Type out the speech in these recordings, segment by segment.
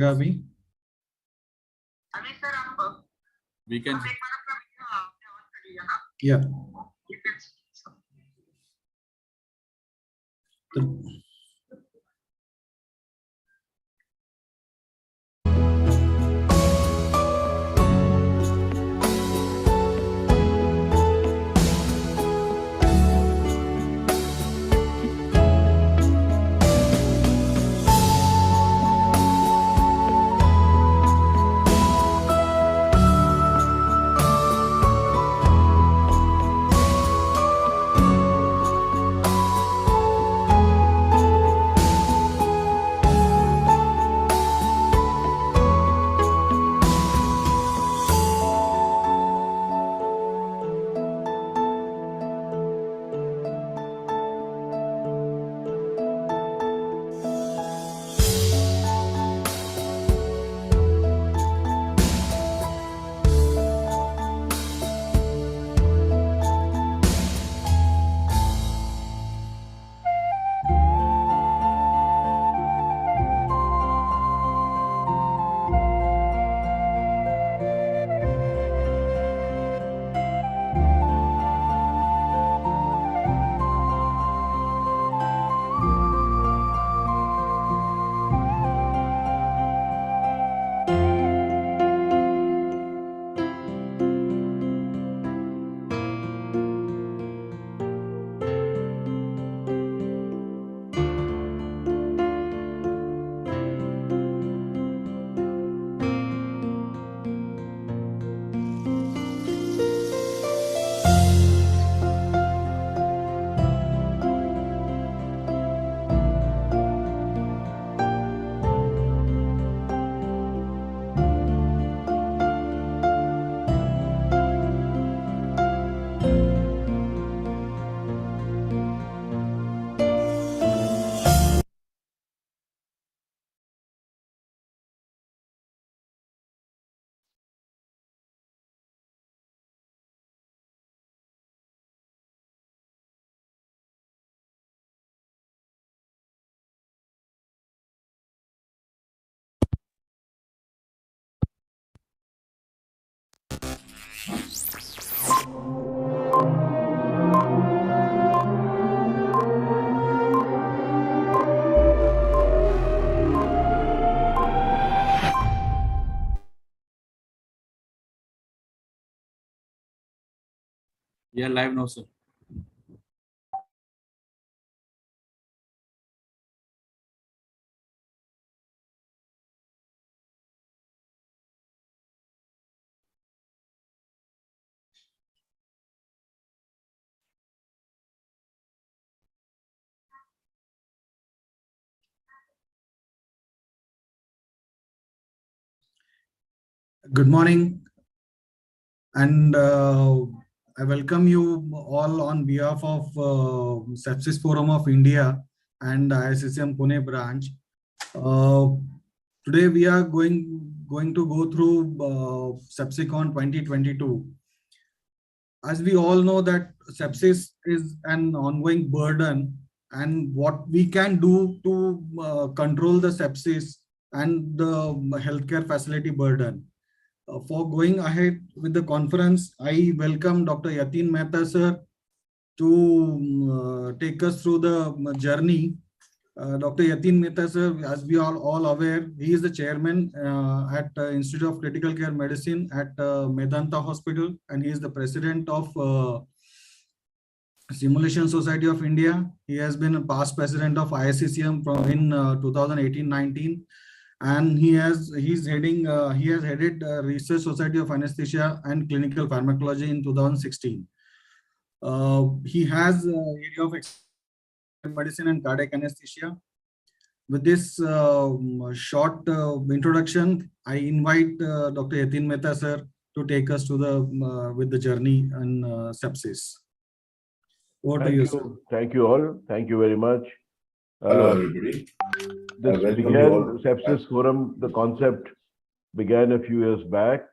जाएगा अभी? अभी सर आप We can. एक बार अपना वीडियो आपने ऑन कर लिया ना? Yeah. You can see. तो Yeah, live now, sir. good morning, and I welcome you all on behalf of Sepsis Forum of India and ISSM Pune branch. Today we are going to go through Sepsiscon 2022. As we all know that sepsis is an ongoing burden, and what we can do to control the sepsis and the healthcare facility burden. For going ahead with the conference, I welcome Dr. Yatin Mehta sir to take us through the journey. Dr. Yatin Mehta sir, as we are all aware, he is the chairman at Institute of Critical Care Medicine at Medanta Hospital, and he is the president of Simulation Society of India. He has been a past president of ISCCM from in 2018-19. And he has headed Research Society of Anesthesia and Clinical Pharmacology in 2016. He has area of medicine and cardiac anesthesia. With this short introduction, I invite Dr. Yatin Mehta sir to take us to the with the journey and sepsis. Over to you, sir. Thank you all. Thank you very much. Hello, everybody. This began, Sepsis Forum, the concept began a few years back,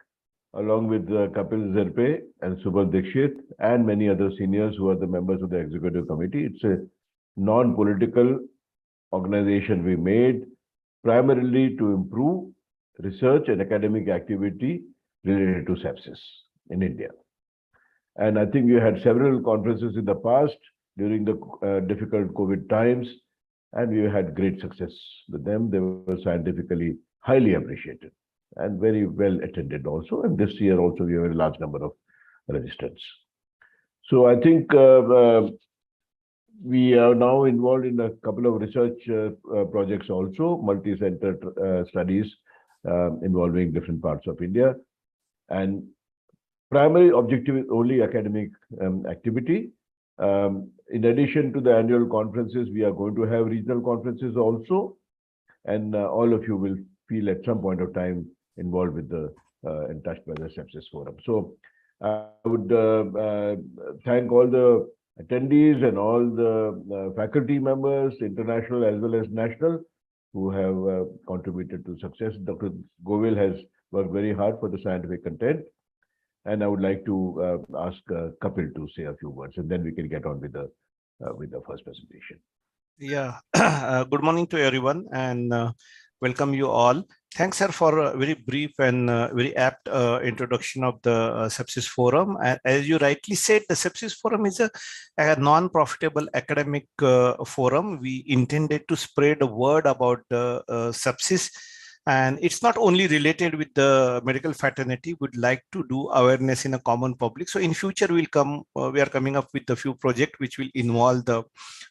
along with Kapil Zerpe and Subhash Dikshit and many other seniors who are the members of the executive committee. It's a non-political organization we made primarily to improve research and academic activity related to sepsis in India. And I think we had several conferences in the past during the difficult COVID times, and we had great success with them. They were scientifically highly appreciated and very well attended also. And this year also we have a large number of registrants. So I think we are now involved in a couple of research projects also, multi-center studies involving different parts of India. And primary objective is only academic activity. In addition to the annual conferences, we are going to have regional conferences also. And all of you will feel at some point of time involved with the and touched by the Sepsis Forum. So I would thank all the attendees and all the faculty members, international as well as national, who have contributed to success. Dr. Govil has worked very hard for the scientific content. And I would like to ask Kapil to say a few words, and then we can get on with the first presentation. Yeah, good morning to everyone, and welcome you all. Thanks, sir, for a very brief and very apt introduction of the Sepsis Forum. As you rightly said, the Sepsis Forum is a non-profitable academic forum. We intended to spread the word about sepsis. And it's not only related with the medical fraternity, we'd like to do awareness in a common public. So in future, we are coming up with a few projects which will involve the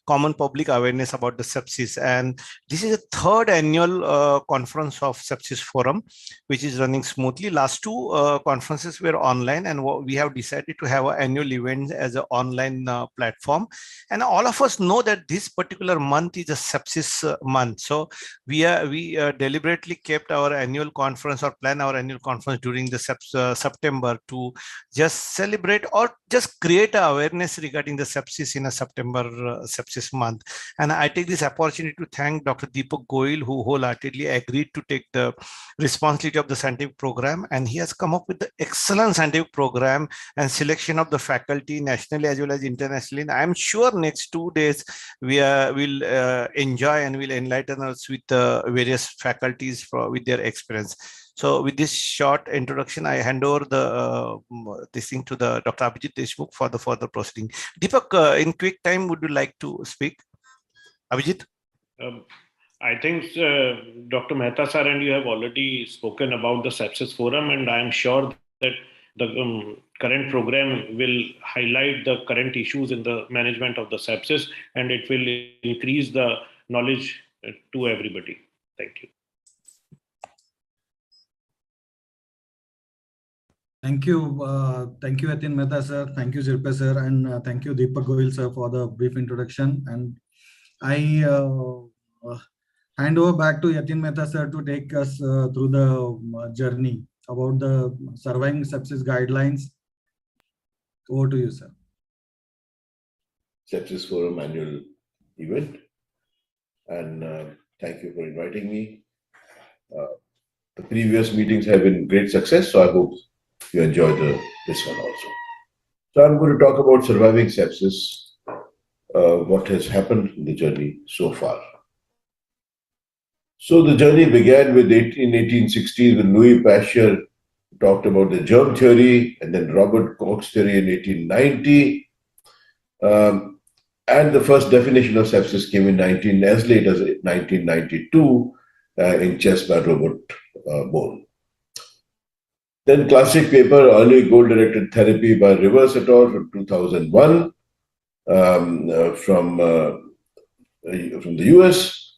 common public awareness about the sepsis. And this is a third annual conference of Sepsis Forum, which is running smoothly. Last two conferences were online, and we have decided to have an annual event as an online platform. And all of us know that this particular month is a sepsis month. So we deliberately kept our annual conference or plan our annual conference during the September to just celebrate or just create awareness regarding the sepsis in a September sepsis month. And I take this opportunity to thank Dr. Deepak Goyal, who wholeheartedly agreed to take the responsibility of the scientific program. And he has come up with the excellent scientific program and selection of the faculty nationally as well as internationally. And I'm sure next 2 days we will enjoy and will enlighten us with various faculties with their experience. So with this short introduction, I hand over this thing to the Dr. Abhijit Deshmukh for the further proceeding. Deepak, in quick time, would you like to speak? Abhijit? I think Dr. Mehta sir and you have already spoken about the Sepsis Forum, and I am sure that the current program will highlight the current issues in the management of the sepsis, and it will increase the knowledge to everybody. Thank you. Thank you, Yatin Mehta sir. Thank you, Zirpe sir, and thank you, Deepak Goyal sir, for the brief introduction. And I hand over back to Yatin Mehta sir to take us through the journey about the surviving sepsis guidelines. Over to you, sir. Sepsis Forum annual event, and thank you for inviting me. The previous meetings have been great success, so I hope you enjoy this one also. So I'm going to talk about surviving sepsis, what has happened in the journey so far. So the journey began in 1860s when Louis Pasteur talked about the germ theory, and then Robert Koch's theory in 1890. And the first definition of sepsis came in as late as 1992 in chest by Robert Bone. Then classic paper, early goal-directed therapy by Rivers et al. From 2001 from the US.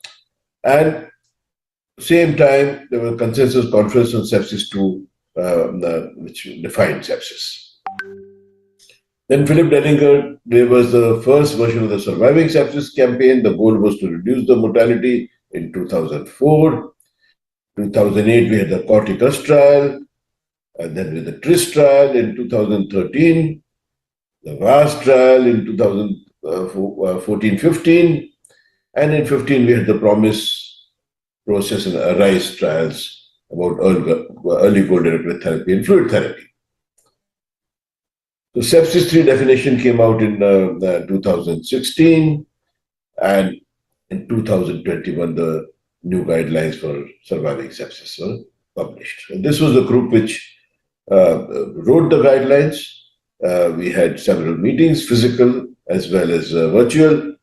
And same time, there was a consensus conference on sepsis 2, which defined sepsis. Then Philip Denninger, there was the first version of the surviving sepsis campaign. The goal was to reduce the mortality in 2004. 2008, we had the Corticus trial. And then with the TRIS trial in 2013, the VAST trial in 2014-15, and in 15 we had the PROMISE, PROCESS, and ARISE trials about early goal-directed therapy and fluid therapy. The sepsis 3 definition came out in 2016, and in 2021 the new guidelines for surviving sepsis published. And this was the group which wrote the guidelines. We had several meetings, physical as well as virtual,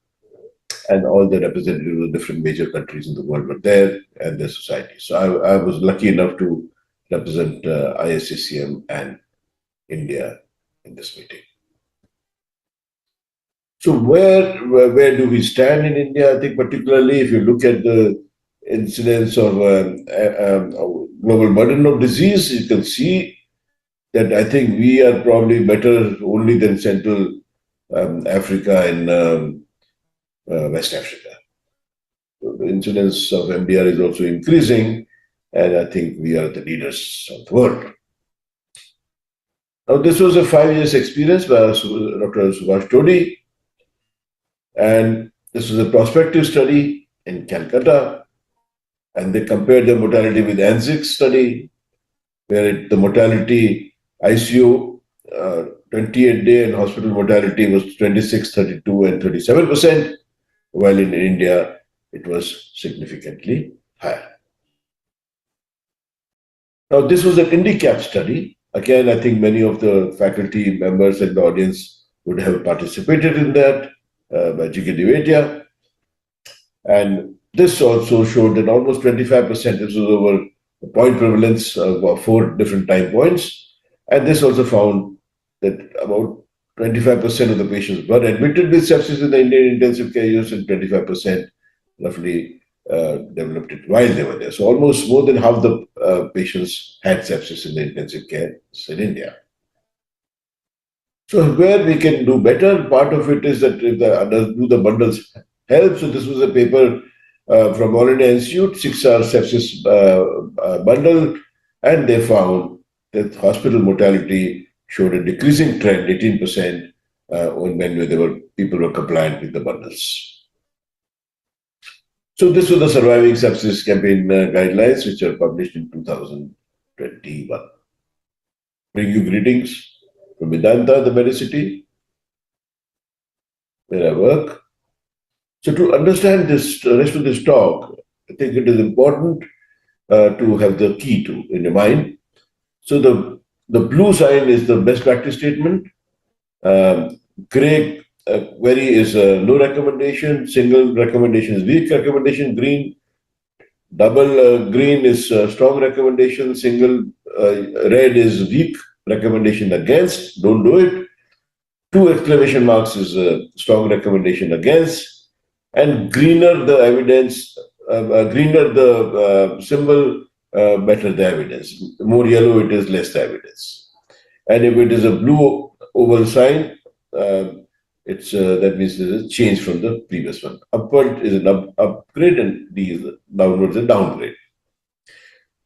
and all the representatives of different major countries in the world were there and their societies. So I was lucky enough to represent ISCCM and India in this meeting. So where do we stand in India? I think particularly if you look at the incidence of global burden of disease, you can see that I think we are probably better only than Central Africa and West Africa. So the incidence of MDR is also increasing, and I think we are the leaders of the world. Now, this was a 5 years experience by Dr. Subhash Todi, and this was a prospective study in Calcutta, and they compared the mortality with ANZIC study, where the mortality ICU 28-day and hospital mortality was 26, 32, and 37%, while in India it was significantly higher. Now, this was an INDICAP study. Again, I think many of the faculty members and the audience would have participated in that by G.K. Divetia. And this also showed that almost 25%, this was over the point prevalence of 4 different time points. And this also found that about 25% of the patients were admitted with sepsis in the Indian intensive care units, and 25% roughly developed it while they were there. So almost more than half the patients had sepsis in the intensive care in India. So where we can do better, part of it is that if do the bundles help. So this was a paper from All India Institute, 6-hour sepsis bundle, and they found that hospital mortality showed a decreasing trend, 18%, when people were compliant with the bundles. So this was the Surviving Sepsis Campaign guidelines, which are published in 2021. Bring you greetings from Vedanta, the Medicity, where I work. So to understand this, the rest of this talk, I think it is important to have the key in your mind. So the blue sign is the best practice statement. Gray is no recommendation. Single recommendation is weak recommendation. Green, double green is strong recommendation. Single red is weak recommendation against. Don't do it. 2 exclamation marks is a strong recommendation against. And greener the evidence, greener the symbol, better the evidence. The more yellow it is, less the evidence. And if it is a blue oval sign, that means there's a change from the previous one. Upward is an upgrade, and D is downward is a downgrade.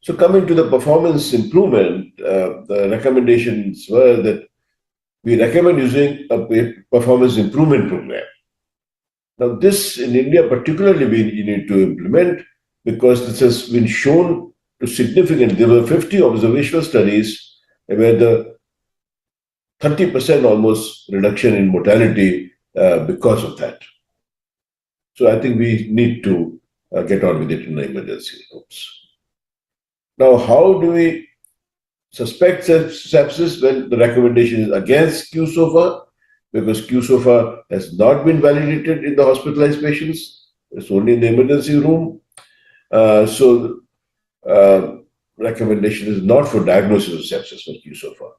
So coming to the performance improvement, the recommendations were that we recommend using a performance improvement program. Now this in India particularly we need to implement, because this has been shown to significant. There were 50 observational studies where the 30% almost reduction in mortality because of that. So I think we need to get on with it in the emergency rooms. Now, how do we suspect sepsis? Well, the recommendation is against QSOFA, because QSOFA has not been validated in the hospitalized patients. It's only in the emergency room. So recommendation is not for diagnosis of sepsis for QSOFA.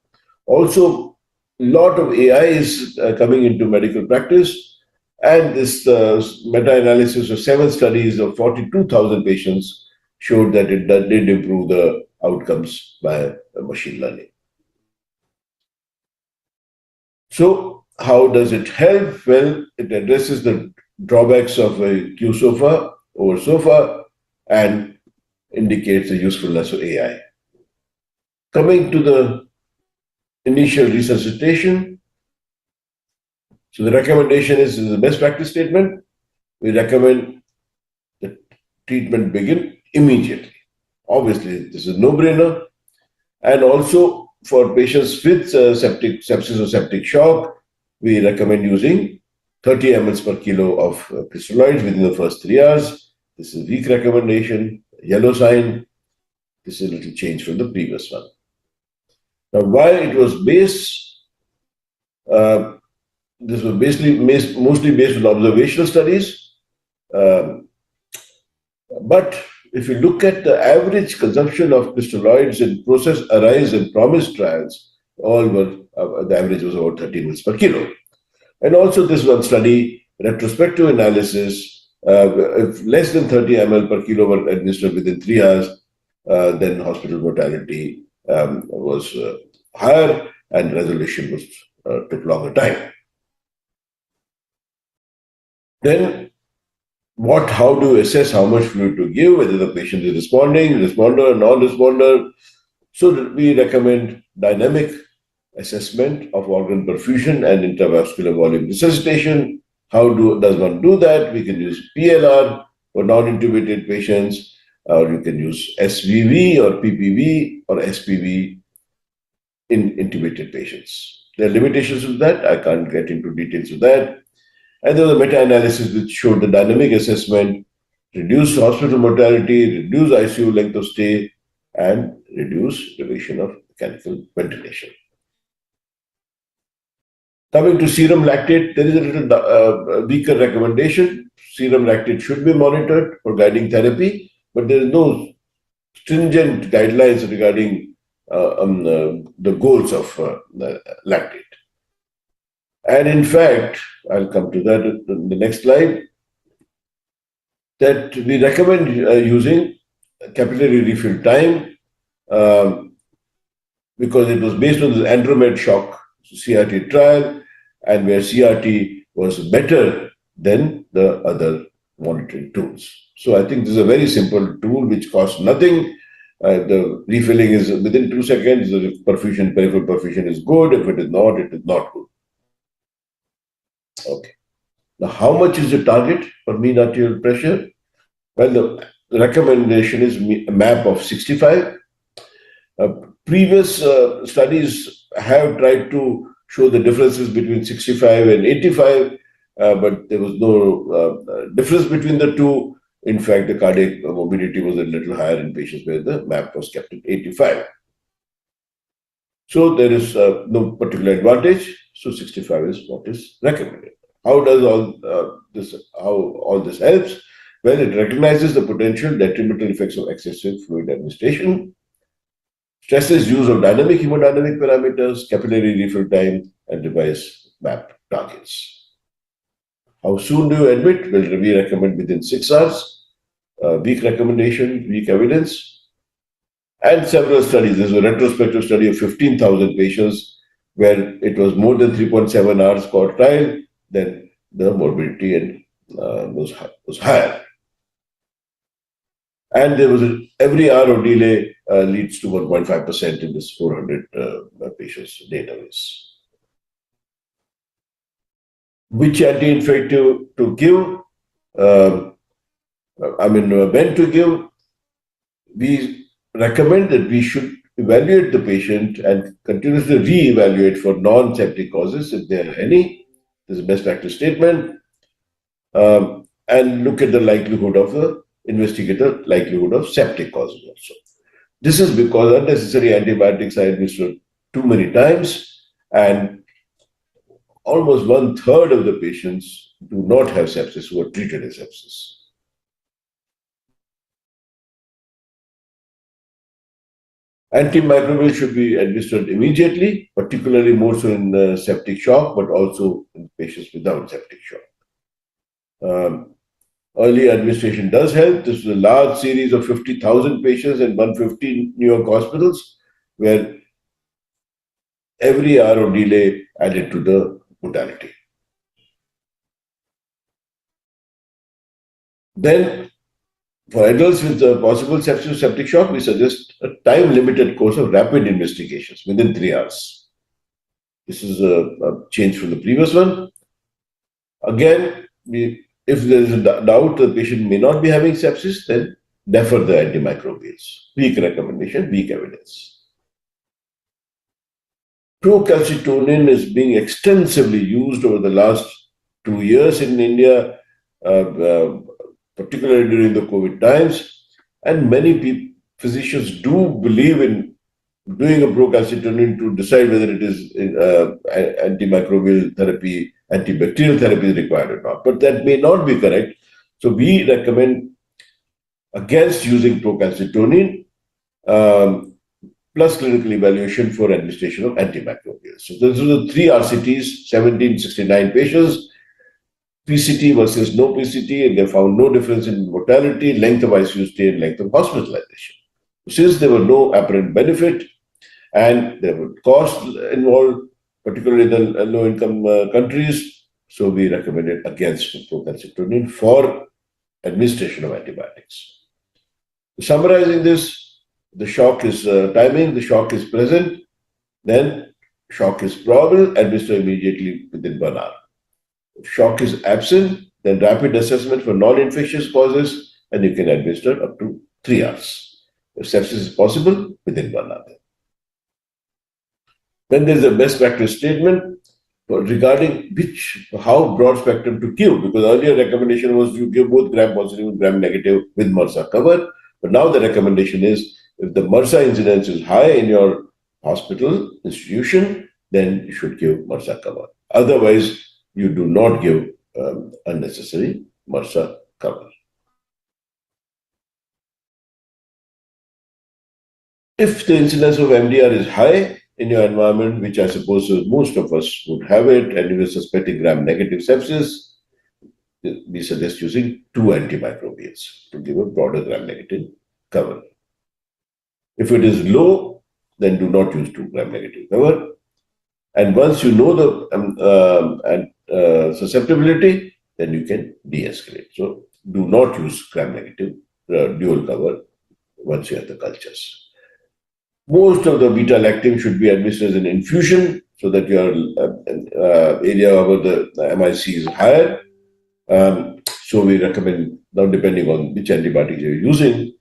Also, a lot of AI is coming into medical practice, and this meta-analysis of 7 studies of 42,000 patients showed that it did improve the outcomes by machine learning. So how does it help? Well, it addresses the drawbacks of a QSOFA over SOFA and indicates the usefulness of AI. Coming to the initial resuscitation. So the recommendation is the best practice statement. We recommend the treatment begin immediately. Obviously, this is a no-brainer. And also for patients with sepsis or septic shock, we recommend using 30 ml per kilo of crystalloids within the first 3 hours. This is a weak recommendation, yellow sign. This is a little change from the previous one. Now, why it was based, this was mostly based on observational studies. But if you look at the average consumption of crystalloids in process, arise, and promise trials, all were, the average was about 30 mils per kilo. And also this one study, retrospective analysis, if less than 30 ml per kilo were administered within 3 hours, then hospital mortality was higher and resolution was took longer time. Then how do you assess how much fluid to give, whether the patient is responding, responder, non-responder? So we recommend dynamic assessment of organ perfusion and intravascular volume resuscitation. How does one do that? We can use PLR for non-intubated patients, or you can use SVV or PPV or SPV in intubated patients. There are limitations of that. I can't get into details of that. And there was a meta-analysis which showed the dynamic assessment, reduced hospital mortality, reduced ICU length of stay, and reduced duration of mechanical ventilation. Coming to serum lactate, there is a little weaker recommendation. Serum lactate should be monitored for guiding therapy, but there is no stringent guidelines regarding the goals of lactate. And in fact, I'll come to that in the next slide, that we recommend using capillary refill time because it was based on the Andromed shock CRT trial, and where CRT was better than the other monitoring tools. So I think this is a very simple tool which costs nothing. The refilling is within 2 seconds. The perfusion, peripheral perfusion is good. If it is not good. Okay. Now, how much is the target for mean arterial pressure? Well, the recommendation is a MAP of 65. Previous studies have tried to show the differences between 65 and 85, but there was no difference between the two. In fact, the cardiac morbidity was a little higher in patients where the MAP was kept at 85. So there is no particular advantage. So 65 is what is recommended. How does all this helps? Well, it recognizes the potential detrimental effects of excessive fluid administration, stresses use of dynamic hemodynamic parameters, capillary refill time, and device MAP targets. How soon do you admit? Well, we recommend within 6 hours. Weak recommendation, weak evidence, and several studies. There's a retrospective study of 15,000 patients where it was more than 3.7 hours per trial. Then the morbidity and was higher. And there was every hour of delay leads to 1.5% in this 400 patients database. Which anti-infective to give? When to give? We recommend that we should evaluate the patient and continuously re-evaluate for non-septic causes if there are any. This is a best practice statement. And look at the likelihood of the investigator, likelihood of septic causes also. This is because unnecessary antibiotics are administered too many times, and almost 1/3 of the patients do not have sepsis who are treated as sepsis. Antimicrobial should be administered immediately, particularly more so in septic shock, but also in patients without septic shock. Early administration does help. This is a large series of 50,000 patients in 150 New York hospitals, where every hour of delay added to the mortality. Then, for adults with possible sepsis or septic shock, we suggest a time-limited course of rapid investigations within 3 hours. This is a change from the previous one. Again, if there is a doubt the patient may not be having sepsis, then defer the antimicrobials. Weak recommendation, weak evidence. Procalcitonin is being extensively used over the last 2 years in India, particularly during the COVID times, and many physicians do believe in doing a procalcitonin to decide whether it is antimicrobial therapy, antibacterial therapy is required or not. But that may not be correct. So we recommend against using procalcitonin plus clinical evaluation for administration of antimicrobials. So those are the three RCTs, 1769 patients, PCT versus no PCT, and they found no difference in mortality, length of ICU stay, and length of hospitalization. Since there were no apparent benefit and there were costs involved, particularly in the low-income countries, so we recommended against procalcitonin for administration of antibiotics. Summarizing this, the shock is timing, the shock is present, then shock is probable, administer immediately within 1 hour. If shock is absent, then rapid assessment for non-infectious causes, and you can administer up to 3 hours. If sepsis is possible, within 1 hour. Then there's a best practice statement regarding how broad spectrum to give, because earlier recommendation was you give both gram-positive and gram-negative with MRSA cover, but now the recommendation is if the MRSA incidence is high in your hospital institution, then you should give MRSA cover. Otherwise, you do not give unnecessary MRSA cover. If the incidence of MDR is high in your environment, which I suppose most of us would have it, and you are suspecting gram-negative sepsis, we suggest using 2 antimicrobials to give a broader gram-negative cover. If it is low, then do not use 2 gram-negative cover. And once you know the susceptibility, then you can de-escalate. So do not use gram-negative dual cover once you have the cultures. Most of the beta-lactam should be administered as an infusion so that your area over the MIC is higher. So we recommend, now depending on which antibiotics you're using,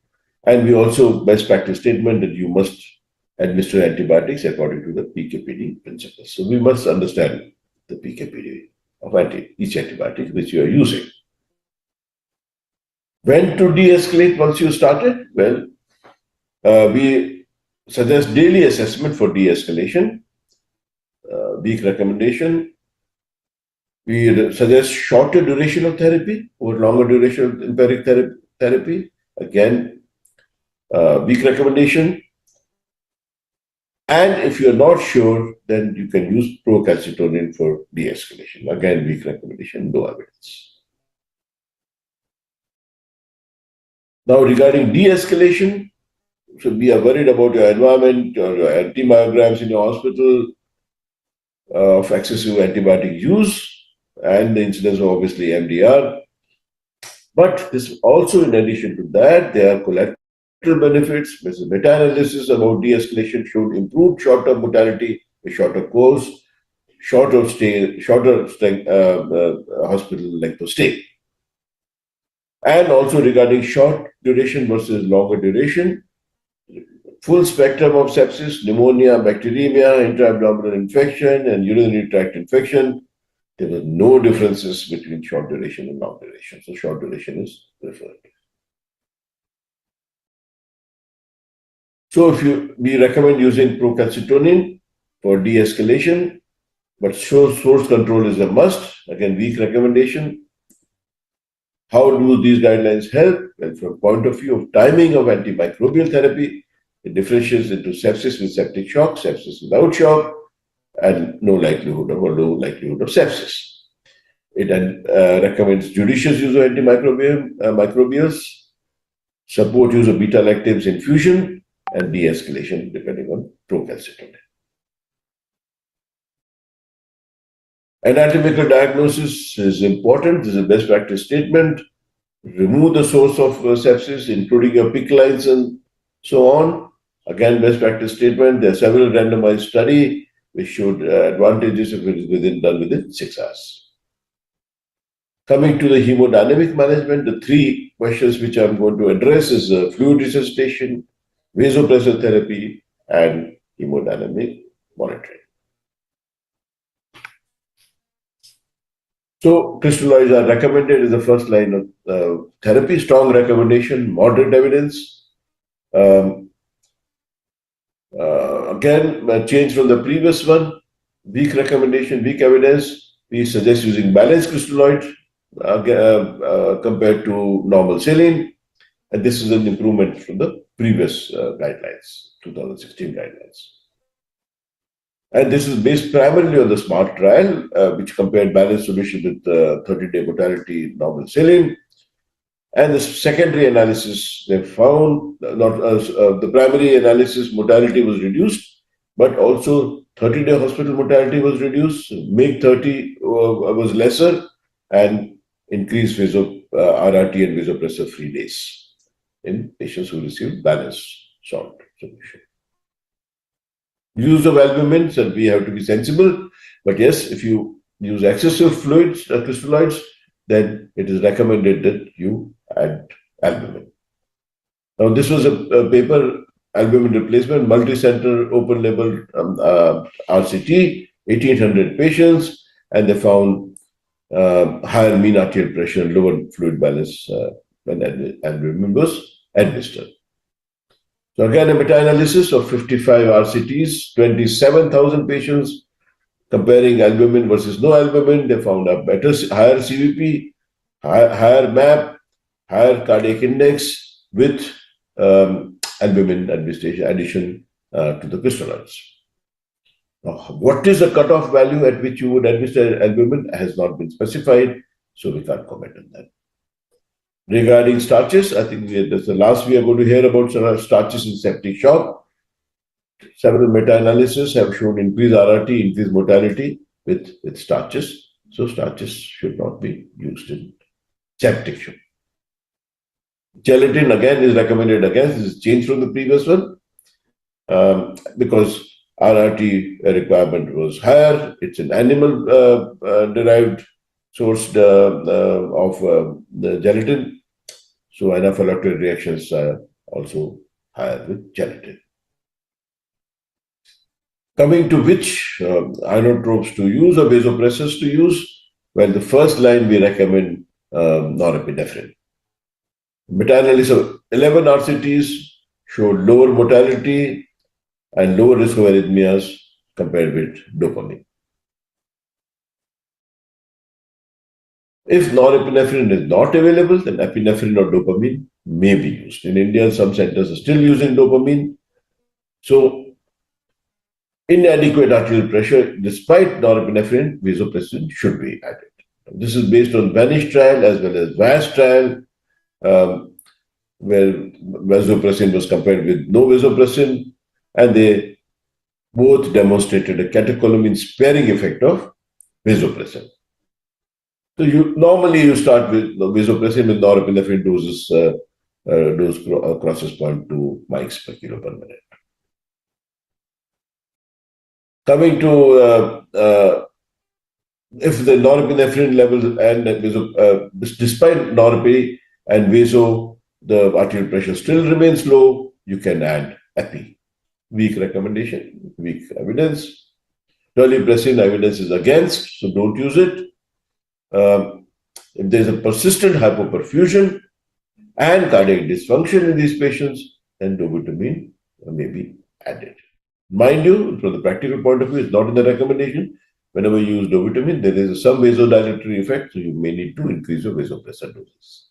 and we also best practice statement that you must administer antibiotics according to the PKPD principles. So we must understand the PKPD of each antibiotic which you are using. When to de-escalate once you started? Well, we suggest daily assessment for de-escalation. Weak recommendation. We suggest shorter duration of therapy or longer duration of empiric therapy. Again, weak recommendation. And if you're not sure, then you can use procalcitonin for de-escalation. Again, weak recommendation, no evidence. Now, regarding de-escalation, so we are worried about your environment or your antimyograms in your hospital of excessive antibiotic use and the incidence of obviously MDR. But this also, in addition to that, there are collateral benefits. Meta-analysis about de-escalation showed improved short-term mortality, a shorter course, shorter hospital length of stay. And also regarding short duration versus longer duration, full spectrum of sepsis, pneumonia, bacteremia, intra-abdominal infection, and urinary tract infection, there were no differences between short duration and long duration. So short duration is preferred. So we recommend using procalcitonin for de-escalation, but source control is a must. Again, weak recommendation. How do these guidelines help? Well, from point of view of timing of antimicrobial therapy, it differentiates into sepsis with septic shock, sepsis without shock, and no likelihood of or low likelihood of sepsis. It recommends judicious use of antimicrobials, support use of beta-lactams infusion, and de-escalation depending on procalcitonin. Anatomical diagnosis is important. This is a best practice statement. Remove the source of sepsis, including your PICC lines and so on. Again, best practice statement. There are several randomized studies which showed advantages if it is done within 6 hours. Coming to the hemodynamic management, the 3 questions which I'm going to address is fluid resuscitation, vasopressor therapy, and hemodynamic monitoring. So, crystalloids are recommended as the first line of therapy, strong recommendation, moderate evidence. Um, again, a change from the previous one, weak recommendation, weak evidence. We suggest using balanced crystalloid compared to normal saline. And this is an improvement from the previous guidelines, 2016 guidelines. And this is based primarily on the SMART trial, which compared balanced solution with 30-day mortality normal saline. And the secondary analysis, they found the primary analysis mortality was reduced, but also 30-day hospital mortality was reduced, MIG 30 was lesser, and increased RRT and vasopressor-free days in patients who received balanced salt solution. Use of albumin, so we have to be sensible, but yes, if you use excessive fluids, crystalloids, then it is recommended that you add albumin. Now, this was a paper, albumin replacement, multi-center open label RCT, 1,800 patients, and they found higher mean arterial pressure and lower fluid balance when albumin was administered. So again, a meta-analysis of 55 RCTs, 27,000 patients, comparing albumin versus no albumin. They found a higher CVP, higher MAP, higher cardiac index with albumin addition to the crystalloids. Now, what is the cutoff value at which you would administer albumin has not been specified, so we can't comment on that. Regarding starches, I think that's the last we are going to hear about starches in septic shock. Several meta-analyses have shown increased RRT, increased mortality with starches. So starches should not be used in septic shock. Gelatin again is recommended against. This is changed from the previous one because RRT requirement was higher. It's an animal derived source of the gelatin. So anaphylactic reactions are also higher with gelatin. Coming to which inotropes to use or vasopressors to use, well, the first line we recommend norepinephrine. Meta-analysis of 11 RCTs showed lower mortality and lower risk of arrhythmias compared with dopamine. If norepinephrine is not available, then epinephrine or dopamine may be used. In India, some centers are still using dopamine. So, inadequate arterial pressure, despite norepinephrine, vasopressin should be added. This is based on Vanish trial as well as VAS trial, where vasopressin was compared with no vasopressin, and they both demonstrated a catecholamine sparing effect of vasopressin. So normally you start with vasopressin with norepinephrine doses, dose crosses 0.2 mics per kilo per minute. Coming to if the norepinephrine levels and despite norepinephrine and vaso, the arterial pressure still remains low, you can add epi. Weak recommendation, weak evidence. Terlipressin evidence is against, so don't use it. If there's a persistent hypoperfusion and cardiac dysfunction in these patients, then dobutamine may be added. Mind you, from the practical point of view, it's not in the recommendation. Whenever you use dobutamine, there is some vasodilatory effect, so you may need to increase your vasopressor doses.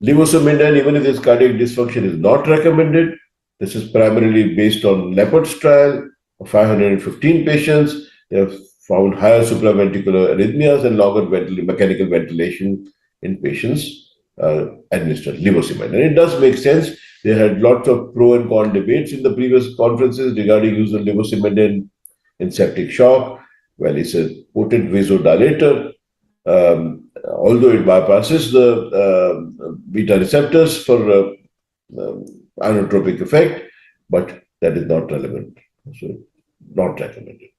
Levosimendan, even if this cardiac dysfunction is not recommended, this is primarily based on Leopard's trial of 515 patients. They have found higher supraventricular arrhythmias and longer mechanical ventilation in patients administered levosimendan. And it does make sense. They had lots of pro and con debates in the previous conferences regarding use of levosimendan in septic shock. Well, it's a potent vasodilator. Although it bypasses the beta receptors for inotropic effect, but that is not relevant. So, not recommended.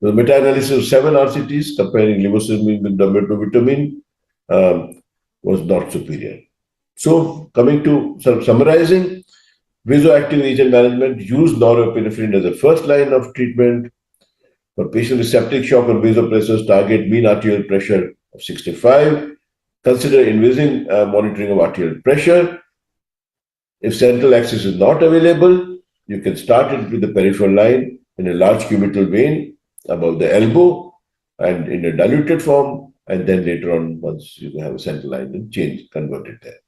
The meta-analysis of 7 RCTs comparing levosimendan with dobutamine was not superior. So, coming to summarizing, vasoactive agent management, use norepinephrine as a first line of treatment. For patients with septic shock or vasopressors, target mean arterial pressure of 65. Consider invasive monitoring of arterial pressure. If central access is not available, you can start it with the peripheral line in a large cubital vein above the elbow and in a diluted form, and then later on, once you have a central line, then convert it there.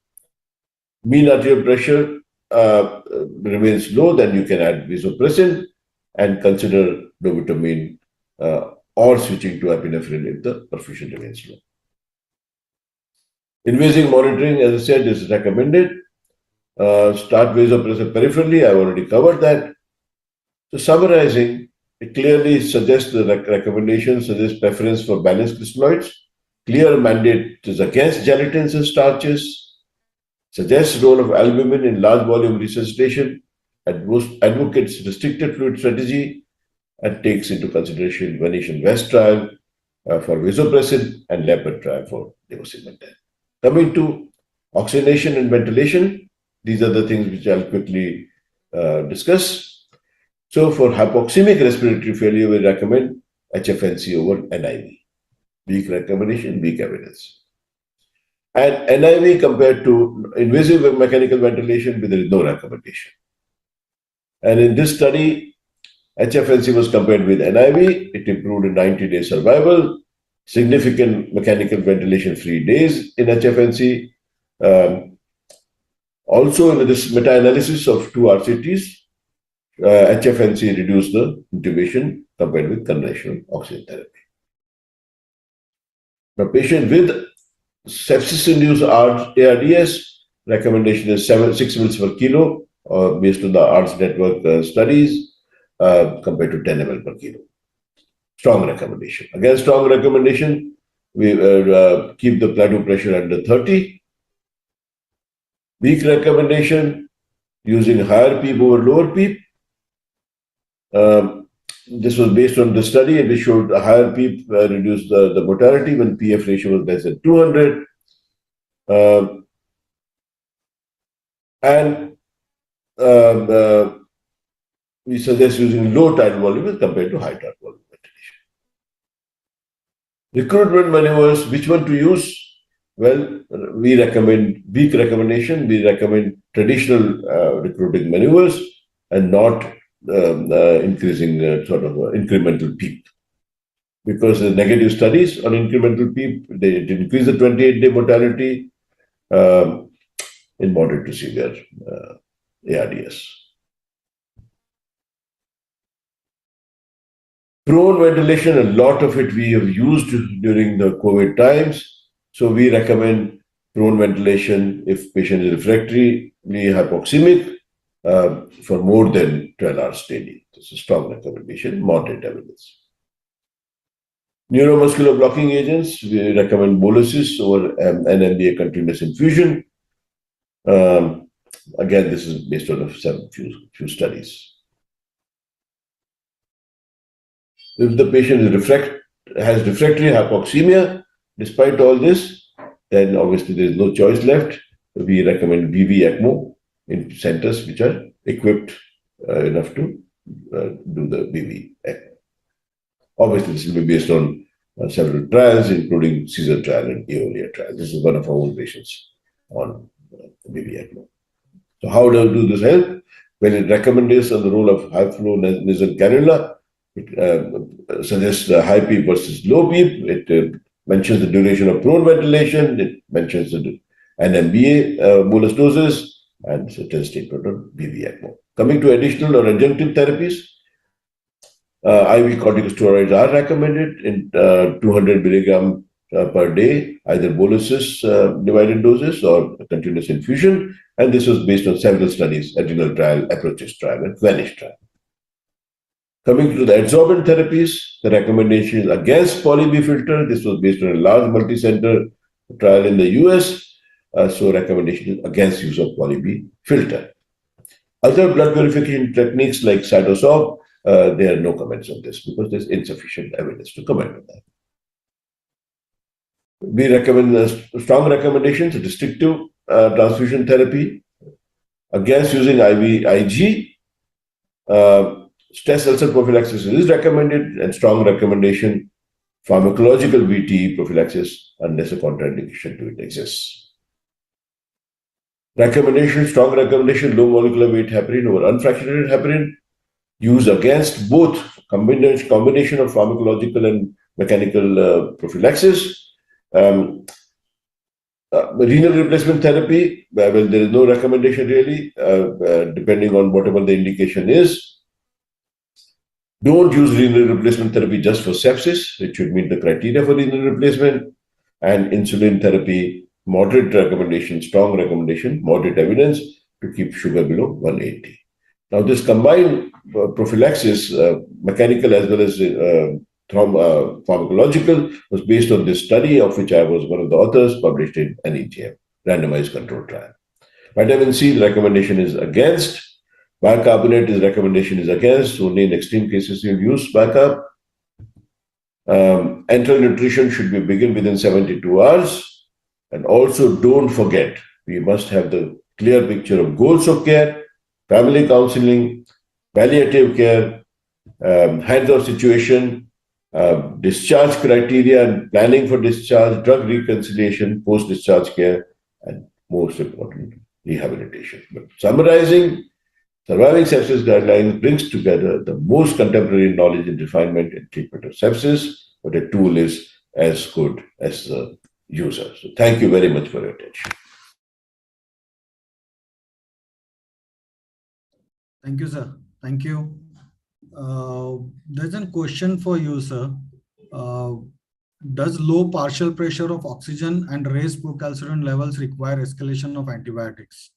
Mean arterial pressure remains low, then you can add vasopressin and consider dobutamine or switching to epinephrine if the perfusion remains low. Invasive monitoring, as I said, is recommended. Start vasopressor peripherally, I've already covered that. So summarizing, it clearly suggests the recommendation suggests preference for balanced crystalloids, clear mandate is against gelatins and starches, suggests role of albumin in large volume resuscitation, advocates restricted fluid strategy, and takes into consideration Venetian West trial for vasopressin and Leopard trial for levosimendan. Coming to oxygenation and ventilation, these are the things which I'll quickly discuss. So for hypoxemic respiratory failure, we recommend HFNC over NIV. Weak recommendation, weak evidence. And NIV compared to invasive mechanical ventilation, there is no recommendation. And in this study, HFNC was compared with NIV. It improved in 90-day survival, significant mechanical ventilation-free days in HFNC. Also, in this meta-analysis of 2 RCTs, HFNC reduced the intubation compared with conventional oxygen therapy. Now, patient with sepsis-induced ARDS, recommendation is 6 mL per kilo based on the ARDS network studies compared to 10 mL per kilo. Strong recommendation. Again, strong recommendation, we keep the plateau pressure under 30. Weak recommendation, using higher PEEP over lower PEEP. This was based on the study, and it showed a higher PEEP reduced the mortality when PF ratio was less than 200. We suggest using low tidal volume compared to high tidal volume ventilation. Recruitment maneuvers, which one to use? Well, we recommend weak recommendation. We recommend traditional recruiting maneuvers and not increasing sort of incremental PEEP. Because the negative studies on incremental PEEP, they increase the 28-day mortality in moderate to severe ARDS. Prone ventilation, a lot of it we have used during the COVID times. So we recommend prone ventilation if patient is refractorily hypoxemic for more than 12 hours daily. This is a strong recommendation, moderate evidence. Neuromuscular blocking agents, we recommend boluses over NMDA continuous infusion. Again, this is based on a few studies. If the patient is has refractory hypoxemia, despite all this, then obviously there is no choice left. We recommend VV ECMO in centers which are equipped enough to do the VV ECMO. Obviously, this will be based on several trials, including Caesar trial and Eolia trial. This is one of our own patients on VV ECMO. So how does this help? Well, it recommends on the role of high flow nasal cannula. It suggests the high PEEP versus low PEEP. It mentions the duration of prone ventilation. It mentions the NMBA bolus doses and certain statement on VV ECMO. Coming to additional or adjunctive therapies, IV corticosteroids are recommended in 200 milligram per day, either boluses divided doses or continuous infusion. And this was based on several studies, adrenal trial, approaches trial, and Vanish trial. Coming to the adsorbent therapies, the recommendation is against poly-B filter. This was based on a large multi-center trial in the US. So recommendation is against use of poly-B filter. Other blood purification techniques like cytosorb, there are no comments on this because there's insufficient evidence to comment on that. We recommend strong recommendations, restrictive transfusion therapy, against using IG. Stress ulcer prophylaxis is recommended, and strong recommendation, pharmacological VTE prophylaxis unless a contraindication to it exists. Recommendation, strong recommendation, low molecular weight heparin over unfractionated heparin, used against both combination of pharmacological and mechanical prophylaxis. Renal replacement therapy, well, there is no recommendation really, depending on whatever the indication is. Don't use renal replacement therapy just for sepsis. It should meet the criteria for renal replacement. And insulin therapy, moderate recommendation, strong recommendation, moderate evidence to keep sugar below 180. Now, this combined prophylaxis, mechanical as well as pharmacological, was based on this study of which I was one of the authors, published in NEJM, randomized control trial. Vitamin C, the recommendation is against. Bicarbonate, his recommendation is against. Only in extreme cases you'll use bicarb. Enteral nutrition should be begin within 72 hours. And also don't forget, we must have the clear picture of goals of care, family counseling, palliative care, hands-on situation, discharge criteria and planning for discharge, drug reconciliation, post-discharge care, and most important, rehabilitation. But summarizing, Surviving Sepsis Guidelines brings together the most contemporary knowledge and refinement in treatment of sepsis, but a tool is as good as the user. So thank you very much for your attention. Thank you, sir. Thank you. There's a question for you, sir. Does low partial pressure of oxygen and raised procalcitonin levels require escalation of antibiotics?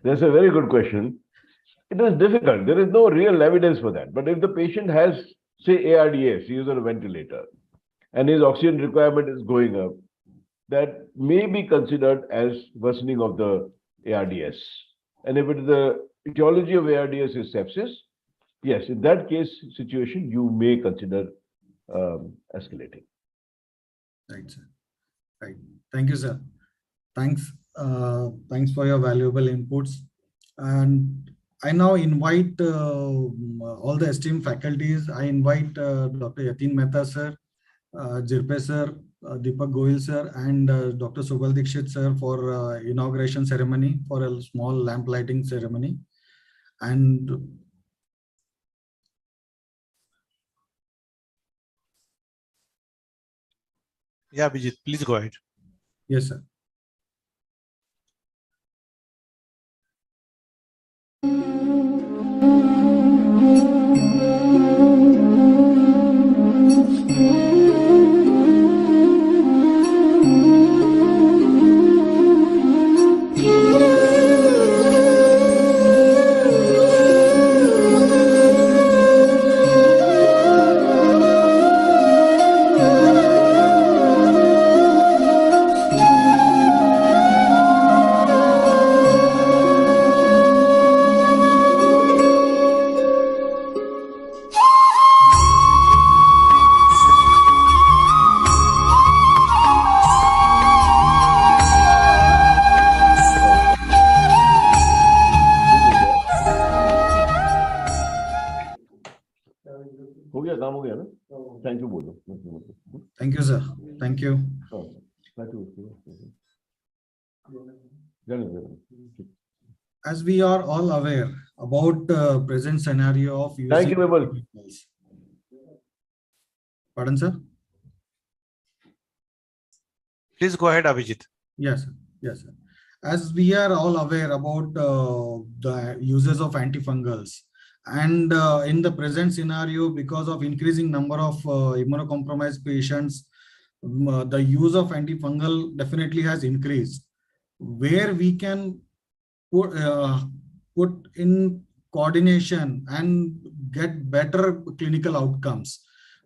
That's a very good question. It is difficult. There is no real evidence for that. But if the patient has, say, ARDS, he is on a ventilator, and his oxygen requirement is going up, that may be considered as worsening of the ARDS. And if it is the etiology of ARDS is sepsis, yes, in that case situation, you may consider escalating. Right, sir. Right. Thank you, sir. Thanks. Thanks for your valuable inputs. And I now invite all the esteemed faculties. I invite Dr. Yatin Mehta, sir, Jirpe, sir, Deepak Goyal, sir, and Dr. Subal Dikshit, sir, for inauguration ceremony, for a small lamp lighting ceremony. And Yeah, Abhijit, please go ahead. yes, sir. Thank you, Bodo. Thank you, sir. Thank you. As we are all aware about the present scenario of using Thank you, Vibal. Pardon, sir? Please go ahead, Abhijit. Yes, sir. Yes, sir. As we are all aware about the uses of antifungals, and in the present scenario, because of increasing number of immunocompromised patients, the use of antifungal definitely has increased. Where we can put in coordination and get better clinical outcomes.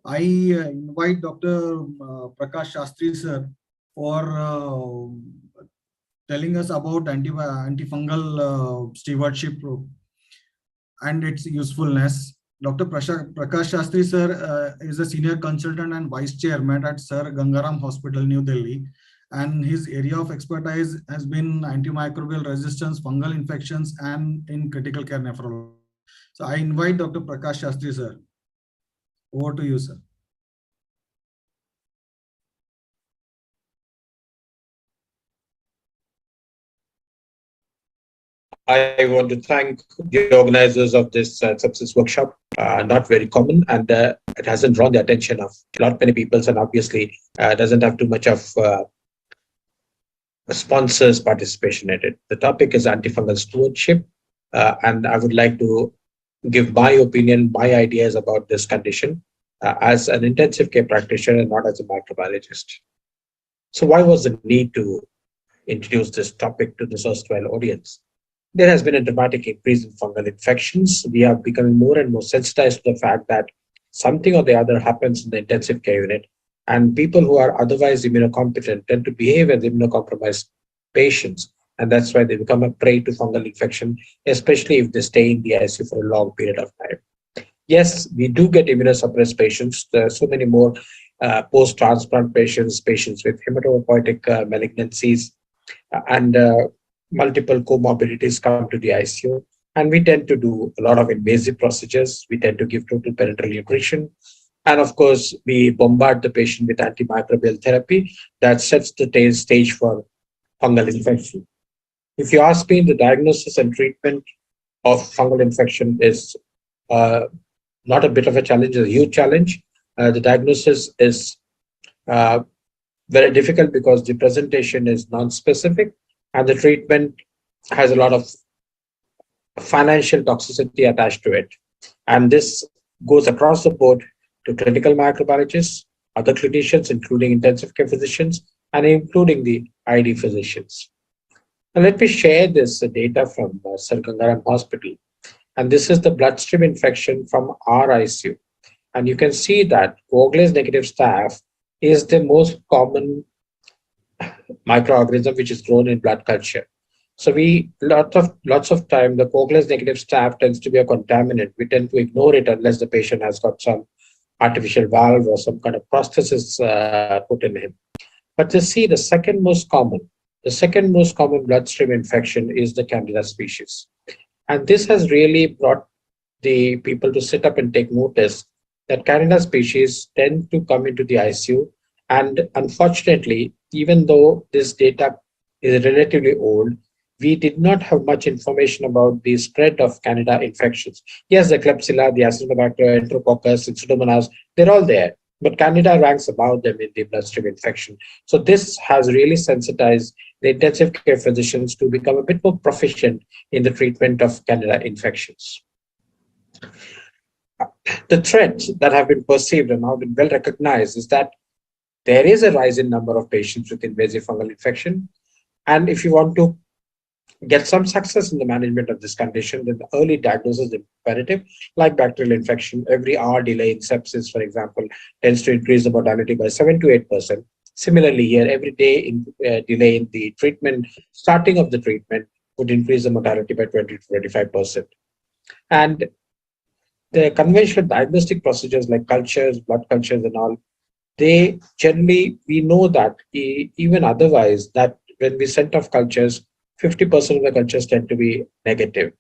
I invite Dr. Prakash Shastri, sir, for telling us about antifungal stewardship and its usefulness. Dr. Prakash Shastri, sir, is a senior consultant and vice chairman at Sir Gangaram Hospital, New Delhi. And his area of expertise has been antimicrobial resistance, fungal infections, and in critical care nephrology. So I invite Dr. Prakash Shastri, sir. Over to you, sir. I want to thank the organizers of this sepsis workshop. Not very common, and it hasn't drawn the attention of not many people, and obviously doesn't have too much of sponsors' participation in it. The topic is antifungal stewardship, and I would like to give my opinion, my ideas about this condition as an intensive care practitioner and not as a microbiologist. So, why was the need to introduce this topic to this erstwhile audience? There has been a dramatic increase in fungal infections. We are becoming more and more sensitized to the fact that something or the other happens in the intensive care unit, and people who are otherwise immunocompetent tend to behave as immunocompromised patients, and that's why they become a prey to fungal infection, especially if they stay in the ICU for a long period of time. Yes, we do get immunosuppressed patients. There are so many more post-transplant patients, patients with hematopoietic malignancies, and multiple comorbidities come to the ICU. And we tend to do a lot of invasive procedures. We tend to give total parenteral nutrition. And of course, we bombard the patient with antimicrobial therapy that sets the stage for fungal infection. If you ask me, the diagnosis and treatment of fungal infection is not a bit of a challenge, it's a huge challenge. The diagnosis is very difficult because the presentation is non-specific and the treatment has a lot of financial toxicity attached to it. And this goes across the board to clinical microbiologists, other clinicians, including intensive care physicians, and including the ID physicians. Now, let me share this data from Sir Gangaram Hospital. And this is the bloodstream infection from our ICU. And you can see that coagulase negative staph is the most common microorganism which is grown in blood culture. So lots of time the coagulase negative staph tends to be a contaminant. We tend to ignore it unless the patient has got some artificial valve or some kind of prosthesis put in him. But to see the second most common bloodstream infection is the Candida species. And this has really brought the people to sit up and take notice that Candida species tend to come into the ICU. And unfortunately, even though this data is relatively old, we did not have much information about the spread of Candida infections. Yes, the Klebsiella, the Acinetobacter, Enterococcus, Pseudomonas, they're all there. But Candida ranks above them in the bloodstream infection. So this has really sensitized the intensive care physicians to become a bit more proficient in the treatment of Candida infections. The threats that have been perceived and have been well recognized is that there is a rise in number of patients with invasive fungal infection. And if you want to get some success in the management of this condition, then the early diagnosis is imperative, like bacterial infection. Every hour delay in sepsis, for example, tends to increase the mortality by 7 to 8%. Similarly, here, every day in delay in the treatment, starting of the treatment, would increase the mortality by 20 to 25%. And the conventional diagnostic procedures like cultures, blood cultures and all, they generally, we know that even otherwise, that when we send off cultures, 50% of the cultures tend to be negative.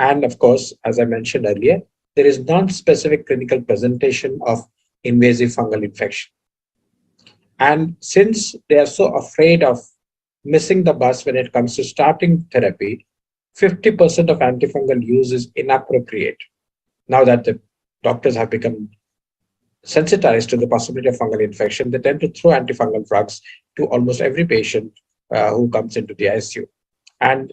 And of course, as I mentioned earlier, there is non-specific clinical presentation of invasive fungal infection. And since they are so afraid of missing the bus when it comes to starting therapy, 50% of antifungal use is inappropriate. Now that the doctors have become sensitized to the possibility of fungal infection, they tend to throw antifungal drugs to almost every patient who comes into the ICU. And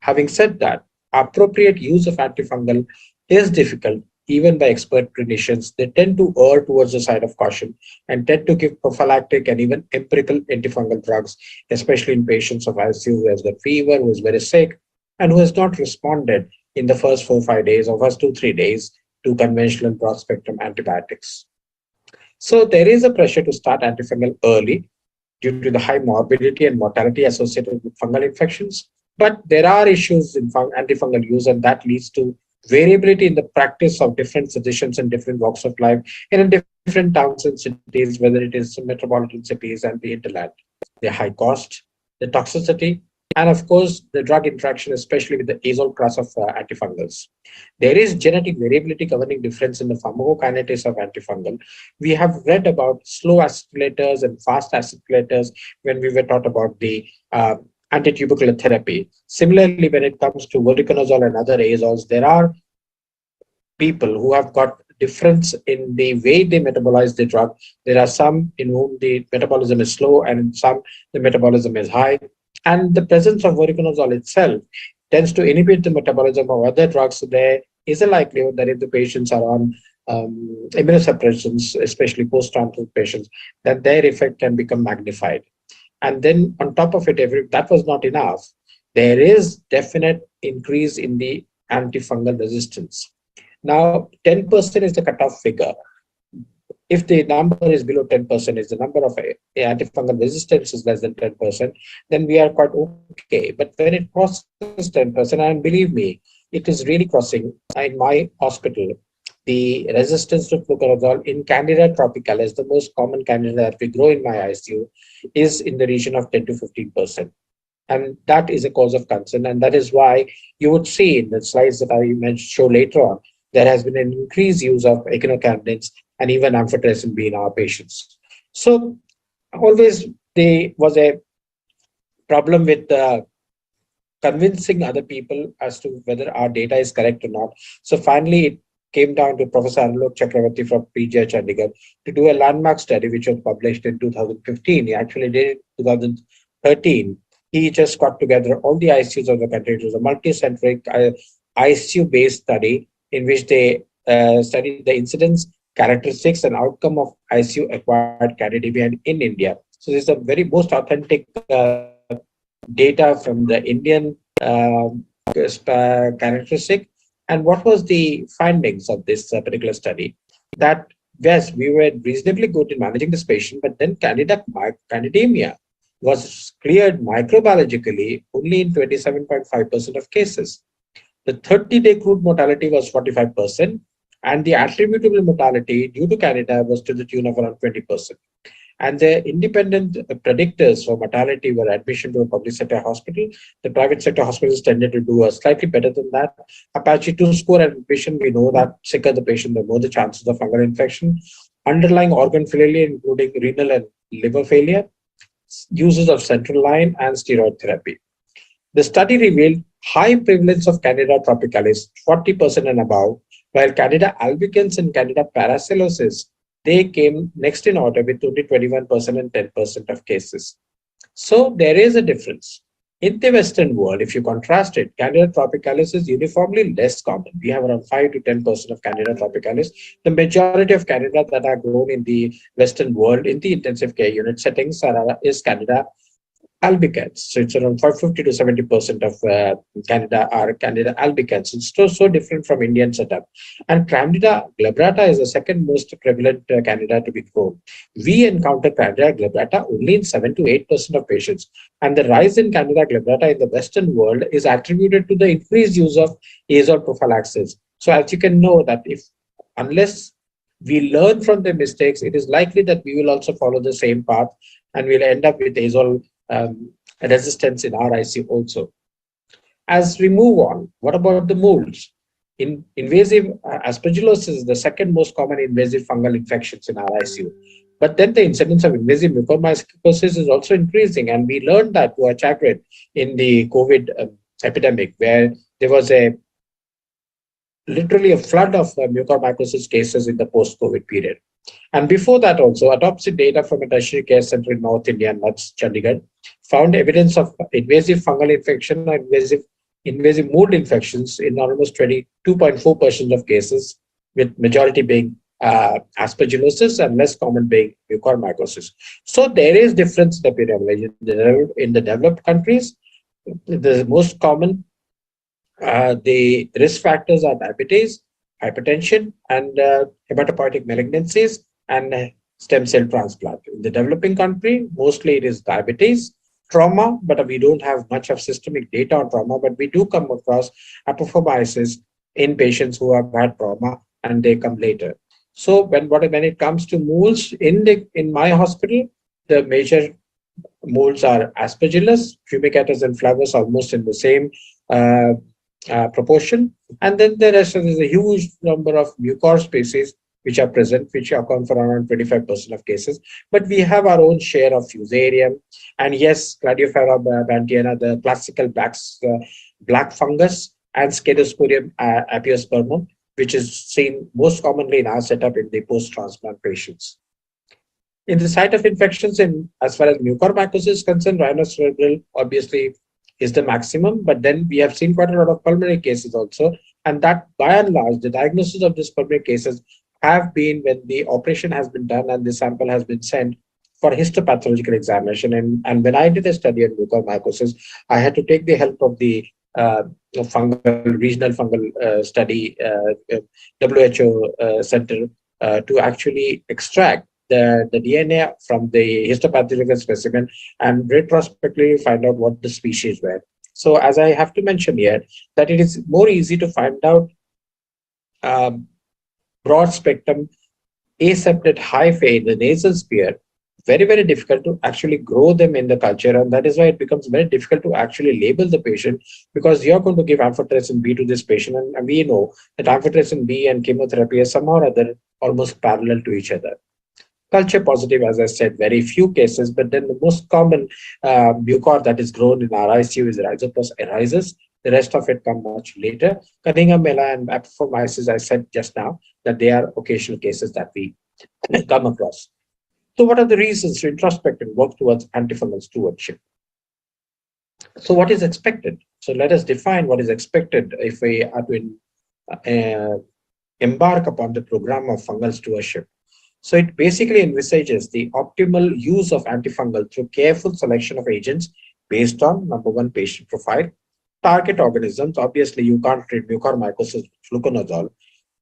having said that, appropriate use of antifungal is difficult, even by expert clinicians. They tend to err towards the side of caution and tend to give prophylactic and even empirical antifungal drugs, especially in patients of ICU who has got fever, who is very sick, and who has not responded in the first 4 or 5 days or first 2 or 3 days to conventional broad spectrum antibiotics. So there is a pressure to start antifungal early due to the high morbidity and mortality associated with fungal infections. But there are issues in antifungal use, and that leads to variability in the practice of different physicians in different walks of life in different towns and cities, whether it is metropolitan cities and the hinterland. The high cost, the toxicity, and of course, the drug interaction, especially with the azole class of antifungals. There is genetic variability governing difference in the pharmacokinetics of antifungal. We have read about slow acetylators and fast acetylators when we were taught about the antitubercular therapy. Similarly, when it comes to voriconazole and other azoles, there are people who have got difference in the way they metabolize the drug. There are some in whom the metabolism is slow and in some the metabolism is high. And the presence of voriconazole itself tends to inhibit the metabolism of other drugs. So there is a likelihood that if the patients are on immunosuppressants, especially post-transplant patients, that their effect can become magnified. And then on top of it, if that was not enough, there is definite increase in the antifungal resistance. Now, 10% is the cutoff figure. If the number is below 10%, is the number of antifungal resistance is less than 10%, then we are quite okay. But when it crosses 10%, and believe me, it is really crossing. In my hospital, the resistance to fluconazole in Candida tropicalis, the most common Candida that we grow in my ICU, is in the region of 10 to 15%. And that is a cause of concern. And that is why you would see in the slides that I mentioned show later on, there has been an increased use of echinocandins and even amphotericin B in our patients. So always there was a problem with convincing other people as to whether our data is correct or not. So finally, it came down to Professor Anulok Chakravarti from PGI Chandigarh to do a landmark study, which was published in 2015. He actually did it in 2013. He just got together all the ICUs of the country. It was a multi-centric ICU-based study in which they studied the incidence, characteristics, and outcome of ICU-acquired candidemia in India. So this is the very most authentic data from the Indian characteristic. And what was the findings of this particular study? That yes, we were reasonably good in managing this patient, but then candidemia was cleared microbiologically only in 27.5% of cases. The 30-day crude mortality was 45%, and the attributable mortality due to Candida was to the tune of around 20%. And the independent predictors for mortality were admission to a public sector hospital. The private sector hospitals tended to do slightly better than that. Apache 2 score and admission, we know that sicker the patient, the more the chances of fungal infection. Underlying organ failure, including renal and liver failure, uses of central line and steroid therapy. The study revealed high prevalence of Candida tropicalis, 40% and above, while Candida albicans and Candida paracillosis, they came next in order with only 21% and 10% of cases. So there is a difference. In the Western world, if you contrast it, Candida tropicalis is uniformly less common. We have around 5 to 10% of Candida tropicalis. The majority of Candida that are grown in the Western world in the intensive care unit settings is Candida albicans. So it's around 50 to 70% of Candida are Candida albicans. It's so different from Indian setup. And Candida glabrata is the second most prevalent Candida to be grown. We encounter Candida glabrata only in 7 to 8% of patients. And the rise in Candida glabrata in the Western world is attributed to the increased use of azole prophylaxis. So as you can know that unless we learn from the mistakes, it is likely that we will also follow the same path and we'll end up with azole resistance in our ICU also. As we move on, what about the molds? Invasive aspergillosis is the second most common invasive fungal infections in our ICU. But then the incidence of invasive mucormycosis is also increasing, and we learned that to our chagrin in the COVID epidemic, where there was literally a flood of mucormycosis cases in the post-COVID period. And before that also, autopsy data from a tertiary care center in North India, that's Chandigarh, found evidence of invasive fungal infection and invasive mold infections in almost 22.4% of cases, with majority being aspergillosis and less common being mucormycosis. So there is difference in epidemiology. In the developed countries, the most common, the risk factors are diabetes, hypertension, and hematopoietic malignancies and stem cell transplant. In the developing country, mostly it is diabetes, trauma, but we don't have much of systemic data on trauma, but we do come across apophysis in patients who have had trauma and they come later. So when it comes to molds in my hospital, the major molds are Aspergillus, Fumicatus, and Flavus, almost in the same proportion. And then the rest is a huge number of mucor species, which are present, which account for around 25% of cases. But we have our own share of fusarium, and yes, Cladophora bantiana, the classical black fungus, and Scedosporium apiospermum, which is seen most commonly in our setup in the post-transplant patients. In the site of infections, in as far as mucormycosis is concerned, rhinocerebral obviously is the maximum, but then we have seen quite a lot of pulmonary cases also, and that by and large, the diagnosis of these pulmonary cases have been when the operation has been done and the sample has been sent for histopathological examination. And when I did a study on mucormycosis, I had to take the help of the regional fungal study WHO center to actually extract the DNA from the histopathological specimen and retrospectively find out what the species were. So as I have to mention here, that it is more easy to find out broad spectrum aseptate hyphae in the nasal sphere. Very, very difficult to actually grow them in the culture, and that is why it becomes very difficult to actually label the patient, because you're going to give amphotericin B to this patient, and we know that amphotericin B and chemotherapy are somehow or other almost parallel to each other. Culture positive, as I said, very few cases, but then the most common mucor that is grown in our ICU is Rhizopus erisis. The rest of it come much later. Cunningham mela and Apophysis, I said just now, that they are occasional cases that we come across. So what are the reasons to introspect and work towards antifungal stewardship? So what is expected? So let us define what is expected if we are to embark upon the program of fungal stewardship. So it basically envisages the optimal use of antifungal through careful selection of agents based on, number one, patient profile, target organisms. Obviously, you can't treat mucormycosis with fluconazole.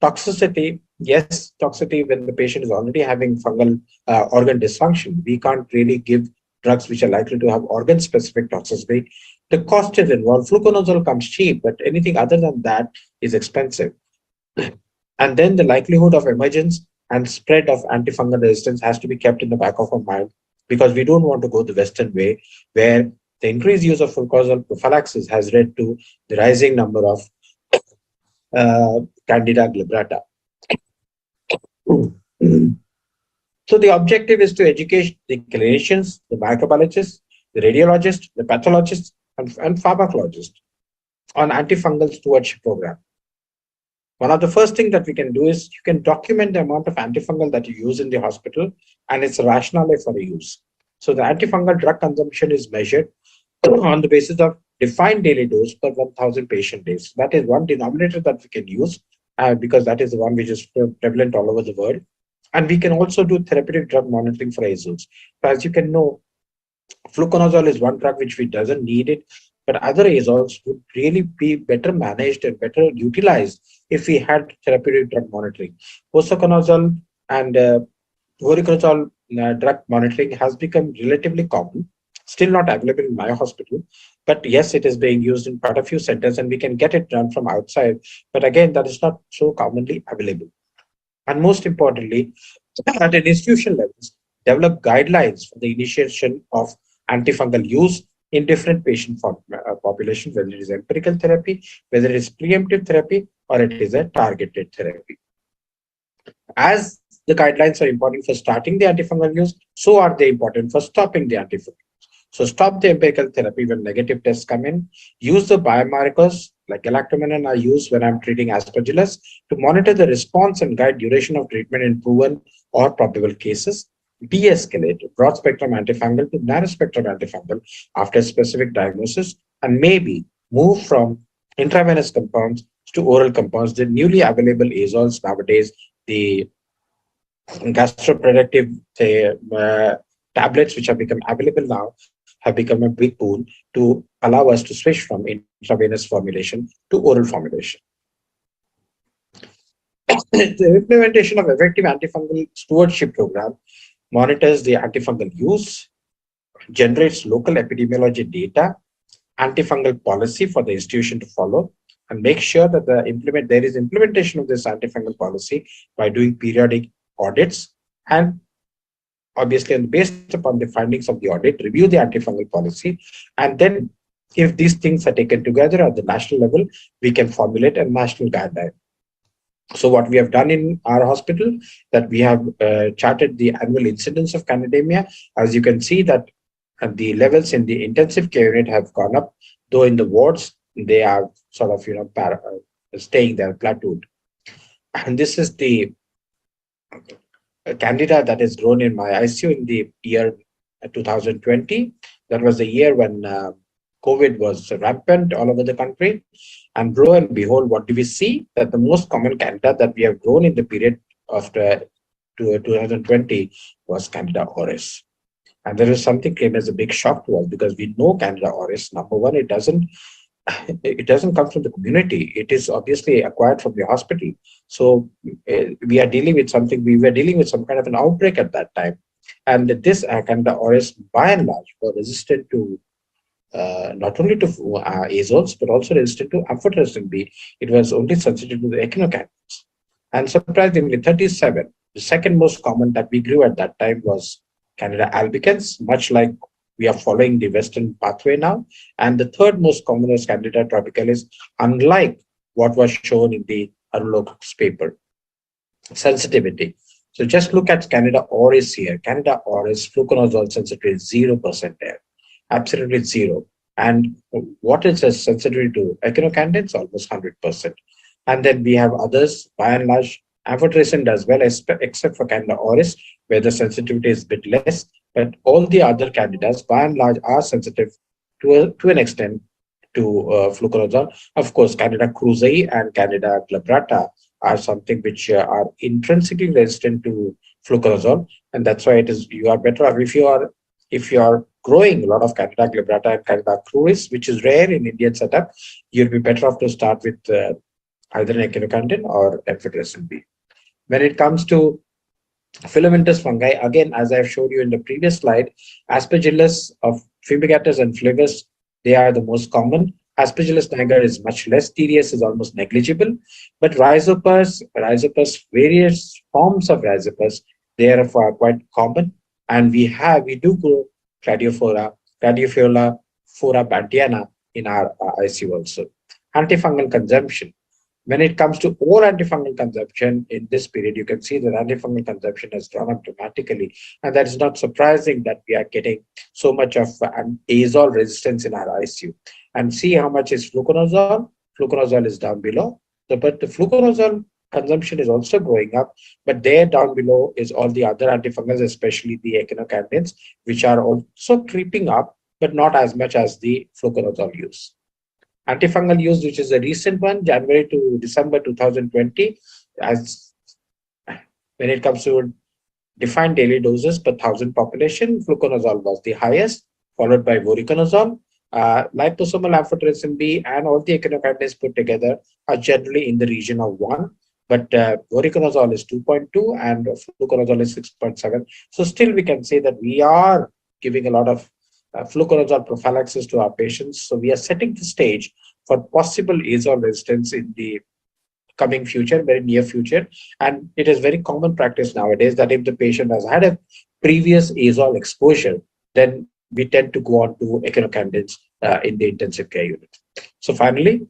Toxicity, yes, toxicity when the patient is already having fungal organ dysfunction. We can't really give drugs which are likely to have organ-specific toxicity. The cost is involved. Fluconazole comes cheap, but anything other than that is expensive. And then the likelihood of emergence and spread of antifungal resistance has to be kept in the back of our mind, because we don't want to go the Western way, where the increased use of fluconazole prophylaxis has led to the rising number of Candida glabrata. So the objective is to educate the clinicians, the microbiologists, the radiologists, the pathologists, and pharmacologists on antifungal stewardship program. One of the first things that we can do is you can document the amount of antifungal that you use in the hospital and its rationale for the use. So the antifungal drug consumption is measured on the basis of defined daily dose per 1,000 patient days. That is one denominator that we can use because that is the one which is prevalent all over the world. And we can also do therapeutic drug monitoring for azoles. So as you can know, fluconazole is one drug which we doesn't need it, but other azoles would really be better managed and better utilized if we had therapeutic drug monitoring. Posaconazole and voriconazole drug monitoring has become relatively common, still not available in my hospital, but yes, it is being used in quite a few centers and we can get it done from outside. But again, that is not so commonly available. And most importantly, at an institution levels, develop guidelines for the initiation of antifungal use in different patient populations, whether it is empirical therapy, whether it is preemptive therapy, or it is a targeted therapy. As the guidelines are important for starting the antifungal use, so are they important for stopping the antifungal. So stop the empirical therapy when negative tests come in. Use the biomarkers like galactomannan are used when I'm treating aspergillus to monitor the response and guide duration of treatment in proven or probable cases. De-escalate broad spectrum antifungal to narrow spectrum antifungal after specific diagnosis, and maybe move from intravenous compounds to oral compounds. The newly available azoles nowadays, the gastroprotective tablets which have become available now, have become a big pool to allow us to switch from intravenous formulation to oral formulation. The implementation of effective antifungal stewardship program monitors the antifungal use, generates local epidemiology data, antifungal policy for the institution to follow, and make sure that there is implementation of this antifungal policy by doing periodic audits, and obviously based upon the findings of the audit, review the antifungal policy, and then if these things are taken together at the national level, we can formulate a national guideline. So what we have done in our hospital, that we have charted the annual incidence of candidemia. As you can see that the levels in the intensive care unit have gone up, though in the wards they are sort of staying there plateaued. And this is the candida that has grown in my ICU in the year 2020. That was the year when COVID was rampant all over the country. And lo and behold, what do we see? That the most common candida that we have grown in the period after 2020 was Candida auris. And there is something came as a big shock to us, because we know Candida auris. Number one, it doesn't come from the community. It is obviously acquired from the hospital. So we are dealing with something. We were dealing with some kind of an outbreak at that time, and this Candida auris, by and large, were resistant to not only to azoles but also resistant to amphotericin B. It was only sensitive to the echinocandins. And surprisingly, 37, the second most common that we grew at that time was Candida albicans, much like we are following the Western pathway now. And the third most common is Candida tropicalis, unlike what was shown in the Arulog's paper. Sensitivity. So just look at Candida auris here. Candida auris, fluconazole sensitivity is 0% there. Absolutely zero. And what is the sensitivity to echinocandins? Almost 100%. And then we have others, by and large, amphotericin does well, except for Candida auris, where the sensitivity is a bit less. But all the other candidas, by and large, are sensitive to an extent to fluconazole. Of course, Candida krusei and Candida glabrata are something which are intrinsically resistant to fluconazole, and that's why it is you are better off if you are growing a lot of Candida glabrata and Candida cruris, which is rare in Indian setup. You'll be better off to start with either an echinocandin or amphotericin B. When it comes to filamentous fungi, again, as I've showed you in the previous slide, Aspergillus of fumigatus and flavus, they are the most common. Aspergillus niger is much less. TDS is almost negligible. But rhizopus, various forms of rhizopus, they are quite common. And we do grow Cladiophora bantiana in our ICU also. Antifungal consumption. When it comes to all antifungal consumption in this period, you can see that antifungal consumption has gone up dramatically. And that is not surprising that we are getting so much of azole resistance in our ICU. And see how much is fluconazole. Fluconazole is down below. But the fluconazole consumption is also going up. But there down below is all the other antifungals, especially the echinocandins, which are also creeping up, but not as much as the fluconazole use. Antifungal use, which is a recent one, January to December 2020, as when it comes to defined daily doses per 1,000 population, fluconazole was the highest, followed by voriconazole. Liposomal amphotericin B and all the echinocandins put together are generally in the region of 1, but voriconazole is 2.2 and fluconazole is 6.7. So still we can say that we are giving a lot of fluconazole prophylaxis to our patients. So we are setting the stage for possible azole resistance in the coming future, very near future. And it is very common practice nowadays that if the patient has had a previous azole exposure, then we tend to go on to echinocandins in the intensive care unit. So finally,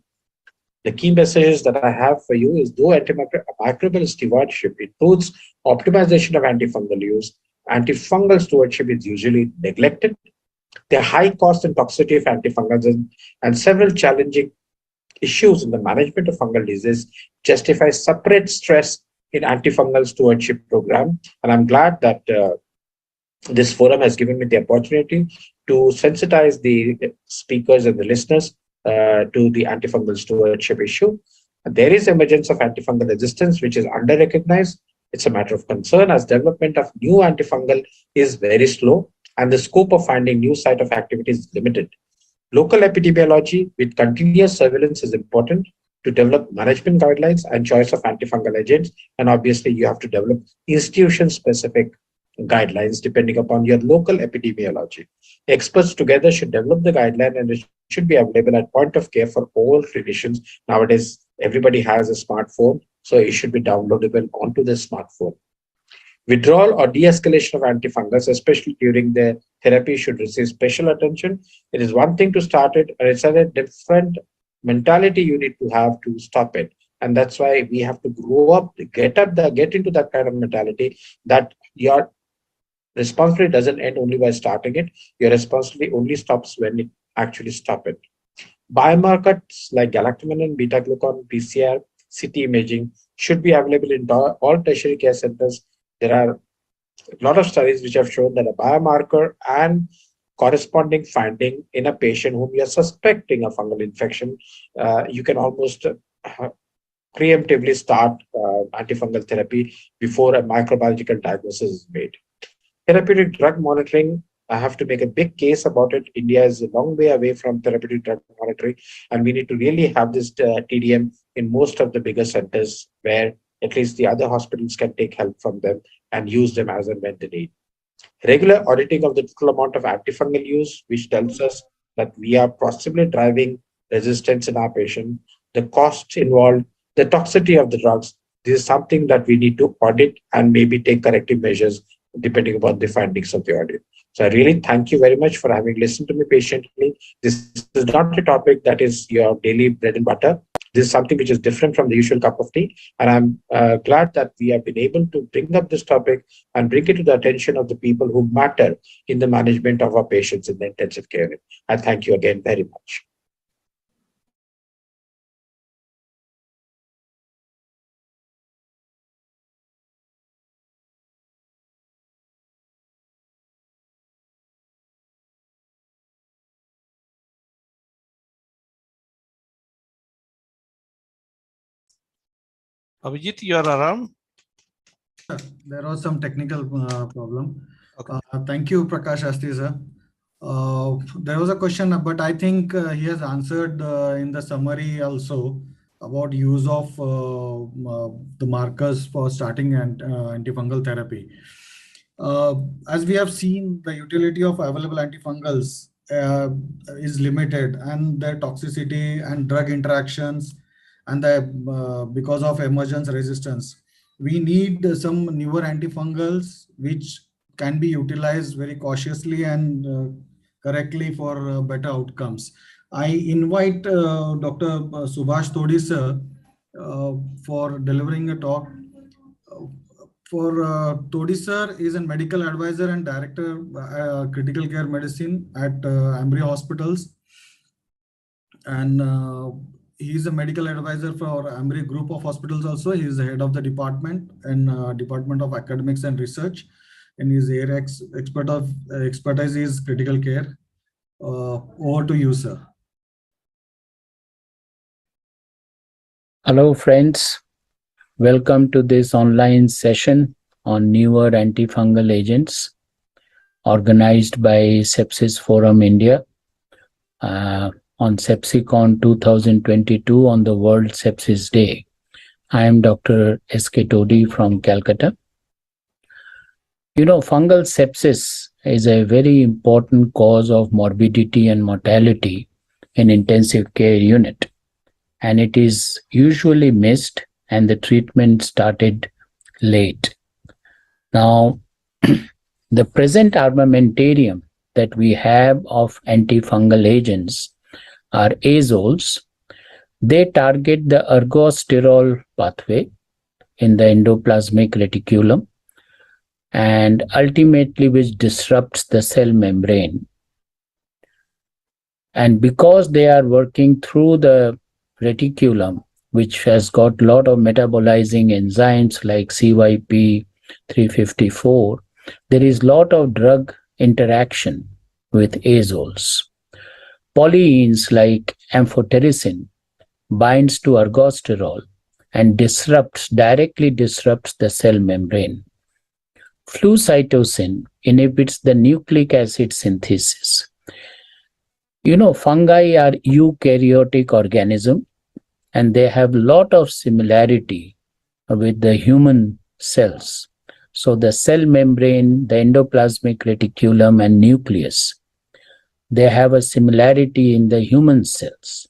the key messages that I have for you is, though antimicrobial stewardship includes optimization of antifungal use, antifungal stewardship is usually neglected. The high cost and toxicity of antifungals and several challenging issues in the management of fungal disease justify separate stress in antifungal stewardship program. And I'm glad that this forum has given me the opportunity to sensitize the speakers and the listeners to the antifungal stewardship issue. There is emergence of antifungal resistance, which is under-recognized. It's a matter of concern as development of new antifungal is very slow and the scope of finding new site of activity is limited. Local epidemiology with continuous surveillance is important to develop management guidelines and choice of antifungal agents. And obviously, you have to develop institution-specific guidelines depending upon your local epidemiology. Experts together should develop the guideline and it should be available at point of care for all clinicians. Nowadays, everybody has a smartphone, so it should be downloadable onto the smartphone. Withdrawal or de-escalation of antifungals, especially during the therapy, should receive special attention. It is one thing to start it, and it's a different mentality you need to have to stop it. And that's why we have to grow up, get into that kind of mentality that your responsibility doesn't end only by starting it. Your responsibility only stops when it actually stop it. Biomarkers like galactomannan, beta glucan, PCR, CT imaging should be available in all tertiary care centers. There are a lot of studies which have shown that a biomarker and corresponding finding in a patient whom you are suspecting a fungal infection, you can almost preemptively start antifungal therapy before a microbiological diagnosis is made. Therapeutic drug monitoring, I have to make a big case about it. India is a long way away from therapeutic drug monitoring, and we need to really have this TDM in most of the bigger centers where at least the other hospitals can take help from them and use them as and when they need. Regular auditing of the total amount of antifungal use, which tells us that we are possibly driving resistance in our patient, the cost involved, the toxicity of the drugs. This is something that we need to audit and maybe take corrective measures depending upon the findings of the audit. So I really thank you very much for having listened to me patiently. This is not a topic that is your daily bread and butter. This is something which is different from the usual cup of tea. And I'm glad that we have been able to bring up this topic and bring it to the attention of the people who matter in the management of our patients in the intensive care unit. I thank you again very much. Abhijit, you are around? There was some technical problem. Okay. Thank you, Prakash Asti, sir. There was a question, but I think he has answered in the summary also about use of the markers for starting antifungal therapy. As we have seen, the utility of available antifungals is limited, and their toxicity and drug interactions, and because of emergence resistance, we need some newer antifungals which can be utilized very cautiously and correctly for better outcomes. I invite Dr. Subhash Todi sir for delivering a talk. Todi sir is a medical advisor and director critical care medicine at Ambry Hospitals, and he's a medical advisor for Ambry Group of Hospitals also. He is the head of the department and Department of Academics and Research, and his area expertise is critical care. Over to you, sir. Hello, friends. Welcome to this online session on newer antifungal agents organized by Sepsis Forum India on Sepsiscon 2022 on the World Sepsis Day. I am Dr. S.K. Todi from Calcutta. You know, fungal sepsis is a very important cause of morbidity and mortality in intensive care unit, and it is usually missed and the treatment started late. Now, the present armamentarium that we have of antifungal agents are azoles. They target the ergosterol pathway in the endoplasmic reticulum, and ultimately which disrupts the cell membrane. And because they are working through the reticulum, which has got a lot of metabolizing enzymes like CYP354, there is a lot of drug interaction with azoles. Polyenes like amphotericin binds to ergosterol and directly disrupts the cell membrane. Flucytosine inhibits the nucleic acid synthesis. You know, fungi are eukaryotic organisms, and they have a lot of similarity with the human cells. So the cell membrane, the endoplasmic reticulum, and nucleus, they have a similarity in the human cells.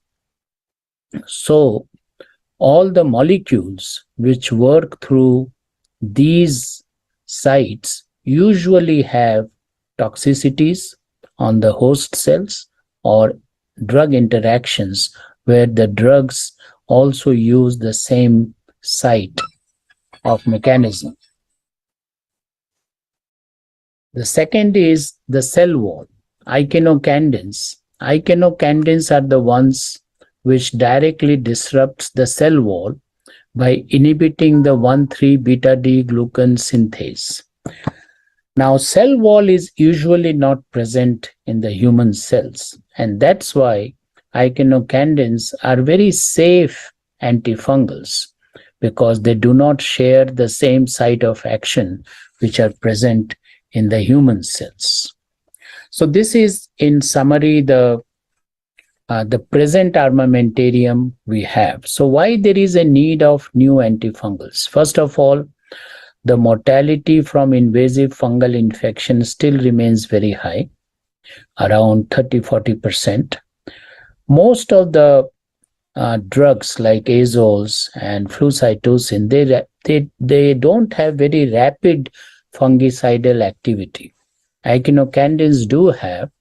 So all the molecules which work through these sites usually have toxicities on the host cells or drug interactions where the drugs also use the same site of mechanism. The second is the cell wall, echinocandins. Echinocandins are the ones which directly disrupts the cell wall by inhibiting the 1,3-beta-D glucan synthase. Now, cell wall is usually not present in the human cells, and that's why echinocandins are very safe antifungals because they do not share the same site of action which are present in the human cells. So this is, in summary, the present armamentarium we have. So why there is a need of new antifungals? First of all, the mortality from invasive fungal infection still remains very high, around 30-40%. Most of the drugs like azoles and flucytosine, they don't have very rapid fungicidal activity. Echinocandins do have,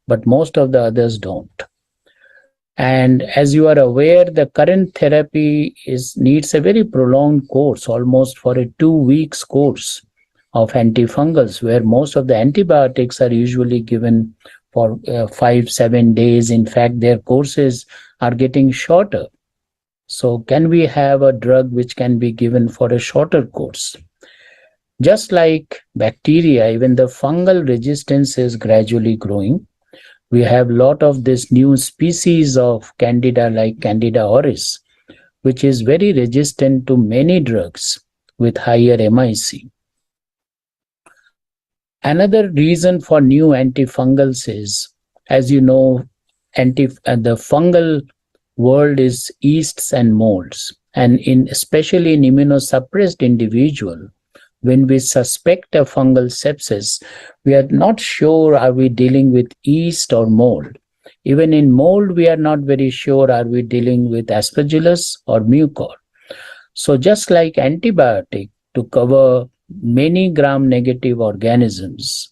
but most of the others don't. And as you are aware, the current therapy needs a very prolonged course, almost for a 2 weeks course of antifungals, where most of the antibiotics are usually given for 5-7 days. In fact, their courses are getting shorter. So can we have a drug which can be given for a shorter course? Just like bacteria, even the fungal resistance is gradually growing. We have a lot of this new species of candida like Candida auris, which is very resistant to many drugs with higher MIC. Another reason for new antifungals is, as you know, the fungal world is yeasts and molds. And especially in immunosuppressed individual, when we suspect a fungal sepsis, we are not sure are we dealing with yeast or mold. Even in mold, we are not very sure are we dealing with aspergillus or mucor. So just like antibiotic to cover many gram-negative organisms,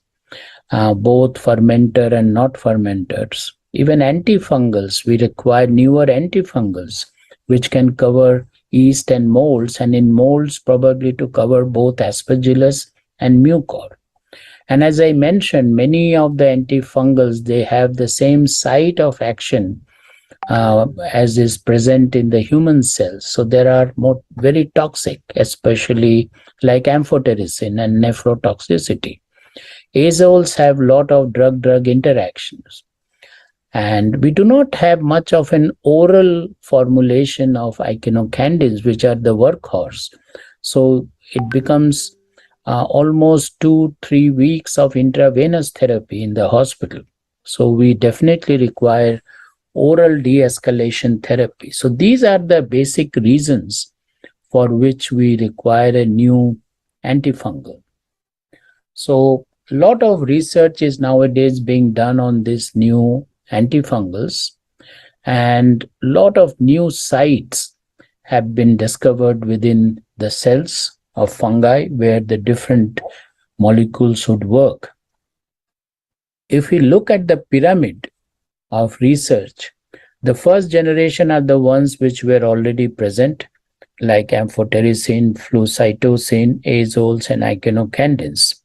both fermenter and not fermenters, even antifungals, we require newer antifungals which can cover yeast and molds, and in molds probably to cover both aspergillus and mucor. And as I mentioned, many of the antifungals, they have the same site of action as is present in the human cells. So there are very toxic, especially like amphotericin and nephrotoxicity. Azoles have a lot of drug-drug interactions. And we do not have much of an oral formulation of echinocandins, which are the workhorse. So it becomes almost 2-3 weeks of intravenous therapy in the hospital. So we definitely require oral de-escalation therapy. So these are the basic reasons for which we require a new antifungal. So a lot of research is nowadays being done on this new antifungals, and a lot of new sites have been discovered within the cells of fungi where the different molecules would work. If we look at the pyramid of research, the first generation are the ones which were already present, like amphotericin, flucytosine, azoles, and echinocandins.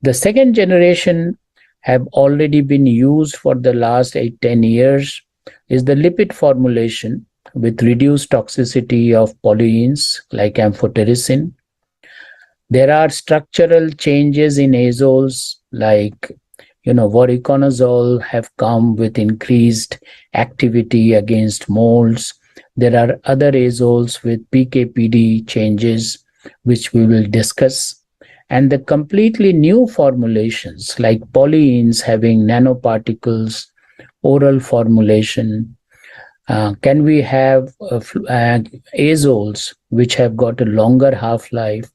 The second generation have already been used for the last 8-10 years is the lipid formulation with reduced toxicity of polyenes like amphotericin. There are structural changes in azoles like voriconazole have come with increased activity against molds. There are other azoles with PK/PD changes which we will discuss. And the completely new formulations like polyenes having nanoparticles, oral formulation. Can we have azoles which have got a longer half-life,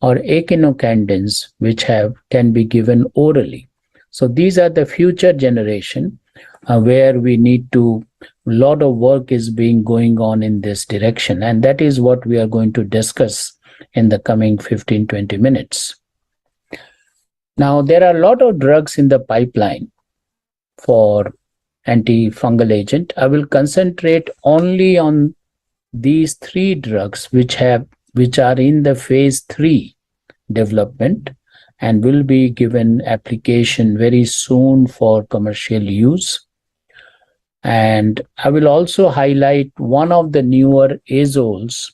or echinocandins which can be given orally? So these are the future generation where we need a lot of work is going on in this direction. And that is what we are going to discuss in the coming 15-20 minutes. Now, there are a lot of drugs in the pipeline for antifungal agent. I will concentrate only on these three drugs which are in the phase 3 development and will be given application very soon for commercial use. And I will also highlight one of the newer azoles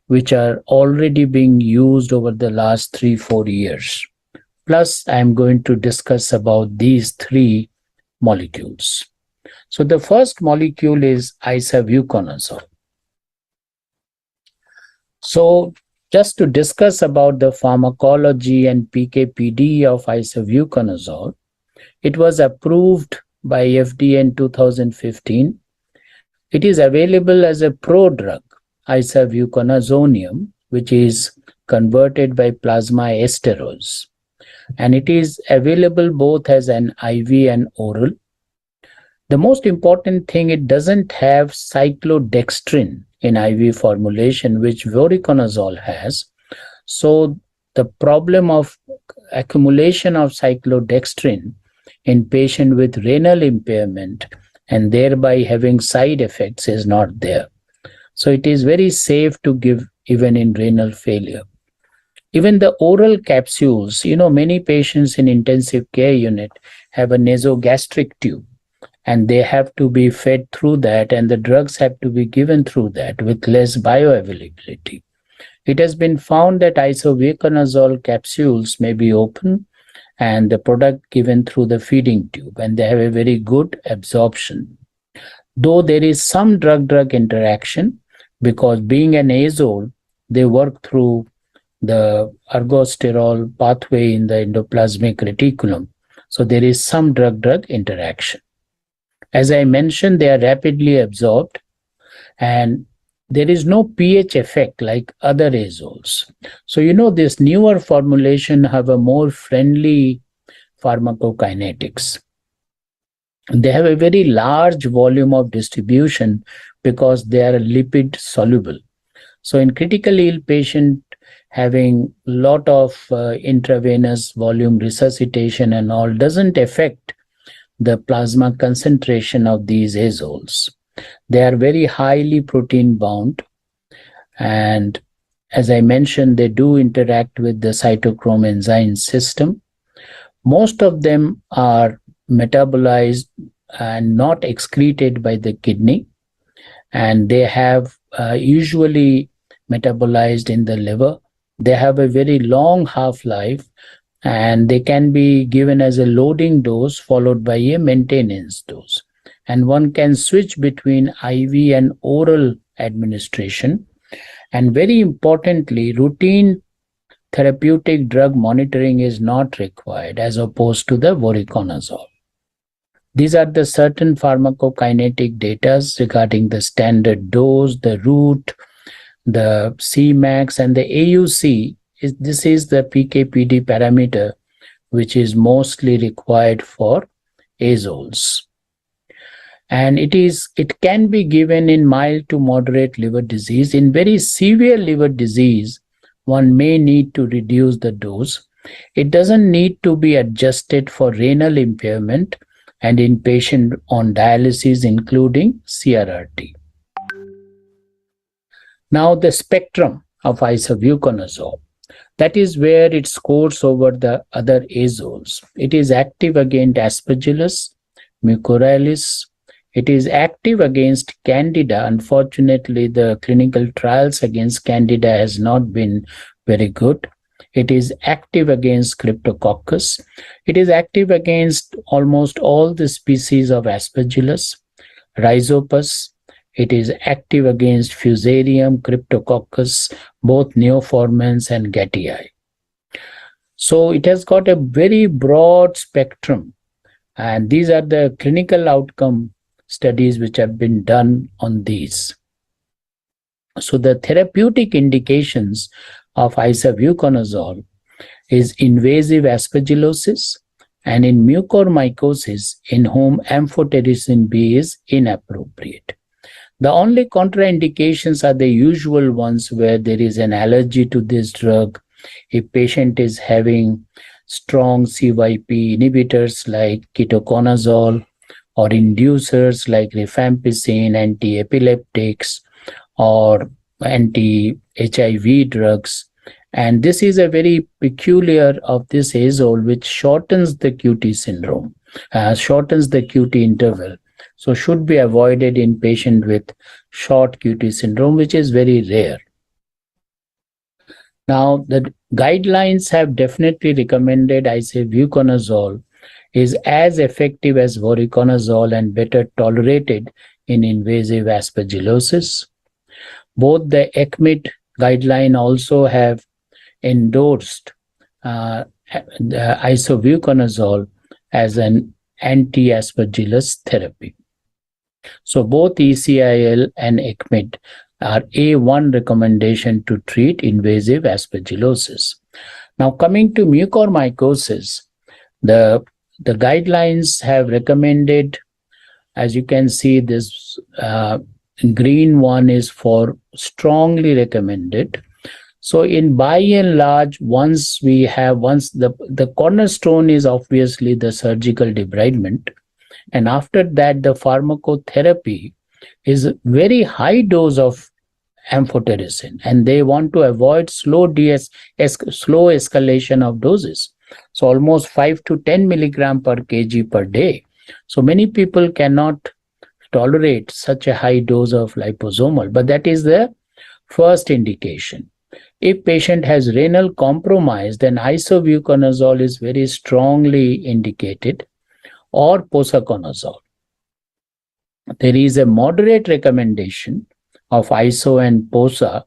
which are already being used over the last 3-4 years. Plus, I am going to discuss about these three molecules. So the first molecule is isovuconazole. So just to discuss about the pharmacology and PK/PD of isovuconazole, it was approved by FDA in 2015. It is available as a prodrug, isovuconazonium, which is converted by plasma esterase. And it is available both as an IV and oral. The most important thing, it doesn't have cyclodextrin in IV formulation, which voriconazole has. So the problem of accumulation of cyclodextrin in patient with renal impairment and thereby having side effects is not there. So it is very safe to give even in renal failure. Even the oral capsules, many patients in intensive care unit have a nasogastric tube and they have to be fed through that, and the drugs have to be given through that with less bioavailability. It has been found that isovuconazole capsules may be open and the product given through the feeding tube, and they have a very good absorption. Though there is some drug-drug interaction, because being an azole, they work through the ergosterol pathway in the endoplasmic reticulum. So there is some drug-drug interaction. As I mentioned, they are rapidly absorbed and there is no pH effect like other azoles. So, this newer formulation have a more friendly pharmacokinetics. They have a very large volume of distribution because they are lipid soluble. So in critically ill patient having lot of intravenous volume resuscitation and all doesn't affect the plasma concentration of these azoles. They are very highly protein bound, and as I mentioned, they do interact with the cytochrome enzyme system. Most of them are metabolized and not excreted by the kidney, and they have usually metabolized in the liver. They have a very long half-life, and they can be given as a loading dose followed by a maintenance dose. And one can switch between IV and oral administration. And very importantly, routine therapeutic drug monitoring is not required as opposed to the voriconazole. These are the certain pharmacokinetic data regarding the standard dose, the route, the Cmax, and the AUC. This is the PK/PD parameter which is mostly required for azoles. And it can be given in mild to moderate liver disease. In very severe liver disease, one may need to reduce the dose. It doesn't need to be adjusted for renal impairment and in patient on dialysis, including CRRT. Now the spectrum of isovuconazole. That is where it scores over the other azoles. It is active against Aspergillus, Mucorales. It is active against Candida. Unfortunately, the clinical trials against Candida has not been very good. It is active against Cryptococcus. It is active against almost all the species of Aspergillus, Rhizopus. It is active against Fusarium, Cryptococcus, both neoformans and Gattii. So it has got a very broad spectrum, and these are the clinical outcome studies which have been done on these. So the therapeutic indications of isovuconazole is invasive aspergillosis and in mucormycosis in whom amphotericin B is inappropriate. The only contraindications are the usual ones where there is an allergy to this drug. If patient is having strong CYP inhibitors like ketoconazole or inducers like rifampicin, anti-epileptics, or anti-HIV drugs. And this is a very peculiar of this azole, which shortens the QT syndrome, shortens the QT interval. So should be avoided in patient with short QT syndrome, which is very rare. Now, the guidelines have definitely recommended isovuconazole is as effective as voriconazole and better tolerated in invasive aspergillosis. Both the ECMID guideline also have endorsed the isovuconazole as an anti-aspergillus therapy. So both ECIL and ECMID are A1 recommendation to treat invasive aspergillosis. Now coming to mucormycosis, the guidelines have recommended, as you can see, this green one is for strongly recommended. So in by and large, once the cornerstone is obviously the surgical debridement, and after that the pharmacotherapy is very high dose of amphotericin, and they want to avoid slow escalation of doses. So almost 5 to 10 milligram per kg per day. So many people cannot tolerate such a high dose of liposomal, but that is the first indication. If patient has renal compromise, then isovuconazole is very strongly indicated, or posaconazole. There is a moderate recommendation of iso and posa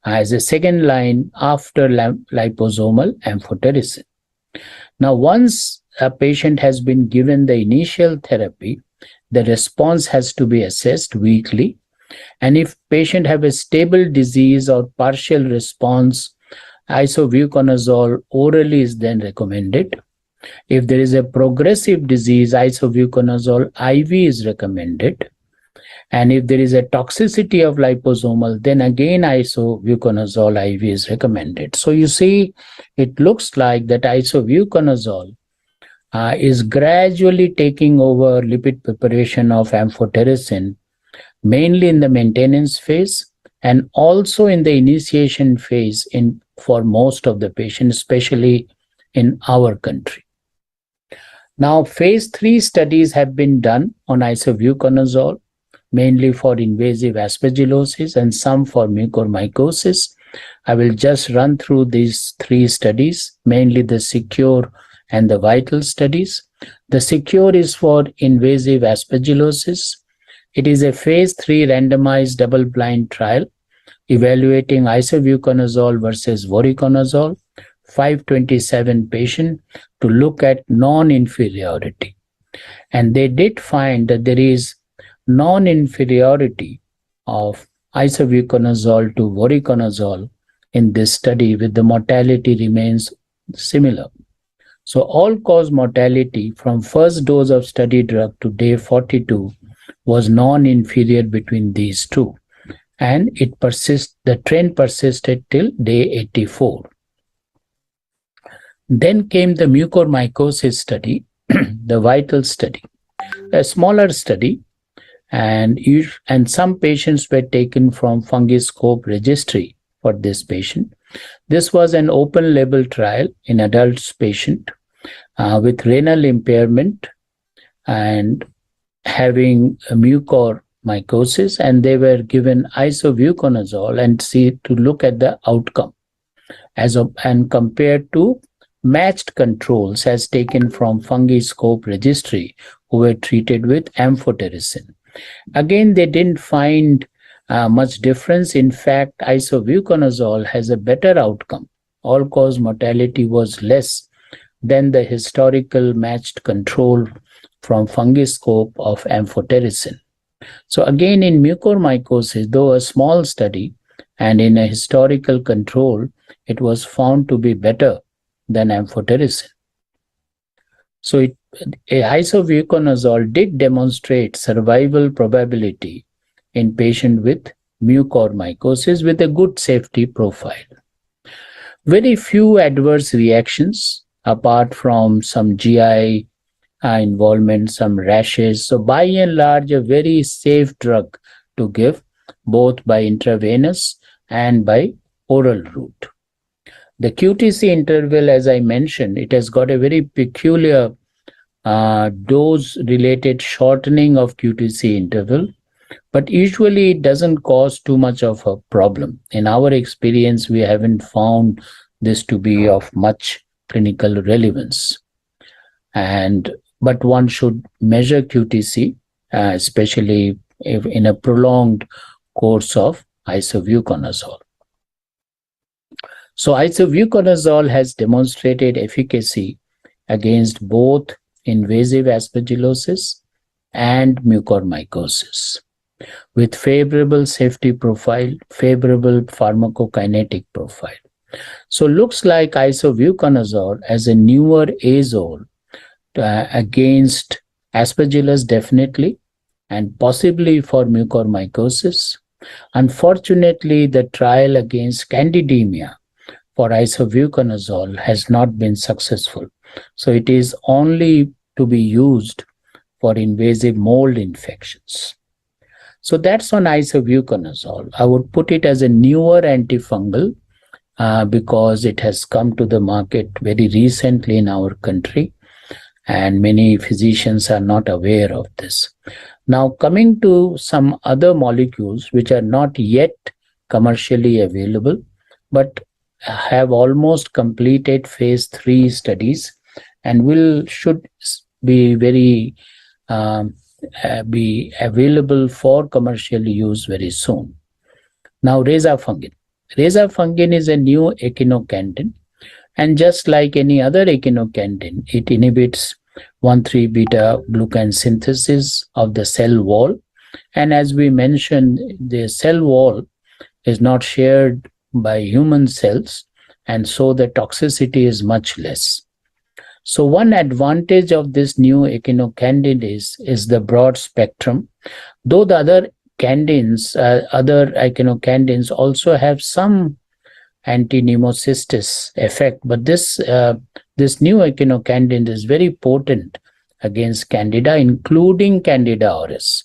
as a second line after liposomal amphotericin. Now, once a patient has been given the initial therapy, the response has to be assessed weekly. And if patient have a stable disease or partial response, isovuconazole orally is then recommended. If there is a progressive disease, isovuconazole IV is recommended. And if there is a toxicity of liposomal, then again isovuconazole IV is recommended. So you see, it looks like that isovuconazole is gradually taking over lipid preparation of amphotericin, mainly in the maintenance phase and also in the initiation phase for most of the patients, especially in our country. Now, phase 3 studies have been done on isovuconazole, mainly for invasive aspergillosis and some for mucormycosis. I will just run through these 3 studies, mainly the SECURE and the VITAL studies. The SECURE is for invasive aspergillosis. It is a phase 3 randomized double-blind trial evaluating isovuconazole versus voriconazole, 527 patients, to look at non-inferiority. And they did find that there is non-inferiority of isovuconazole to voriconazole in this study, with the mortality remains similar. So all-cause mortality from first dose of study drug to day 42 was non-inferior between these two, and the trend persisted till day 84. Then came the mucormycosis study, the VITAL study, a smaller study, and some patients were taken from Sepsiscon registry for this patient. This was an open label trial in adults patient with renal impairment and having a mucormycosis, and they were given isovuconazole and to look at the outcome and compared to matched controls as taken from Sepsiscon registry who were treated with amphotericin. Again, they didn't find much difference. In fact, isovuconazole has a better outcome. All-cause mortality was less than the historical matched control from Sepsiscon of amphotericin. So again, in mucormycosis, though a small study, and in a historical control, it was found to be better than amphotericin. So isovuconazole did demonstrate survival probability in patient with mucormycosis with a good safety profile. Very few adverse reactions apart from some GI involvement, some rashes. So by and large, a very safe drug to give both by intravenous and by oral route. The QTC interval, as I mentioned, it has got a very peculiar dose-related shortening of QTC interval, but usually it doesn't cause too much of a problem. In our experience, we haven't found this to be of much clinical relevance. But one should measure QTC, especially if in a prolonged course of isovuconazole. So isovuconazole has demonstrated efficacy against both invasive aspergillosis and mucormycosis with favorable safety profile, favorable pharmacokinetic profile. So looks like isovuconazole as a newer azole against aspergillus definitely, and possibly for mucormycosis. Unfortunately, the trial against candidemia for isovuconazole has not been successful. So it is only to be used for invasive mold infections. So that's on isovuconazole. I would put it as a newer antifungal because it has come to the market very recently in our country, and many physicians are not aware of this. Now, coming to some other molecules which are not yet commercially available, but have almost completed phase 3 studies and should be very be available for commercial use very soon. Now, rezafungin. Rezafungin is a new echinocandin, and just like any other echinocandin, it inhibits 1,3-beta glucan synthesis of the cell wall. And as we mentioned, the cell wall is not shared by human cells, and so the toxicity is much less. So one advantage of this new echinocandin is the broad spectrum, though the other echinocandins also have some anti-pneumocystis effect, but this new echinocandin is very potent against candida, including candida auris,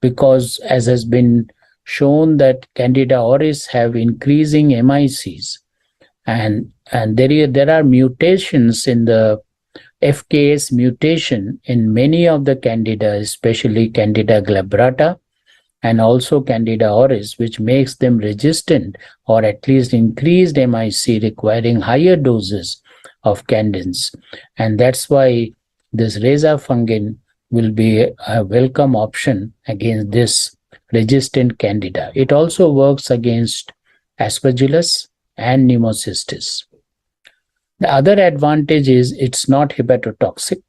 because as has been shown that candida auris have increasing MICs, and there are mutations in the FKS mutation in many of the candida, especially candida glabrata and also candida auris, which makes them resistant or at least increased MIC requiring higher doses of candins. And that's why this rezafungin will be a welcome option against this resistant candida. It also works against aspergillus and pneumocystis. The other advantage is it's not hepatotoxic,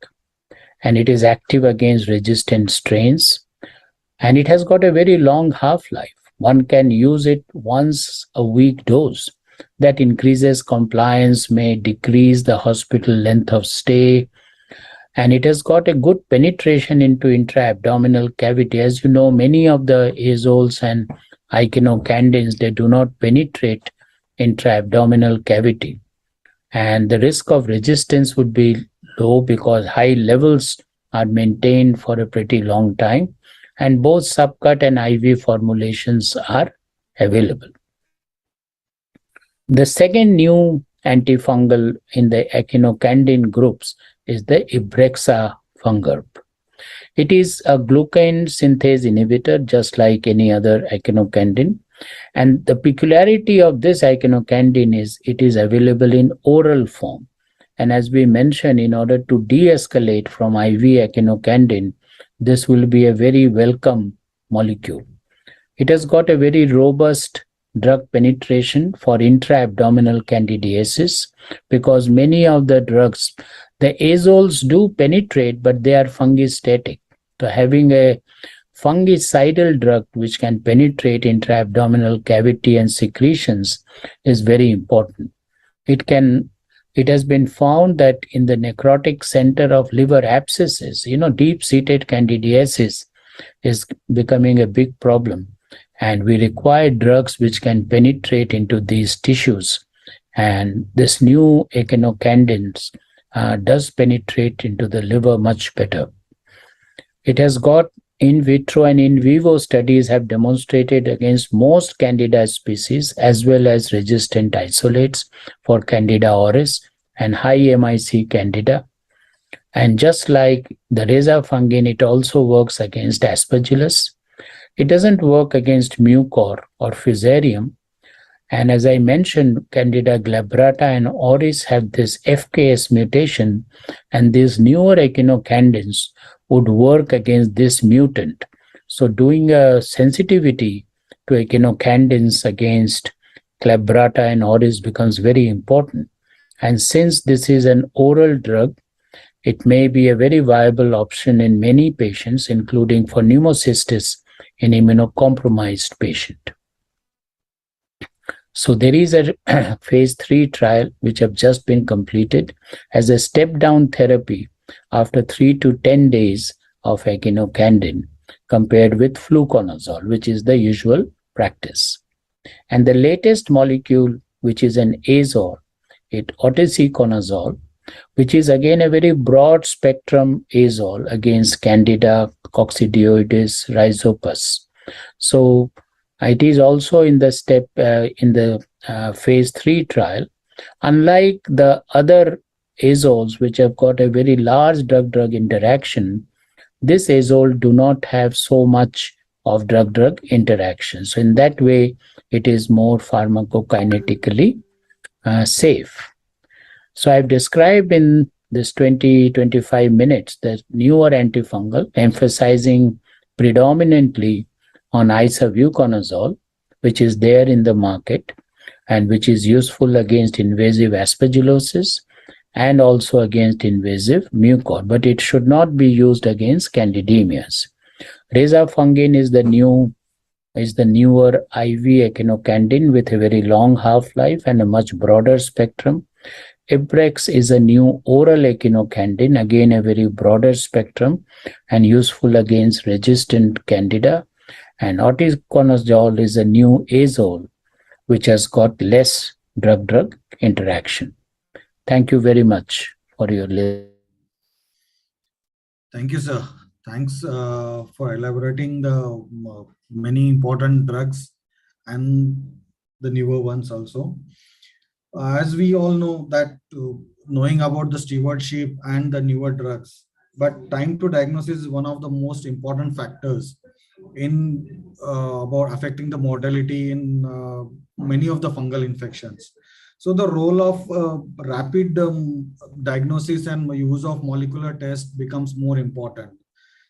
and it is active against resistant strains, and it has got a very long half-life. One can use it once a week dose. That increases compliance, may decrease the hospital length of stay, and it has got a good penetration into intra-abdominal cavity. As you know, many of the azoles and echinocandins, they do not penetrate intra-abdominal cavity. And the risk of resistance would be low because high levels are maintained for a pretty long time, and both subcut and IV formulations are available. The second new antifungal in the echinocandin groups is the ibrexafungerp. It is a glucan synthase inhibitor, just like any other echinocandin. And the peculiarity of this echinocandin is it is available in oral form. And as we mentioned, in order to de-escalate from IV echinocandin, this will be a very welcome molecule. It has got a very robust drug penetration for intra-abdominal candidiasis, because many of the drugs, the azoles do penetrate, but they are fungistatic. So having a fungicidal drug which can penetrate intra-abdominal cavity and secretions is very important. It has been found that in the necrotic center of liver abscesses, deep-seated candidiasis is becoming a big problem, and we require drugs which can penetrate into these tissues. And this new echinocandins does penetrate into the liver much better. It has got in vitro and in vivo studies have demonstrated against most Candida species as well as resistant isolates for Candida auris and high MIC Candida. And just like the rezafungin, it also works against Aspergillus. It doesn't work against Mucor or Fusarium. And as I mentioned, Candida glabrata and auris have this FKS mutation, and these newer echinocandins would work against this mutant. So doing a sensitivity to echinocandins against glabrata and auris becomes very important. And since this is an oral drug, it may be a very viable option in many patients, including for pneumocystis in immunocompromised patient. So there is a phase 3 trial which have just been completed as a step-down therapy after 3 to 10 days of echinocandin compared with fluconazole, which is the usual practice. And the latest molecule, which is an azole, oteseconazole, which is again a very broad spectrum azole against Candida, Coccidioides, Rhizopus. So it is also in the phase 3 trial. Unlike the other azoles, which have got a very large drug-drug interaction, this azole do not have so much of drug-drug interaction. So in that way, it is more pharmacokinetically safe. So I've described in this 20-25 minutes the newer antifungal, emphasizing predominantly on isavuconazole, which is there in the market and which is useful against invasive aspergillosis and also against invasive mucor, but it should not be used against candidemias. Rezafungin is the newer IV echinocandin with a very long half-life and a much broader spectrum. Ibrex is a new oral echinocandin, again a very broader spectrum and useful against resistant Candida. And oteseconazole is a new azole, which has got less drug-drug interaction. Thank you very much for your listening. Thank you, sir. Thanks for elaborating the many important drugs and the newer ones also. As we all know that knowing about the stewardship and the newer drugs, but time to diagnosis is one of the most important factors in about affecting the mortality in many of the fungal infections. So the role of rapid diagnosis and use of molecular tests becomes more important.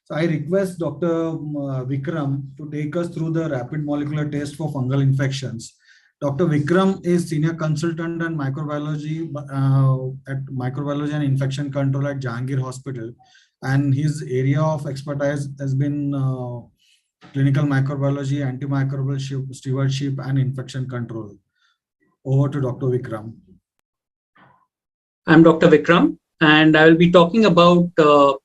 So I request Dr. Vikram to take us through the rapid molecular test for fungal infections. Dr. Vikram is senior consultant in microbiology and infection control at Jahangir Hospital, and his area of expertise has been clinical microbiology, antimicrobial stewardship, and infection control. Over to Dr. Vikram. I'm Dr. Vikram, and I will be talking about the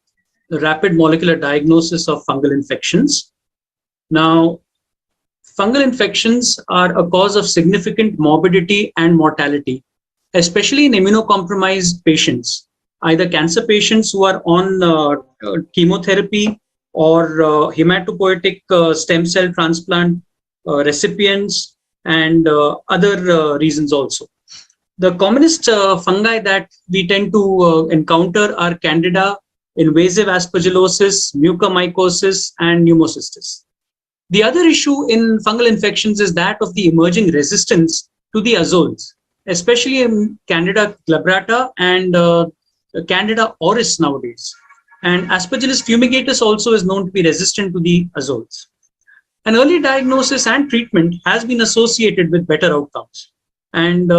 rapid molecular diagnosis of fungal infections. Now, fungal infections are a cause of significant morbidity and mortality, especially in immunocompromised patients, either cancer patients who are on chemotherapy or hematopoietic stem cell transplant recipients and other reasons also. The commonest fungi that we tend to encounter are Candida, invasive aspergillosis, mucormycosis, and pneumocystis. The other issue in fungal infections is that of the emerging resistance to the azoles, especially in Candida glabrata and Candida auris nowadays. And Aspergillus fumigatus also is known to be resistant to the azoles. An early diagnosis and treatment has been associated with better outcomes. And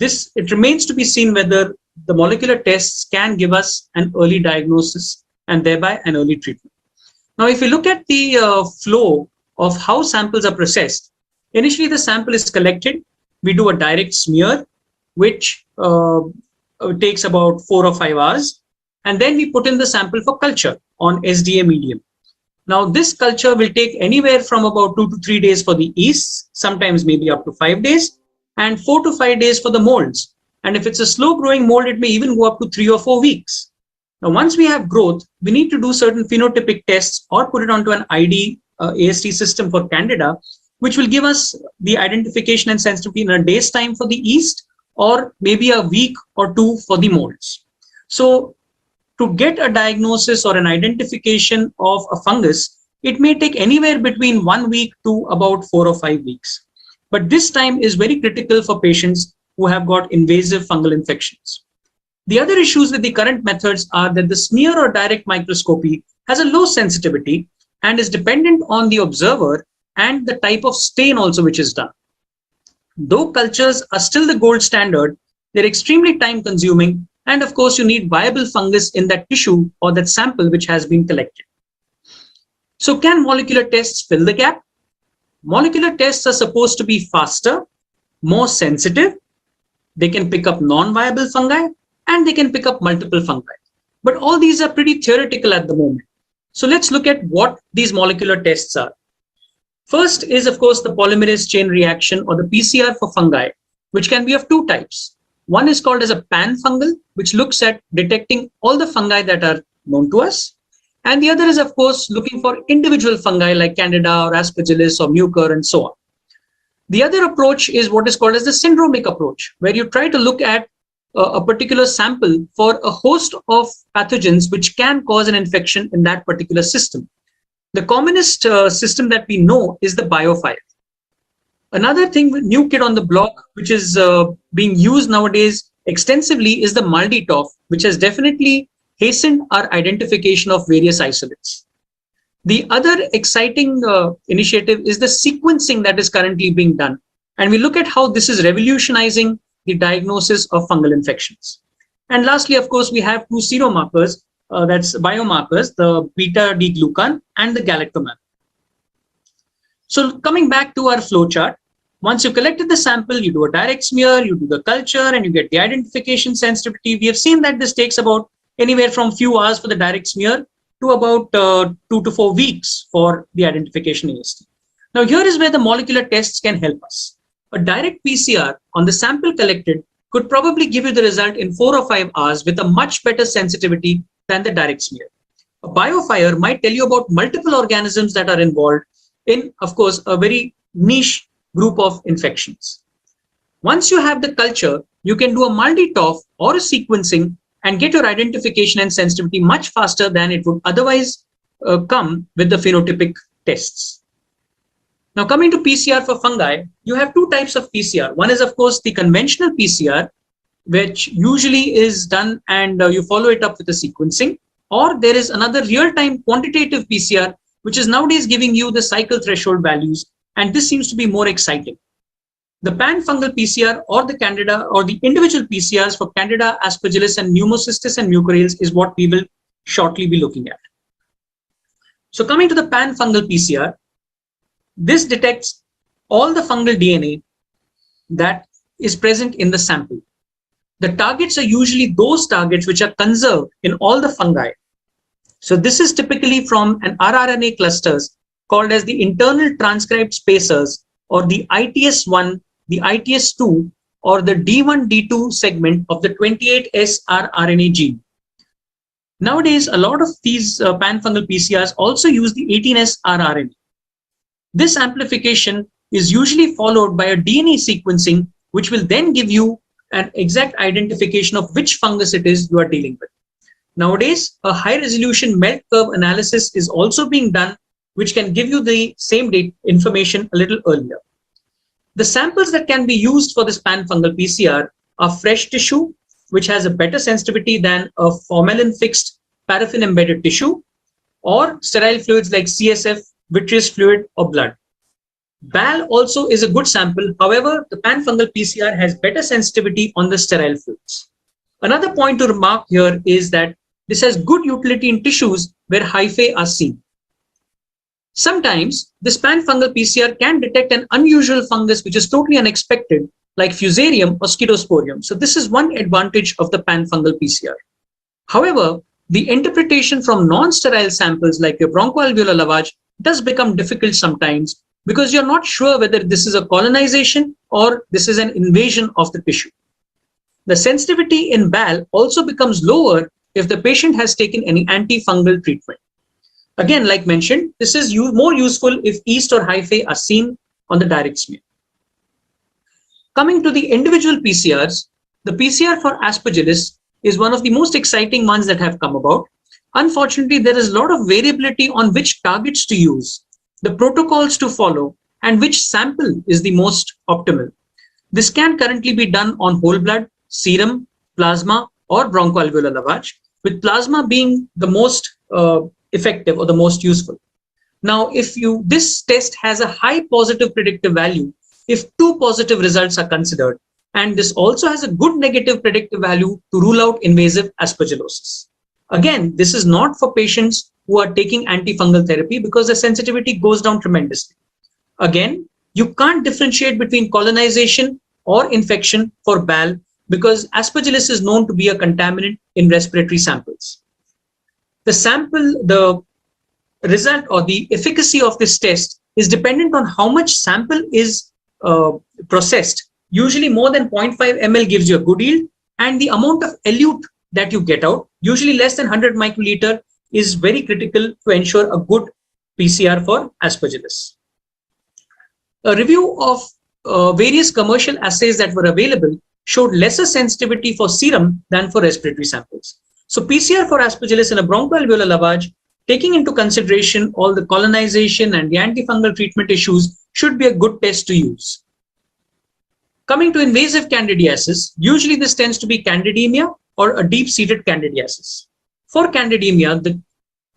it remains to be seen whether the molecular tests can give us an early diagnosis and thereby an early treatment. Now, if you look at the flow of how samples are processed, initially the sample is collected. We do a direct smear, which takes about 4 or 5 hours. And then we put in the sample for culture on SDA medium. Now, this culture will take anywhere from about 2 to 3 days for the yeasts, sometimes maybe up to 5 days, and 4 to 5 days for the molds. And if it's a slow growing mold, it may even go up to 3 or 4 weeks. Now, once we have growth, we need to do certain phenotypic tests or put it onto an ID AST system for Candida, which will give us the identification and sensitivity in a day's time for the yeast, or maybe a week or two for the molds. So to get a diagnosis or an identification of a fungus, it may take anywhere between 1 week to about 4 or 5 weeks. But this time is very critical for patients who have got invasive fungal infections. The other issues with the current methods are that the smear or direct microscopy has a low sensitivity and is dependent on the observer and the type of stain also which is done. Though cultures are still the gold standard, they're extremely time consuming, and of course you need viable fungus in that tissue or that sample which has been collected. So can molecular tests fill the gap? Molecular tests are supposed to be faster, more sensitive, they can pick up non-viable fungi, and they can pick up multiple fungi. But all these are pretty theoretical at the moment. So let's look at what these molecular tests are. First is, of course, the polymerase chain reaction, or the PCR for fungi, which can be of two types. One is called as a pan-fungal, which looks at detecting all the fungi that are known to us. And the other is, of course, looking for individual fungi like Candida or Aspergillus or Mucor and so on. The other approach is what is called as the syndromic approach, where you try to look at a particular sample for a host of pathogens which can cause an infection in that particular system. The commonest system that we know is the biofile. Another thing, new kid on the block, which is being used nowadays extensively, is the MALDI-TOF, which has definitely hastened our identification of various isolates. The other exciting initiative is the sequencing that is currently being done. And we look at how this is revolutionizing the diagnosis of fungal infections. And lastly, of course, we have two seromarkers, that's biomarkers, the beta-D-glucan and the galactoman. So coming back to our flowchart, once you collected the sample, you do a direct smear, you do the culture, and you get the identification sensitivity. We have seen that this takes about anywhere from few hours for the direct smear to about 2 to 4 weeks for the identification AST. Now here is where the molecular tests can help us. A direct PCR on the sample collected could probably give you the result in 4 or 5 hours with a much better sensitivity than the direct smear. A biofire might tell you about multiple organisms that are involved in, of course, a very niche group of infections. Once you have the culture, you can do a MALDI-TOF or a sequencing and get your identification and sensitivity much faster than it would otherwise come with the phenotypic tests. Now, coming to PCR for fungi, you have two types of PCR. One is, of course, the conventional PCR, which usually is done and you follow it up with the sequencing. Or there is another real-time quantitative PCR, which is nowadays giving you the cycle threshold values. And this seems to be more exciting. The pan-fungal PCR or the Candida or the individual PCRs for Candida, Aspergillus, and Pneumocystis and Mucorales is what we will shortly be looking at. So coming to the pan-fungal PCR, this detects all the fungal DNA that is present in the sample. The targets are usually those targets which are conserved in all the fungi. So this is typically from an rRNA clusters called as the internal transcribed spacers, or the ITS1, the ITS2, or the D1, D2 segment of the 28S rRNA gene. Nowadays, a lot of these pan-fungal PCRs also use the 18S rRNA. This amplification is usually followed by a DNA sequencing, which will then give you an exact identification of which fungus it is you are dealing with. Nowadays, a high-resolution melt curve analysis is also being done, which can give you the same information a little earlier. The samples that can be used for this pan-fungal PCR are fresh tissue, which has a better sensitivity than a formalin-fixed paraffin-embedded tissue, or sterile fluids like CSF, vitreous fluid, or blood. BAL also is a good sample. However, the pan-fungal PCR has better sensitivity on the sterile fluids. Another point to remark here is that this has good utility in tissues where hyphae are seen. Sometimes this pan-fungal PCR can detect an unusual fungus which is totally unexpected, like Fusarium or Scedosporium. So this is one advantage of the pan-fungal PCR. However, the interpretation from non-sterile samples like your bronchoalveolar lavage does become difficult sometimes because you're not sure whether this is a colonization or this is an invasion of the tissue. The sensitivity in BAL also becomes lower if the patient has taken any antifungal treatment. Again, like mentioned, this is more useful if yeast or hyphae are seen on the direct smear. Coming to the individual PCRs, the PCR for Aspergillus is one of the most exciting ones that have come about. Unfortunately, there is a lot of variability on which targets to use, the protocols to follow, and which sample is the most optimal. This can currently be done on whole blood, serum, plasma, or bronchoalveolar lavage, with plasma being the most effective or the most useful. Now, this test has a high positive predictive value if 2 positive results are considered, and this also has a good negative predictive value to rule out invasive aspergillosis. Again, this is not for patients who are taking antifungal therapy because the sensitivity goes down tremendously. Again, you can't differentiate between colonization or infection for BAL because Aspergillus is known to be a contaminant in respiratory samples. The result or the efficacy of this test is dependent on how much sample is processed. Usually more than 0.5 ml gives you a good yield, and the amount of elute that you get out, usually less than 100 microliter, is very critical to ensure a good PCR for Aspergillus. A review of various commercial assays that were available showed lesser sensitivity for serum than for respiratory samples. So PCR for Aspergillus in a bronchoalveolar lavage, taking into consideration all the colonization and the antifungal treatment issues, should be a good test to use. Coming to invasive candidiasis, usually this tends to be candidemia or a deep-seated candidiasis. For candidemia, the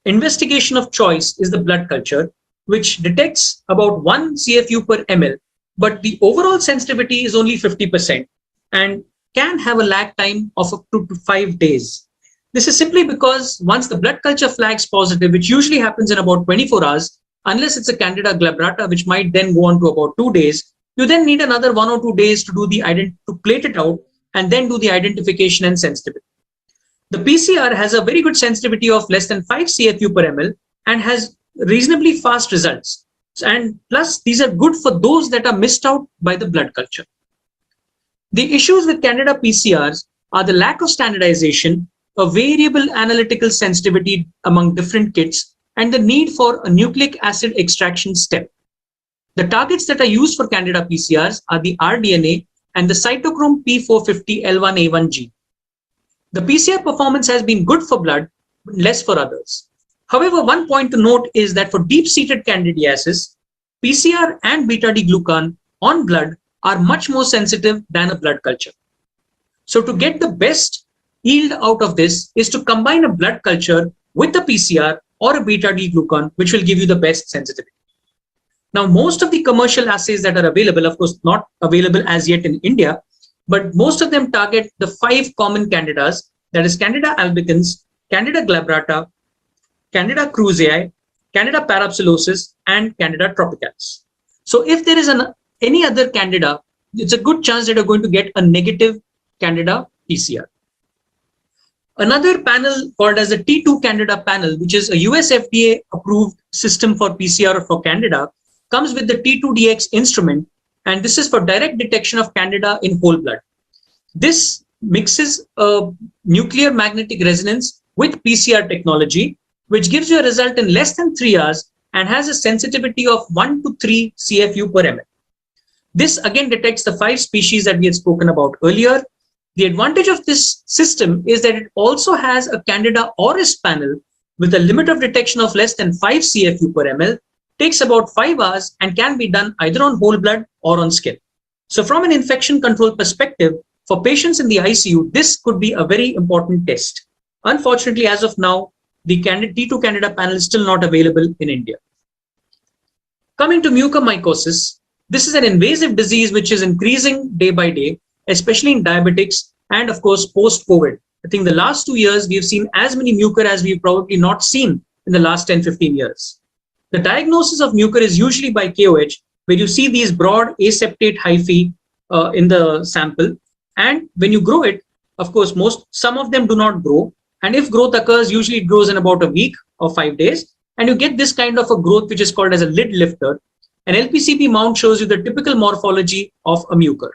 investigation of choice is the blood culture, which detects about 1 CFU per ml, but the overall sensitivity is only 50% and can have a lag time of up to 5 days. This is simply because once the blood culture flags positive, which usually happens in about 24 hours, unless it's a Candida glabrata, which might then go on to about 2 days, you then need another 1 or 2 days to do to plate it out and then do the identification and sensitivity. The PCR has a very good sensitivity of less than 5 CFU per ml and has reasonably fast results. And plus, these are good for those that are missed out by the blood culture. The issues with Candida PCRs are the lack of standardization, a variable analytical sensitivity among different kits, and the need for a nucleic acid extraction step. The targets that are used for Candida PCRs are the rDNA and the cytochrome P450L1A1 gene. The PCR performance has been good for blood, but less for others. However, one point to note is that for deep-seated candidiasis, PCR and beta-D-glucan on blood are much more sensitive than a blood culture. So to get the best yield out of this is to combine a blood culture with a PCR or a beta-D-glucan, which will give you the best sensitivity. Now, most of the commercial assays that are available, of course, not available as yet in India, but most of them target the 5 common candidas, that is Candida albicans, Candida glabrata, Candida krusei, Candida parapsilosis, and Candida tropicalis. So if there is any other Candida, it's a good chance that you're going to get a negative Candida PCR. Another panel called as the T2 Candida panel, which is a US FDA approved system for PCR for Candida, comes with the T2DX instrument, and this is for direct detection of Candida in whole blood. This mixes a nuclear magnetic resonance with PCR technology, which gives you a result in less than 3 hours and has a sensitivity of 1 to 3 CFU per ml. This again detects the 5 species that we had spoken about earlier. The advantage of this system is that it also has a Candida auris panel with a limit of detection of less than 5 CFU per ml, takes about 5 hours, and can be done either on whole blood or on skin. So from an infection control perspective, for patients in the ICU, this could be a very important test. Unfortunately, as of now, the T2 Candida panel is still not available in India. Coming to mucormycosis, this is an invasive disease which is increasing day by day, especially in diabetics and of course post-COVID. I think the last 2 years, we've seen as many mucor as we've probably not seen in the last 10-15 years. The diagnosis of mucor is usually by KOH, where you see these broad aseptate hyphae in the sample. And when you grow it, of course, some of them do not grow. And if growth occurs, usually it grows in about a week or 5 days. And you get this kind of a growth, which is called as a lid lifter. An LPCP mount shows you the typical morphology of a mucor.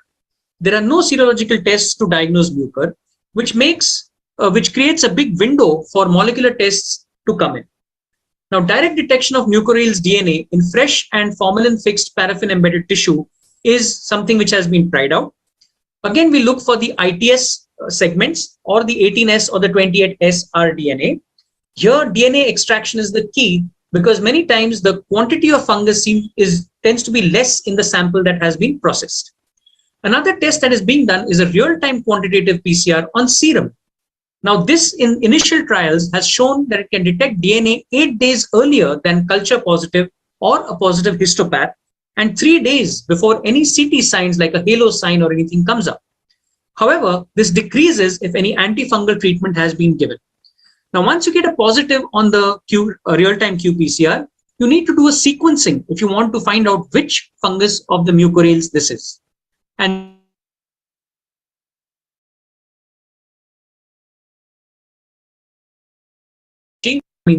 There are no serological tests to diagnose mucor, which makes which creates a big window for molecular tests to come in. Now, direct detection of mucorales DNA in fresh and formalin-fixed paraffin-embedded tissue is something which has been tried out. Again, we look for the ITS segments or the 18S or the 28S rDNA. Here, DNA extraction is the key because many times the quantity of fungus tends to be less in the sample that has been processed. Another test that is being done is a real-time quantitative PCR on serum. Now, this in initial trials has shown that it can detect DNA 8 days earlier than culture positive or a positive histopath, and 3 days before any CT signs like a halo sign or anything comes up. However, this decreases if any antifungal treatment has been given. Now, once you get a positive on the real-time qPCR, you need to do a sequencing if you want to find out which fungus of the mucorales this is. And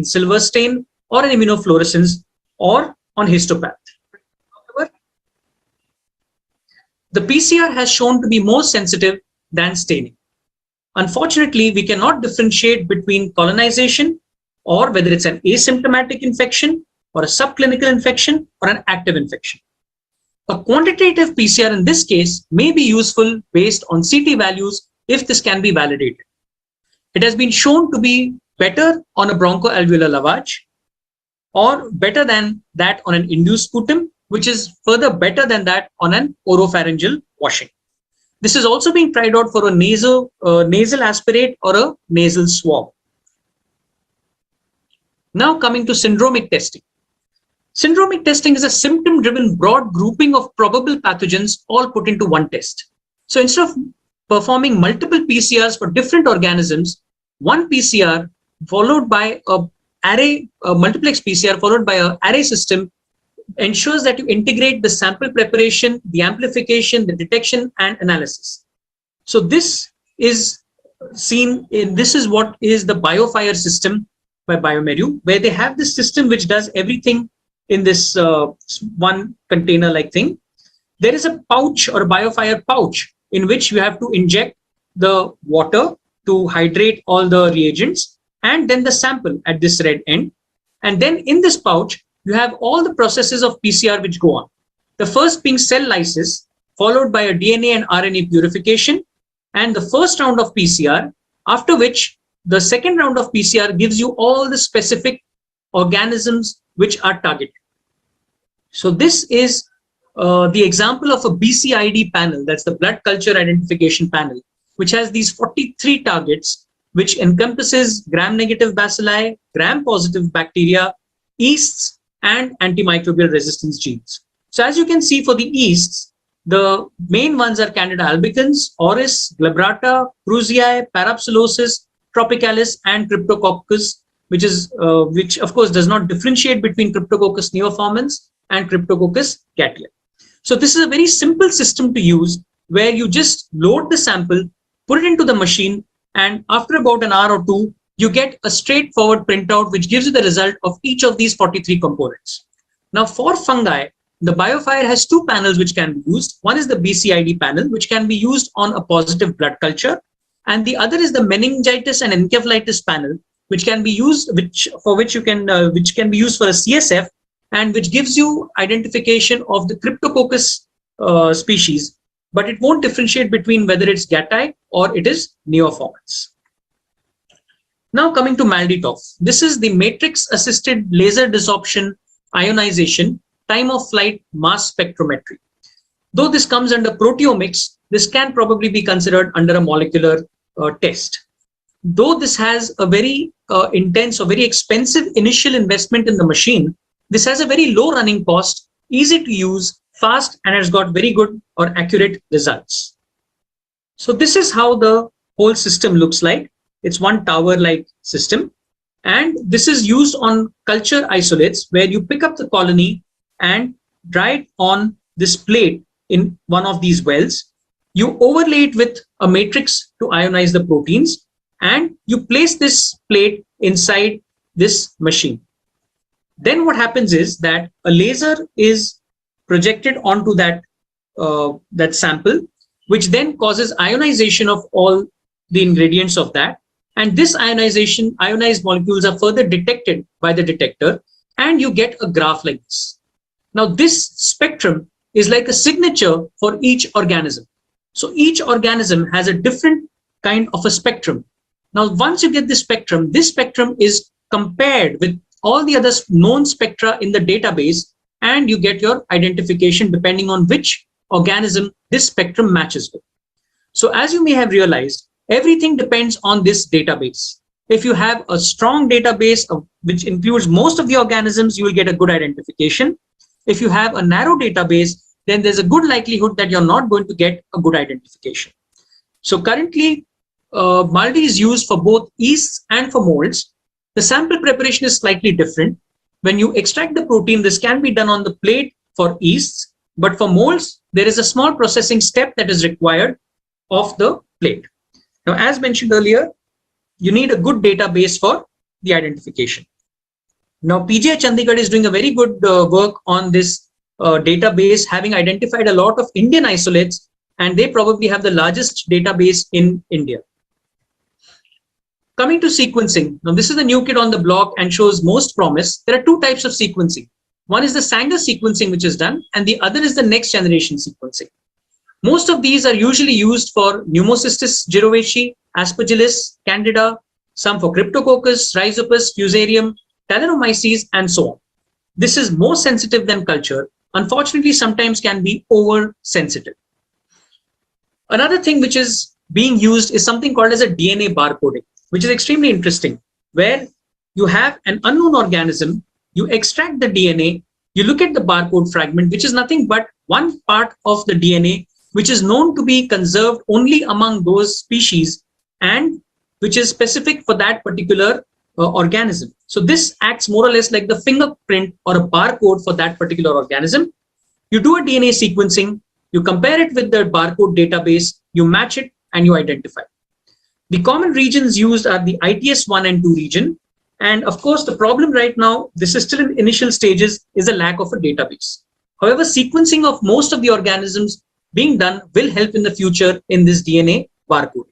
silver stain or an immunofluorescence or on histopath. However, the PCR has shown to be more sensitive than staining. Unfortunately, we cannot differentiate between colonization or whether it's an asymptomatic infection or a subclinical infection or an active infection. A quantitative PCR in this case may be useful based on CT values if this can be validated. It has been shown to be better on a bronchoalveolar lavage or better than that on an induced sputum, which is further better than that on an oropharyngeal washing. This is also being tried out for a nasal aspirate or a nasal swab. Now coming to syndromic testing. Syndromic testing is a symptom-driven broad grouping of probable pathogens all put into one test. So instead of performing multiple PCRs for different organisms, one PCR followed by a multiplex PCR followed by an array system ensures that you integrate the sample preparation, the amplification, the detection, and analysis. So this is what is the BioFire system by bioMérieux, where they have this system which does everything in this one container like thing. There is a pouch or a BioFire pouch in which you have to inject the water to hydrate all the reagents and then the sample at this red end. And then in this pouch, you have all the processes of PCR which go on. The first being cell lysis, followed by a DNA and RNA purification, and the first round of PCR, after which the second round of PCR gives you all the specific organisms which are targeted. So this is the example of a BCID panel, that's the blood culture identification panel, which has these 43 targets, which encompasses gram-negative bacilli, gram-positive bacteria, yeasts, and antimicrobial resistance genes. So as you can see for the yeasts, the main ones are Candida albicans, Auris, glabrata, Krusei, Parapsilosis, Tropicalis, and Cryptococcus, which of course does not differentiate between Cryptococcus neoformans and Cryptococcus cattleya. So this is a very simple system to use where you just load the sample, put it into the machine, and after about an hour or two, you get a straightforward printout which gives you the result of each of these 43 components. Now for fungi, the BioFire has two panels which can be used. One is the BCID panel, which can be used on a positive blood culture, and the other is the meningitis and encephalitis panel, which can be used, which can be used for a CSF, and which gives you identification of the Cryptococcus species, but it won't differentiate between whether it's Gattai or it is neoformans. Now coming to MALDI-TOF, this is the matrix-assisted laser desorption ionization time of flight mass spectrometry. Though this comes under proteomics, this can probably be considered under a molecular test. Though this has a very intense or very expensive initial investment in the machine, this has a very low running cost, easy to use, fast, and has got very good or accurate results. So this is how the whole system looks like. It's one tower-like system. And this is used on culture isolates where you pick up the colony and dry it on this plate in one of these wells. You overlay it with a matrix to ionize the proteins, and you place this plate inside this machine. Then what happens is that a laser is projected onto that sample, which then causes ionization of all the ingredients of that. And this ionized molecules are further detected by the detector, and you get a graph like this. Now, this spectrum is like a signature for each organism. So each organism has a different kind of a spectrum. Now, once you get this spectrum is compared with all the other known spectra in the database, and you get your identification depending on which organism this spectrum matches with. So as you may have realized, everything depends on this database. If you have a strong database which includes most of the organisms, you will get a good identification. If you have a narrow database, then there's a good likelihood that you're not going to get a good identification. So currently, MALDI is used for both yeasts and for molds. The sample preparation is slightly different. When you extract the protein, this can be done on the plate for yeasts, but for molds, there is a small processing step that is required of the plate. Now, as mentioned earlier, you need a good database for the identification. Now, PGI Chandigarh is doing a very good work on this database, having identified a lot of Indian isolates, and they probably have the largest database in India. Coming to sequencing. Now, this is the new kid on the block and shows most promise. There are two types of sequencing. One is the Sanger sequencing, which is done, and the other is the next generation sequencing. Most of these are usually used for Pneumocystis jirovecii, Aspergillus, Candida, some for Cryptococcus, Rhizopus, Fusarium, Talanomyces, and so on. This is more sensitive than culture. Unfortunately, sometimes can be oversensitive. Another thing which is being used is something called as a DNA barcoding, which is extremely interesting, where you have an unknown organism, you extract the DNA, you look at the barcode fragment, which is nothing but one part of the DNA, which is known to be conserved only among those species and which is specific for that particular organism. So this acts more or less like the fingerprint or a barcode for that particular organism. You do a DNA sequencing, you compare it with the barcode database, you match it, and you identify. The common regions used are the ITS1 and 2 region. And of course, the problem right now, this is still in initial stages, is a lack of a database. However, sequencing of most of the organisms being done will help in the future in this DNA barcode.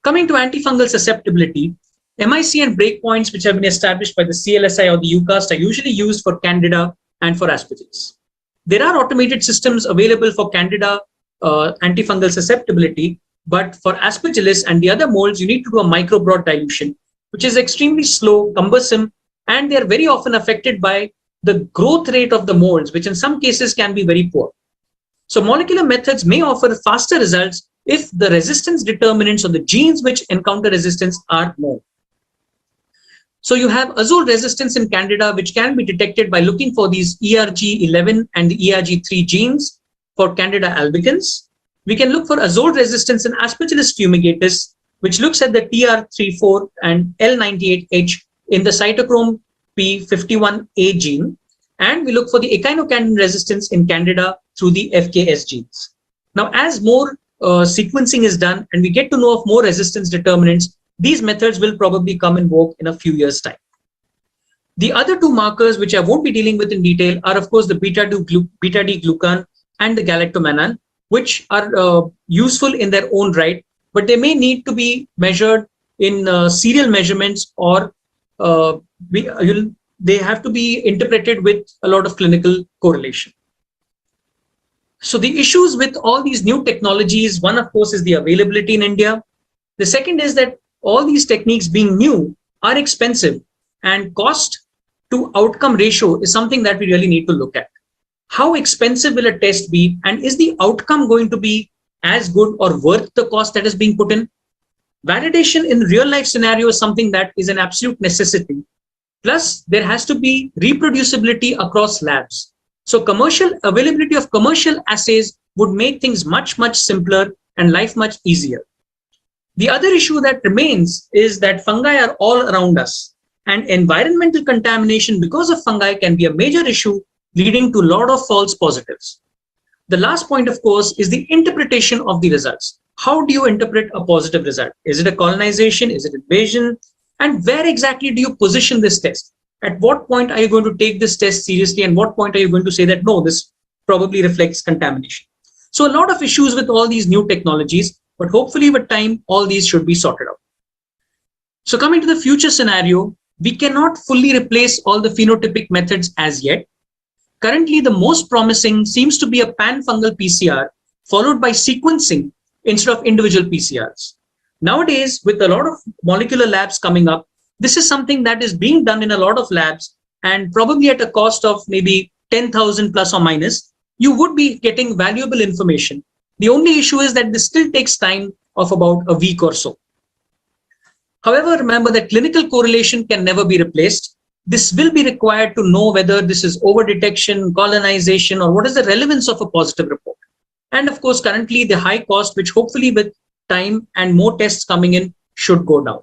Coming to antifungal susceptibility, MIC and breakpoints which have been established by the CLSI or the UCAST are usually used for Candida and for Aspergillus. There are automated systems available for Candida antifungal susceptibility, but for Aspergillus and the other molds, you need to do a microbrod dilution, which is extremely slow, cumbersome, and they are very often affected by the growth rate of the molds, which in some cases can be very poor. So molecular methods may offer faster results if the resistance determinants or the genes which encounter resistance are known. So you have azole resistance in Candida, which can be detected by looking for these ERG11 and the ERG3 genes for Candida albicans. We can look for azole resistance in Aspergillus fumigatus, which looks at the TR34 and L98H in the cytochrome P51A gene. And we look for the echinocandin resistance in Candida through the FKS genes. Now, as more sequencing is done and we get to know of more resistance determinants, these methods will probably come in vogue in a few years' time. The other two markers, which I won't be dealing with in detail, are of course the beta-D glucan and the galactomannan, which are useful in their own right, but they may need to be measured in serial measurements, or they have to be interpreted with a lot of clinical correlation. So the issues with all these new technologies, one of course is the availability in India. The second is that all these techniques being new are expensive, and cost to outcome ratio is something that we really need to look at. How expensive will a test be, and is the outcome going to be as good or worth the cost that is being put in? Validation in real life scenario is something that is an absolute necessity. Plus, there has to be reproducibility across labs. So commercial availability of commercial assays would make things much, much simpler and life much easier. The other issue that remains is that fungi are all around us, and environmental contamination because of fungi can be a major issue, leading to a lot of false positives. The last point, of course, is the interpretation of the results. How do you interpret a positive result? Is it a colonization? Is it invasion? And where exactly do you position this test? At what point are you going to take this test seriously, and what point are you going to say that, no, this probably reflects contamination? So a lot of issues with all these new technologies, but hopefully with time, all these should be sorted out. So coming to the future scenario, we cannot fully replace all the phenotypic methods as yet. Currently, the most promising seems to be a pan-fungal PCR followed by sequencing instead of individual PCRs. Nowadays, with a lot of molecular labs coming up, this is something that is being done in a lot of labs, and probably at a cost of maybe 10,000 plus or minus, you would be getting valuable information. The only issue is that this still takes time of about a week or so. However, remember that clinical correlation can never be replaced. This will be required to know whether this is over-detection, colonization, or what is the relevance of a positive report. And of course, currently the high cost, which hopefully with time and more tests coming in should go down.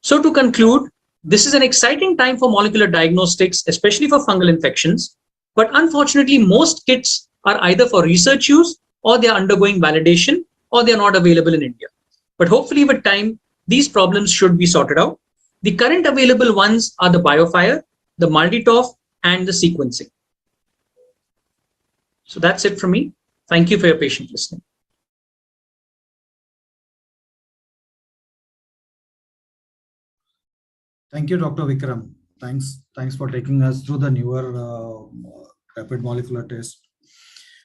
So to conclude, this is an exciting time for molecular diagnostics, especially for fungal infections. But unfortunately, most kits are either for research use or they are undergoing validation or they are not available in India. But hopefully with time, these problems should be sorted out. The current available ones are the BioFire, the MultiTOF, and the sequencing. So that's it from me. Thank you for your patient listening. Thank you, Dr. Vikram. Thanks for taking us through the newer rapid molecular test.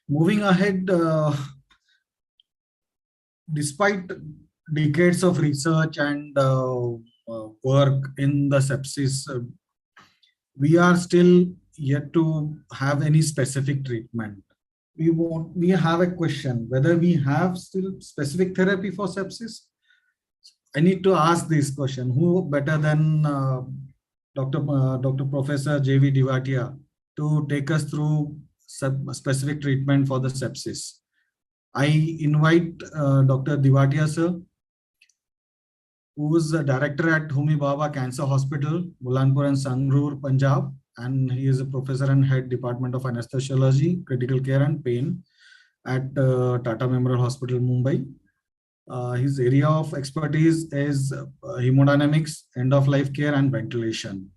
Moving ahead, despite decades of research and work in the sepsis, we are still yet to have any specific treatment. We have a question whether we have still specific therapy for sepsis. I need to ask this question: who better than Dr. Professor J.V. Divatia to take us through specific treatment for the sepsis? I invite Dr. Divatia sir, who is the director at Homi Bhabha Cancer Hospital, Bulanpur and Sangrur, Punjab, and he is a professor and head Department of Anesthesiology, Critical Care and Pain at Tata Memorial Hospital, Mumbai. His area of expertise is hemodynamics, end-of-life care, and ventilation.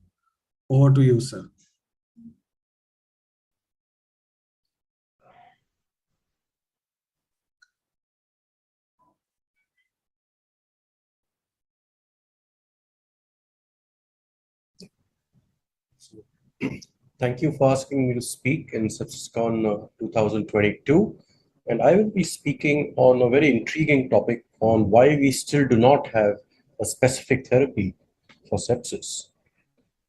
Over to you, sir. Thank you for asking me to speak in Sepsiscon 2022. And I will be speaking on a very intriguing topic on why we still do not have a specific therapy for sepsis.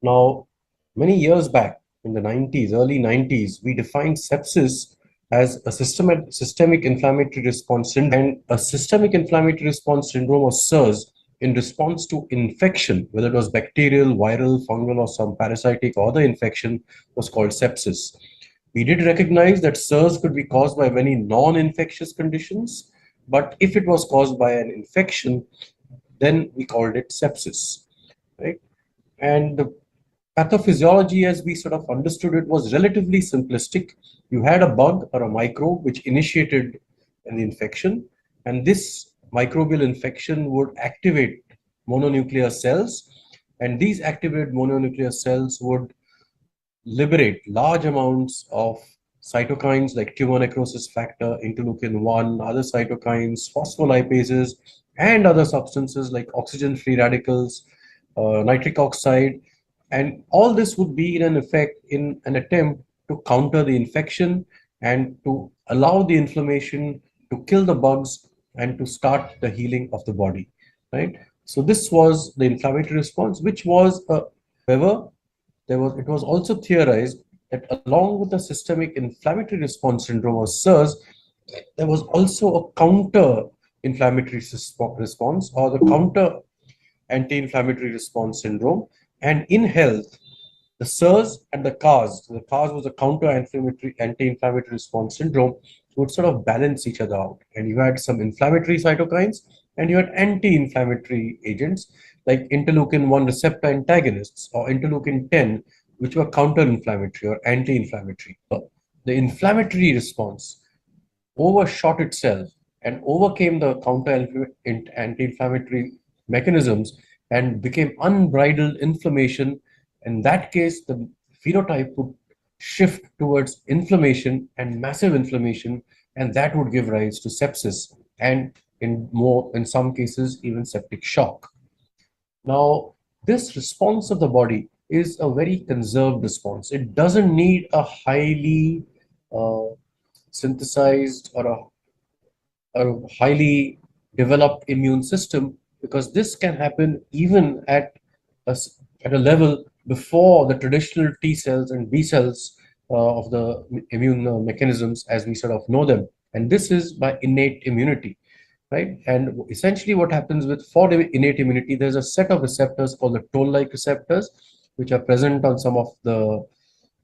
Now, many years back in the 90s, early 90s, we defined sepsis as a systemic inflammatory response syndrome, and a systemic inflammatory response syndrome, or SIRS, in response to infection, whether it was bacterial, viral, fungal, or some parasitic or other infection, was called sepsis. We did recognize that SIRS could be caused by many non-infectious conditions, but if it was caused by an infection, then we called it sepsis, right? And the pathophysiology, as we sort of understood it, was relatively simplistic. You had a bug or a microbe which initiated an infection, and this microbial infection would activate mononuclear cells, and these activated mononuclear cells would liberate large amounts of cytokines like tumor necrosis factor, interleukin-1, other cytokines, phospholipases, and other substances like oxygen-free radicals, nitric oxide, and all this would be in an effect in an attempt to counter the infection and to allow the inflammation to kill the bugs and to start the healing of the body, right? So this was the inflammatory response, which was, however, it was also theorized that along with the systemic inflammatory response syndrome, or SIRS, there was also a counter-inflammatory response, or the counter anti-inflammatory response syndrome. And in health, the SIRS and the CARS was a counter anti-inflammatory response syndrome, would sort of balance each other out. And you had some inflammatory cytokines and you had anti-inflammatory agents like interleukin-1 receptor antagonists or interleukin-10, which were counter-inflammatory or anti-inflammatory. The inflammatory response overshot itself and overcame the counter anti-inflammatory mechanisms and became unbridled inflammation. In that case, the phenotype would shift towards inflammation and massive inflammation, and that would give rise to sepsis and in some cases even septic shock. Now, this response of the body is a very conserved response. It doesn't need a highly synthesized or a highly developed immune system, because this can happen even at at a level before the traditional T cells and B cells of the immune mechanisms as we sort of know them. And this is by innate immunity, right? And essentially what happens with for innate immunity, there's a set of receptors called the toll-like receptors, which are present on some of the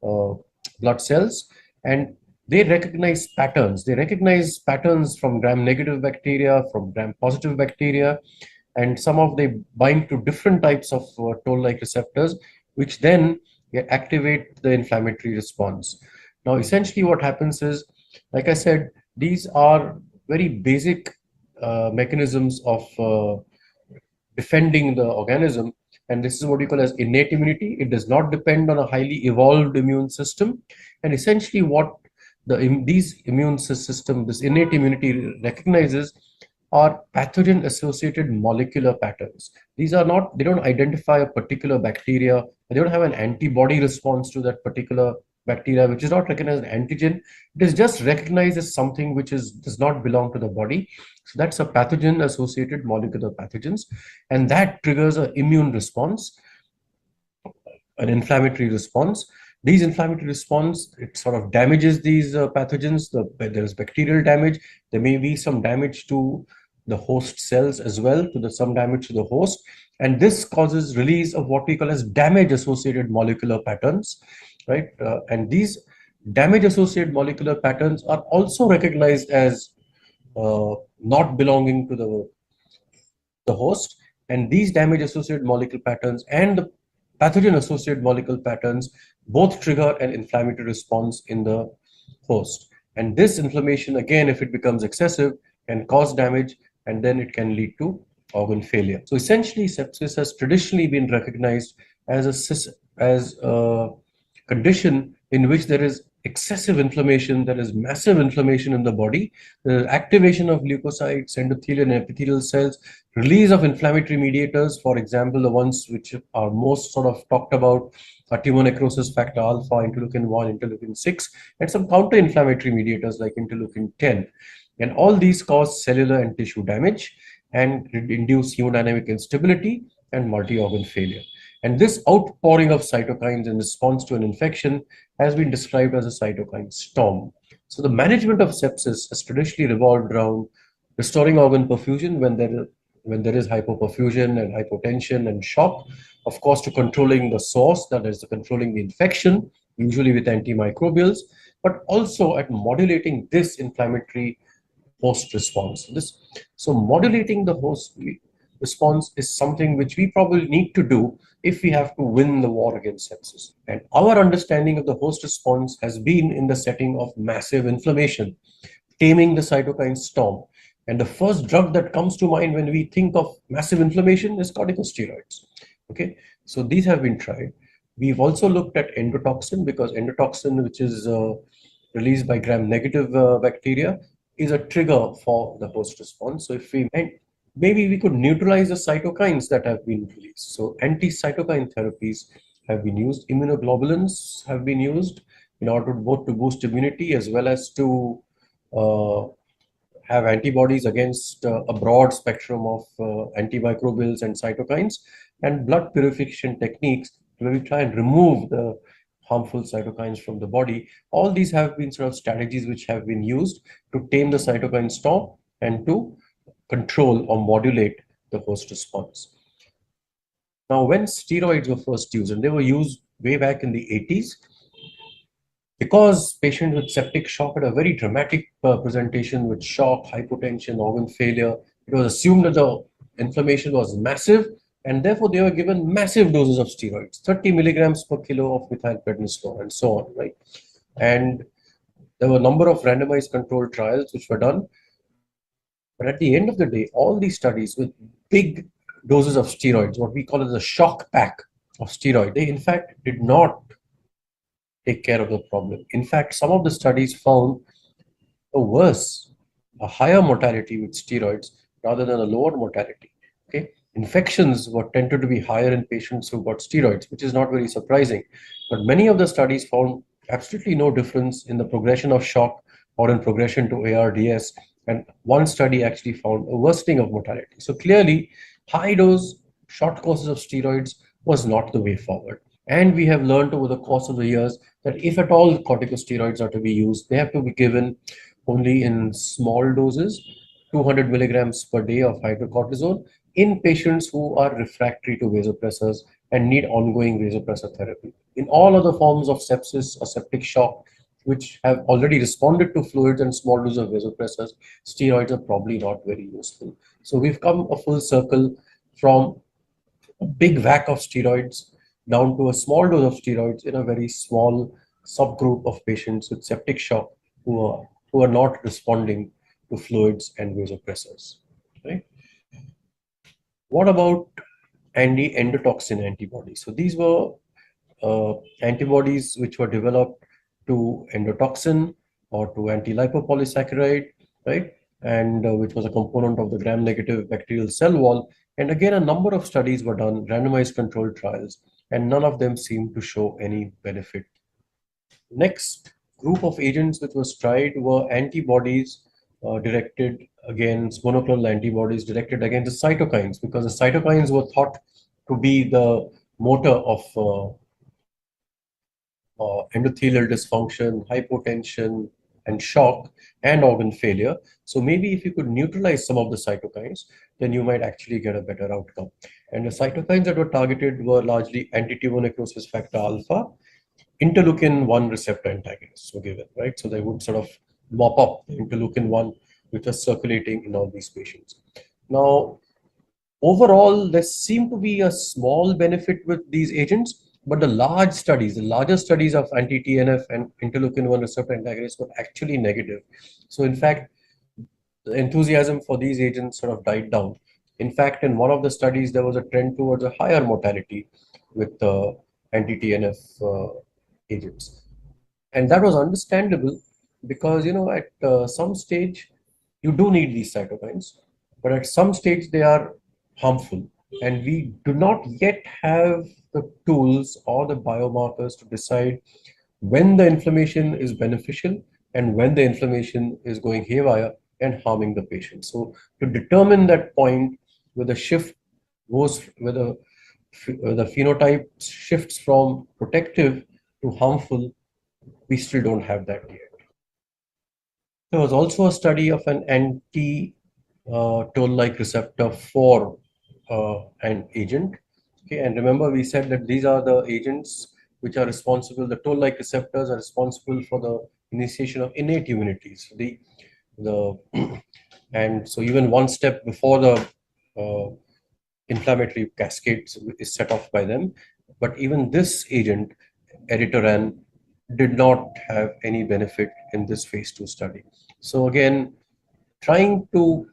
uh, blood cells, and they recognize patterns. They recognize patterns from gram-negative bacteria, from gram-positive bacteria, and some of they bind to different types of toll-like receptors, which then activate the inflammatory response. Now, essentially what happens is, like I said, these are very basic mechanisms of defending the organism, and this is what we call as innate immunity. It does not depend on a highly evolved immune system, and essentially what these immune system, this innate immunity recognizes are pathogen associated molecular patterns. These are not, they don't identify a particular bacteria, they don't have an antibody response to that particular bacteria, which is not recognized as an antigen. It is just recognized as something which does not belong to the body. So that's a pathogen associated molecular pathogens, and that triggers an immune response, an inflammatory response. These inflammatory response, it sort of damages these pathogens. There is bacterial damage. There may be some damage to the host cells as well, some damage to the host. And this causes release of what we call as damage associated molecular patterns, right? And these damage associated molecular patterns are also recognized as not belonging to the host. And these damage associated molecular patterns and the pathogen associated molecular patterns both trigger an inflammatory response in the host. And this inflammation, again, if it becomes excessive, can cause damage, and then it can lead to organ failure. So essentially, sepsis has traditionally been recognized as a condition in which there is excessive inflammation, there is massive inflammation in the body, the activation of leukocytes, endothelial and epithelial cells, release of inflammatory mediators, for example, the ones which are most sort of talked about are tumor necrosis factor alpha, interleukin 1, interleukin 6, and some counter-inflammatory mediators like interleukin 10. And all these cause cellular and tissue damage and induce hemodynamic instability and multi-organ failure. And this outpouring of cytokines in response to an infection has been described as a cytokine storm. So the management of sepsis has traditionally revolved around restoring organ perfusion when there is hypoperfusion and hypotension and shock, of course, to controlling the source, that is, controlling the infection, usually with antimicrobials, but also at modulating this inflammatory host response. So modulating the host response is something which we probably need to do if we have to win the war against sepsis. And our understanding of the host response has been in the setting of massive inflammation, taming the cytokine storm. And the first drug that comes to mind when we think of massive inflammation is corticosteroids. Okay, so these have been tried. We've also looked at endotoxin, because endotoxin, which is released by gram-negative bacteria, is a trigger for the host response. So maybe we could neutralize the cytokines that have been released. So anti-cytokine therapies have been used. Immunoglobulins have been used in order both to boost immunity as well as to have antibodies against a broad spectrum of antimicrobials and cytokines, and blood purification techniques where we try and remove the harmful cytokines from the body. All these have been sort of strategies which have been used to tame the cytokine storm and to control or modulate the host response. Now, when steroids were first used, and they were used way back in the 80s, because patients with septic shock had a very dramatic presentation with shock, hypotension, organ failure, it was assumed that the inflammation was massive, and therefore they were given massive doses of steroids, 30 milligrams per kilo of methylprednisolone, and so on, right? And there were a number of randomized controlled trials which were done. But at the end of the day, all these studies with big doses of steroids, what we call as a shock pack of steroid, they in fact did not take care of the problem. In fact, some of the studies found a higher mortality with steroids rather than a lower mortality. Okay, infections were tended to be higher in patients who got steroids, which is not very surprising. But many of the studies found absolutely no difference in the progression of shock or in progression to ARDS. And one study actually found a worsening of mortality. So clearly, high dose, short courses of steroids was not the way forward. And we have learned over the course of the years that if at all corticosteroids are to be used, they have to be given only in small doses, 200 milligrams per day of hydrocortisone in patients who are refractory to vasopressors and need ongoing vasopressor therapy. In all other forms of sepsis or septic shock, which have already responded to fluids and small doses of vasopressors, steroids are probably not very useful. So we've come a full circle from a big whack of steroids down to a small dose of steroids in a very small subgroup of patients with septic shock who are not responding to fluids and vasopressors. Right? What about anti-endotoxin antibodies? So these were antibodies which were developed to endotoxin or to anti-lipopolysaccharide, right? And which was a component of the gram-negative bacterial cell wall. And again, a number of studies were done, randomized controlled trials, and none of them seemed to show any benefit. Next group of agents which was tried were antibodies directed against monoclonal antibodies directed against the cytokines, because the cytokines were thought to be the motor of endothelial dysfunction, hypotension, and shock and organ failure. So maybe if you could neutralize some of the cytokines, then you might actually get a better outcome. And the cytokines that were targeted were largely anti-tumor necrosis factor alpha, interleukin-1 receptor antagonists were given, right? So they would sort of mop up interleukin-1, which was circulating in all these patients. Now, overall, there seemed to be a small benefit with these agents, but the larger studies of anti-TNF and interleukin-1 receptor antagonists were actually negative. So in fact, the enthusiasm for these agents sort of died down. In fact, in one of the studies, there was a trend towards a higher mortality with anti-TNF agents. And that was understandable because, at some stage, you do need these cytokines, but at some stage, they are harmful. And we do not yet have the tools or the biomarkers to decide when the inflammation is beneficial and when the inflammation is going haywire and harming the patient. So to determine that point where the shift goes, where the phenotype shifts from protective to harmful, we still don't have that yet. There was also a study of an anti-toll-like receptor 4 an agent. Okay, and remember we said that these are the agents which are responsible, the toll-like receptors are responsible for the initiation of innate immunity. So and so even one step before the inflammatory cascade is set off by them. But even this agent, Editoran, did not have any benefit in this phase 2 study. So again, trying to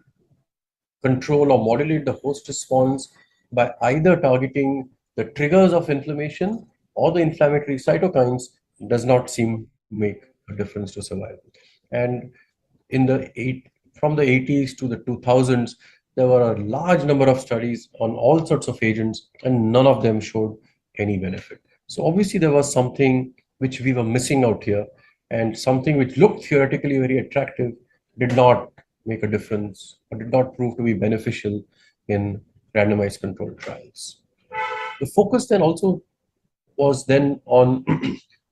control or modulate the host response by either targeting the triggers of inflammation or the inflammatory cytokines does not seem to make a difference to survival. And from the 80s to the 2000s, there were a large number of studies on all sorts of agents, and none of them showed any benefit. So obviously there was something which we were missing out here, and something which looked theoretically very attractive did not make a difference or did not prove to be beneficial in randomized controlled trials. The focus then also was then on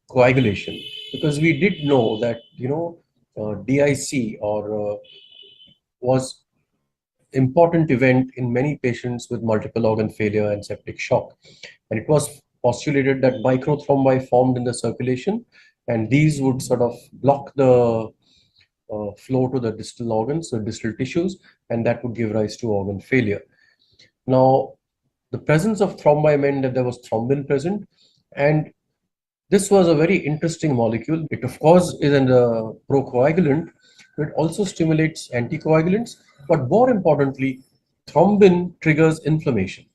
coagulation, because we did know that DIC was important event in many patients with multiple organ failure and septic shock, and it was postulated that microthrombi formed in the circulation, and these would sort of block the flow to the distal organs, so distal tissues, and that would give rise to organ failure. Now, the presence of thrombi meant that there was thrombin present, and this was a very interesting molecule. It, of course, is a procoagulant, but it also stimulates anticoagulants, but more importantly, thrombin triggers inflammation.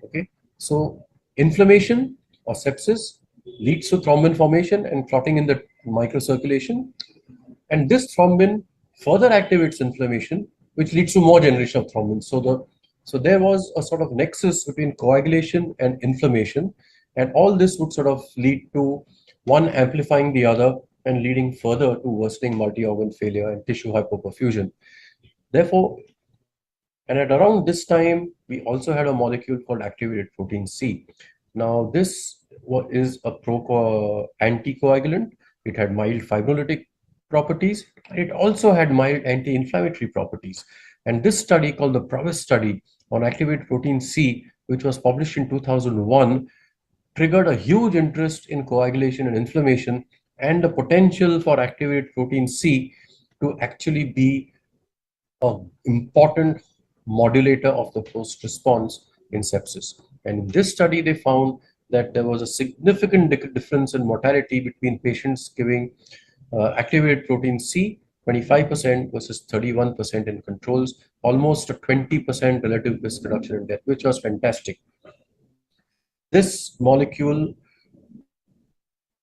Okay, so inflammation or sepsis leads to thrombin formation and clotting in the microcirculation, and this thrombin further activates inflammation, which leads to more generation of thrombin. So the So there was a sort of nexus between coagulation and inflammation, and all this would sort of lead to one amplifying the other and leading further to worsening multi-organ failure and tissue hypoperfusion. Therefore, and at around this time, we also had a molecule called activated protein C. Now, this is a anticoagulant. It had mild fibrolytic properties. It also had mild anti-inflammatory properties. And this study, called the PROVIS study on activated protein C, which was published in 2001, triggered a huge interest in coagulation and inflammation and the potential for activated protein C to actually be an important modulator of the host response in sepsis. And in this study, they found that there was a significant difference in mortality between patients giving activated protein C, 25% versus 31% in controls, almost a 20% relative risk reduction in death, which was fantastic. This molecule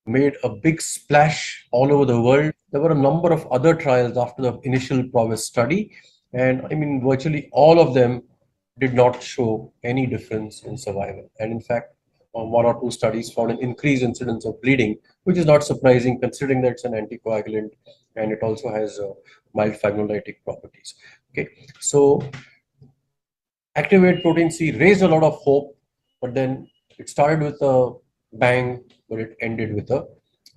made a big splash all over the world. There were a number of other trials after the initial PROVIS study, and I mean, virtually all of them did not show any difference in survival. And in fact, one or two studies found an increased incidence of bleeding, which is not surprising considering that it's an anticoagulant and it also has mild fibrolytic properties. Okay, so activated protein C raised a lot of hope, but then it started with a bang, but it ended with a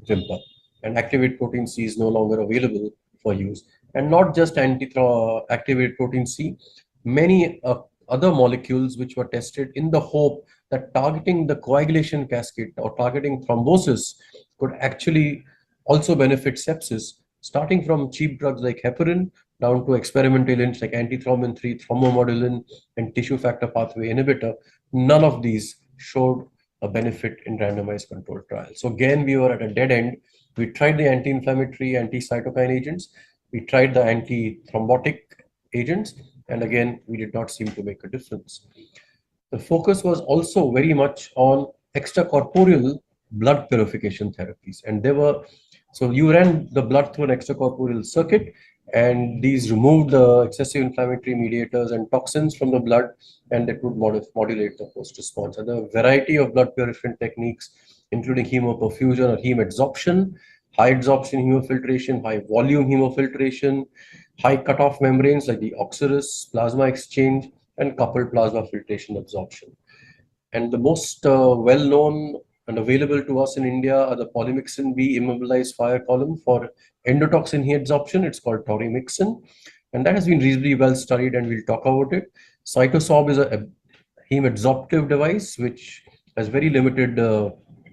whimper. And activated protein C is no longer available for use. And not just activated protein C, many other molecules which were tested in the hope that targeting the coagulation cascade or targeting thrombosis could actually also benefit sepsis, starting from cheap drugs like heparin down to experimental agents like antithrombin 3, thrombomodulin, and tissue factor pathway inhibitor. None of these showed a benefit in randomized controlled trials. So again, we were at a dead end. We tried the anti-inflammatory, anti-cytokine agents. We tried the anti-thrombotic agents. And again, we did not seem to make a difference. The focus was also very much on extracorporeal blood purification therapies. And so you ran the blood through an extracorporeal circuit, and these removed the excessive inflammatory mediators and toxins from the blood, and that would modulate the host response. And there are a variety of blood purification techniques, including hemoperfusion or heme adsorption, high adsorption hemofiltration, high volume hemofiltration, high cutoff membranes like the Oxyrus, plasma exchange, and coupled plasma filtration absorption. And the most well-known and available to us in India are the polymyxin B immobilized fire column for endotoxin heat absorption. It's called torimyxin, and that has been reasonably well studied, and we'll talk about it. Cytosorb is a heme adsorptive device which has very limited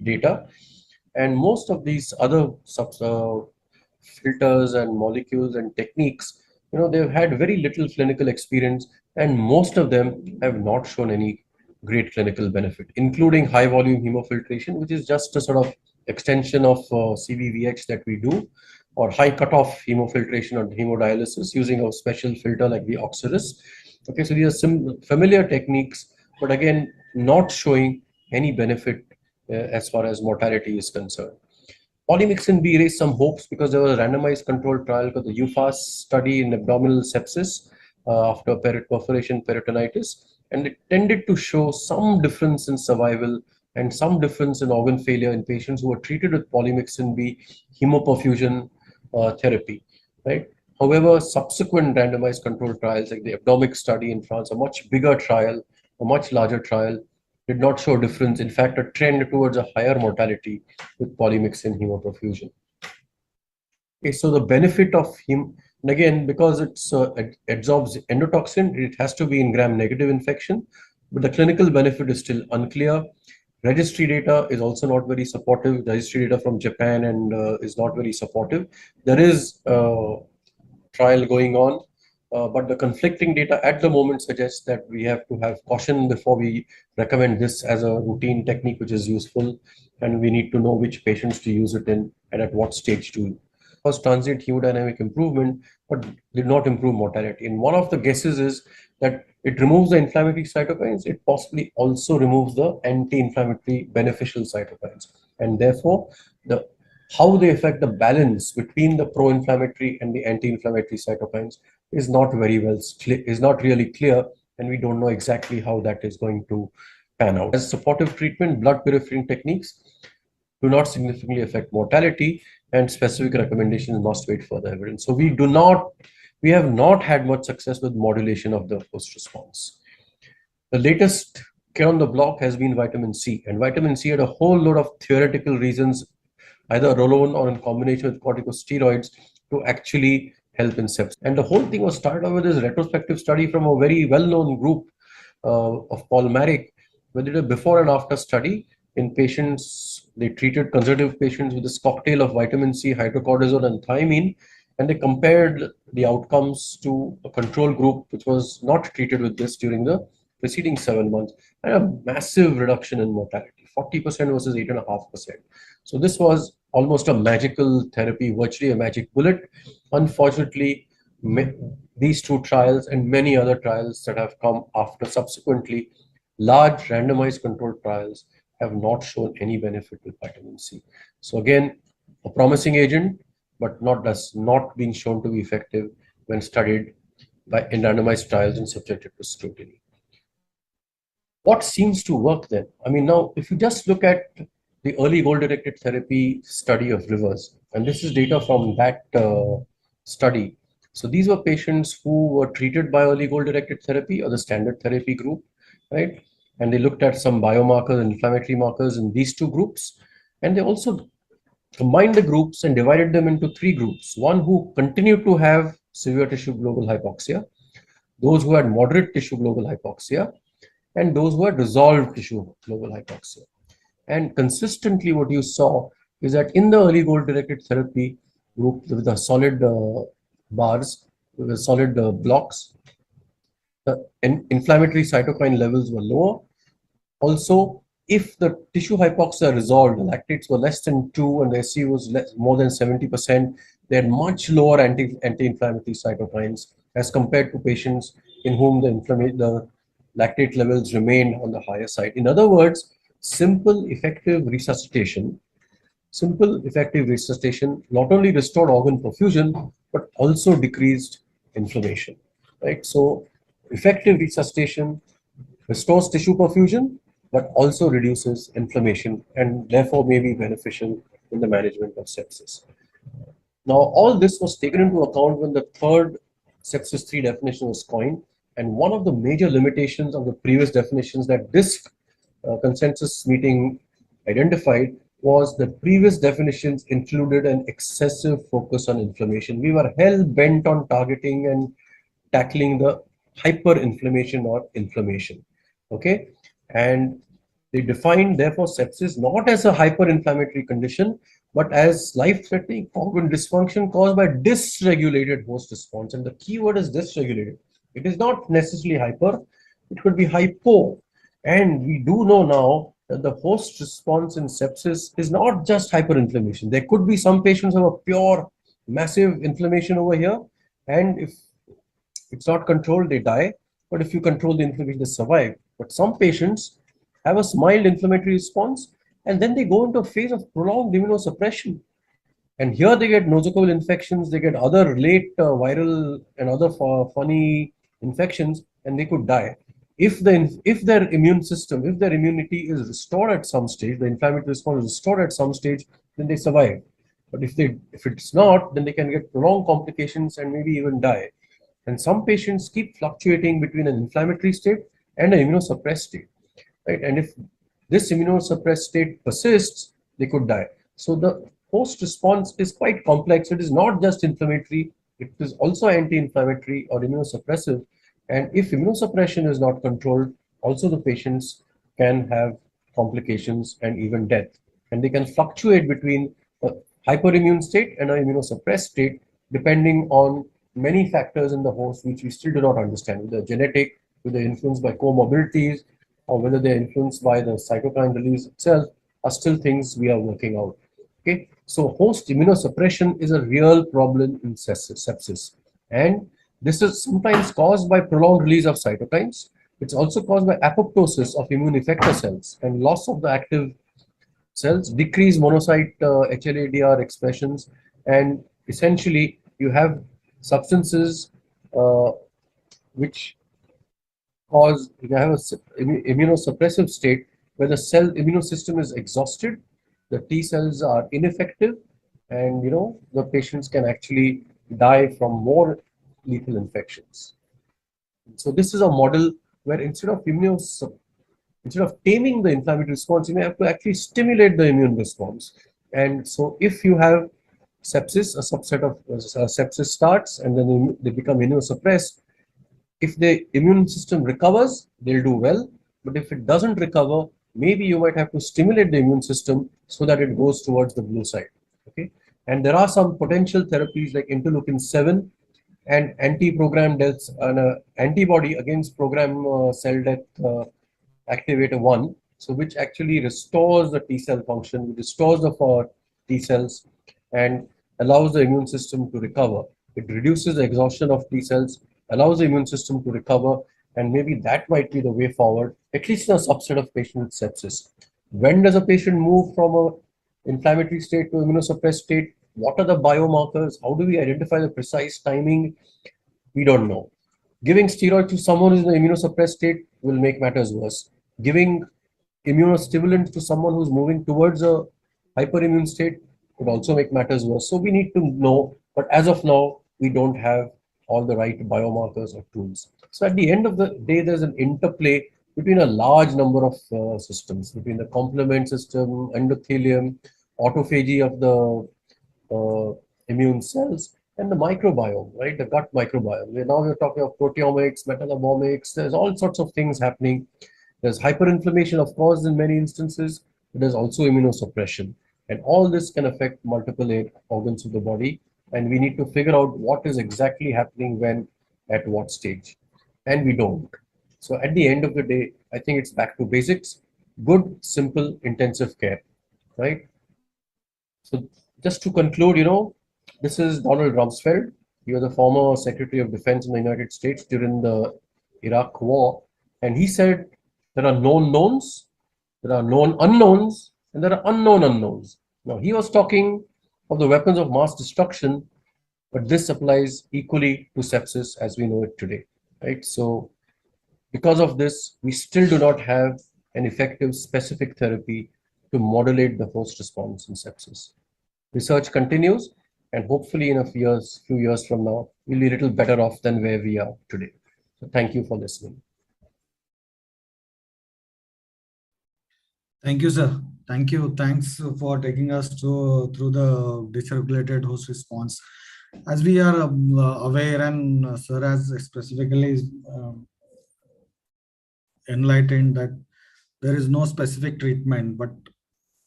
data, and most of these other filters and molecules and techniques, they've had very little clinical experience, and most of them have not shown any great clinical benefit, including high volume hemofiltration, which is just a sort of extension of CVVH that we do, or high cutoff hemofiltration or hemodialysis using a special filter like the Oxyrus. Okay, so these are familiar techniques, but again, not showing any benefit as far as mortality is concerned. Polymyxin B raised some hopes because there was a randomized controlled trial called the UFAS study in abdominal sepsis after perforation peritonitis, and it tended to show some difference in survival and some difference in organ failure in patients who were treated with polymyxin B hemoperfusion therapy, right? However, subsequent randomized controlled trials like the Abdomic study in France, a much bigger trial, a much larger trial, did not show difference. In fact, a trend towards a higher mortality with polymyxin hemoperfusion. Okay, so the benefit of and again, because it absorbs endotoxin, it has to be in gram-negative infection, but the clinical benefit is still unclear. Registry data is also not very supportive. Registry data from Japan and is not very supportive. There is a trial going on, but the conflicting data at the moment suggests that we have to have caution before we recommend this as a routine technique which is useful, and we need to know which patients to use it in and at what stage to. Was transient hemodynamic improvement, but did not improve mortality. And one of the guesses is that it removes the inflammatory cytokines. It possibly also removes the anti-inflammatory beneficial cytokines, and therefore how they affect the balance between the pro-inflammatory and the anti-inflammatory cytokines is not really clear, and we don't know exactly how that is going to pan out. As supportive treatment, blood purifying techniques do not significantly affect mortality, and specific recommendations must wait for the evidence. So we have not had much success with modulation of the host response. The latest kid on the block has been vitamin C, and vitamin C had a whole lot of theoretical reasons, either alone or in combination with corticosteroids, to actually help in sepsis. And the whole thing was started with this retrospective study from a very well-known group of Paul Marek, where they did a before and after study in patients. They treated conservative patients with this cocktail of vitamin C, hydrocortisone, and thiamine, and they compared the outcomes to a control group which was not treated with this during the preceding 7 months, and a massive reduction in mortality, 40% versus 8.5%. So this was almost a magical therapy, virtually a magic bullet. Unfortunately, these two trials and many other trials that have come after subsequently, large randomized controlled trials, have not shown any benefit with vitamin C. So again, a promising agent, but not being shown to be effective when studied in randomized trials and subjected to scrutiny. What seems to work then? I mean, now, if you just look at the early goal-directed therapy study of Rivers, and this is data from that study. So these were patients who were treated by early goal-directed therapy or the standard therapy group, right? And they looked at some biomarkers, inflammatory markers in these two groups. And they also combined the groups and divided them into three groups. One who continued to have severe tissue global hypoxia, those who had moderate tissue global hypoxia, and those who had resolved tissue global hypoxia. And consistently what you saw is that in the early goal-directed therapy group with the solid bars, with the solid blocks, the inflammatory cytokine levels were lower. Also, if the tissue hypoxia resolved, the lactates were less than 2 and the SC was more than 70%, they had much lower anti-inflammatory cytokines as compared to patients in whom the lactate levels remained on the higher side. In other words, simple effective resuscitation not only restored organ perfusion, but also decreased inflammation, right? So effective resuscitation restores tissue perfusion, but also reduces inflammation and therefore may be beneficial in the management of sepsis. Now, all this was taken into account when the third sepsis 3 definition was coined. And one of the major limitations of the previous definitions that this consensus meeting identified was the previous definitions included an excessive focus on inflammation. We were hell bent on targeting and tackling the hyperinflammation or inflammation. Okay, and they defined therefore sepsis not as a hyperinflammatory condition, but as life-threatening organ dysfunction caused by dysregulated host response. And the key word is dysregulated. It is not necessarily hyper, it could be hypo. And we do know now that the host response in sepsis is not just hyperinflammation. There could be some patients who have a pure massive inflammation over here, and if it's not controlled, they die. But if you control the inflammation, they survive. But some patients have a mild inflammatory response, and then they go into a phase of prolonged immunosuppression. And here they get nosocomial infections, they get other late viral and other funny infections, and they could die. If their immune system, if their immunity is restored at some stage, the inflammatory response is restored at some stage, then they survive. But if it's not, then they can get prolonged complications and maybe even die. And some patients keep fluctuating between an inflammatory state and an immunosuppressed state, right? And if this immunosuppressed state persists, they could die. So the host response is quite complex. It is not just inflammatory, it is also anti-inflammatory or immunosuppressive. And if immunosuppression is not controlled, also the patients can have complications and even death. And they can fluctuate between a hyperimmune state and an immunosuppressed state, depending on many factors in the host, which we still do not understand, whether genetic, whether influenced by comorbidities, or whether they're influenced by the cytokine release itself, are still things we are working out. Okay, so host immunosuppression is a real problem in sepsis, and this is sometimes caused by prolonged release of cytokines. It's also caused by apoptosis of immune effector cells and loss of the active cells, decreased monocyte HLA-DR expressions, and essentially you have substances which cause, you have a immunosuppressive state where the cell immune system is exhausted, the T cells are ineffective, and the patients can actually die from more lethal infections. So this is a model where instead of taming the inflammatory response, you may have to actually stimulate the immune response. And so if you have sepsis, a subset of sepsis starts, and then they become immunosuppressed. If the immune system recovers, they'll do well. But if it doesn't recover, maybe you might have to stimulate the immune system so that it goes towards the blue side. Okay, and there are some potential therapies like interleukin-7 and anti-program deaths, an antibody against program cell death activator 1, so which actually restores the T cell function, restores the T cells, and allows the immune system to recover. It reduces the exhaustion of T cells, allows the immune system to recover, and maybe that might be the way forward, at least in a subset of patients with sepsis. When does a patient move from a inflammatory state to immunosuppressed state? What are the biomarkers? How do we identify the precise timing? We don't know. Giving steroid to someone who's in the immunosuppressed state will make matters worse. Giving immunostimulants to someone who's moving towards a hyperimmune state could also make matters worse. So we need to know, but as of now, we don't have all the right biomarkers or tools. So at the end of the day, there's an interplay between a large number of systems, between the complement system, endothelium, autophagy of the immune cells, and the microbiome, right? The gut microbiome. We're talking of proteomics, metabolomics. There's all sorts of things happening. There's hyperinflammation, of course, in many instances, but there's also immunosuppression. And all this can affect multiple organs of the body. And we need to figure out what is exactly happening when, at what stage. And we don't. So at the end of the day, I think it's back to basics. Good, simple, intensive care, right? So just to conclude, this is Donald Rumsfeld. He was the former Secretary of Defense in the United States during the Iraq War. And he said, there are known knowns, there are known unknowns, and there are unknown unknowns. Now, he was talking of the weapons of mass destruction, but this applies equally to sepsis as we know it today, right? So because of this, we still do not have an effective specific therapy to modulate the host response in sepsis. Research continues, and hopefully in a few years from now, we'll be a little better off than where we are today. So thank you for listening. Thank you, sir. Thank you. Thanks for taking us through the dysregulated host response. As we are aware, and sir has specifically enlightened that there is no specific treatment, but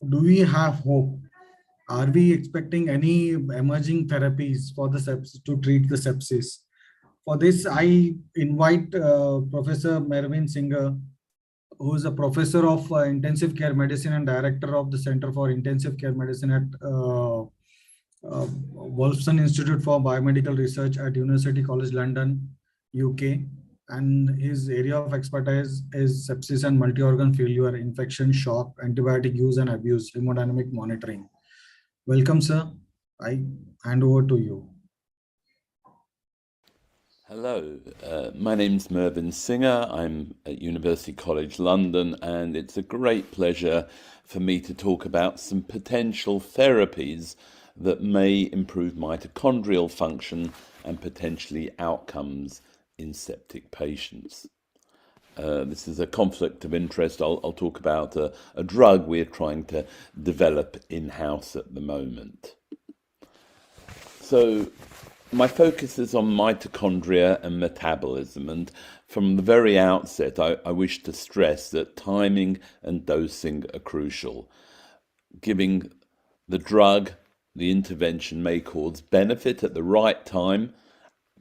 do we have hope? Are we expecting any emerging therapies for the sepsis to treat the sepsis? For this, I invite Professor Mervyn Singer, who is a professor of intensive care medicine and director of the Center for Intensive Care Medicine at Wolfson Institute for Biomedical Research at University College London, UK. And his area of expertise is sepsis and multi-organ failure, infection, shock, antibiotic use and abuse, hemodynamic monitoring. Welcome, sir. I hand over to you. Hello, my name's Mervyn Singer. I'm at University College London, and it's a great pleasure for me to talk about some potential therapies that may improve mitochondrial function and potentially outcomes in septic patients. This is a conflict of interest. I'll talk about a drug we're trying to develop in-house at the moment. So my focus is on mitochondria and metabolism, and from the very outset, I wish to stress that timing and dosing are crucial. Giving the drug, the intervention may cause benefit at the right time,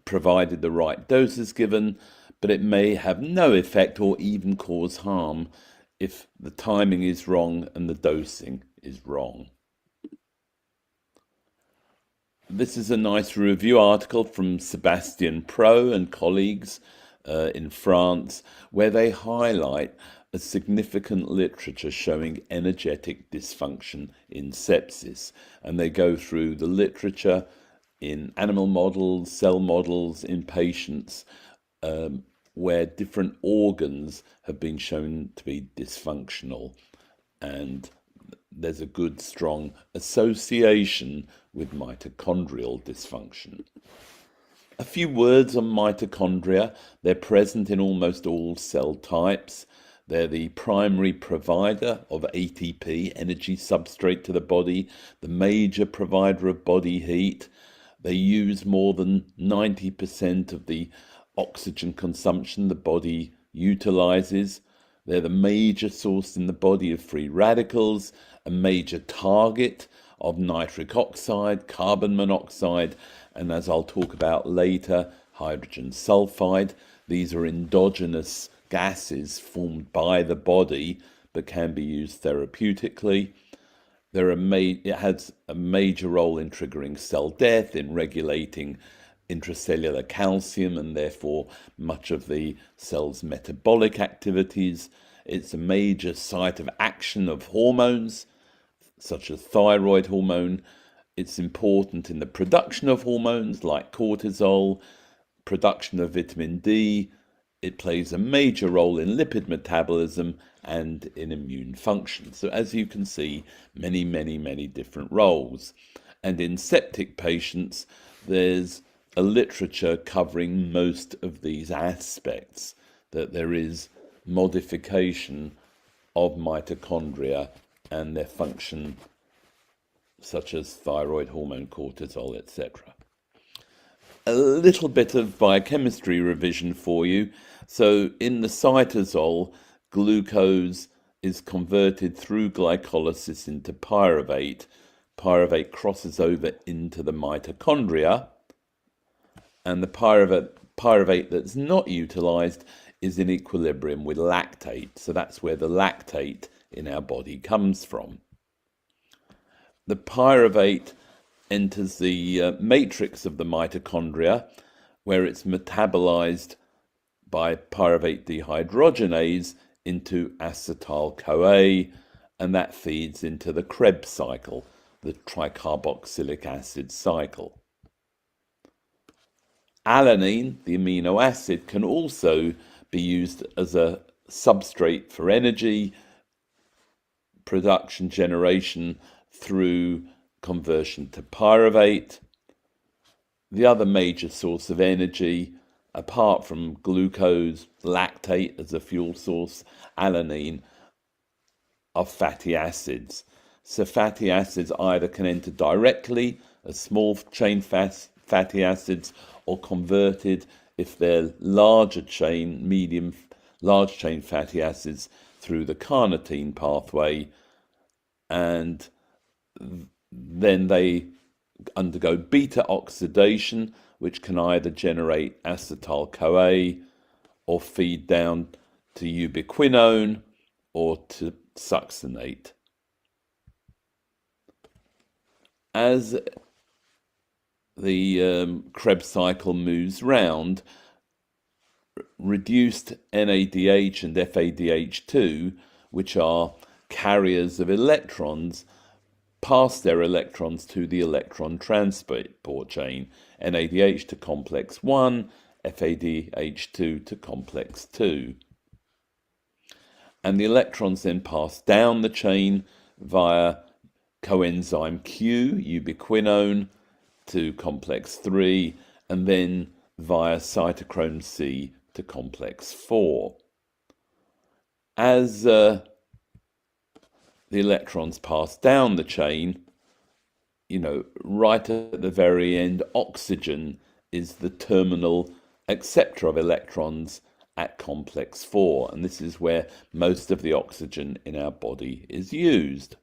provided the right dose is given, but it may have no effect or even cause harm if the timing is wrong and the dosing is wrong. This is a nice review article from Sebastian Pro and colleagues in France, where they highlight a significant literature showing energetic dysfunction in sepsis. And they go through the literature in animal models, cell models, in patients, where different organs have been shown to be dysfunctional, and there's a good strong association with mitochondrial dysfunction. A few words on mitochondria. They're present in almost all cell types. They're the primary provider of ATP, energy substrate to the body, the major provider of body heat. They use more than 90% of the oxygen consumption the body utilizes. They're the major source in the body of free radicals, a major target of nitric oxide, carbon monoxide, and as I'll talk about later, hydrogen sulfide. These are endogenous gases formed by the body that can be used therapeutically. It has a major role in triggering cell death, in regulating intracellular calcium, and therefore much of the cell's metabolic activities. It's a major site of action of hormones, such as thyroid hormone. It's important in the production of hormones like cortisol, production of vitamin D. It plays a major role in lipid metabolism and in immune function. So as you can see, many different roles. And in septic patients, there's a literature covering most of these aspects, that there is modification of mitochondria and their function, such as thyroid hormone, cortisol, etc. A little bit of biochemistry revision for you. So in the cytosol, glucose is converted through glycolysis into pyruvate. Pyruvate crosses over into the mitochondria, and the pyruvate that's not utilized is in equilibrium with lactate. So that's where the lactate in our body comes from. The pyruvate enters the matrix of the mitochondria, where it's metabolized by pyruvate dehydrogenase into acetyl-CoA, and that feeds into the Krebs cycle, the tricarboxylic acid cycle. Alanine, the amino acid, can also be used as a substrate for energy production generation through conversion to pyruvate. The other major source of energy, apart from glucose, lactate as a fuel source, alanine, are fatty acids. So fatty acids either can enter directly as small chain fatty acids, or converted, if they're larger chain, large chain fatty acids, through the carnitine pathway, and then they undergo beta oxidation, which can either generate acetyl-CoA or feed down to ubiquinone or to succinate. As the Krebs cycle moves round, reduced NADH and FADH2, which are carriers of electrons, pass their electrons to the electron transport chain, NADH to complex 1, FADH2 to complex 2. And the electrons then pass down the chain via coenzyme Q, ubiquinone, to complex 3, and then via cytochrome C to complex 4. As the electrons pass down the chain, right at the very end, oxygen is the terminal acceptor of electrons at complex 4, and this is where most of the oxygen in our body is used.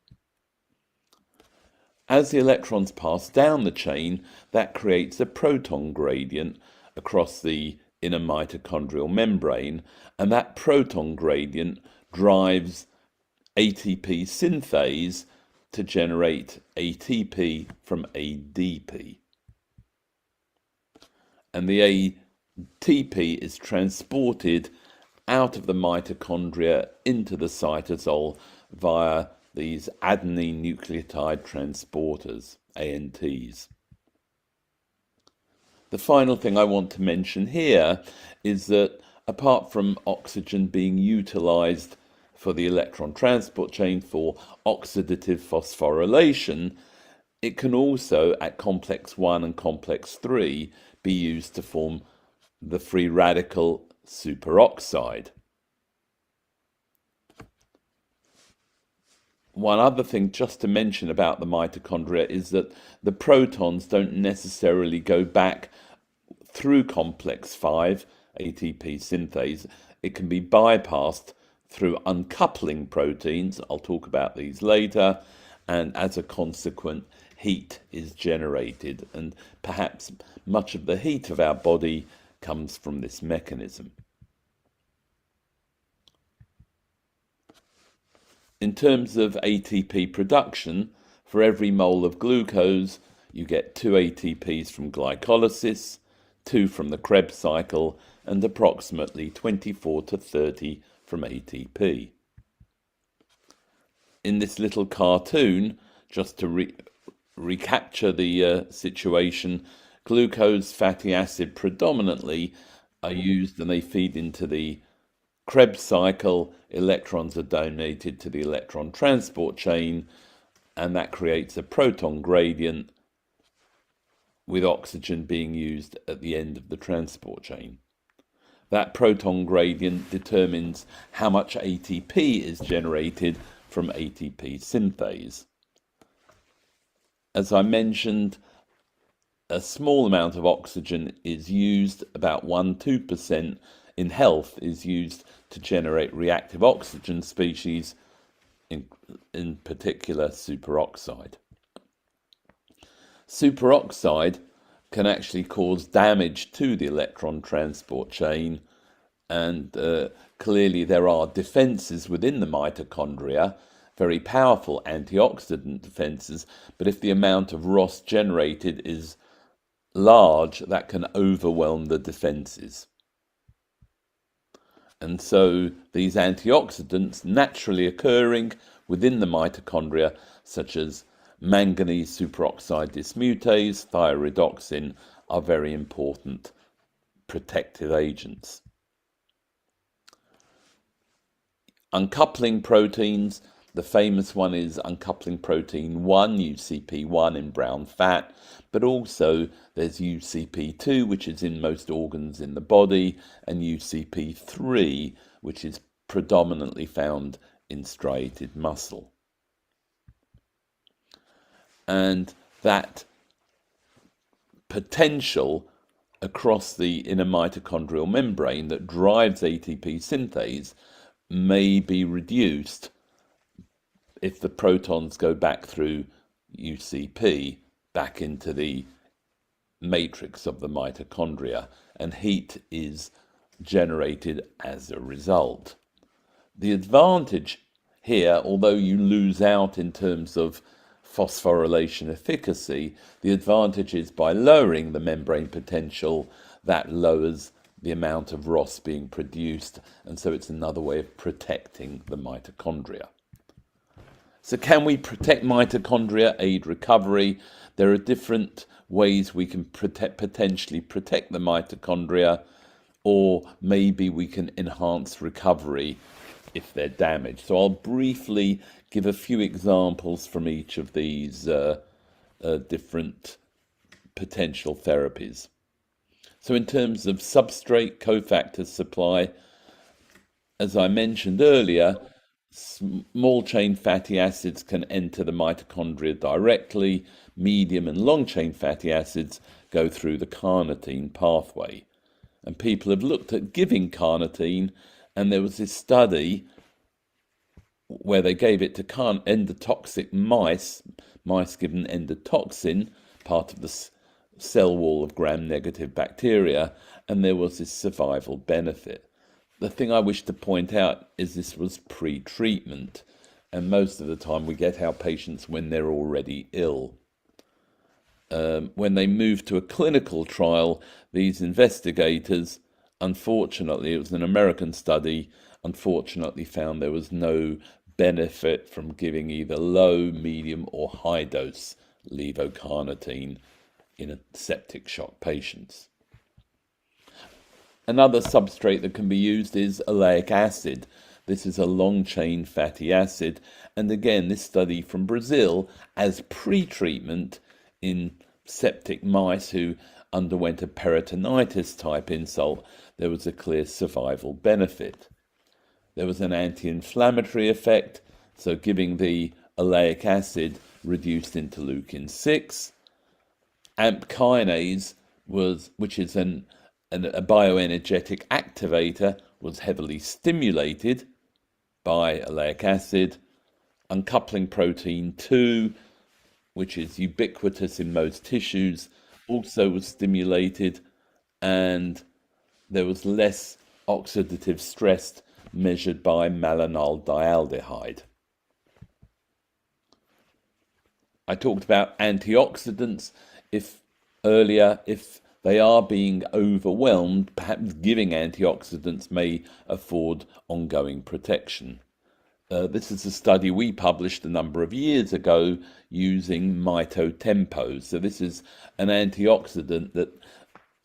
As the electrons pass down the chain, that creates a proton gradient across the inner mitochondrial membrane, and that proton gradient drives ATP synthase to generate ATP from ADP. And the ATP is transported out of the mitochondria into the cytosol via these adenine nucleotide transporters, ANTs. The final thing I want to mention here is that apart from oxygen being utilized for the electron transport chain for oxidative phosphorylation, it can also, at complex 1 and complex 3, be used to form the free radical superoxide. One other thing just to mention about the mitochondria is that the protons don't necessarily go back through complex 5 ATP synthase. It can be bypassed through uncoupling proteins. I'll talk about these later. And as a consequence, heat is generated. And perhaps much of the heat of our body comes from this mechanism. In terms of ATP production, for every mole of glucose, you get 2 ATPs from glycolysis, 2 from the Krebs cycle, and approximately 24 to 30 from ATP. In this little cartoon, just to recapture the situation, glucose, fatty acid predominantly are used and they feed into the Krebs cycle. Electrons are donated to the electron transport chain, and that creates a proton gradient with oxygen being used at the end of the transport chain. That proton gradient determines how much ATP is generated from ATP synthase. As I mentioned, a small amount of oxygen is used, about 1-2% in health is used to generate reactive oxygen species, in particular superoxide. Superoxide can actually cause damage to the electron transport chain, and clearly there are defenses within the mitochondria, very powerful antioxidant defenses, but if the amount of ROS generated is large, that can overwhelm the defenses. And so these antioxidants naturally occurring within the mitochondria, such as manganese superoxide dismutase, thyroidoxin, are very important protective agents. Uncoupling proteins, the famous one is uncoupling protein 1, UCP1 in brown fat, but also there's UCP2, which is in most organs in the body, and UCP3, which is predominantly found in striated muscle. And that potential across the inner mitochondrial membrane that drives ATP synthase may be reduced if the protons go back through UCP back into the matrix of the mitochondria, and heat is generated as a result. The advantage here, although you lose out in terms of phosphorylation efficacy, the advantage is by lowering the membrane potential, that lowers the amount of ROS being produced, and so it's another way of protecting the mitochondria. So can we protect mitochondria, aid recovery? There are different ways we can potentially protect the mitochondria, or maybe we can enhance recovery if they're damaged. So I'll briefly give a few examples from each of these different potential therapies. So in terms of substrate cofactor supply, as I mentioned earlier, small chain fatty acids can enter the mitochondria directly. Medium and long chain fatty acids go through the carnitine pathway. And people have looked at giving carnitine, and there was this study where they gave it to endotoxic mice given endotoxin, part of the cell wall of gram-negative bacteria, and there was this survival benefit. The thing I wish to point out is this was pre-treatment, and most of the time we get our patients when they're already ill. When they moved to a clinical trial, these investigators, unfortunately, it was an American study, unfortunately found there was no benefit from giving either low, medium, or high dose levocarnitine in septic shock patients. Another substrate that can be used is oleic acid. This is a long-chain fatty acid. And again, this study from Brazil as pre-treatment in septic mice who underwent a peritonitis type insult, there was a clear survival benefit. There was an anti-inflammatory effect, so giving the oleic acid reduced interleukin-6. AMP kinase, which is a bioenergetic activator, was heavily stimulated by oleic acid. Uncoupling protein 2, which is ubiquitous in most tissues, also was stimulated, and there was less oxidative stress measured by malonyl-dialdehyde. I talked about antioxidants. If they are being overwhelmed, perhaps giving antioxidants may afford ongoing protection. This is a study we published a number of years ago using mitotempo. So this is an antioxidant that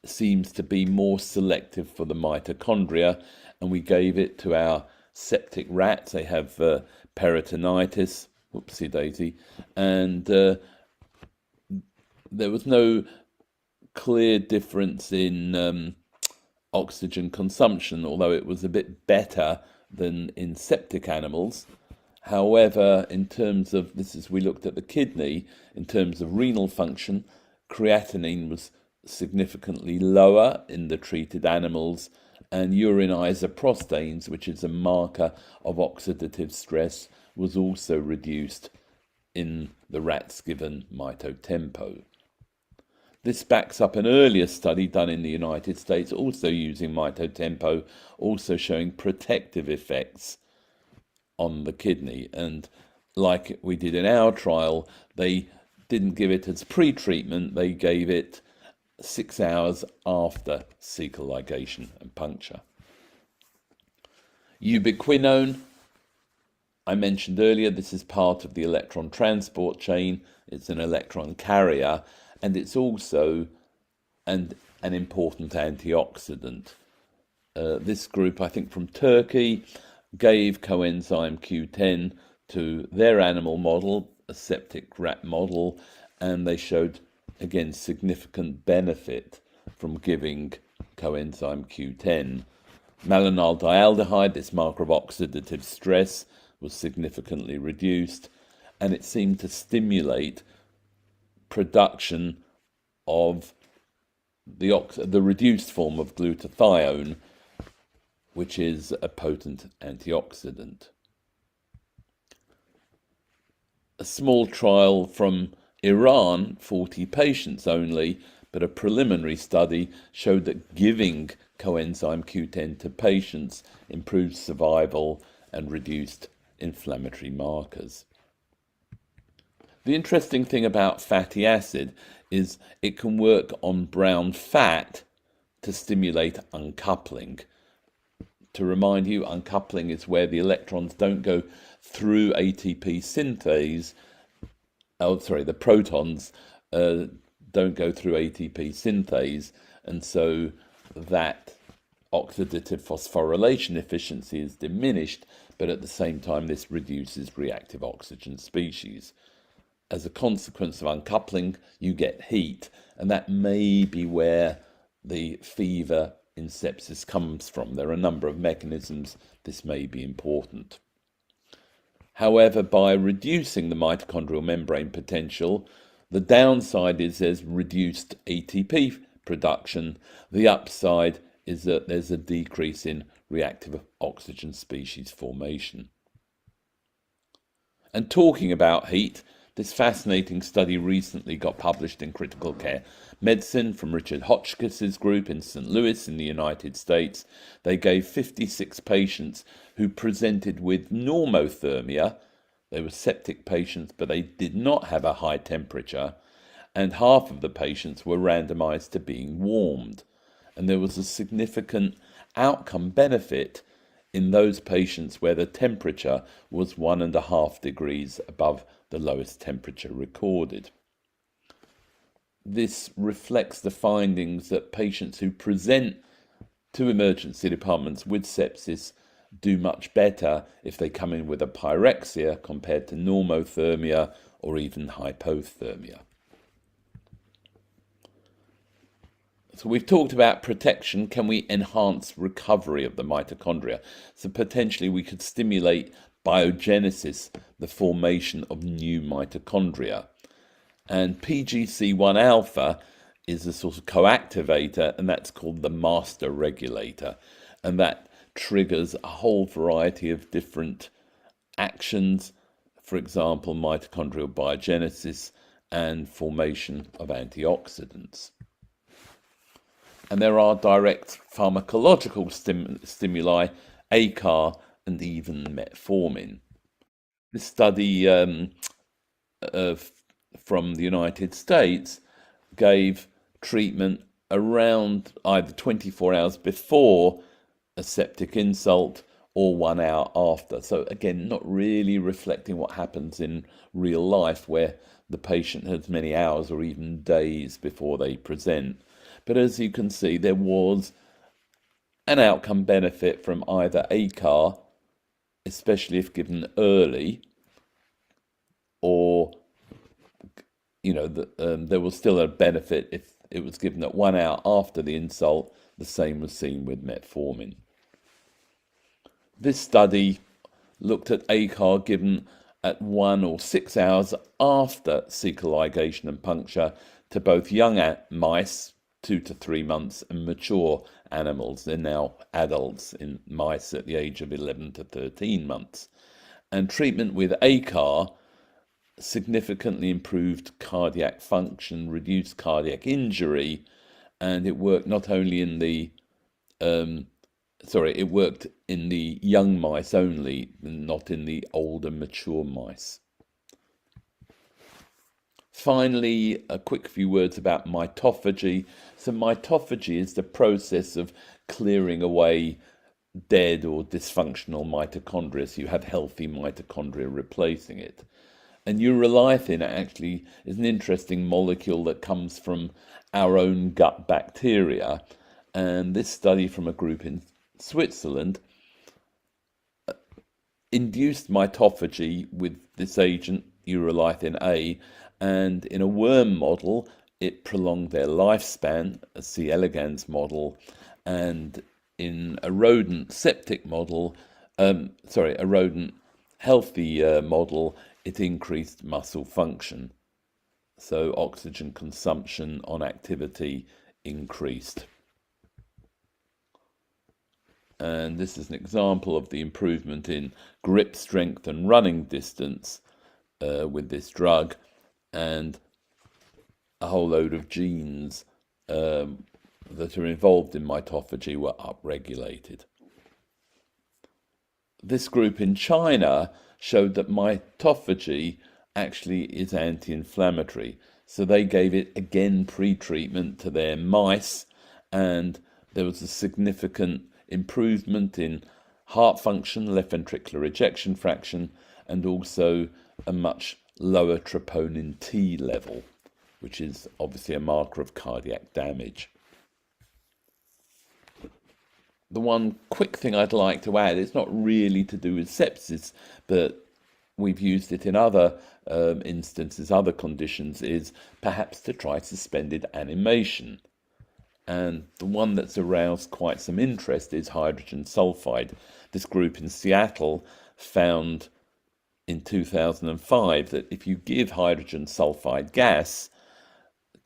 seems to be more selective for the mitochondria, and we gave it to our septic rats. They have peritonitis, whoopsie daisy, and there was no clear difference in oxygen consumption, although it was a bit better than in septic animals. However, in terms of, we looked at the kidney, in terms of renal function, creatinine was significantly lower in the treated animals, and urine isoprostanes, which is a marker of oxidative stress, was also reduced in the rats given mitotempo. This backs up an earlier study done in the United States, also using mitotempo, also showing protective effects on the kidney. And like we did in our trial, they didn't give it as pre-treatment, they gave it 6 hours after cecal ligation and puncture. Ubiquinone, I mentioned earlier, this is part of the electron transport chain. It's an electron carrier, and it's also an important antioxidant. This group, I think from Turkey, gave coenzyme Q10 to their animal model, a septic rat model, and they showed, again, significant benefit from giving coenzyme Q10. Malonyl-dialdehyde, this marker of oxidative stress, was significantly reduced, and it seemed to stimulate production of the reduced form of glutathione, which is a potent antioxidant. A small trial from Iran, 40 patients only, but a preliminary study showed that giving coenzyme Q10 to patients improved survival and reduced inflammatory markers. The interesting thing about fatty acid is it can work on brown fat to stimulate uncoupling. To remind you, uncoupling is where the electrons don't go through ATP synthase. The protons don't go through ATP synthase, and so that oxidative phosphorylation efficiency is diminished, but at the same time this reduces reactive oxygen species. As a consequence of uncoupling, you get heat, and that may be where the fever in sepsis comes from. There are a number of mechanisms this may be important. However, by reducing the mitochondrial membrane potential, the downside is there's reduced ATP production. The upside is that there's a decrease in reactive oxygen species formation. And talking about heat, this fascinating study recently got published in Critical Care Medicine from Richard Hotchkiss's group in St. Louis in the United States. They gave 56 patients who presented with normothermia. They were septic patients, but they did not have a high temperature, and half of the patients were randomized to being warmed. And there was a significant outcome benefit in those patients where the temperature was 1.5 degrees above the lowest temperature recorded. This reflects the findings that patients who present to emergency departments with sepsis do much better if they come in with a pyrexia compared to normothermia or even hypothermia. So we've talked about protection. Can we enhance recovery of the mitochondria? So potentially we could stimulate biogenesis, the formation of new mitochondria. And PGC1 alpha is a sort of coactivator, and that's called the master regulator. And that triggers a whole variety of different actions, for example, mitochondrial biogenesis and formation of antioxidants. And there are direct pharmacological stimuli, ACAR and even metformin. This study from the United States gave treatment around either 24 hours before a septic insult or 1 hour after. So again, not really reflecting what happens in real life where the patient has many hours or even days before they present. But as you can see, there was an outcome benefit from either ACAR, especially if given early, or there was still a benefit if it was given at 1 hour after the insult. The same was seen with metformin. This study looked at ACAR given at 1 or 6 hours after cecal ligation and puncture to both young mice, 2 to 3 months, and mature animals. They're now adults in mice at the age of 11 to 13 months. And treatment with ACAR significantly improved cardiac function, reduced cardiac injury, and it worked not only in the it worked in the young mice only, not in the older mature mice. Finally, a quick few words about mitophagy. So mitophagy is the process of clearing away dead or dysfunctional mitochondria, so you have healthy mitochondria replacing it. And urolithin actually is an interesting molecule that comes from our own gut bacteria. And this study from a group in Switzerland induced mitophagy with this agent, urolithin A, and in a worm model, it prolonged their lifespan, a C. elegans model, and in a rodent septic model, a rodent healthy model, it increased muscle function. So oxygen consumption on activity increased. And this is an example of the improvement in grip strength and running distance with this drug, and a whole load of genes that are involved in mitophagy were upregulated. This group in China showed that mitophagy actually is anti-inflammatory. So they gave it again pre-treatment to their mice, and there was a significant improvement in heart function, left ventricular ejection fraction, and also a much lower troponin T level, which is obviously a marker of cardiac damage. The one quick thing I'd like to add, it's not really to do with sepsis, but we've used it in other instances, other conditions, is perhaps to try suspended animation. And the one that's aroused quite some interest is hydrogen sulfide. This group in Seattle found in 2005 that if you give hydrogen sulfide gas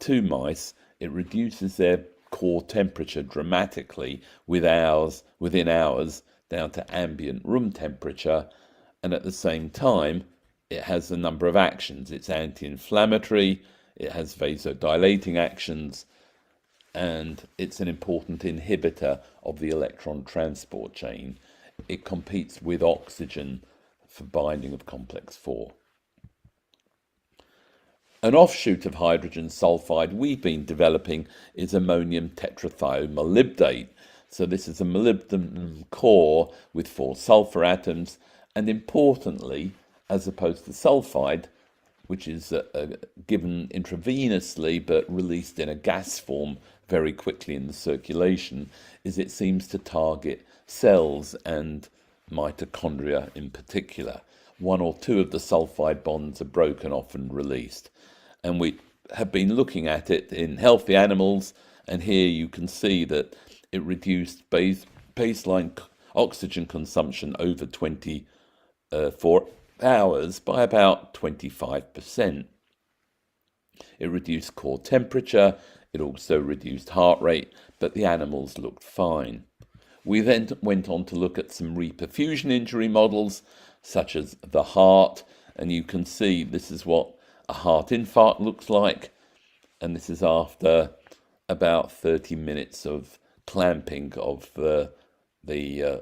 to mice, it reduces their core temperature dramatically within hours down to ambient room temperature, and at the same time it has a number of actions. It's anti-inflammatory, it has vasodilating actions, and it's an important inhibitor of the electron transport chain. It competes with oxygen for binding of complex 4. An offshoot of hydrogen sulfide we've been developing is ammonium tetrathiomolybdate. So this is a molybdenum core with 4 sulfur atoms, and importantly, as opposed to sulfide, which is given intravenously but released in a gas form very quickly in the circulation, is it seems to target cells and mitochondria in particular. One or two of the sulfide bonds are broken off and released. And we have been looking at it in healthy animals, and here you can see that it reduced baseline oxygen consumption over 24 hours by about 25%. It reduced core temperature, it also reduced heart rate, but the animals looked fine. We then went on to look at some reperfusion injury models, such as the heart, and you can see this is what a heart infarct looks like, and this is after about 30 minutes of clamping of the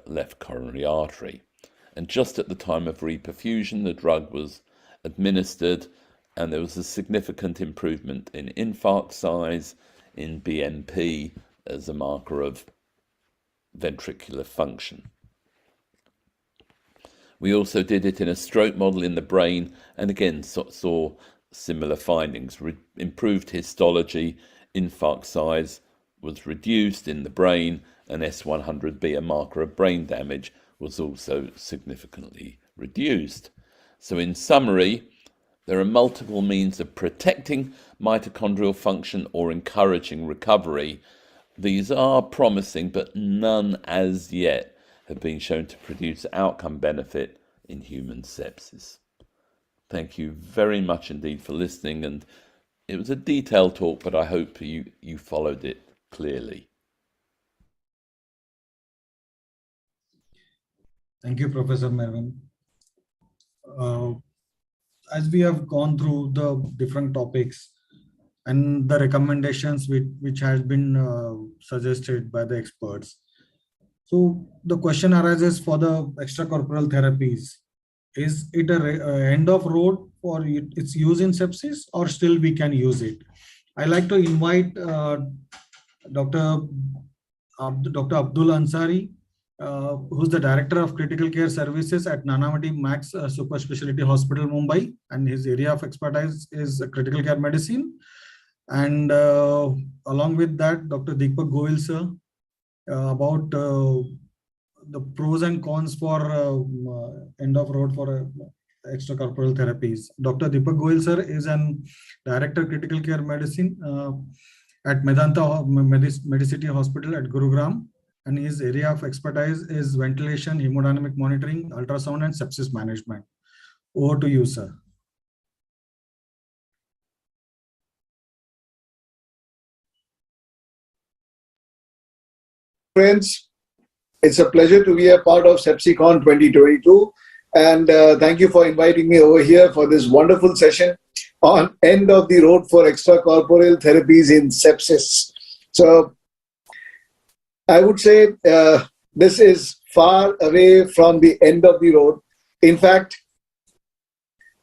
left coronary artery. And just at the time of reperfusion, the drug was administered, and there was a significant improvement in infarct size, in BNP as a marker of ventricular function. We also did it in a stroke model in the brain, and again saw similar findings. Improved histology, infarct size was reduced in the brain, and S100B, a marker of brain damage, was also significantly reduced. So in summary, there are multiple means of protecting mitochondrial function or encouraging recovery. These are promising, but none as yet have been shown to produce outcome benefit in human sepsis. Thank you very much indeed for listening, and it was a detailed talk, but I hope you followed it clearly. Thank you, Professor Mervyn. As we have gone through the different topics and the recommendations which has been suggested by the experts, so the question arises for the extracorporeal therapies. Is it a end of road for its use in sepsis, or still we can use it? I like to invite Dr. Abdul Ansari, who's the Director of Critical Care Services at Nanavati Max Super Specialty Hospital, Mumbai, and his area of expertise is critical care medicine. And along with that, Dr. Deepak Goyal sir, about the pros and cons for end of road for extracorporeal therapies. Dr. Deepak Goyal sir is an Director Critical Care Medicine at Medanta Medicity Hospital at Gurugram, and his area of expertise is ventilation, hemodynamic monitoring, ultrasound, and sepsis management. Over to you, sir. Friends, it's a pleasure to be a part of Sepsiscon 2022, and thank you for inviting me over here for this wonderful session on end of the road for extracorporeal therapies in sepsis. So I would say this is far away from the end of the road. In fact,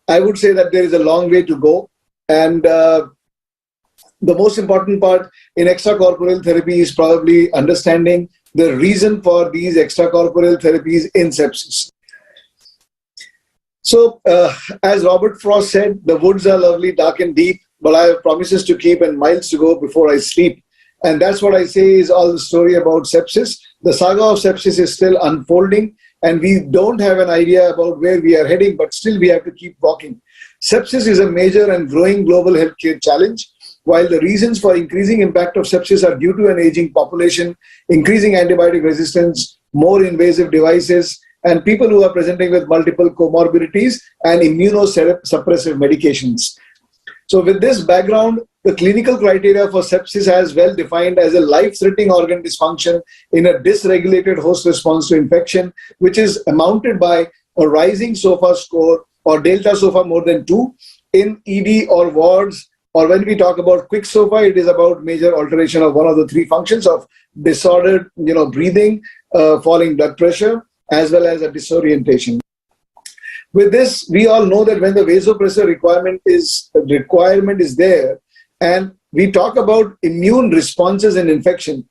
I would say that there is a long way to go, and the most important part in extracorporeal therapy is probably understanding the reason for these extracorporeal therapies in sepsis. So, as Robert Frost said, the woods are lovely, dark and deep, but I have promises to keep and miles to go before I sleep. And that's what I say is all the story about sepsis. The saga of sepsis is still unfolding, and we don't have an idea about where we are heading, but still we have to keep walking. Sepsis is a major and growing global healthcare challenge. While the reasons for increasing impact of sepsis are due to an aging population, increasing antibiotic resistance, more invasive devices, and people who are presenting with multiple comorbidities and immunosuppressive medications. So with this background, the clinical criteria for sepsis is well defined as a life-threatening organ dysfunction in a dysregulated host response to infection, which is amounted by a rising SOFA score or delta SOFA more than 2 in ED or wards. Or when we talk about quick SOFA, it is about major alteration of one of the three functions of disordered, breathing, falling blood pressure, as well as a disorientation. With this, we all know that when the vasopressor requirement is there, and we talk about immune responses in infection,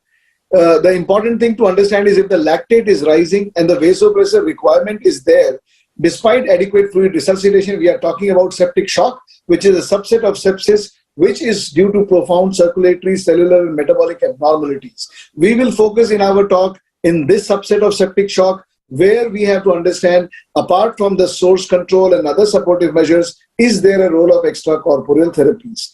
the important thing to understand is if the lactate is rising and the vasopressor requirement is there, despite adequate fluid resuscitation, we are talking about septic shock, which is a subset of sepsis, which is due to profound circulatory, cellular, and metabolic abnormalities. We will focus in our talk in this subset of septic shock, where we have to understand, apart from the source control and other supportive measures, is there a role of extracorporeal therapies?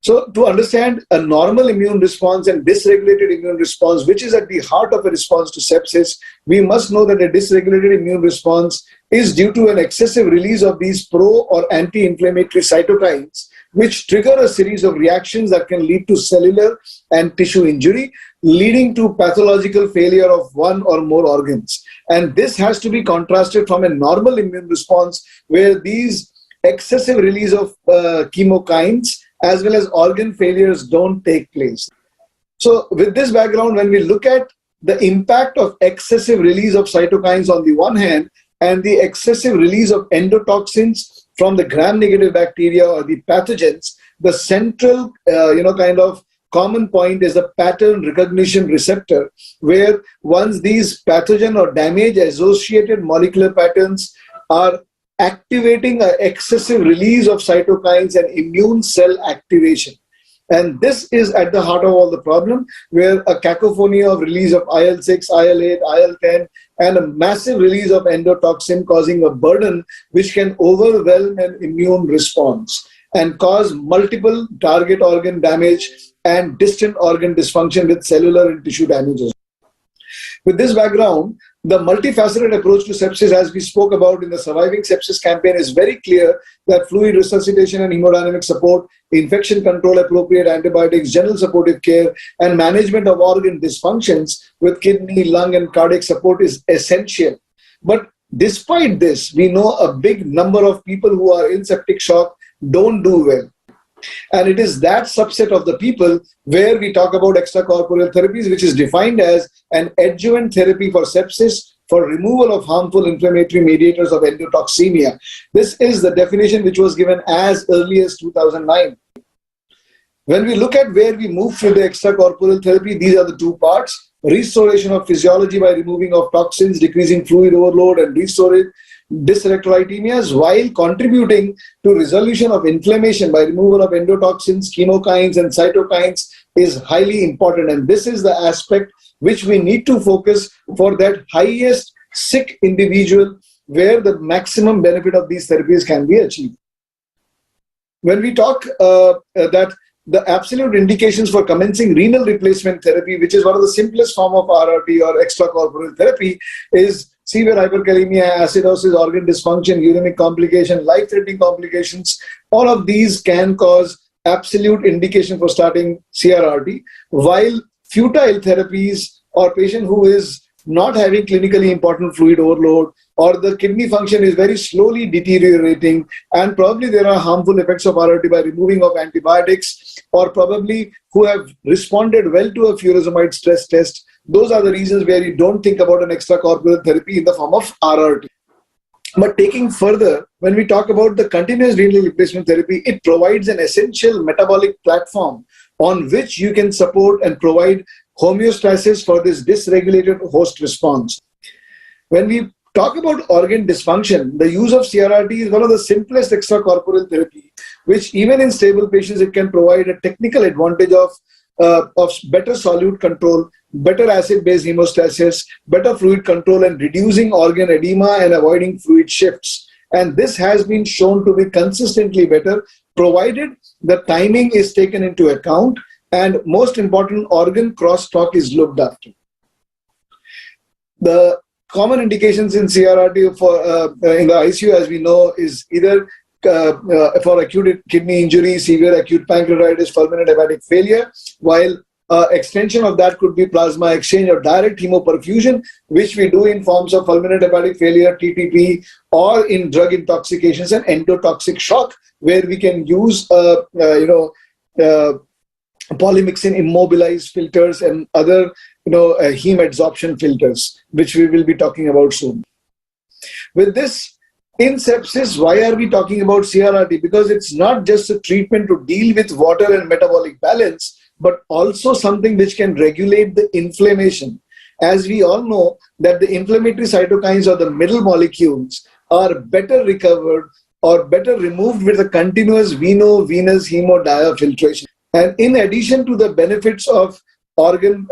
So to understand a normal immune response and dysregulated immune response, which is at the heart of a response to sepsis, we must know that a dysregulated immune response is due to an excessive release of these pro or anti-inflammatory cytokines, which trigger a series of reactions that can lead to cellular and tissue injury, leading to pathological failure of one or more organs. And this has to be contrasted from a normal immune response, where these excessive release of chemokines as well as organ failures don't take place. So with this background, when we look at the impact of excessive release of cytokines on the one hand, and the excessive release of endotoxins from the gram-negative bacteria or the pathogens, the central kind of common point is a pattern recognition receptor, where once these pathogen or damage associated molecular patterns are activating an excessive release of cytokines and immune cell activation. And this is at the heart of all the problem, where a cacophony of release of IL-6, IL-8, IL-10, and a massive release of endotoxin causing a burden which can overwhelm an immune response and cause multiple target organ damage and distant organ dysfunction with cellular and tissue damages. With this background, the multifaceted approach to sepsis, as we spoke about in the Surviving Sepsis campaign, is very clear that fluid resuscitation and hemodynamic support, infection control, appropriate antibiotics, general supportive care, and management of organ dysfunctions with kidney, lung, and cardiac support is essential. But despite this, we know a big number of people who are in septic shock don't do well. And it is that subset of the people where we talk about extracorporeal therapies, which is defined as an adjuvant therapy for sepsis for removal of harmful inflammatory mediators of endotoxemia. This is the definition which was given as early as 2009. When we look at where we move through the extracorporeal therapy, these are the two parts: restoration of physiology by removing of toxins, decreasing fluid overload, and restoring dyselectrolytemias, while contributing to resolution of inflammation by removal of endotoxins, chemokines, and cytokines is highly important. And this is the aspect which we need to focus for that highest sick individual, where the maximum benefit of these therapies can be achieved. When we talk that the absolute indications for commencing renal replacement therapy, which is one of the simplest form of RRT or extracorporeal therapy, is severe hyperkalemia, acidosis, organ dysfunction, uremic complication, life-threatening complications. All of these can cause absolute indication for starting CRRT, while futile therapies or patient who is not having clinically important fluid overload, or the kidney function is very slowly deteriorating, and probably there are harmful effects of RRT by removing of antibiotics, or probably who have responded well to a furosemide stress test. Those are the reasons where you don't think about an extracorporeal therapy in the form of RRT. But taking further, when we talk about the continuous renal replacement therapy, it provides an essential metabolic platform on which you can support and provide homeostasis for this dysregulated host response. When we talk about organ dysfunction, the use of CRRT is one of the simplest extracorporeal therapy, which even in stable patients, it can provide a technical advantage of better solute control, better acid-base hemostasis, better fluid control, and reducing organ edema and avoiding fluid shifts. And this has been shown to be consistently better, provided the timing is taken into account, and most important, organ crosstalk is looked after. The common indications in CRRT for in the ICU, as we know, is either for acute kidney injury, severe acute pancreatitis, fulminant hepatic failure, while extension of that could be plasma exchange or direct hemoperfusion, which we do in forms of fulminant hepatic failure, TTP, or in drug intoxications and endotoxic shock, where we can use polymyxin immobilized filters and other heme adsorption filters, which we will be talking about soon. With this, in sepsis, why are we talking about CRRT? Because it's not just a treatment to deal with water and metabolic balance, but also something which can regulate the inflammation. As we all know that the inflammatory cytokines or the middle molecules are better recovered or better removed with a continuous veno-venous hemodiafiltration. And in addition to the benefits of organ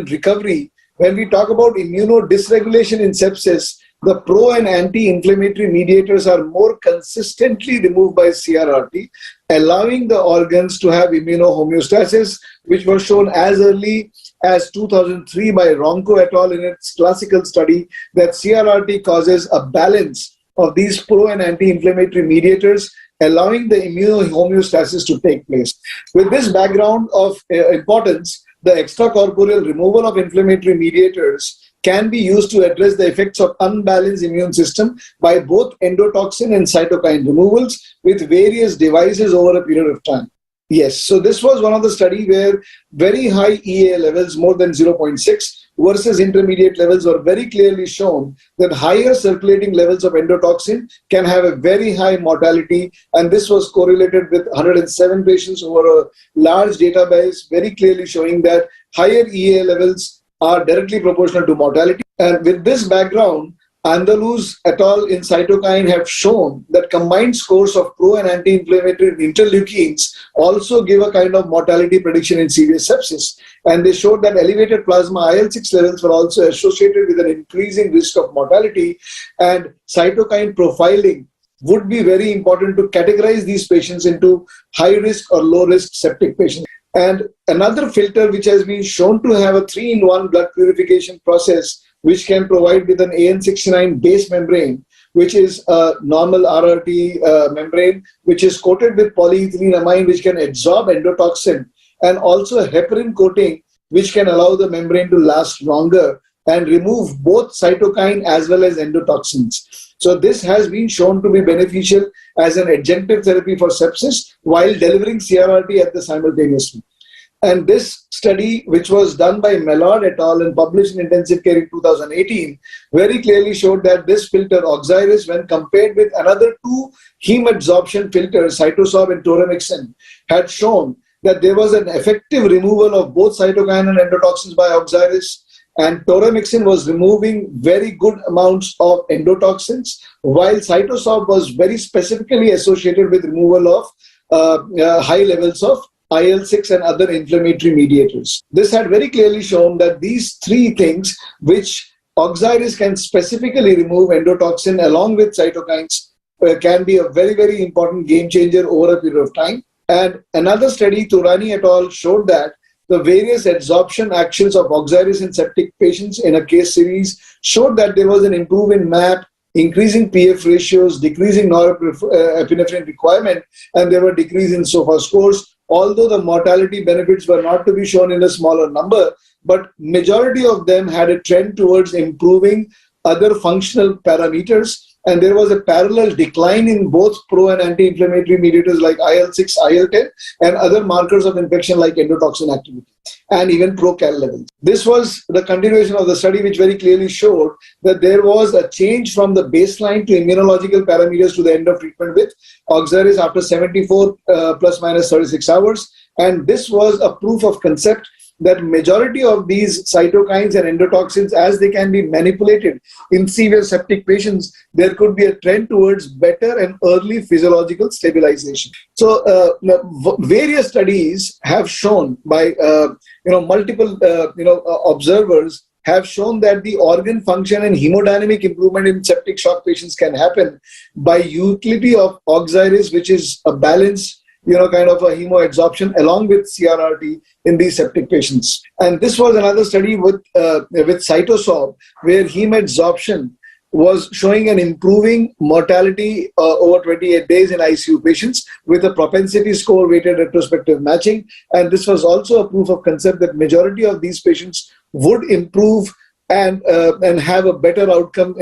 recovery, when we talk about immunodysregulation in sepsis, the pro and anti-inflammatory mediators are more consistently removed by CRRT, allowing the organs to have immunohomeostasis, which was shown as early as 2003 by Ronco et al. In its classical study that CRRT causes a balance of these pro and anti-inflammatory mediators, allowing the immunohomeostasis to take place. With this background of importance, the extracorporeal removal of inflammatory mediators can be used to address the effects of unbalanced immune system by both endotoxin and cytokine removals with various devices over a period of time. Yes, so this was one of the study where very high EA levels, more than 0.6, versus intermediate levels were very clearly shown that higher circulating levels of endotoxin can have a very high mortality, and this was correlated with 107 patients over a large database, very clearly showing that higher EA levels are directly proportional to mortality. And with this background, Andalus et al. In cytokine have shown that combined scores of pro and anti-inflammatory interleukins also give a kind of mortality prediction in serious sepsis. And they showed that elevated plasma IL-6 levels were also associated with an increasing risk of mortality, and cytokine profiling would be very important to categorize these patients into high risk or low risk septic patients. And another filter which has been shown to have a 3-in-1 blood purification process, which can provide with an AN69 base membrane, which is a normal RRT membrane, which is coated with polyethylenamine, which can absorb endotoxin, and also a heparin coating, which can allow the membrane to last longer and remove both cytokine as well as endotoxins. So this has been shown to be beneficial as an adjunctive therapy for sepsis while delivering CRRT at the simultaneously. And this study, which was done by Mellard et al. And published in Intensive Care in 2018, very clearly showed that this filter, Oxiris, when compared with another two heme absorption filters, cytosorb and toremixin, had shown that there was an effective removal of both cytokine and endotoxins by Oxiris, and toremixin was removing very good amounts of endotoxins, while cytosorb was very specifically associated with removal of high levels of IL-6 and other inflammatory mediators. This had very clearly shown that these three things, which Oxiris can specifically remove endotoxin along with cytokines, can be a very, very important game changer over a period of time. And another study, Turani et al. Showed that the various adsorption actions of Oxiris in septic patients in a case series showed that there was an improvement in MAP, increasing PF ratios, decreasing norepinephrine requirement, and there were decrease in SOFA scores. Although the mortality benefits were not to be shown in a smaller number, but majority of them had a trend towards improving other functional parameters, and there was a parallel decline in both pro and anti-inflammatory mediators like IL-6, IL-10, and other markers of infection like endotoxin activity, and even pro-cal levels. This was the continuation of the study, which very clearly showed that there was a change from the baseline to immunological parameters to the end of treatment with Oxiris after 74 plus minus 36 hours. And this was a proof of concept that majority of these cytokines and endotoxins, as they can be manipulated in severe septic patients, there could be a trend towards better and early physiological stabilization. So various studies have shown by multiple observers have shown that the organ function and hemodynamic improvement in septic shock patients can happen by utility of Oxiris, which is a balanced kind of a hemoadsorption along with CRRT in these septic patients. And this was another study with cytosorb, where hemadsorption was showing an improving mortality over 28 days in ICU patients with a propensity score weighted retrospective matching. And this was also a proof of concept that majority of these patients would improve and have a better outcome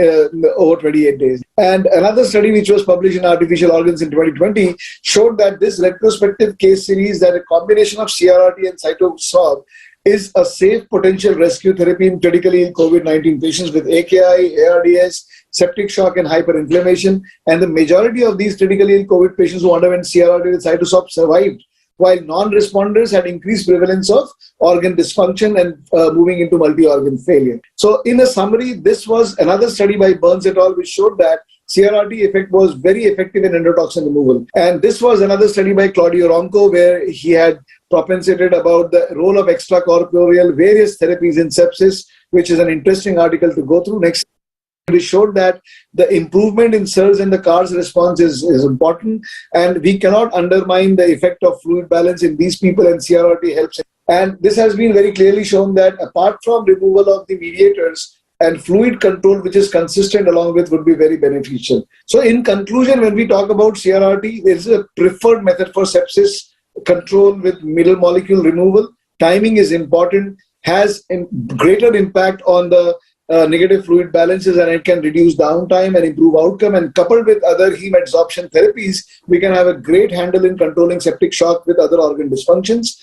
over 28 days. And another study which was published in Artificial Organs in 2020 showed that this retrospective case series, that a combination of CRRT and cytosorb is a safe potential rescue therapy in critically ill COVID-19 patients with AKI, ARDS, septic shock and hyperinflammation. And the majority of these critically ill COVID patients who underwent CRRT with cytosorb survived while non-responders had increased prevalence of organ dysfunction and moving into multi-organ failure. So in a summary, this was another study by Burns et al. Which showed that CRRT effect was very effective in endotoxin removal. And this was another study by Claudio Ronco, where he had propensated about the role of extracorporeal various therapies in sepsis, which is an interesting article to go through. Next, it showed that the improvement in SIRS and the CARS response is important, and we cannot undermine the effect of fluid balance in these people, and CRRT helps. And this has been very clearly shown that apart from removal of the mediators, and fluid control, which is consistent along with, would be very beneficial. So in conclusion, when we talk about CRRT, there is a preferred method for sepsis control with middle molecule removal. Timing is important, has a greater impact on the negative fluid balances, and it can reduce downtime and improve outcome. And coupled with other heme adsorption therapies, we can have a great handle in controlling septic shock with other organ dysfunctions.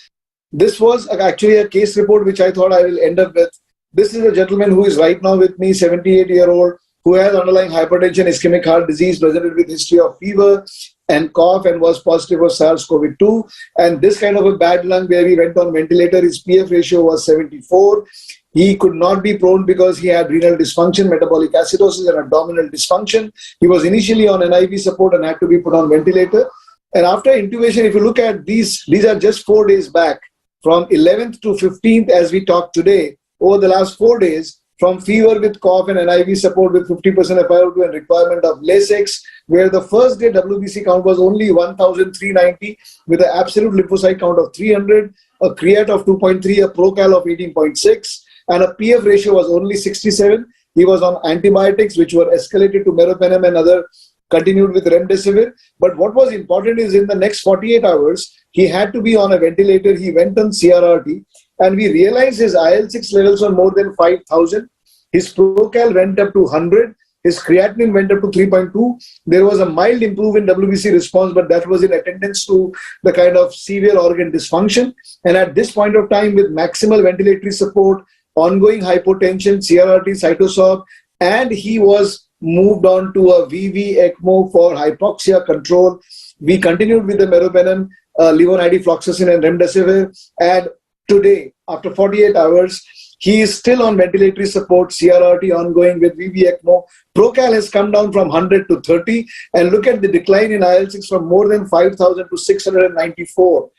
This was actually a case report which I thought I will end up with. This is a gentleman who is right now with me, 78-year-old, who has underlying hypertension, ischemic heart disease, presented with history of fever and cough, and was positive for SARS-CoV-2. And this kind of a bad lung where he went on ventilator, his PF ratio was 74. He could not be prone because he had renal dysfunction, metabolic acidosis, and abdominal dysfunction. He was initially on NIV support and had to be put on ventilator. And after intubation, if you look at these are just 4 days back, from 11th to 15th as we talk today. Over the last 4 days, from fever with cough and NIV support with 50% FiO2 and requirement of Lasix, where the first day WBC count was only 1,390 with an absolute lymphocyte count of 300, a creat of 2.3, a procal of 18.6, and a PF ratio was only 67. He was on antibiotics, which were escalated to meropenem and other, continued with remdesivir. But what was important is in the next 48 hours, he had to be on a ventilator. He went on CRRT, and we realized his IL-6 levels were more than 5,000. His procal went up to 100. His creatinine went up to 3.2. There was a mild improvement in WBC response, but that was in attendance to the kind of severe organ dysfunction. And at this point of time, with maximal ventilatory support, ongoing hypotension, CRRT, cytosol, and he was moved on to a VV ECMO for hypoxia control. We continued with the meropenem, levonoride, and remdesivir. And today, after 48 hours, he is still on ventilatory support, CRRT ongoing with VV ECMO. Procal has come down from 100 to 30. And look at the decline in IL-6 from more than 5,000 to 694.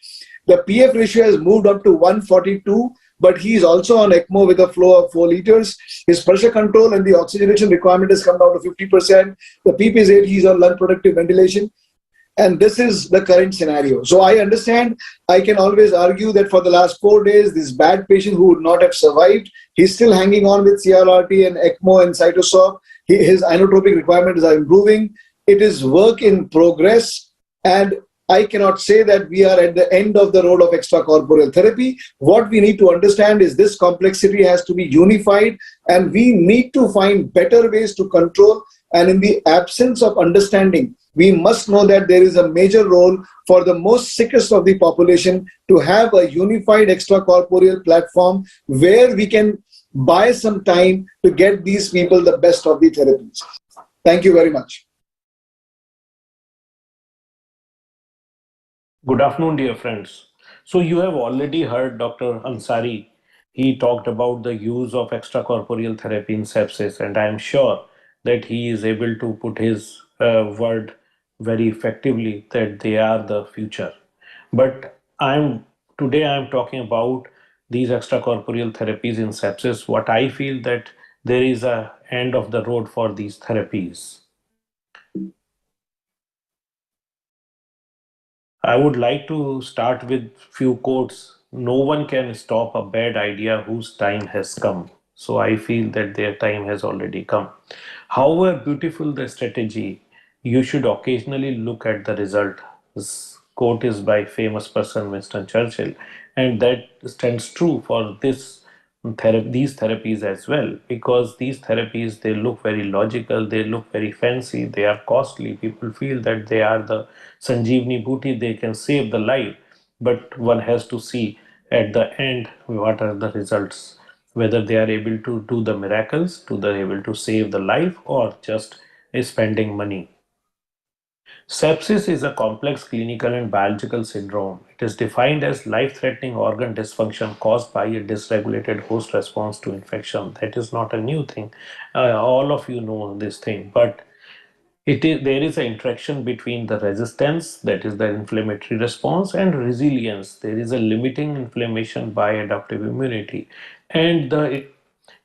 The PF ratio has moved up to 142. But he is also on ECMO with a flow of 4 liters. His pressure control and the oxygenation requirement has come down to 50%. The PEEP is 8, he's on lung protective ventilation. And this is the current scenario. So I understand, I can always argue that for the last 4 days, this bad patient who would not have survived, he's still hanging on with CRRT and ECMO and cytosol. His inotropic requirements are improving. It is work in progress. And I cannot say that we are at the end of the road of extracorporeal therapy. What we need to understand is this complexity has to be unified, and we need to find better ways to control. And in the absence of understanding, we must know that there is a major role for the most sickest of the population to have a unified extracorporeal platform where we can buy some time to get these people the best of the therapies. Thank you very much. Good afternoon, dear friends. So you have already heard Dr. Ansari. He talked about the use of extracorporeal therapy in sepsis, and I am sure that he is able to put his word very effectively that they are the future. But today I'm talking about these extracorporeal therapies in sepsis. What I feel that there is a end of the road for these therapies. I would like to start with few quotes. No one can stop a bad idea whose time has come. So I feel that their time has already come. However beautiful the strategy, you should occasionally look at the result. This quote is by famous person Winston Churchill, and that stands true for these therapies as well, because these therapies, they look very logical, they look very fancy, they are costly. People feel that they are the Sanjeevani Booty, they can save the life, but one has to see at the end what are the results, whether they are able to do the miracles, whether they are able to save the life, or just spending money. Sepsis is a complex clinical and biological syndrome. It is defined as life-threatening organ dysfunction caused by a dysregulated host response to infection. That is not a new thing. All of you know this thing, but there is an interaction between the resistance, that is the inflammatory response, and resilience. There is a limiting inflammation by adaptive immunity, and the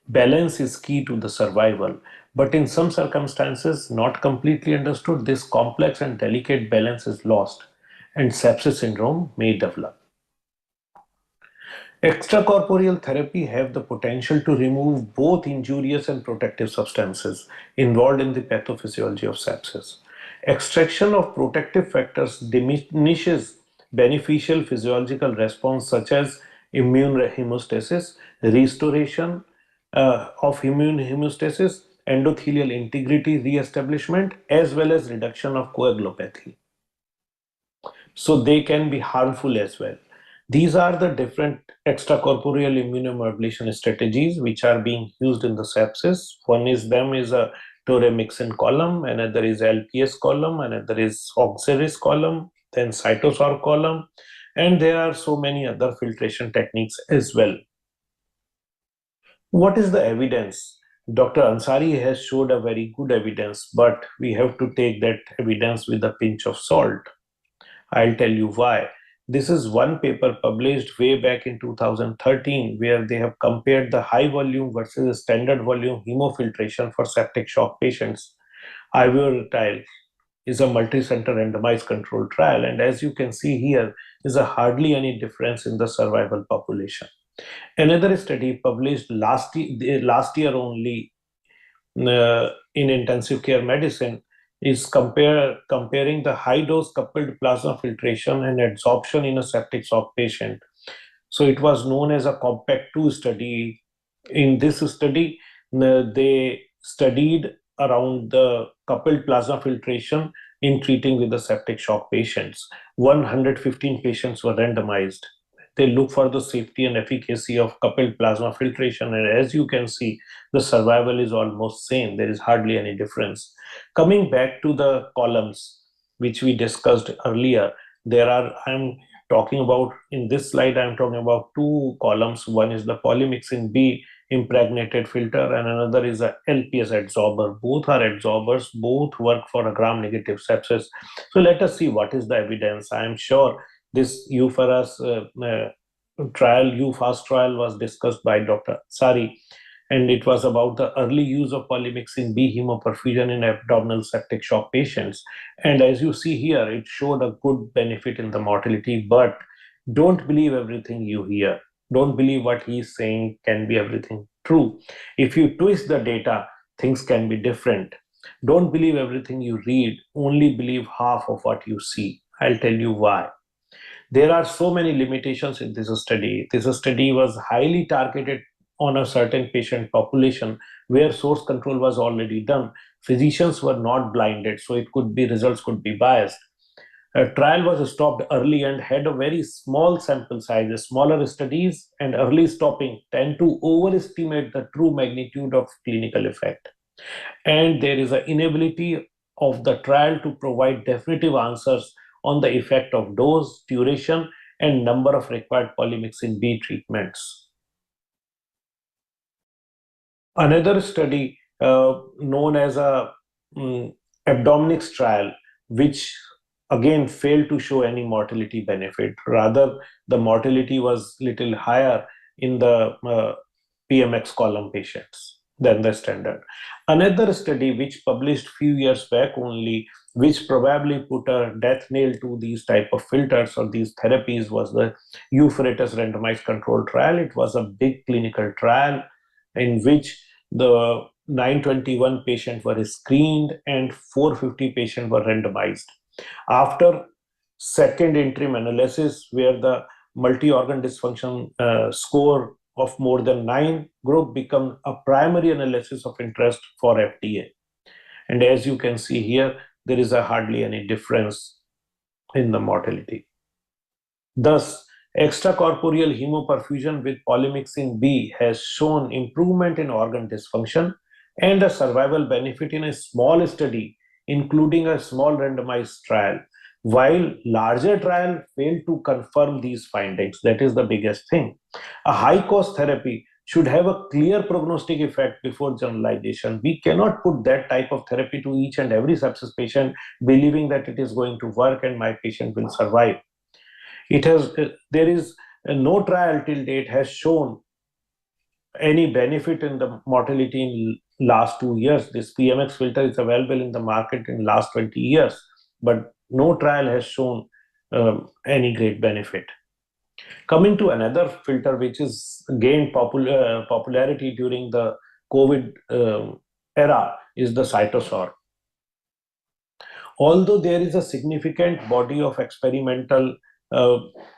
balance is key to the survival. But in some circumstances, not completely understood, this complex and delicate balance is lost, and sepsis syndrome may develop. Extracorporeal therapy have the potential to remove both injurious and protective substances involved in the pathophysiology of sepsis. Extraction of protective factors diminishes beneficial physiological response such as immune hemostasis, restoration of immune hemostasis, endothelial integrity re-establishment, as well as reduction of coagulopathy. So they can be harmful as well. These are the different extracorporeal immunomodulation strategies which are being used in the sepsis. One is a toremixin column, another is LPS column, another is oxalis column, then cytosol column, and there are so many other filtration techniques as well. What is the evidence? Dr. Ansari has showed a very good evidence, but we have to take that evidence with a pinch of salt. I'll tell you why. This is one paper published way back in 2013 where they have compared the high volume versus standard volume hemofiltration for septic shock patients. Ivoritile is a multi-center randomized controlled trial, and as you can see here, is a hardly any difference in the survival population. Another study published last year only in intensive care medicine is comparing the high dose coupled plasma filtration and adsorption in a septic shock patient. So it was known as a compact 2 study. In this study, they studied around the coupled plasma filtration in treating with the septic shock patients. 115 patients were randomized. They look for the safety and efficacy of coupled plasma filtration, and as you can see, the survival is almost same. There is hardly any difference. Coming back to the columns which we discussed earlier, I'm talking about, in this slide, I'm talking about two columns. One is the polymyxin B impregnated filter and another is a LPS adsorber. Both are adsorbers, both work for a gram-negative sepsis. So let us see what is the evidence. I am sure this UFAS trial was discussed by Dr. Sari, and it was about the early use of polymyxin B hemoperfusion in abdominal septic shock patients. And as you see here, it showed a good benefit in the mortality, but don't believe everything you hear. Don't believe what he's saying can be everything true. If you twist the data, things can be different. Don't believe everything you read, only believe half of what you see. I'll tell you why. There are so many limitations in this study. This study was highly targeted on a certain patient population where source control was already done. Physicians were not blinded, so results could be biased. A trial was stopped early and had a very small sample size. Smaller studies and early stopping tend to overestimate the true magnitude of clinical effect. And there is an inability of the trial to provide definitive answers on the effect of dose, duration, and number of required polymyxin B treatments. Another study known as a Abdominix trial, which again failed to show any mortality benefit. Rather, the mortality was little higher in the PMX column patients than the standard. Another study which published few years back only, which probably put a death nail to these type of filters or these therapies, was the Euphrates randomized control trial. It was a big clinical trial in which the 921 patients were screened and 450 patients were randomized. After second interim analysis, where the multi-organ dysfunction score of more than 9 group become a primary analysis of interest for FDA. And as you can see here, there is hardly any difference in the mortality. Thus, extracorporeal hemoperfusion with polymyxin B has shown improvement in organ dysfunction and a survival benefit in a small study including a small randomized trial, while larger trial failed to confirm these findings. That is the biggest thing. A high-cost therapy should have a clear prognostic effect before generalization. We cannot put that type of therapy to each and every sepsis patient, believing that it is going to work and my patient will survive. There is no trial till date has shown any benefit in the mortality in last 2 years. This PMX filter is available in the market in last 20 years, but no trial has shown any great benefit. Coming to another filter which is gained popularity during the COVID era is the cytosol. Although there is a significant body of experimental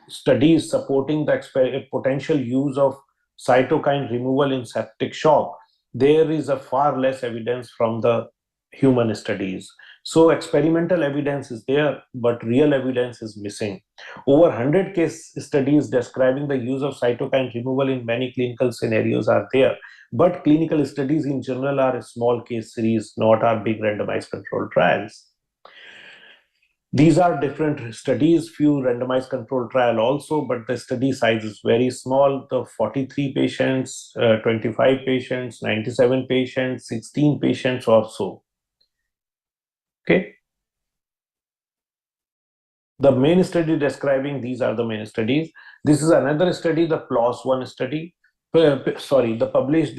studies supporting the potential use of cytokine removal in septic shock, there is a far less evidence from the human studies. So experimental evidence is there, but real evidence is missing. Over 100 case studies describing the use of cytokine removal in many clinical scenarios are there, but clinical studies in general are a small case series, not our big randomized controlled trials. These are different studies, few randomized controlled trial also, but the study size is very small. The 43 patients, 25 patients, 97 patients, 16 patients or so. Okay. The main study describing these are the main studies. This is another study, the PLOS-1 study. This study published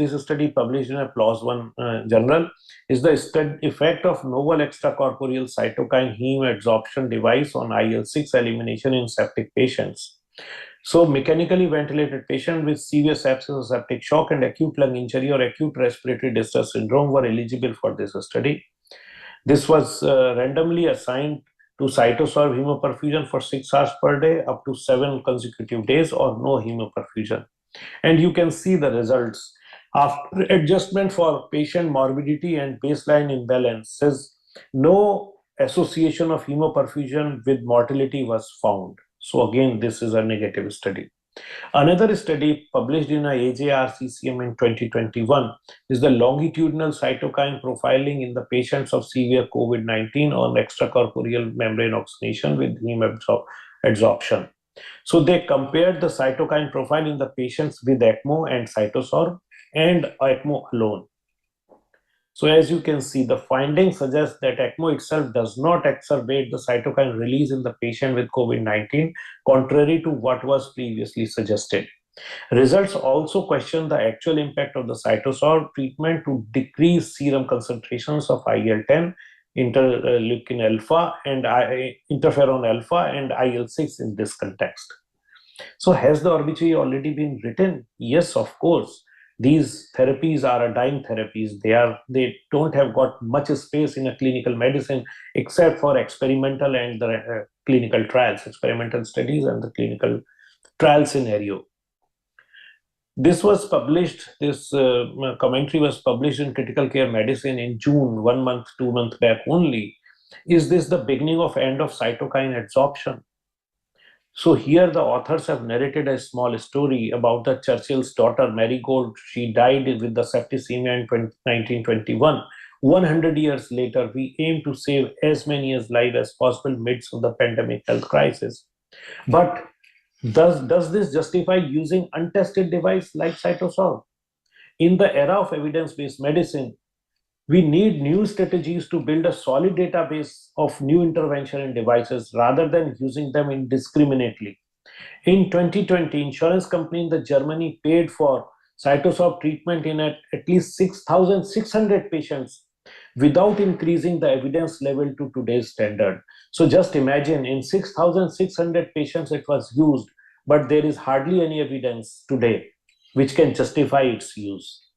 in a PLOS-1 journal is the effect of novel extracorporeal cytokine heme adsorption device on IL-6 elimination in septic patients. So mechanically ventilated patients with severe sepsis or septic shock and acute lung injury or acute respiratory distress syndrome were eligible for this study. This was randomly assigned to cytosorb hemoperfusion for 6 hours per day up to 7 consecutive days or no hemoperfusion. And you can see the results. After adjustment for patient morbidity and baseline imbalances, no association of hemoperfusion with mortality was found. So again, this is a negative study. Another study published in AJRCCM in 2021 is the longitudinal cytokine profiling in the patients of severe COVID-19 on extracorporeal membrane oxygenation with heme adsorption. So they compared the cytokine profile in the patients with ECMO and cytosorb and ECMO alone. So as you can see, the findings suggest that ECMO itself does not exacerbate the cytokine release in the patient with COVID-19, contrary to what was previously suggested. Results also question the actual impact of the cytosorb treatment to decrease serum concentrations of IL-10, interleukin alpha, and interferon alpha and IL-6 in this context. So has the obituary already been written? Yes, of course. These therapies are dying therapies. They don't have got much space in a clinical medicine except for experimental and the clinical trials, experimental studies and the clinical trial scenario. This was published, this commentary was published in Critical Care Medicine in June, 1 month, 2 months back only. Is this the beginning of end of cytokine adsorption? So here the authors have narrated a small story about the Churchill's daughter, Marigold. She died with the septicemia in 1921. 100 years later, we aim to save as many lives as possible midst of the pandemic health crisis. But does this justify using untested device like cytosorb? In the era of evidence-based medicine, we need new strategies to build a solid database of new intervention and devices rather than using them indiscriminately. In 2020, insurance company in Germany paid for cytosorb treatment in at least 6,600 patients without increasing the evidence level to today's standard. So just imagine, in 6,600 patients it was used, but there is hardly any evidence today which can justify its use.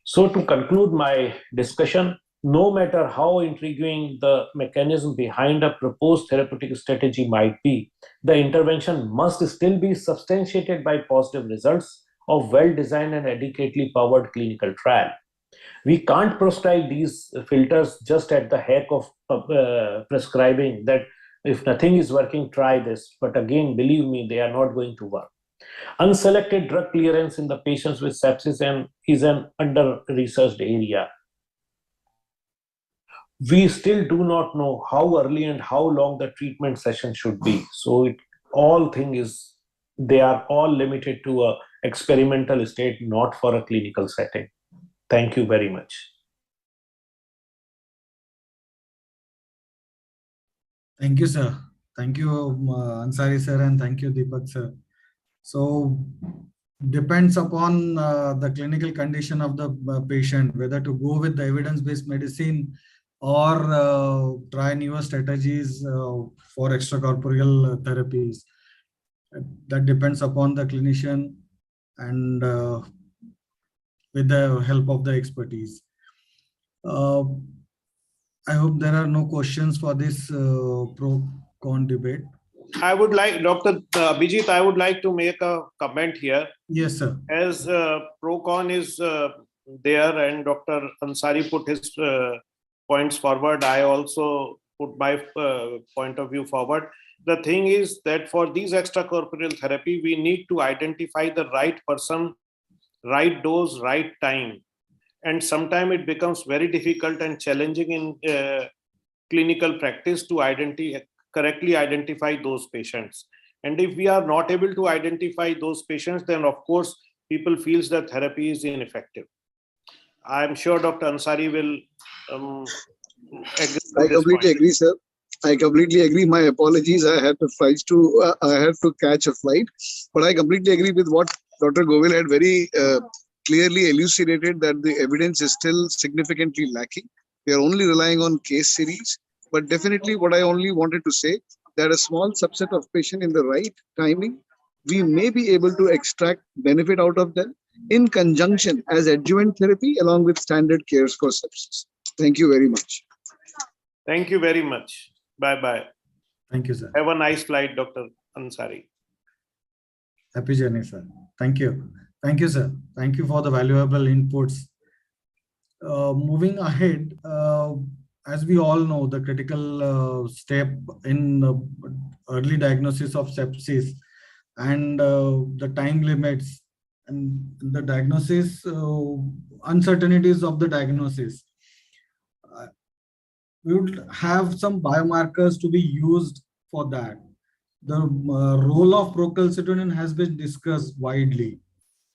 So to conclude my discussion, no matter how intriguing the mechanism behind a proposed therapeutic strategy might be, the intervention must still be substantiated by positive results of well-designed and adequately powered clinical trial. We can't prescribe these filters just at the heck of prescribing that if nothing is working, try this. But again, believe me, they are not going to work. Unselected drug clearance in the patients with sepsis is an under-researched area. we still do not know how early and how long the treatment session should be. So they are all limited to a experimental state, not for a clinical setting. Thank you very much. Thank you, sir. Thank you, Ansari sir, and thank you, Deepak sir. So, depends upon the clinical condition of the patient, whether to go with the evidence-based medicine or try newer strategies for extracorporeal therapies. That depends upon the clinician and with the help of the expertise. I hope there are no questions for this pro-con debate. I would like, Dr. Abhijit, I would like to make a comment here. Yes, sir. As pro-con is there and Dr. Ansari put his points forward, I also put my point of view forward. The thing is that for these extracorporeal therapy, we need to identify the right person, right dose, right time. And sometimes it becomes very difficult and challenging in clinical practice to correctly identify those patients. And if we are not able to identify those patients, then of course, people feels that therapy is ineffective. I'm sure Dr. Ansari will agree. I completely agree, sir. I completely agree. My apologies. I had to catch a flight, but I completely agree with what Dr. Govil had very clearly elucidated, that the evidence is still significantly lacking. We are only relying on case series, but definitely what I only wanted to say, that a small subset of patients in the right timing, we may be able to extract benefit out of them in conjunction as adjuvant therapy along with standard cares for sepsis. Thank you very much. Thank you very much. Bye-bye. Thank you, sir. Have a nice flight, Dr. Ansari. Happy journey, sir. Thank you. Thank you, sir. Thank you for the valuable inputs. Moving ahead, as we all know, the critical step in early diagnosis of sepsis and the time limits and the diagnosis, uncertainties of the diagnosis. We would have some biomarkers to be used for that. The role of procalcitonin has been discussed widely.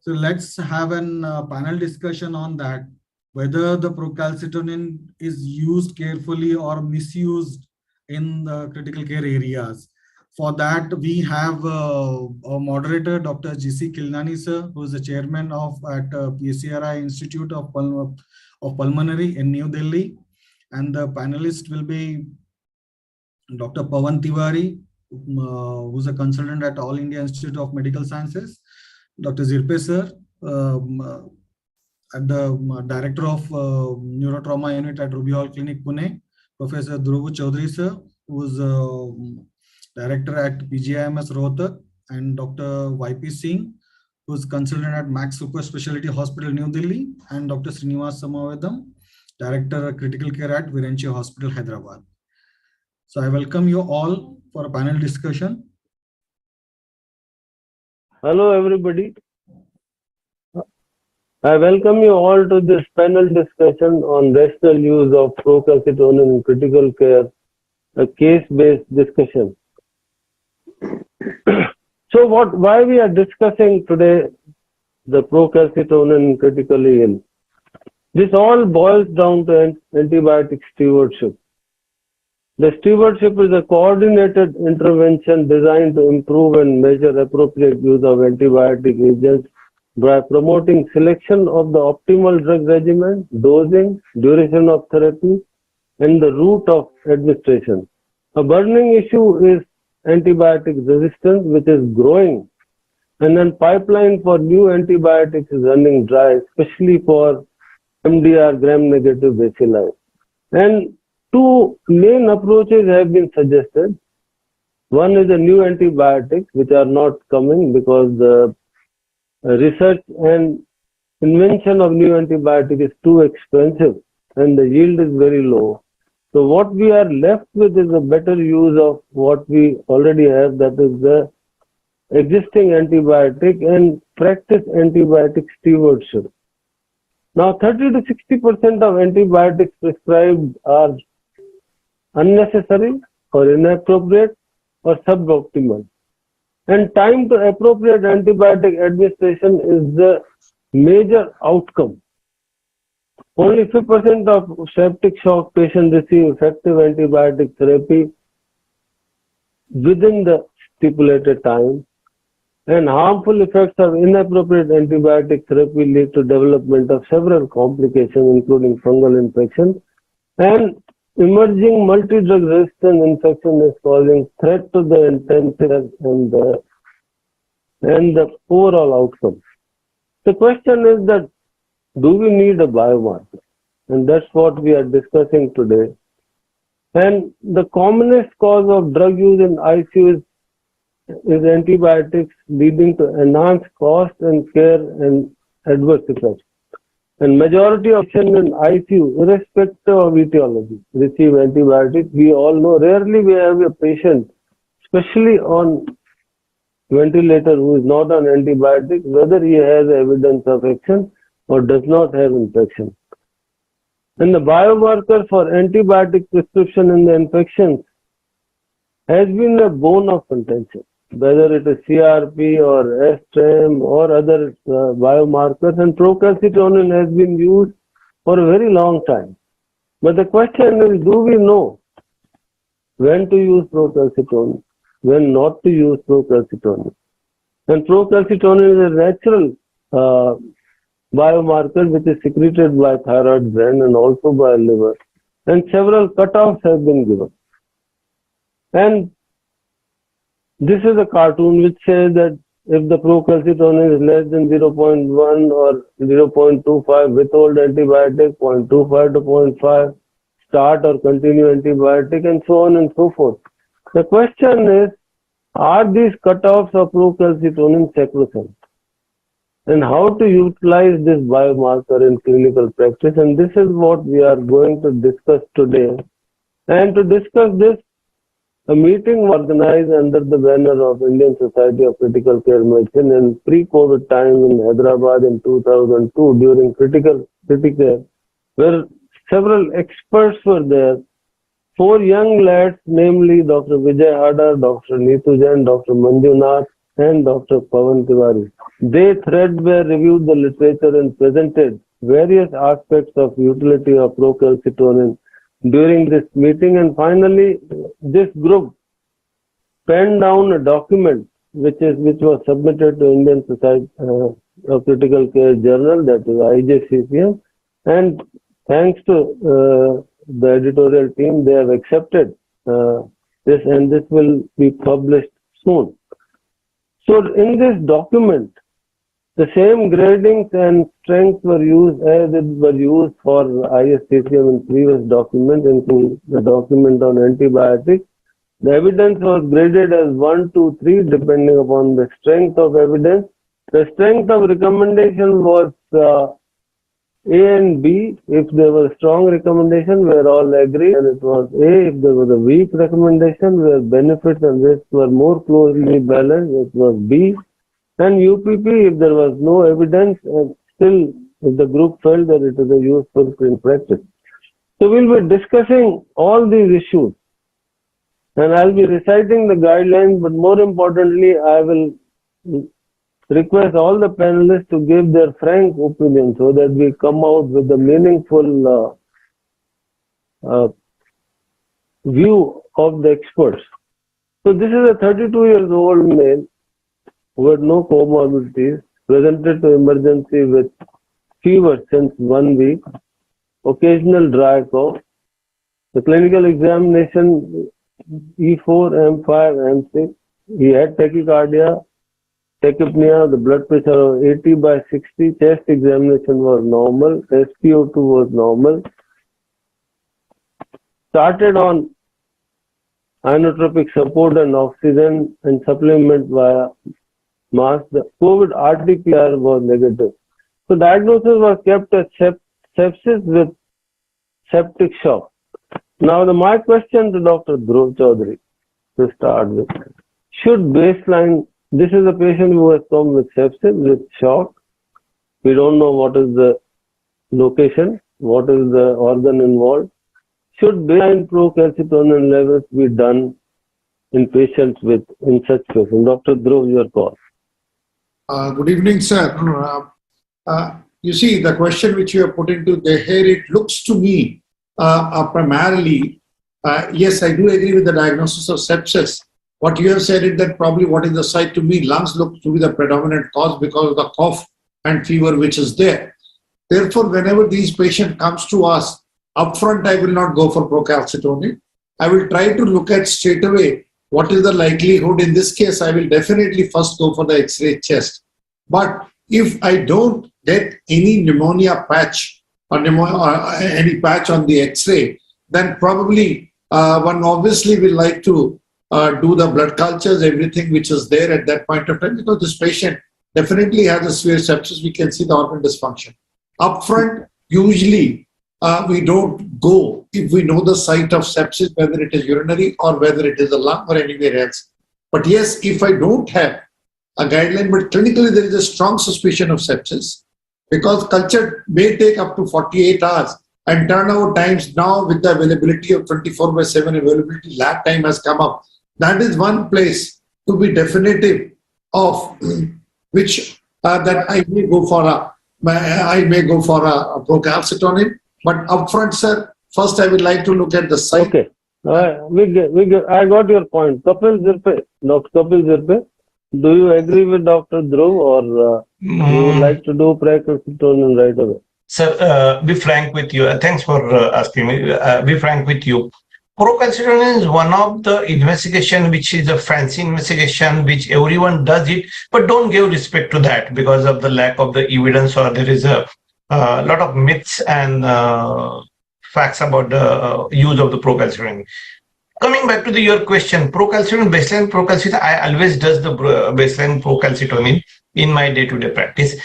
So let's have an panel discussion on that, whether the procalcitonin is used carefully or misused in the critical care areas. For that, we have a moderator, Dr. G.C. Kilnani, sir, who is the chairman at PCRI Institute of Pulmonary in New Delhi. And the panelist will be Dr. Pawan Tiwari, who's a consultant at All India Institute of Medical Sciences. Dr. Zirpe sir, at the director of neurotrauma unit at Ruby Hall Clinic, Pune. Professor Dhruv Chaudhary sir, who is director at PGIMS Rohtak, and Dr. YP Singh, who is consultant at Max Super Specialty Hospital, New Delhi, and Dr. Srinivas Samavedam, director of critical care at Virenchi Hospital, Hyderabad. So I welcome you all for a panel discussion. Hello, everybody. I welcome you all to this panel discussion on rational use of procalcitonin in critical care, a case-based discussion. So why we are discussing today the procalcitonin critically ill? This all boils down to antibiotic stewardship. The stewardship is a coordinated intervention designed to improve and measure appropriate use of antibiotic agents by promoting selection of the optimal drug regimen, dosing, duration of therapy, and the route of administration. A burning issue is antibiotic resistance, which is growing, and then pipeline for new antibiotics is running dry, especially for MDR gram-negative bacilli. And two main approaches have been suggested. One is the new antibiotics, which are not coming because the research and invention of new antibiotic is too expensive and the yield is very low. So what we are left with is a better use of what we already have, that is the existing antibiotic, and practice antibiotic stewardship. Now 30 to 60% of antibiotics prescribed are unnecessary or inappropriate or suboptimal. And time to appropriate antibiotic administration is the major outcome. Only 5% of septic shock patients receive effective antibiotic therapy within the stipulated time, and harmful effects of inappropriate antibiotic therapy lead to development of several complications, including fungal infection, and emerging multi-drug resistant infection is causing threat to the intensive and the overall outcome. The question is that, do we need a biomarker? And that's what we are discussing today. And the commonest cause of drug use in ICU is antibiotics, leading to enhanced cost and care and adverse effects. And majority of patients in ICU, irrespective of etiology, receive antibiotics. We all know, rarely we have a patient, especially on ventilator, who is not on antibiotics, whether he has evidence of infection or does not have infection. And the biomarker for antibiotic prescription in the infections has been a bone of contention, whether it is CRP or STREM or other biomarkers, and procalcitonin has been used for a very long time. But the question is, do we know when to use procalcitonin, when not to use procalcitonin? And procalcitonin is a natural biomarker which is secreted by thyroid gland and also by liver, and several cutoffs have been given. And this is a cartoon which says that if the procalcitonin is less than 0.1 or 0.25, withhold antibiotic, 0.25 to 0.5, start or continue antibiotic, and so on and so forth. The question is, are these cutoffs of procalcitonin sacrosanct? And how to utilize this biomarker in clinical practice? And this is what we are going to discuss today. And to discuss this, a meeting organized under the banner of Indian Society of Critical Care Medicine in pre-COVID time in Hyderabad in 2002 during critical care, where several experts were there. 4 young lads, namely Dr. Vijay Hada, Dr. Neetu Jain, Dr. Manjunath, and Dr. Pawan Tiwari. They threadbare reviewed the literature and presented various aspects of utility of procalcitonin during this meeting, and finally this group penned down a document which was submitted to Indian Society of Critical Care Journal, that is IJCCM, and thanks to the editorial team, they have accepted this, and this will be published soon. So in this document, the same gradings and strengths were used as it were used for ISCCM in previous documents, including the document on antibiotics. The evidence was graded as 1, 2, 3, depending upon the strength of evidence. The strength of recommendation was A and B. If there was a strong recommendation, we all agree, and it was A. If there was a weak recommendation, where benefits and risks were more closely balanced, it was B. And UPP, if there was no evidence, and still if the group felt that it is a useful in practice. So we'll be discussing all these issues, and I'll be reciting the guidelines, but more importantly, I will request all the panelists to give their frank opinion so that we come out with a meaningful view of the experts. So this is a 32-year-old male who had no comorbidities, presented to emergency with fever since 1 week, occasional dry cough. The clinical examination E4, M5, M6. He had tachycardia, tachypnea, the blood pressure of 80 by 60, chest examination was normal, SpO2 was normal. Started on inotropic support and oxygen and supplement via mask. The COVID RT-PCR was negative. So diagnosis was kept as sepsis with septic shock. Now my question to Dr. Dhruv Chaudhary to start with. Should baseline, this is a patient who has come with sepsis, with shock. We don't know what is the location, what is the organ involved. should baseline procalcitonin levels be done in patients with in such patients? Dr. Dhruv, your call. Good evening, sir. You see, the question which you have put into the here, it looks to me primarily, yes, I do agree with the diagnosis of sepsis. What you have said is that probably what is the site to me, lungs look to be the predominant cause because of the cough and fever which is there. Therefore, whenever these patient comes to us, upfront I will not go for procalcitonin. I will try to look at straight away what is the likelihood. In this case, I will definitely first go for the X-ray chest. But if I don't get any pneumonia patch or any patch on the X-ray, then probably one obviously will like to do the blood cultures, everything which is there at that point of time, because this patient definitely has a severe sepsis. We can see the organ dysfunction. Upfront, usually we don't go if we know the site of sepsis, whether it is urinary or whether it is a lung or anywhere else. But yes, if I don't have a guideline, but clinically there is a strong suspicion of sepsis, because culture may take up to 48 hours, and turnover times now with the availability of 24/7 availability, lab time has come up. That is one place to be definitive of which that I may go for a procalcitonin. But upfront, sir, first I would like to look at the site. Okay, I got your point. Dr. Kapil Zirpe, do you agree with Dr. Dhruv, or you would like to do procalcitonin right away? Sir, be frank with you. Thanks for asking me. Be frank with you. Procalcitonin is one of the investigation which is a fancy investigation which everyone does it, but don't give respect to that because of the lack of the evidence, or there is a lot of myths and facts about the use of the procalcitonin. Coming back to your question, procalcitonin, baseline procalcitonin, I always does the baseline procalcitonin in my day-to-day practice.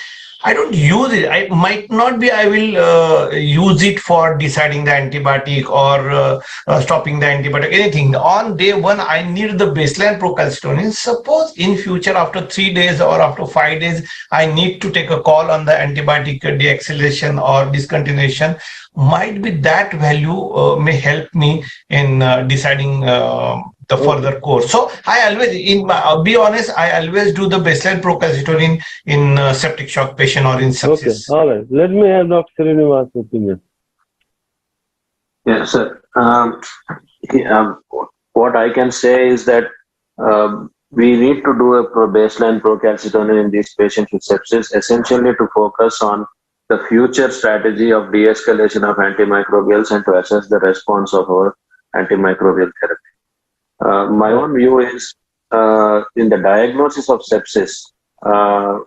I don't use it. I might not be, I will use it for deciding the antibiotic or stopping the antibiotic, anything. On day one, I need the baseline procalcitonin. Suppose in future, after 3 days or after 5 days, I need to take a call on the antibiotic deacceleration or discontinuation. Might be that value may help me in deciding the further course. So I always, be honest, I always do the baseline procalcitonin in septic shock patient or in sepsis. Okay, all right. Let me have Dr. Srinivas' opinion. Yes, sir. What I can say is that we need to do a baseline procalcitonin in these patients with sepsis, essentially to focus on the future strategy of de-escalation of antimicrobials and to assess the response of our antimicrobial therapy. My own view is in the diagnosis of sepsis, to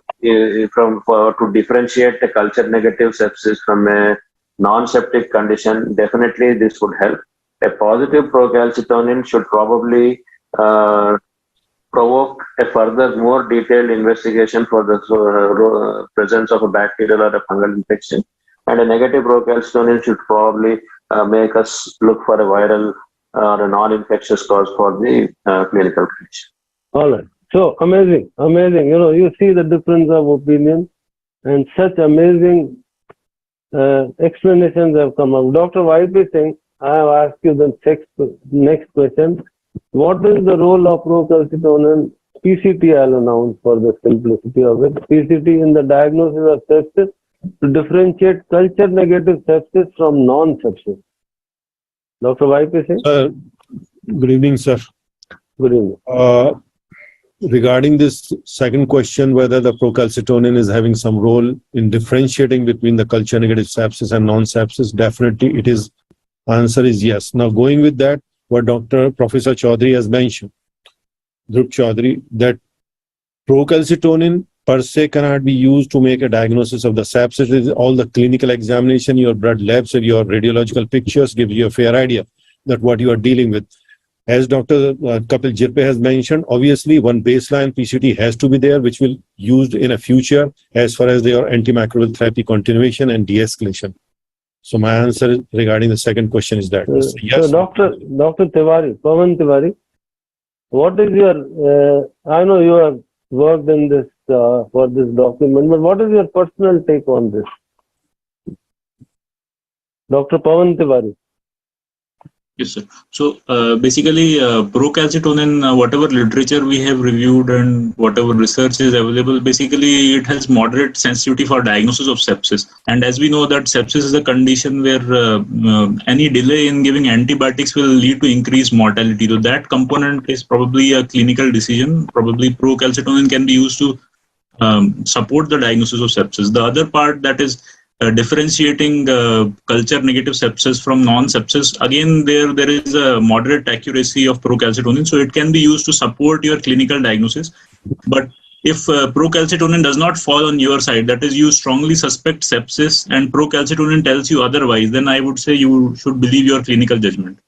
differentiate the culture negative sepsis from a non-septic condition, definitely this would help. A positive procalcitonin should probably provoke a further more detailed investigation for the presence of a bacterial or a fungal infection. And a negative procalcitonin should probably make us look for a viral or a non-infectious cause for the clinical condition. All right. So amazing. You see the difference of opinion, and such amazing explanations have come up. Dr. YP Singh, I have asked you the next question. What is the role of procalcitonin? PCT I'll announce for the simplicity of it. PCT in the diagnosis of sepsis to differentiate culture negative sepsis from non-sepsis. Dr. YP Singh? Good evening, sir. Good evening. Regarding this second question, whether the procalcitonin is having some role in differentiating between the culture negative sepsis and non-sepsis, definitely it is. Answer is yes. Now, going with that, what Professor Chaudhary has mentioned, Dhruv Chaudhary, that procalcitonin per se cannot be used to make a diagnosis of the sepsis. It is all the clinical examination, your blood labs and your radiological pictures give you a fair idea that what you are dealing with. As Dr. Kapil Zirpe has mentioned, obviously one baseline PCT has to be there, which will be used in a future as far as their antimicrobial therapy continuation and de-escalation. So my answer regarding the second question is that. Yes. So Dr. Tiwari, Pawan Tiwari, what is your, I know you have worked in this for this document, but what is your personal take on this? Dr. Pawan Tiwari. Yes, sir. So basically, procalcitonin, whatever literature we have reviewed and whatever research is available, basically it has moderate sensitivity for diagnosis of sepsis. And as we know that sepsis is a condition where any delay in giving antibiotics will lead to increased mortality. So that component is probably a clinical decision. Probably procalcitonin can be used to support the diagnosis of sepsis. The other part, that is differentiating culture negative sepsis from non-sepsis, again there is a moderate accuracy of procalcitonin, so it can be used to support your clinical diagnosis. But if procalcitonin does not fall on your side, that is you strongly suspect sepsis and procalcitonin tells you otherwise, then I would say you should believe your clinical judgment.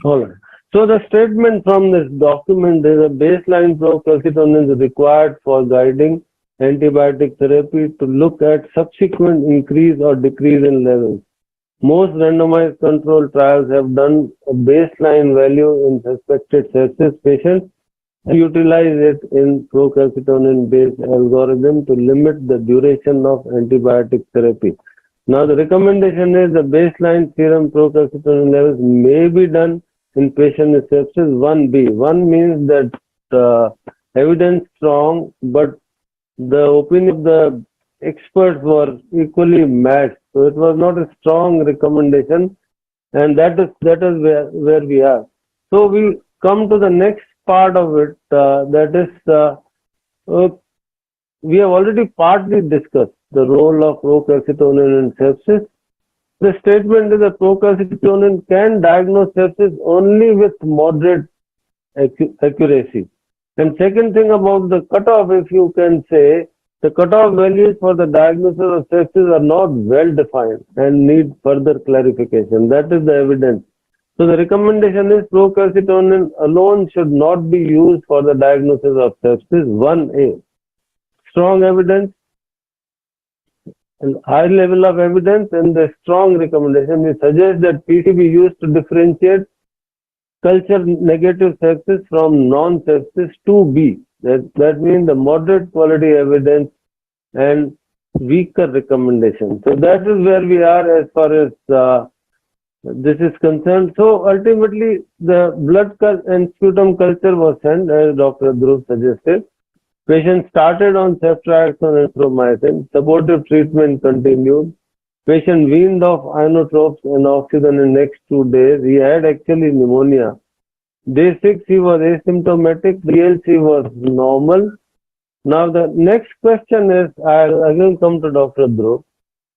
All right. So the statement from this document is a baseline procalcitonin is required for guiding antibiotic therapy to look at subsequent increase or decrease in levels. Most randomized controlled trials have done a baseline value in suspected sepsis patients and utilize it in procalcitonin-based algorithm to limit the duration of antibiotic therapy. Now the recommendation is the baseline serum procalcitonin levels may be done in patients with sepsis 1B. 1 means that evidence strong, but the opinion of the experts were equally matched. So it was not a strong recommendation, and that is where we are. So we come to the next part of it, that is, we have already partly discussed the role of procalcitonin in sepsis. The statement is that procalcitonin can diagnose sepsis only with moderate accuracy. And second thing about the cutoff, if you can say, the cutoff values for the diagnosis of sepsis are not well defined and need further clarification. That is the evidence. So the recommendation is procalcitonin alone should not be used for the diagnosis of sepsis 1A. Strong evidence and high level of evidence and the strong recommendation, we suggest that PC be used to differentiate culture negative sepsis from non-sepsis 2B. That means the moderate quality evidence and weaker recommendation. So that is where we are as far as this is concerned. So ultimately, the blood and sputum culture was sent, as Dr. Dhruv suggested. Patient started on ceftriaxone and erythromycin. Supportive treatment continued. Patient weaned off inotropes and oxygen in next 2 days. He had actually pneumonia. Day 6, he was asymptomatic. DLC was normal. Now the next question is, I'll again come to Dr. Dhruv.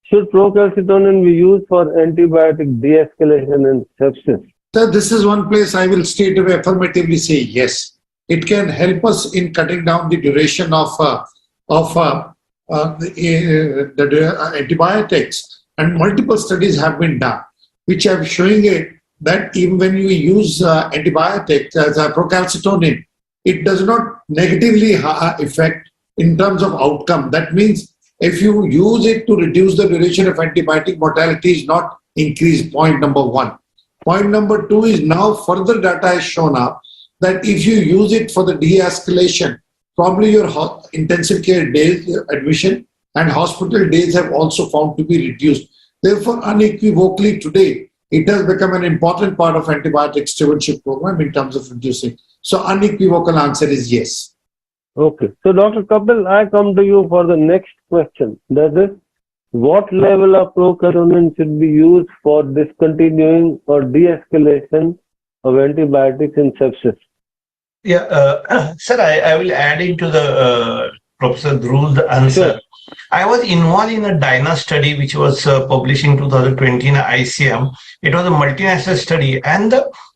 Should procalcitonin be used for antibiotic de-escalation in sepsis? So this is one place I will straight away affirmatively say yes. It can help us in cutting down the duration of the antibiotics, and multiple studies have been done, which are showing it that even when you use antibiotics as a procalcitonin, it does not negatively affect in terms of outcome. That means if you use it to reduce the duration of antibiotic, mortality is not increased, point number 1. Point number 2 is now further data has shown up that if you use it for the de-escalation, probably your intensive care days admission and hospital days have also found to be reduced. Therefore, unequivocally today, it has become an important part of antibiotic stewardship program in terms of reducing. So unequivocal answer is yes. Okay. So Dr. Kapil, I come to you for the next question. That is, what level of procalcitonin should be used for discontinuing or de-escalation of antibiotics in sepsis? Yeah, sir, I will add into the Professor Dhruv's answer. Sure. I was involved in a DINA study which was published in 2020 in ICM. It was a multinational study, and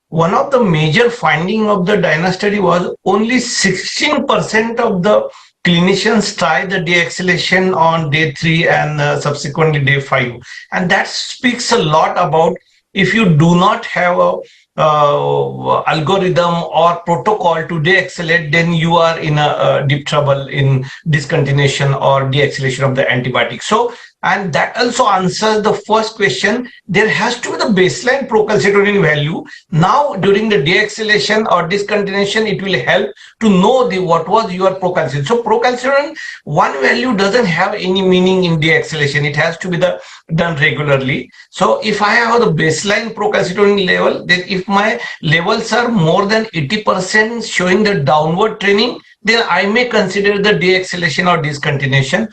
one of the major findings of the DINA study was only 16% of the clinicians try the de-escalation on day 3 and subsequently day 5. And that speaks a lot about if you do not have a algorithm or protocol to de-escalate, then you are in a deep trouble in discontinuation or de-escalation of the antibiotic. So And that also answers the first question. There has to be the baseline procalcitonin value. Now, during the de-escalation or discontinuation, it will help to know what was your procalcitonin. So procalcitonin, one value doesn't have any meaning in de-escalation. It has to be done regularly. So if I have the baseline procalcitonin level, then if my levels are more than 80% showing the downward trending, then I may consider the de-escalation or discontinuation.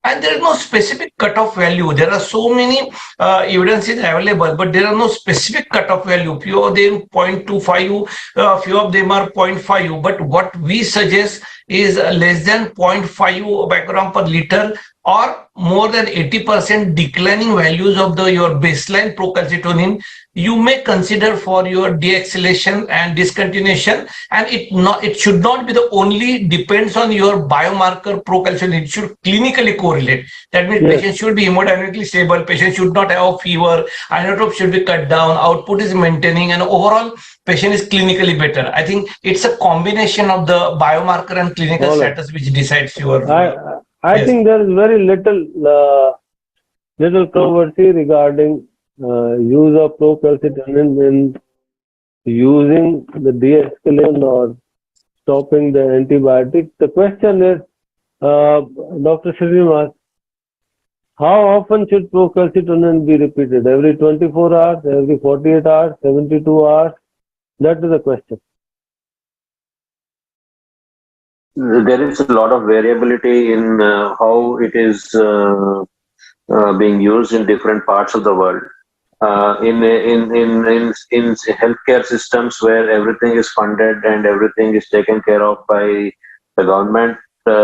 And there is no specific cutoff value. There are so many evidences available, but there are no specific cutoff value. Few of them 0.25, few of them are 0.5. But what we suggest is less than 0.5 background per liter or more than 80% declining values of your baseline procalcitonin. You may consider for your de-escalation and discontinuation, and it should not be the only depends on your biomarker procalcitonin. It should clinically correlate. That means patient should be hemodynamically stable, patient should not have a fever, inotrope should be cut down, output is maintaining, and overall patient is clinically better. I think it's a combination of the biomarker and clinical status which decides your. I think there is very little controversy regarding use of procalcitonin in using the de-escalation or stopping the antibiotic. The question is, Dr. Srinivas, how often should procalcitonin be repeated? Every 24 hours, every 48 hours, 72 hours? That is the question. There is a lot of variability in how it is being used in different parts of the world. In healthcare systems where everything is funded and everything is taken care of by the government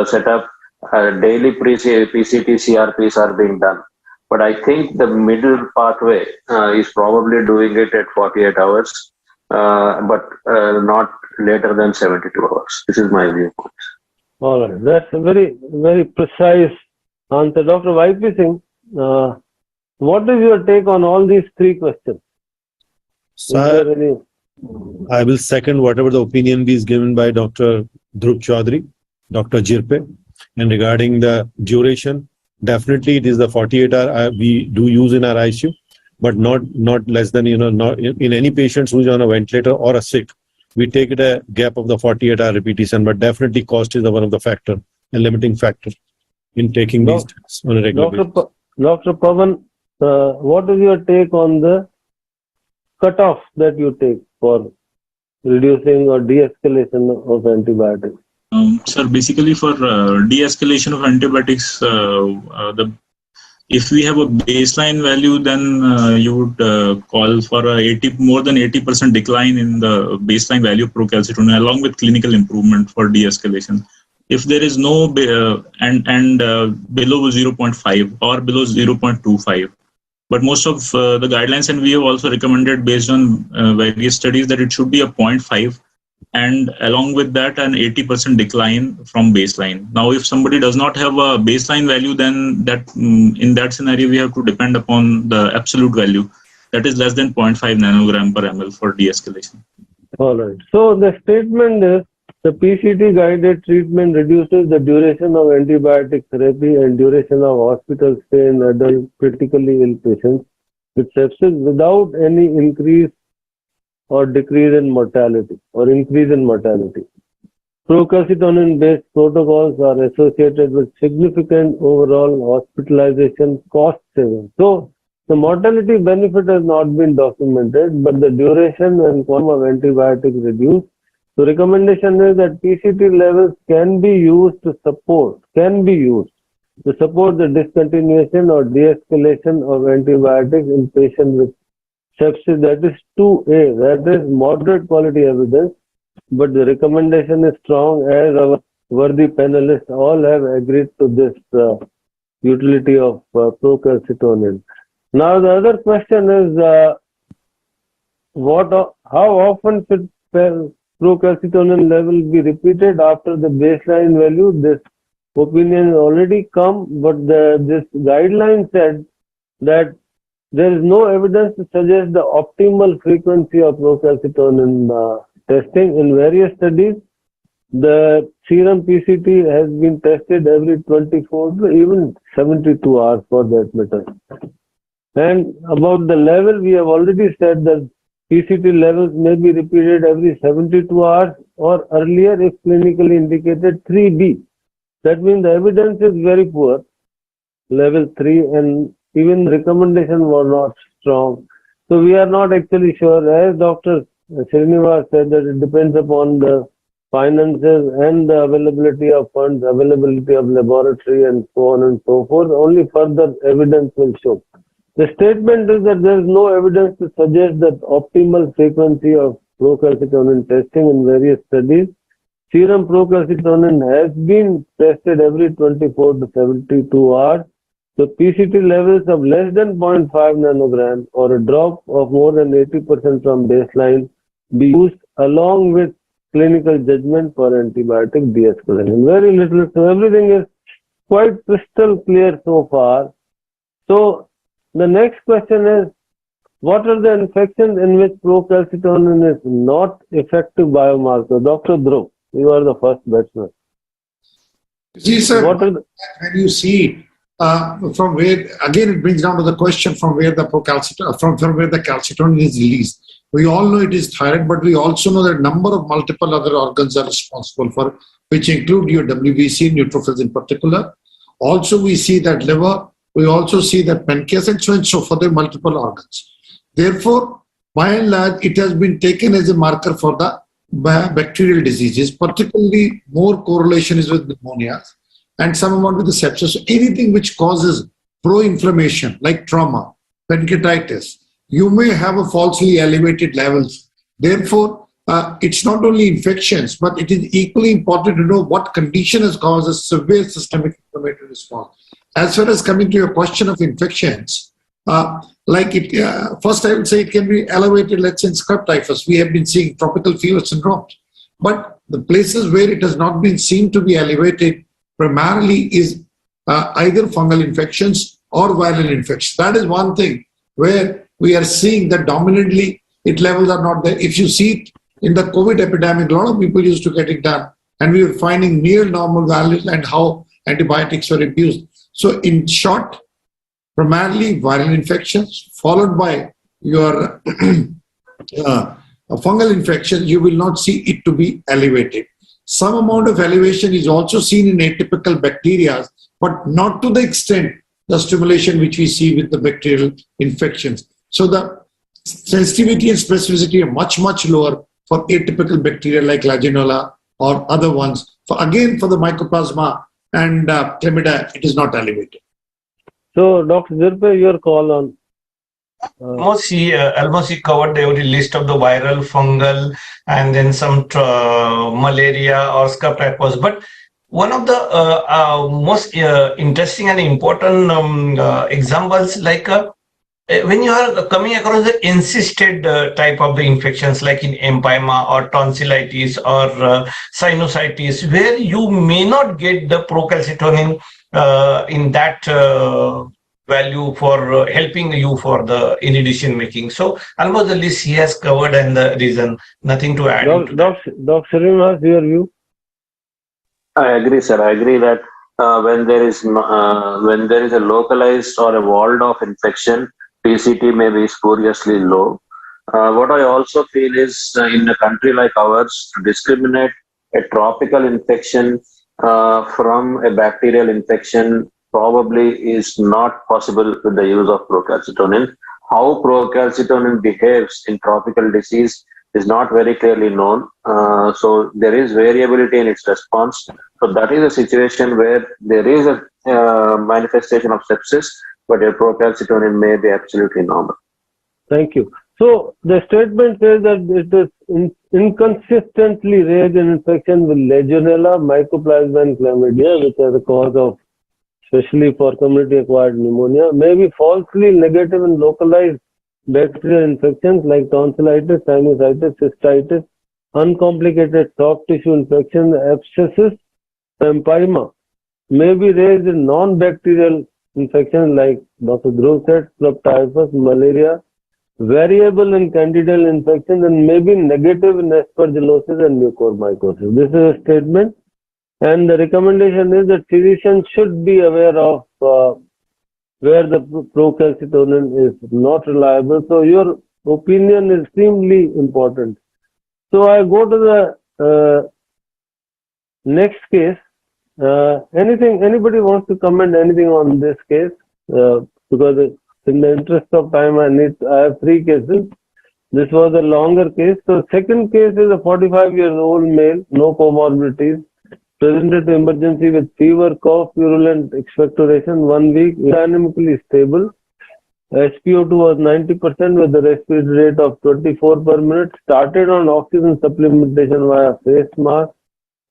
setup, daily PCT CRPs are being done. But I think the middle pathway is probably doing it at 48 hours, but not later than 72 hours. This is my viewpoint. All right, that's a very, very precise answer. Dr. Y.P. Singh, what is your take on all these three questions? So I will second whatever the opinion is given by Dr. Dhruv Chaudhary, Dr. Jirpe, and regarding the duration, definitely it is the 48 hour we do use in our ICU, but not less than, not in any patients who is on a ventilator or a sick. We take it a gap of the 48 hour repetition, but definitely cost is one of the factor, a limiting factor in taking these tests on a regular basis. Dr. Pavan, what is your take on the cutoff that you take for reducing or de-escalation of antibiotics? Sir, basically for de-escalation of antibiotics, if we have a baseline value, then you would call for more than 80% decline in the baseline value of procalcitonin along with clinical improvement for de-escalation. If there is no below 0.5 or below 0.25, but most of the guidelines, and we have also recommended based on various studies, that it should be a 0.5, and along with that an 80% decline from baseline. Now, if somebody does not have a baseline value, then that in that scenario we have to depend upon the absolute value, that is less than 0.5 nanogram per ml for de-escalation. All right. So the statement is the PCT guided treatment reduces the duration of antibiotic therapy and duration of hospital stay in adult critically ill patients with sepsis without any increase or decrease in mortality or increase in mortality. Procalcitonin-based protocols are associated with significant overall hospitalization cost savings. So the mortality benefit has not been documented, but the duration and form of antibiotic reduced. So recommendation is that PCT levels can be used to support the discontinuation or de-escalation of antibiotics in patients with sepsis. That is 2A, that is moderate quality evidence, but the recommendation is strong, as our worthy panelists all have agreed to this utility of procalcitonin. Now the other question is, how often should procalcitonin level be repeated after the baseline value? This opinion has already come, but this guideline said that there is no evidence to suggest the optimal frequency of procalcitonin testing. In various studies, the serum PCT has been tested every 24 to even 72 hours for that matter. And about the level, we have already said that PCT levels may be repeated every 72 hours or earlier if clinically indicated 3B. That means the evidence is very poor, level 3, and even recommendation were not strong. So we are not actually sure. As Dr. Srinivas said, that it depends upon the finances and the availability of funds, availability of laboratory, and so on and so forth. Only further evidence will show. The statement is that there is no evidence to suggest that optimal frequency of procalcitonin testing in various studies. Serum procalcitonin has been tested every 24 to 72 hours. So PCT levels of less than 0.5 nanogram or a drop of more than 80% from baseline be used along with clinical judgment for antibiotic de-escalation. Very little, so everything is quite crystal clear so far. So the next question is, what are the infections in which procalcitonin is not effective biomarker? Dr. Dhruv, you are the first batsman. See, sir, when you see from where, again, it brings down to the question from where the from where the calcitonin is released. We all know it is thyroid, but we also know that a number of multiple other organs are responsible for, which include your WBC, neutrophils in particular. Also, we see that liver, we also see that pancreas, and so on and so forth, the multiple organs. Therefore, by and large, it has been taken as a marker for the bacterial diseases, particularly more correlation is with pneumonia and some amount with the sepsis. So anything which causes pro-inflammation like trauma, pancreatitis, you may have a falsely elevated levels. Therefore, it's not only infections, but it is equally important to know what condition has caused a severe systemic inflammatory response. As far as coming to your question of infections, first I would say it can be elevated, let's say in scrub typhus. We have been seeing tropical fever syndromes. But the places where it has not been seen to be elevated primarily is either fungal infections or viral infections. That is one thing where we are seeing that dominantly it levels are not there. If you see it in the COVID epidemic, a lot of people used to get it done, and we were finding near normal values and how antibiotics were abused. So in short, primarily viral infections followed by your fungal infection, you will not see it to be elevated. Some amount of elevation is also seen in atypical bacteria, but not to the extent the stimulation which we see with the bacterial infections. So the sensitivity and specificity are much, much lower for atypical bacteria like Legionella or other ones. For the Mycoplasma and Chlamydia, it is not elevated. So, Dr. Zirpe, your call on. Almost he covered every list of the viral, fungal, and then some malaria or scrub typhus. But one of the most interesting and important examples, like when you are coming across the insisted type of the infections, like in empyema or tonsillitis or sinusitis, where you may not get the procalcitonin in that value for helping you for the in decision making. So almost the list he has covered and the reason, nothing to add. Dr. Srinivas, your view? I agree, sir. I agree that when there is a localized or a walled off infection, PCT may be spuriously low. What I also feel is in a country like ours, to discriminate a tropical infection from a bacterial infection probably is not possible with the use of procalcitonin. How procalcitonin behaves in tropical disease is not very clearly known. So there is variability in its response. So that is a situation where there is a manifestation of sepsis, but your procalcitonin may be absolutely normal. Thank you. So the statement says that it is inconsistently raised in infection with Legionella, Mycoplasma, and Chlamydia, which are the cause of, especially for community-acquired pneumonia, may be falsely negative in localized bacterial infections like tonsillitis, sinusitis, cystitis, uncomplicated soft tissue infections, abscesses, empyema, may be raised in non-bacterial infections like Dr. Dhruv said, scrub typhus, malaria, variable in candidal infection and maybe negative in aspergillosis and mucormycosis. This is a statement, and the recommendation is that physicians should be aware of where the procalcitonin is not reliable. So your opinion is extremely important. So I go to the next case. Anybody wants to comment anything on this case? Because in the interest of time, I have 3 cases. This was a longer case. So second case is a 45-year-old male, no comorbidities, presented to emergency with fever, cough, purulent expectoration, 1 week, dynamically stable. SpO2 was 90% with the respiratory rate of 24 per minute, started on oxygen supplementation via face mask,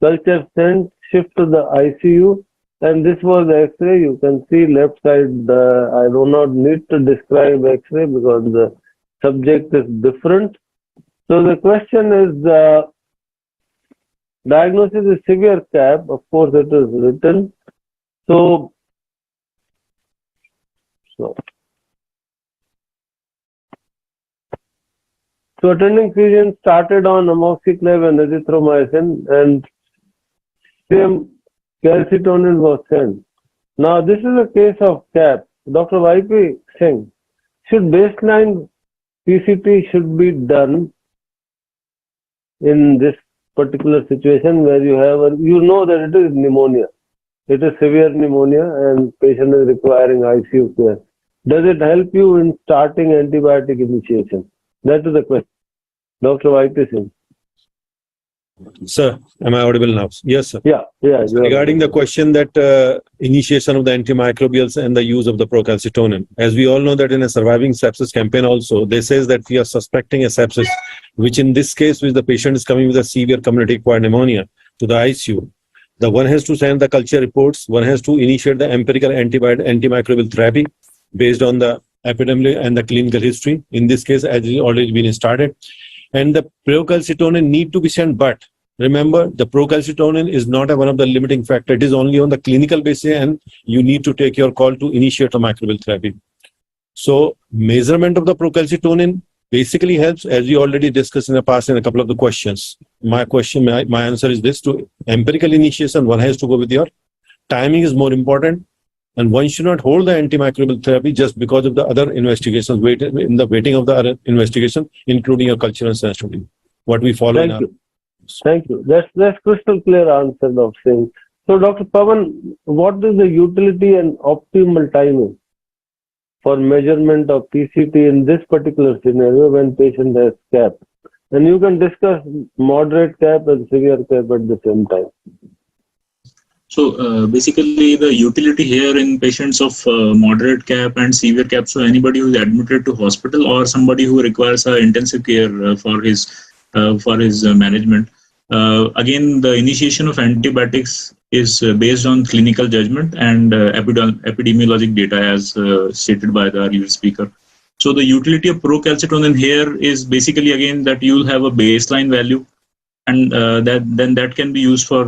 culture sent, shift to the ICU, and this was X-ray. You can see left side, I do not need to describe X-ray because the subject is different. So the question is, diagnosis is severe CAP, of course it is written. So attending physician started on amoxiclav and azithromycin, and same calcitonin was sent. Now this is a case of CAP. Dr. Y.P. Singh, should baseline PCT should be done in this particular situation where you have, you know that it is pneumonia. It is severe pneumonia and patient is requiring ICU care. Does it help you in starting antibiotic initiation? That is the question. Dr. Y.P. Singh. Sir, am I audible now? Yes, sir. Yeah. Regarding the question that initiation of the antimicrobials and the use of the procalcitonin, as we all know that in a surviving sepsis campaign also, they says that we are suspecting a sepsis, which in this case, which the patient is coming with a severe community-acquired pneumonia to the ICU. The one has to send the culture reports, one has to initiate the empirical antimicrobial therapy based on the epidemiology and the clinical history. In this case, as it already been started. And the procalcitonin need to be sent, but remember the procalcitonin is not one of the limiting factor. It is only on the clinical basis, and you need to take your call to initiate a microbial therapy. So measurement of the procalcitonin basically helps, as we already discussed in the past in a couple of the questions. My answer is this: to empirical initiation, one has to go with your timing is more important. And one should not hold the antimicrobial therapy just because of the other investigations, in the waiting of the other investigation, including your cultural sensitivity. What we follow Thank now. you. Thank you. That's crystal clear answer, Dr. Singh. So, Dr. Pavan, what is the utility and optimal timing for measurement of PCT in this particular scenario when patient has CAP? And you can discuss moderate CAP and severe CAP at the same time. So basically the utility here in patients of moderate CAP and severe CAP, so anybody who is admitted to hospital or somebody who requires intensive care for his management. Again, the initiation of antibiotics is based on clinical judgment and epidemiologic data as stated by the earlier speaker. So the utility of procalcitonin here is basically again that you'll have a baseline value, and that can be used for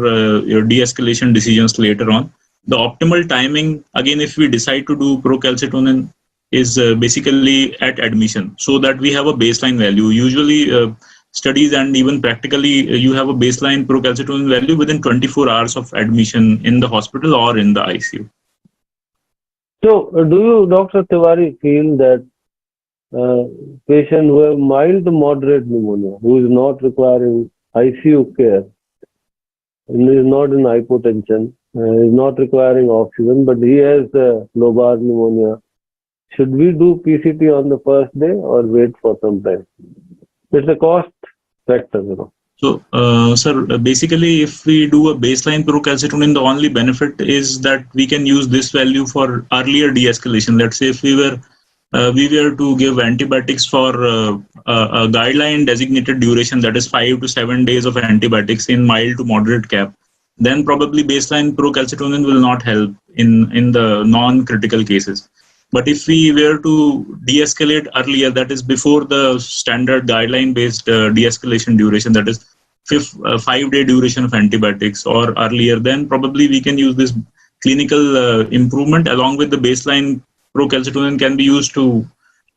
your de-escalation decisions later on. The optimal timing, again, if we decide to do procalcitonin, is basically at admission, so that we have a baseline value. Usually, studies and even practically, you have a baseline procalcitonin value within 24 hours of admission in the hospital or in the ICU. So, do you, Dr. Tiwari, feel that patient who have mild to moderate pneumonia, who is not requiring ICU care, and is not in hypotension, is not requiring oxygen, but he has lobar pneumonia, should we do PCT on the first day or wait for some time? It's a cost factor, you know. So, sir, basically, if we do a baseline procalcitonin, the only benefit is that we can use this value for earlier de-escalation. Let's say if we were to give antibiotics for a guideline designated duration, that is 5 to 7 days of antibiotics in mild to moderate CAP, then probably baseline procalcitonin will not help in the non-critical cases. But if we were to de-escalate earlier, that is before the standard guideline-based de-escalation duration, that is 5-day duration of antibiotics or earlier, then probably we can use this clinical improvement along with the baseline procalcitonin can be used to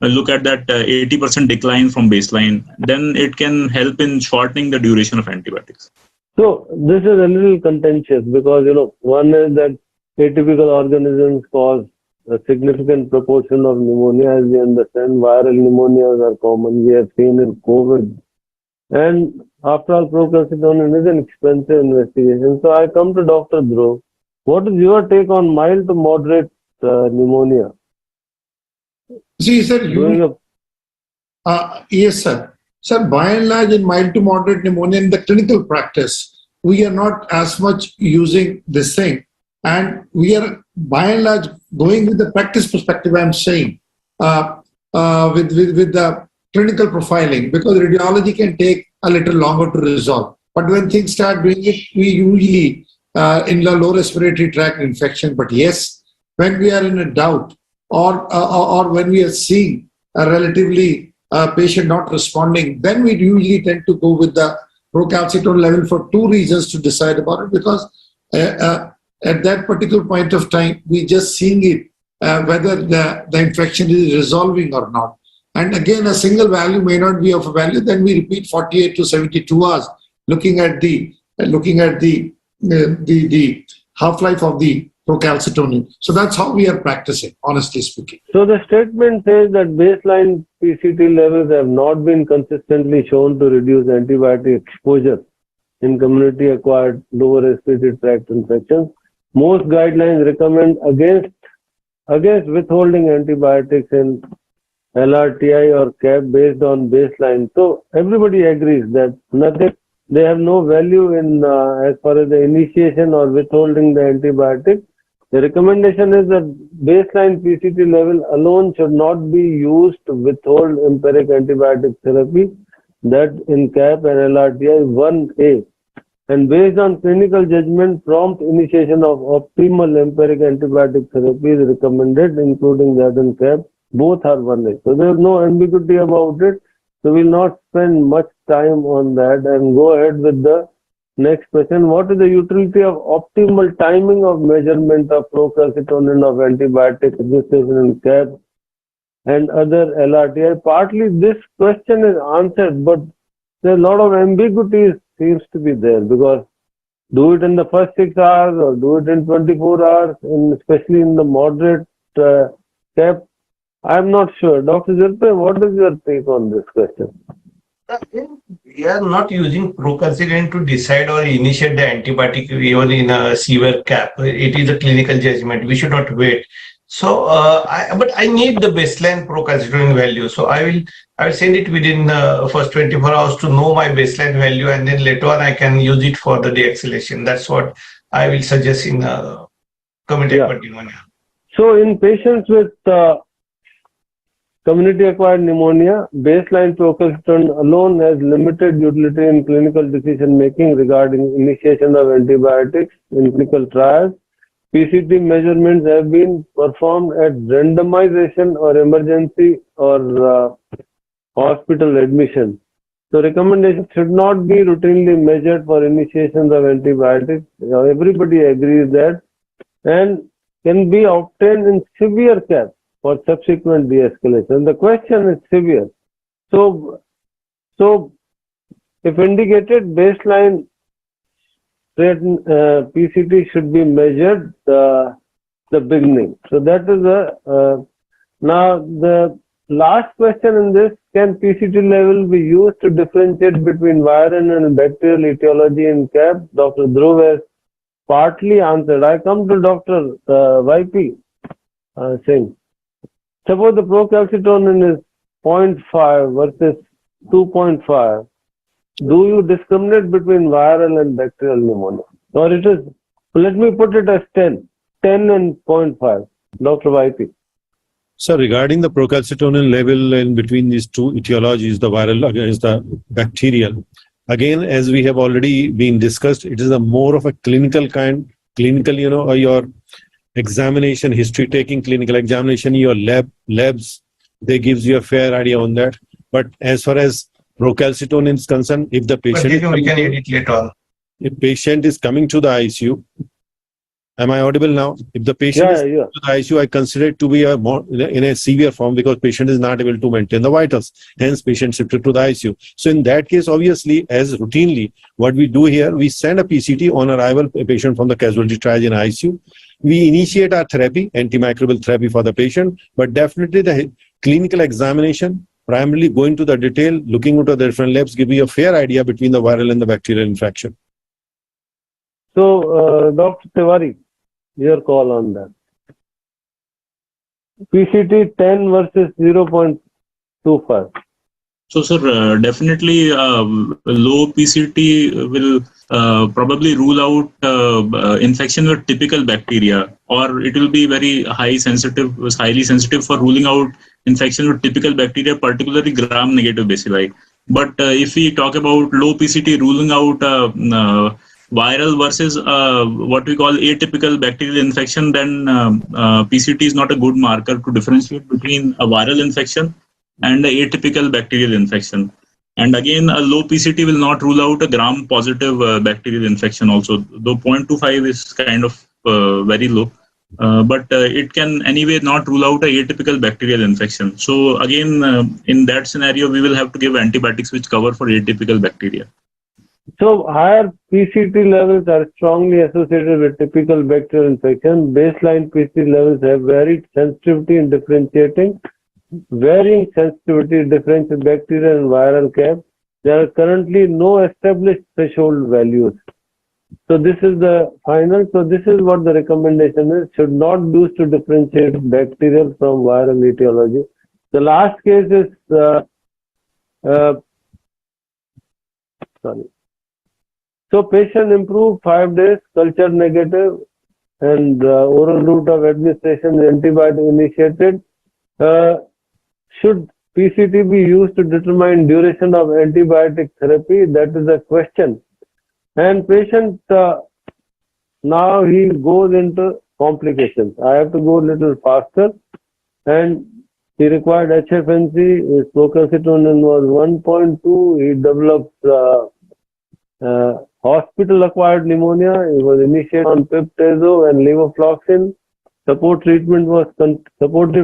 look at that 80% decline from baseline, then it can help in shortening the duration of antibiotics. So this is a little contentious because, one is that atypical organisms cause a significant proportion of pneumonia. As we understand, viral pneumonias are common. We have seen in COVID. And after all, procalcitonin is an expensive investigation. So I come to Dr. Dhruv. What is your take on mild to moderate pneumonia? See, sir, yes, sir. Sir, by and large, in mild to moderate pneumonia in the clinical practice, we are not as much using this thing. And we are, by and large, going with the practice perspective, I'm saying, with the clinical profiling, because radiology can take a little longer to resolve. But when things start doing it, we usually, in the low respiratory tract infection, but yes, when we are in a doubt, or when we are seeing a relatively patient not responding, then we usually tend to go with the procalcitonin level for two reasons to decide about it, because at that particular point of time, we just seeing it, whether the infection is resolving or not. And again, a single value may not be of a value, then we repeat 48 to 72 hours, looking at the half-life of the procalcitonin. So that's how we are practicing, honestly speaking. So the statement says that baseline PCT levels have not been consistently shown to reduce antibiotic exposure in community-acquired lower respiratory tract infections. Most guidelines recommend against withholding antibiotics in LRTI or CAP based on baseline. So everybody agrees that they have no value in as far as the initiation or withholding the antibiotic. The recommendation is that baseline PCT level alone should not be used to withhold empiric antibiotic therapy, that in CAP and LRTI 1A. And based on clinical judgment, prompt initiation of optimal empiric antibiotic therapy is recommended, including that in CAP. Both are 1A. So there is no ambiguity about it. So we'll not spend much time on that and go ahead with the next question. What is the utility of optimal timing of measurement of procalcitonin of antibiotic registration in CAP and other LRTI? Partly this question is answered, but there are a lot of ambiguities seems to be there, because do it in the first 6 hours or do it in 24 hours, especially in the moderate CAP. I'm not sure. Dr. Zirpe, what is your take on this question? We are not using procalcitonin to decide or initiate the antibiotic even in a severe CAP. It is a clinical judgment. We should not wait. So, but I need the baseline procalcitonin value. So I will send it within first 24 hours to know my baseline value, and then later on I can use it for the de-escalation. That's what I will suggest in community-acquired pneumonia. So in patients with community-acquired pneumonia, baseline procalcitonin alone has limited utility in clinical decision-making regarding initiation of antibiotics in clinical trials. PCT measurements have been performed at randomization or emergency or hospital admission. So recommendations should not be routinely measured for initiations of antibiotics. Everybody agrees that, and can be obtained in severe CAP for subsequent de-escalation. The question is severe. So if indicated, baseline PCT should be measured the beginning. So that is now the last question in this: can PCT level be used to differentiate between viral and bacterial etiology in CAP? Dr. Dhruv has partly answered. I come to Dr. YP Singh. Suppose the procalcitonin is 0.5 versus 2.5. Do you discriminate between viral and bacterial pneumonia? Or it is, let me put it as 10 and 0.5. Dr. YP. So regarding the procalcitonin level in between these two etiologies, the viral against the bacterial, again, as we have already been discussed, it is a more of a clinical kind, your examination, history taking, clinical examination, your labs, they gives you a fair idea on that. But as far as procalcitonin is concerned, if the patient we can edit later on. If patient is coming to the ICU Am I audible now? If the patient is to the ICU, I consider it to be in a severe form because patient is not able to maintain the vitals. Hence, patient shifted to the ICU. So in that case, obviously, as routinely, what we do here, we send a PCT on arrival, a patient from the casualty triage in ICU. We initiate our therapy, antimicrobial therapy for the patient, but definitely the clinical examination, primarily going to the detail, looking into the different labs, give you a fair idea between the viral and the bacterial infection. So, Dr. Tiwari, your call on that. PCT 10 versus 0.25. So, sir, definitely low PCT will probably rule out infection with typical bacteria, or it will be very highly sensitive for ruling out infection with typical bacteria, particularly gram-negative bacilli. But if we talk about low PCT ruling out viral versus what we call atypical bacterial infection, then PCT is not a good marker to differentiate between a viral infection and the atypical bacterial infection. And again, a low PCT will not rule out a gram-positive bacterial infection also, though 0.25 is kind of very low. But it can anyway not rule out a atypical bacterial infection. So again, in that scenario, we will have to give antibiotics which cover for atypical bacteria. So higher PCT levels are strongly associated with typical bacterial infection. Baseline PCT levels have varied sensitivity in differentiating. Varying sensitivity differential bacterial and viral cap. There are currently no established threshold values. So this is the final. So this is what the recommendation is. Should not use to differentiate bacterial from viral etiology. The last case is So patient improved 5 days, culture negative, and oral route of administration antibiotic initiated. Should PCT be used to determine duration of antibiotic therapy? That is the question. And patient now he goes into complications. I have to go a little faster, and he required HFNC. His procalcitonin was 1.2. He developed hospital-acquired pneumonia. He was initiated on piptazo and levofloxacin. Supportive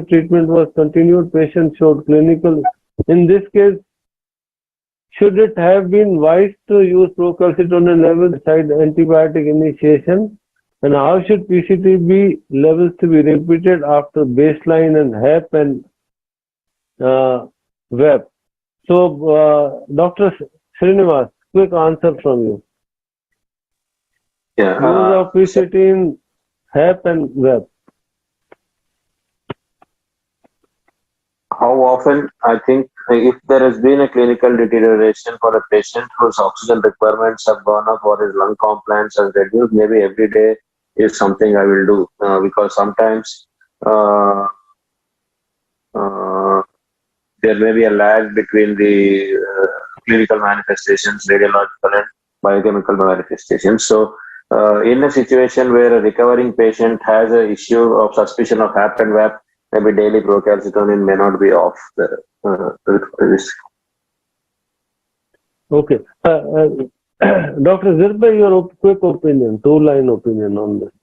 treatment was continued. Patient showed clinical. In this case, should it have been wise to use procalcitonin levels beside antibiotic initiation? And how should PCTB levels to be repeated after baseline and HEP and WEP? So, Dr. Srinivas, quick answer from you. Yeah. Use of PCT in HEP and WEP. How often? I think if there has been a clinical deterioration for a patient whose oxygen requirements have gone up or his lung compliance has reduced, maybe every day is something I will do because sometimes there may be a lag between the clinical manifestations, radiological and biochemical manifestations. So in a situation where a recovering patient has an issue of suspicion of HAP and VAP, maybe daily procalcitonin may not be off the risk. Okay. Dr. Zirbay, your quick opinion, two-line opinion on this.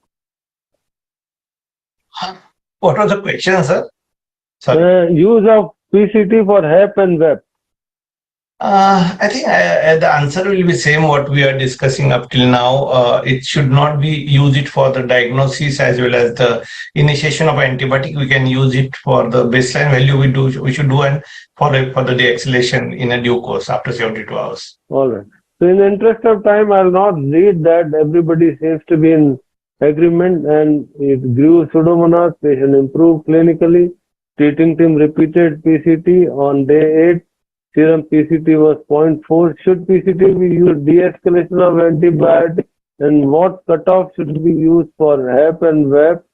What was the question, sir? Sorry. Use of PCT for HEP and WEP. I think the answer will be same what we are discussing up till now. It should not be use it for the diagnosis as well as the initiation of antibiotic. We can use it for the baseline value we should do and for the de-escalation in a due course after 72 hours. All right. So in the interest of time, I'll not read that. Everybody seems to be in agreement, and it grew Pseudomonas, patient improved clinically. Treating team repeated PCT on day 8. Serum PCT was 0.4. Should PCT be used de-escalation of antibiotic, and what cutoff should be used for HEP and WEP?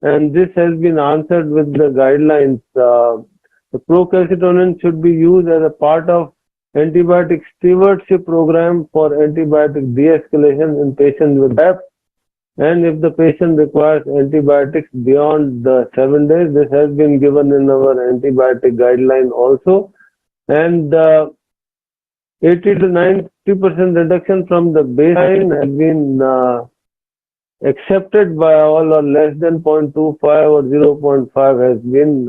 And this has been answered with the guidelines. The procalcitonin should be used as a part of antibiotic stewardship program for antibiotic de-escalation in patients with HEP. And if the patient requires antibiotics beyond the 7 days, this has been given in our antibiotic guideline also. And 80 to 90% reduction from the baseline has been accepted by all or less than 0.25 or 0.5 has been,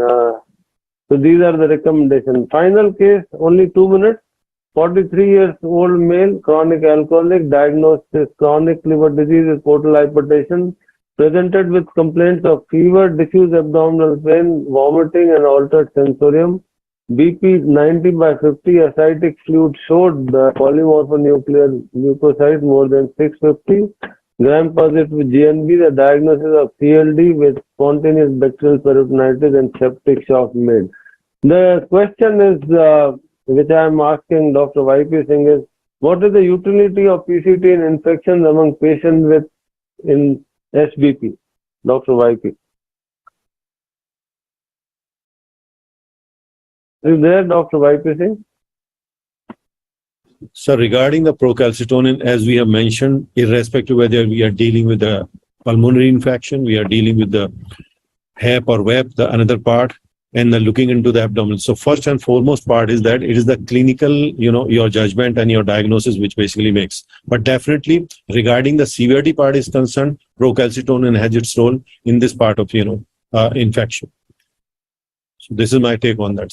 so these are the recommendations. Final case, only 2 minutes. 43 years old male, chronic alcoholic, diagnosed with chronic liver disease with portal hypertension, presented with complaints of fever, diffuse abdominal pain, vomiting and altered sensorium. BP 90/50, ascitic fluid showed the polymorphonuclear leukocytes more than 650. Gram positive GNB, the diagnosis of CLD with spontaneous bacterial peritonitis and septic shock made. The question is, which I am asking Dr. YP Singh is, what is the utility of PCT in infections among patients with in SBP? Dr. YP. Is there, Dr. YP Singh? So regarding the procalcitonin, as we have mentioned, irrespective whether we are dealing with the pulmonary infection, we are dealing with the HEP or WEP, the another part, and then looking into the abdomen. So first and foremost part is that it is the clinical, your judgment and your diagnosis which basically makes. But definitely regarding the severity part is concerned, procalcitonin has its role in this part of, infection. So this is my take on that.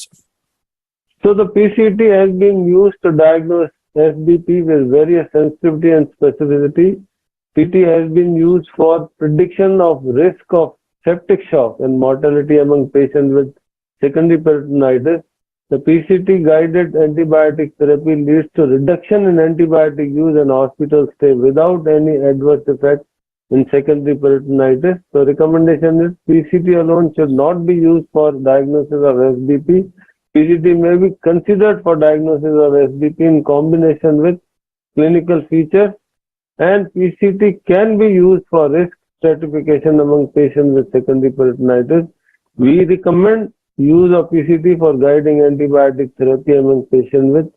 So the PCT has been used to diagnose SBP with various sensitivity and specificity. PT has been used for prediction of risk of septic shock and mortality among patients with secondary peritonitis. The PCT guided antibiotic therapy leads to reduction in antibiotic use and hospital stay without any adverse effect in secondary peritonitis. So recommendation is PCT alone should not be used for diagnosis of SBP. PCT may be considered for diagnosis of SBP in combination with clinical features, and PCT can be used for risk stratification among patients with secondary peritonitis. We recommend use of PCT for guiding antibiotic therapy among patients with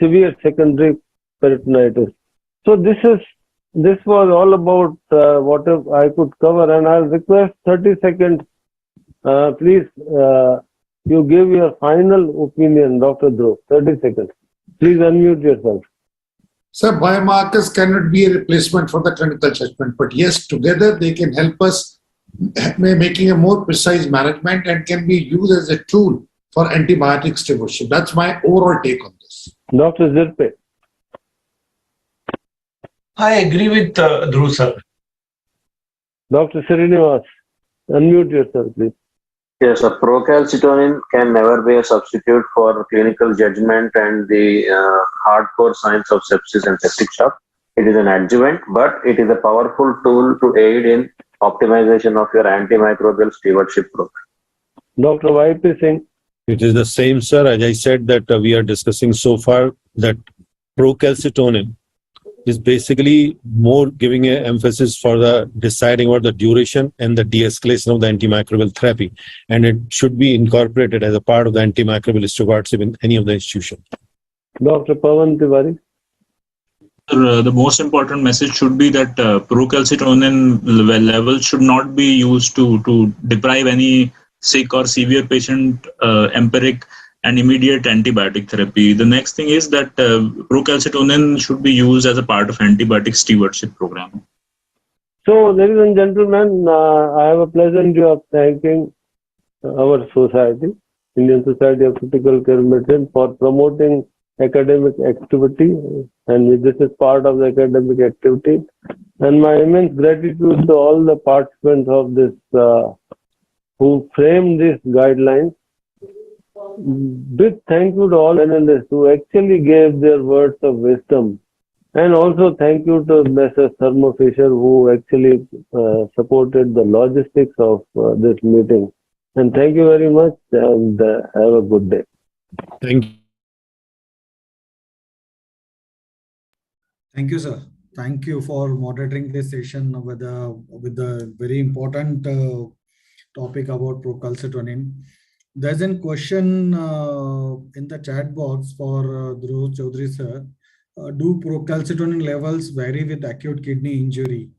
severe secondary peritonitis. So this was all about what I could cover, and I'll request 30 seconds. Please, you give your final opinion, Dr. Dhruv. 30 seconds. Please unmute yourself. Sir, biomarkers cannot be a replacement for the clinical judgment, but yes, together they can help us making a more precise management and can be used as a tool for antibiotic stewardship. That's my overall take on this. Dr. Zirpe. I agree with Dhruv, sir. Dr. Srinivas, unmute yourself, please. Yes, a procalcitonin can never be a substitute for clinical judgment and the hardcore signs of sepsis and septic shock. It is an adjuvant, but it is a powerful tool to aid in optimization of your antimicrobial stewardship program. Dr. YP Singh. It is the same, sir. As I said that we are discussing so far that procalcitonin is basically more giving an emphasis for the deciding what the duration and the de-escalation of the antimicrobial therapy. And it should be incorporated as a part of the antimicrobial stewardship in any of the institution. Dr. Pawan Tiwari. The most important message should be that procalcitonin levels should not be used to deprive any sick or severe patient empiric and immediate antibiotic therapy. The next thing is that procalcitonin should be used as a part of antibiotic stewardship program. So, ladies and gentlemen, I have a pleasant job thanking our society, Indian Society of Critical Care Medicine, for promoting academic activity, and this is part of the academic activity. And my immense gratitude to all the participants of this who framed these guidelines. Big thank you to all analysts who actually gave their words of wisdom. And also thank you to Messrs. Thermo Fisher who actually supported the logistics of this meeting. And thank you very much and have a good day. Thank you. Thank you, sir. Thank you for moderating this session with the very important topic about procalcitonin. There's a question in the chat box for Dhruv Chaudhary, sir. Do procalcitonin levels vary with acute kidney injury?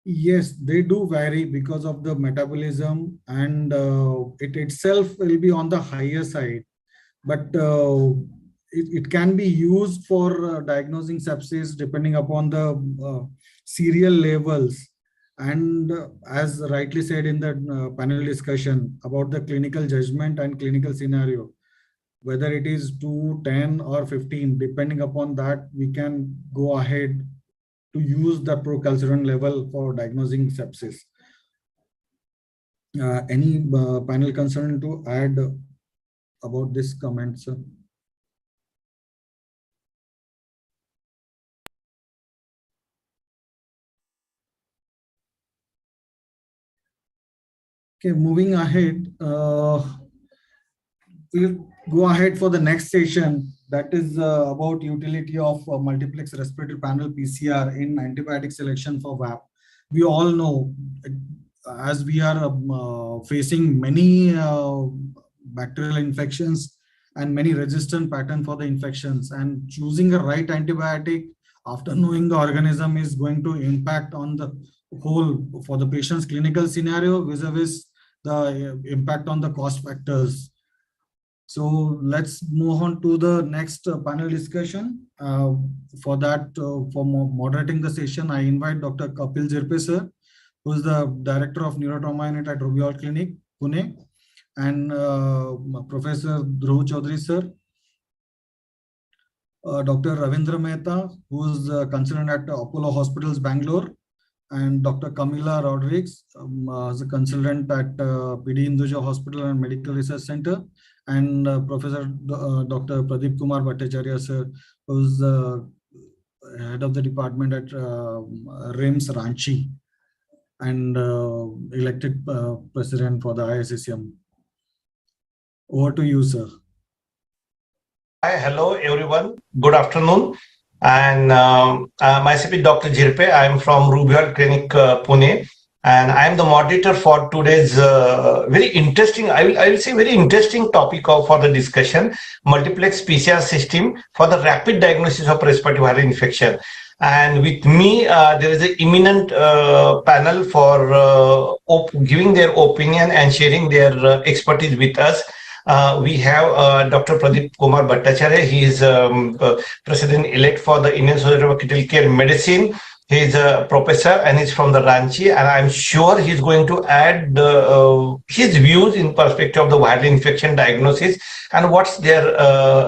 Yes, they do vary because of the metabolism, and it itself will be on the higher side. But it can be used for diagnosing sepsis depending upon the serial levels. And as rightly said in the panel discussion about the clinical judgment and clinical scenario, whether it is 2, 10 or 15, depending upon that, we can go ahead to use the procalcitonin level for diagnosing sepsis. Any panel concern to add about this comment, sir? Okay, moving ahead, we'll go ahead for the next session, that is about utility of multiplex respiratory panel PCR in antibiotic selection for VAP. We all know, as we are facing many bacterial infections and many resistant pattern for the infections, and choosing a right antibiotic after knowing the organism is going to impact on the whole for the patient's clinical scenario vis-a-vis the impact on the cost factors. So let's move on to the next panel discussion. For that, for moderating the session, I invite Dr. Kapil Zirpe sir, who is the Director of Neurotrauma Unit at Rubyol Clinic, Pune, and Professor Dhruv Chaudhary sir, Dr. Ravindra Mehta, who is a consultant at Apollo Hospitals, Bangalore, and Dr. Camila Rodriguez, as a consultant at PD Hinduja Hospital and Medical Research Center, and Professor Dr. Pradeep Kumar Bhattacharya sir, who is the head of the department at RIMS Ranchi, and elected president for the ISCCM. Over to you, sir. Hi, hello everyone. Good afternoon. And myself is Dr. Zirpe. I am from Rubyol Clinic, Pune, and I am the moderator for today's very interesting, I will say very interesting topic for the discussion, multiplex PCR system for the rapid diagnosis of respiratory viral infection. And with me, there is an eminent panel for giving their opinion and sharing their expertise with us. We have Dr. Pradeep Kumar Bhattacharya. He is president-elect for the Indian Society of Critical Care Medicine. He is a professor and he's from the Ranchi, and I'm sure he's going to add his views in perspective of the viral infection diagnosis and what's their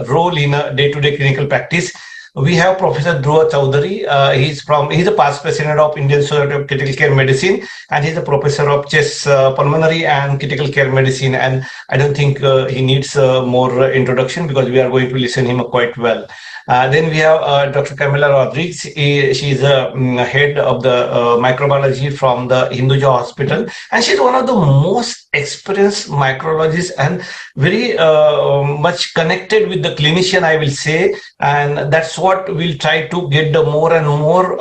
role in a day-to-day clinical practice. We have Professor Dhruv Chaudhary. He's a past president of Indian Society of Critical Care Medicine, and he's a professor of chest, pulmonary and critical care medicine. And I don't think he needs more introduction because we are going to listen him quite well. Then we have Dr. Camila Rodriguez. She's a head of the microbiology from the Hinduja Hospital, and she's one of the most experienced microbiologists and very much connected with the clinician, I will say. And that's what we'll try to get the more and more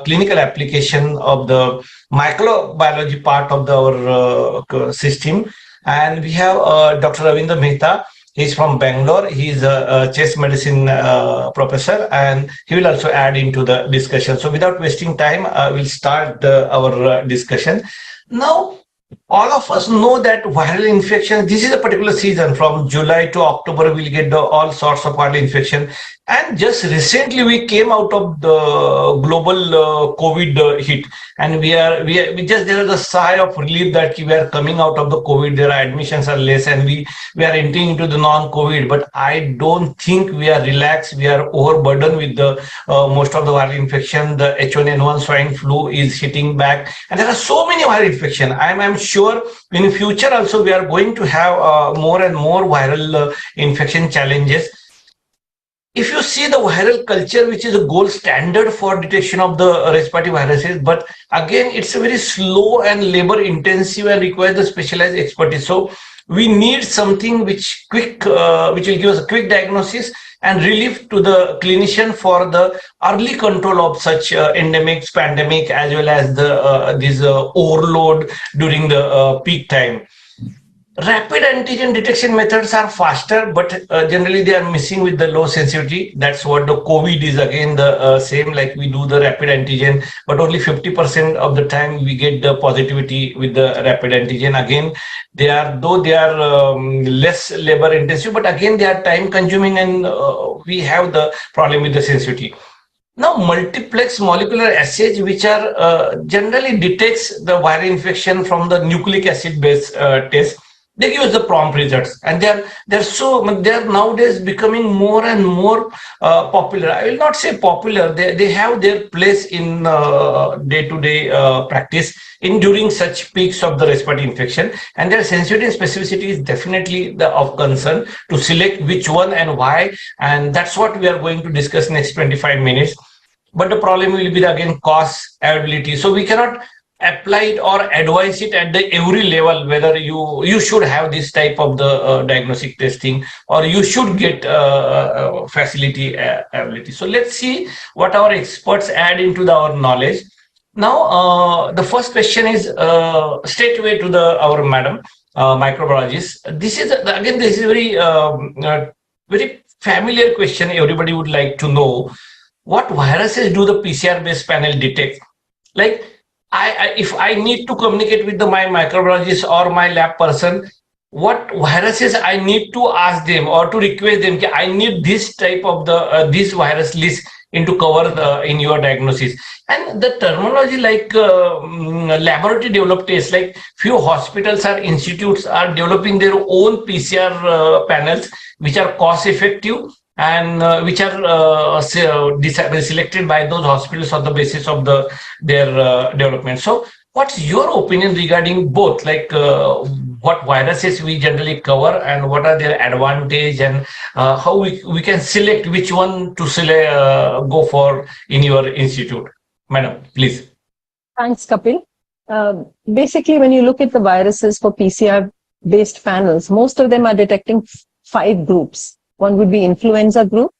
clinical application of the microbiology part of our system. And we have Dr. Ravindra Mehta. He's from Bangalore. He's a chest medicine professor, and he will also add into the discussion. So without wasting time, we'll start our discussion. Now, all of us know that viral infection, this is a particular season from July to October, we'll get all sorts of viral infection. And just recently we came out of the global COVID hit, and there is a sigh of relief that we are coming out of the COVID. There are admissions are less, and we are entering into the non-COVID. But I don't think we are relaxed. We are overburdened with the most of the viral infection. The H1N1 swine flu is hitting back, and there are so many viral infection. I'm sure in the future also we are going to have more and more viral infection challenges. If you see the viral culture, which is a gold standard for detection of the respiratory viruses, but again, it's a very slow and labor intensive and requires the specialized expertise. So we need something which will give us a quick diagnosis and relief to the clinician for the early control of such endemics, pandemic, as well as the this overload during the peak time. Rapid antigen detection methods are faster, but generally they are missing with the low sensitivity. That's what the COVID is again the same, like we do the rapid antigen, but only 50% of the time we get the positivity with the rapid antigen. Again, they are, though they are less labor intensive, but again they are time consuming, and we have the problem with the sensitivity. Now, multiplex molecular assays, which are generally detects the viral infection from the nucleic acid based test, they give us the prompt results, and they're nowadays becoming more and more popular. I will not say popular; they have their place in day-to-day practice in during such peaks of the respiratory infection, and their sensitivity and specificity is definitely of concern to select which one and why, and that's what we are going to discuss next 25 minutes. But the problem will be again cost, availability. So we cannot apply it or advise it at the every level, whether you should have this type of the diagnostic testing or you should get facility ability. So let's see what our experts add into our knowledge. Now, the first question is straight away to our madam microbiologist. This is again, this is very familiar question. Everybody would like to know what viruses do the PCR based panel detect. Like, if I need to communicate with my microbiologist or my lab person, what viruses I need to ask them or to request them, I need this type of this virus list into cover in your diagnosis. And the terminology like laboratory developed tests, like few hospitals or institutes are developing their own PCR panels which are cost effective and which are selected by those hospitals on the basis of their development. So what's your opinion regarding both, like what viruses we generally cover and what are their advantage, and how we can select which one to go for in your institute? Madam, please. Thanks, Kapil. Basically, when you look at the viruses for PCR-based panels, most of them are detecting 5 groups. One would be influenza group,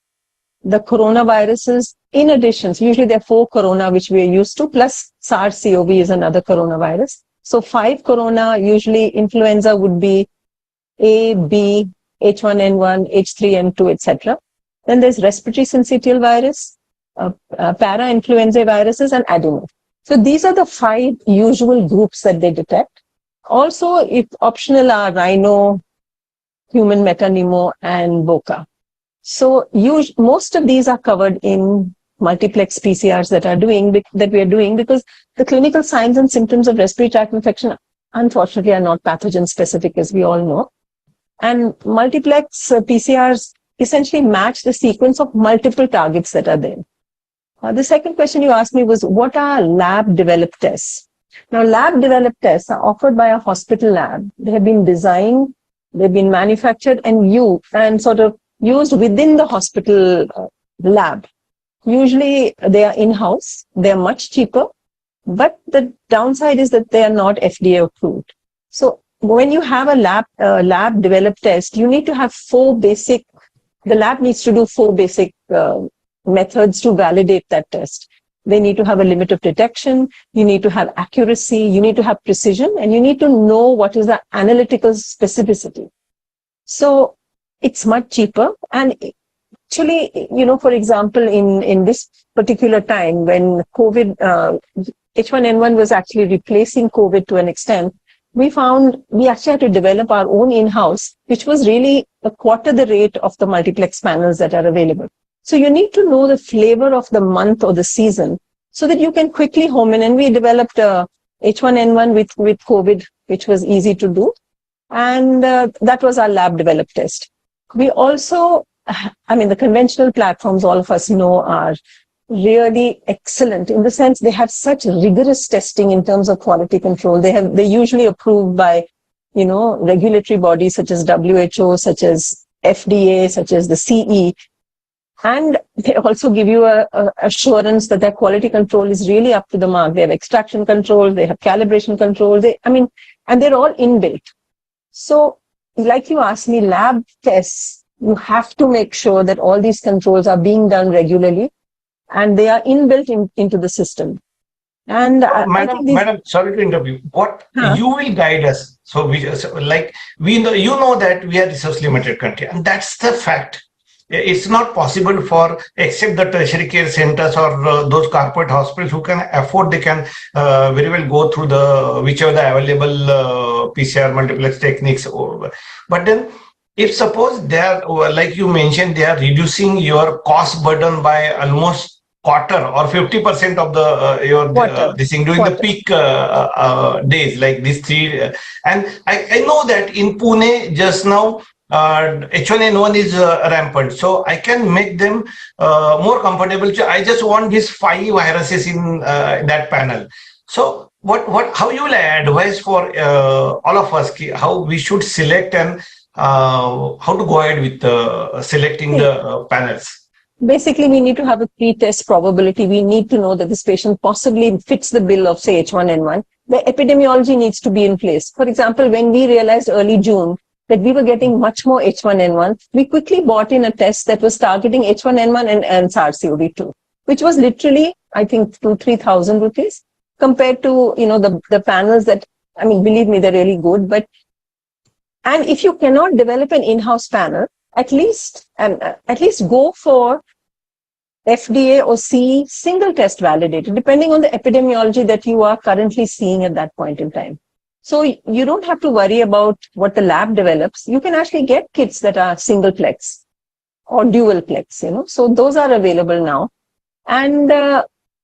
the coronaviruses, in addition, so usually there are 4 corona which we are used to, plus SARS-CoV is another coronavirus. So 5 corona, usually influenza would be A, B, H1N1, H3N2, etc. Then there's respiratory syncytial virus, para-influenza viruses, and adeno. So these are the 5 usual groups that they detect. Also, if optional, are rhino, human metapneumo, and BOCA. So most of these are covered in multiplex PCRs that we are doing, because the clinical signs and symptoms of respiratory tract infection, unfortunately, are not pathogen specific, as we all know. And multiplex PCRs essentially match the sequence of multiple targets that are there. The second question you asked me was, what are lab developed tests? Now, lab developed tests are offered by a hospital lab. They have been designed, they've been manufactured and sort of used within the hospital lab. Usually they are in-house, they are much cheaper, but the downside is that they are not FDA approved. So when you have a lab developed test, you need to have the lab needs to do 4 basic methods to validate that test. They need to have a limit of detection, you need to have accuracy, you need to have precision, and you need to know what is the analytical specificity. So it's much cheaper. And actually, for example, in this particular time when COVID, H1N1 was actually replacing COVID to an extent, we actually had to develop our own in-house, which was really a quarter the rate of the multiplex panels that are available. So you need to know the flavor of the month or the season so that you can quickly home in. And we developed H1N1 with COVID, which was easy to do. And that was our lab developed test. We also, the conventional platforms, all of us know, are really excellent in the sense they have such rigorous testing in terms of quality control. They're usually approved by, regulatory bodies such as WHO, such as FDA, such as the CE. And they also give you a assurance that their quality control is really up to the mark. They have extraction control, they have calibration control, and they're all inbuilt. So, like you asked me, lab tests, you have to make sure that all these controls are being done regularly and they are inbuilt into the system. And I Madam, think these, madam, sorry to interrupt you. What Huh? you will guide us. So we just like we know, you know that we are resource limited country, and that's the fact. It's not possible for except the tertiary care centers or those corporate hospitals who can afford. They can very well go through the whichever the available PCR multiplex techniques. But then, if suppose they are like you mentioned, they are reducing your cost burden by almost quarter or 50% of the your Quarter. this thing during the peak days like these three and I know that in Pune just now H1N1 is rampant, so I can make them more comfortable. So I just want these 5 viruses in that panel. So how you will advise for all of us how we should select and how to go ahead with selecting the panels? basically, we need to have a pre-test probability. We need to know that this patient possibly fits the bill of, say, H1N1. The epidemiology needs to be in place. For example, when we realized early June that we were getting much more H1N1, we quickly bought in a test that was targeting H1N1 and SARS-CoV-2, which was literally, I think, 2,000-3,000 rupees compared to, the panels that, I mean, believe me, they're really good. And if you cannot develop an in-house panel, at least go for FDA or CE single test validated, depending on the epidemiology that you are currently seeing at that point in time. So you don't have to worry about what the lab develops. You can actually get kits that are single plex or dual plex, so those are available now. And,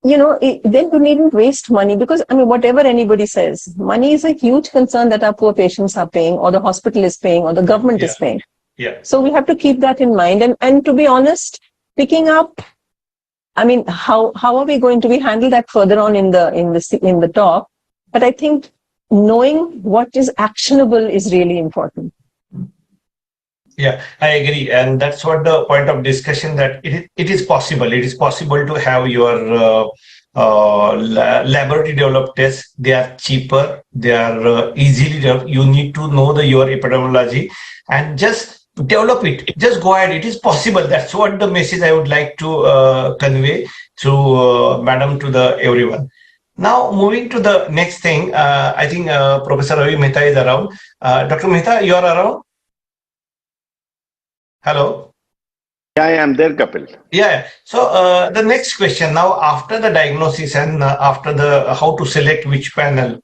then you needn't waste money because, I mean, whatever anybody says, money is a huge concern that our poor patients are paying or the hospital is paying or the government is paying. Yeah. So we have to keep that in mind. And to be honest, picking up, I mean, how are we going to handle that further on in the talk? But I think knowing what is actionable is really important. Yeah, I agree, and that's what the point of discussion that it is possible. It is possible to have your laboratory developed tests. They are cheaper. They are easily developed. You need to know your epidemiology and just develop it. Just go ahead. It is possible. That's what the message I would like to convey to madam, to the everyone. Now, moving to the next thing, I think Professor Ravi Mehta is around. Dr. Mehta, you are around? Hello? Yeah, I am there, Kapil. Yeah. So the next question now, after the diagnosis and after the how to select which panel,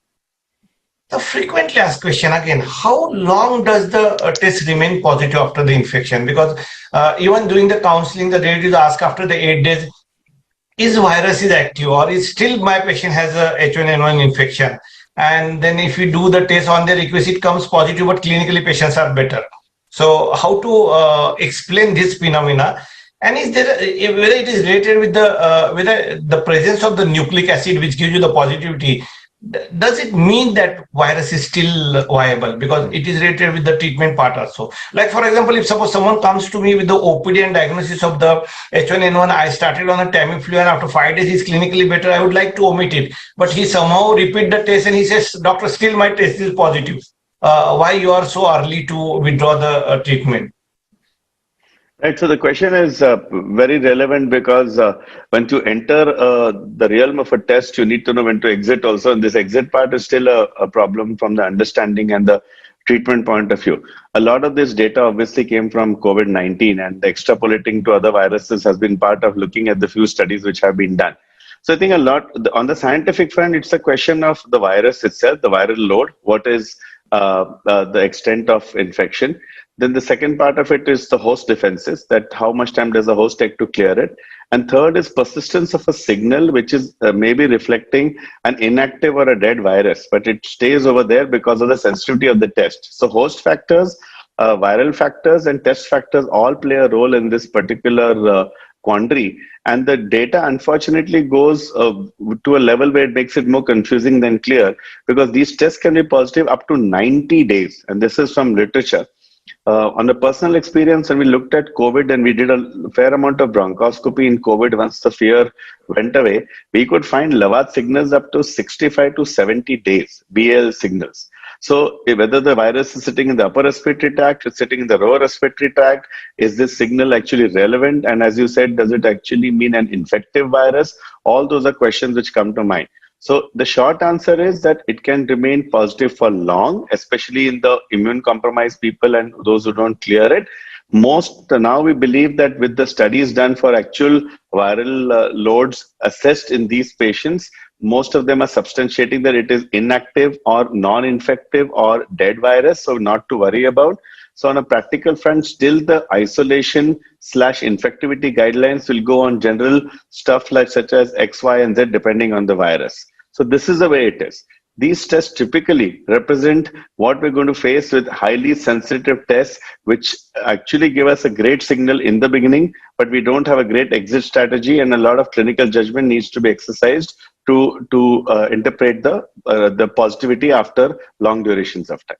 the frequently asked question again, how long does the test remain positive after the infection? Because even during the counseling, the relatives ask after the 8 days, is virus is active or is still my patient has a H1N1 infection? And then if we do the test on the request, it comes positive, but clinically patients are better. So how to explain this phenomena? And is there whether it is related with the whether the presence of the nucleic acid which gives you the positivity? Does it mean that virus is still viable because it is related with the treatment part also? Like for example, if suppose someone comes to me with the OPD and diagnosis of the H1N1, I started on a Tamiflu and after 5 days he's clinically better, I would like to omit it. But he somehow repeat the test and he says, doctor, still my test is positive. Why you are so early to withdraw the treatment? Right. So the question is very relevant because when you enter the realm of a test, you need to know when to exit also. And this exit part is still a problem from the understanding and the treatment point of view. A lot of this data obviously came from COVID-19, and the extrapolating to other viruses has been part of looking at the few studies which have been done. So I think a lot on the scientific front, it's a question of the virus itself, the viral load, what is the extent of infection. Then the second part of it is the host defenses, that how much time does the host take to clear it. And third is persistence of a signal, which is maybe reflecting an inactive or a dead virus, but it stays over there because of the sensitivity of the test. So host factors, viral factors, and test factors all play a role in this particular quandary. And the data unfortunately goes to a level where it makes it more confusing than clear, because these tests can be positive up to 90 days. And this is from literature. On a personal experience, when we looked at COVID and we did a fair amount of bronchoscopy in COVID, once the fear went away, we could find Lavad signals up to 65 to 70 days, BL signals. So whether the virus is sitting in the upper respiratory tract, it's sitting in the lower respiratory tract, is this signal actually relevant? And as you said, does it actually mean an infective virus? All those are questions which come to mind. So the short answer is that it can remain positive for long, especially in the immune compromised people and those who don't clear it. Now we believe that with the studies done for actual viral loads assessed in these patients, most of them are substantiating that it is inactive or non-infective or dead virus, so not to worry about. So on a practical front, still the isolation/infectivity guidelines will go on general stuff like such as X, Y, and Z depending on the virus. So this is the way it is. These tests typically represent what we're going to face with highly sensitive tests, which actually give us a great signal in the beginning, but we don't have a great exit strategy, and a lot of clinical judgment needs to be exercised to interpret the positivity after long durations of time.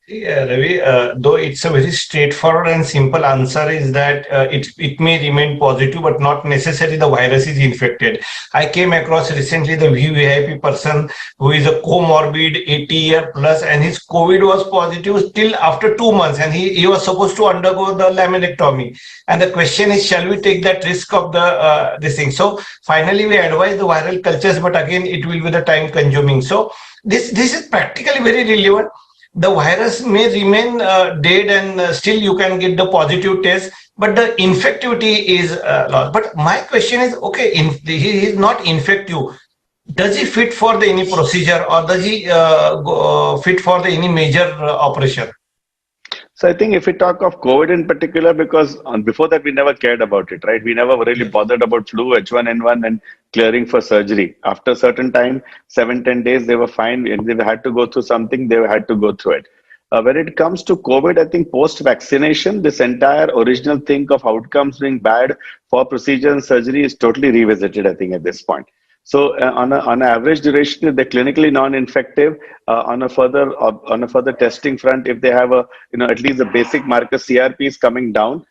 Ravi, though it's a very straightforward and simple answer is that it may remain positive, but not necessarily the virus is infected. I came across recently the VVIP person who is a comorbid 80-year plus, and his COVID was positive still after 2 months, and he was supposed to undergo the laminectomy. And the question is, shall we take that risk of this thing? So finally, we advise the viral cultures, but again, it will be the time consuming. So this is practically very relevant. The virus may remain dead and still you can get the positive test, but the infectivity is lost. But my question is, okay, he is not infective. Does he fit for any procedure, or does he fit for any major operation? So I think if we talk of COVID in particular, because before that we never cared about it, right? We never really bothered about flu, H1N1 and clearing for surgery. After a certain time, 7-10 days, they were fine. If they had to go through something, they had to go through it. When it comes to COVID, I think post-vaccination, this entire original thing of outcomes being bad for procedure and surgery is totally revisited, I think, at this point. So on an average duration, if they're clinically non-infective, on a further testing front, if they have at least the basic marker CRP is coming down,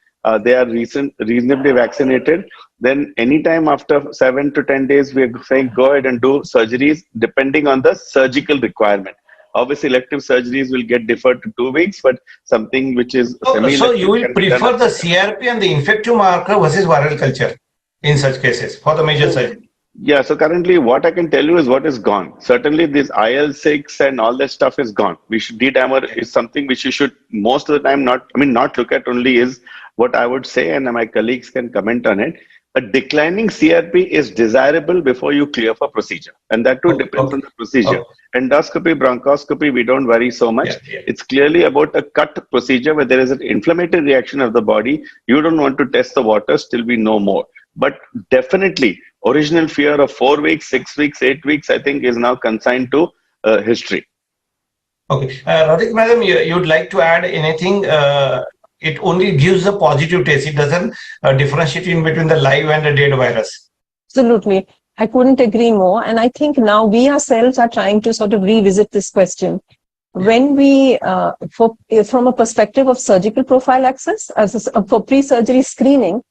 they are reasonably vaccinated, then anytime after 7 to 10 days, we are saying go ahead and do surgeries depending on the surgical requirement. Obviously, elective surgeries will get deferred to 2 weeks, but something which is so you will prefer the CRP and the infective marker versus viral culture in such cases for the major surgery? Yeah, so currently what I can tell you is what is gone. Certainly this IL-6 and all that stuff is gone. D-dimer is something which you should most of the time not look at only, is what I would say, and my colleagues can comment on it. A declining CRP is desirable before you clear for procedure. And that too depends on the procedure. Endoscopy, bronchoscopy, we don't worry so much. It's clearly about a cut procedure where there is an inflammatory reaction of the body. You don't want to test the waters till we know more. But definitely, original fear of 4 weeks, 6 weeks, 8 weeks, I think is now consigned to history. Okay. Radhika, madam, you'd like to add anything? It only gives a positive test. It doesn't differentiate in between the live and the dead virus. Absolutely. I couldn't agree more. And I think now we ourselves are trying to sort of revisit this question. When we, from a perspective of surgical prophylaxis, for pre-surgery screening,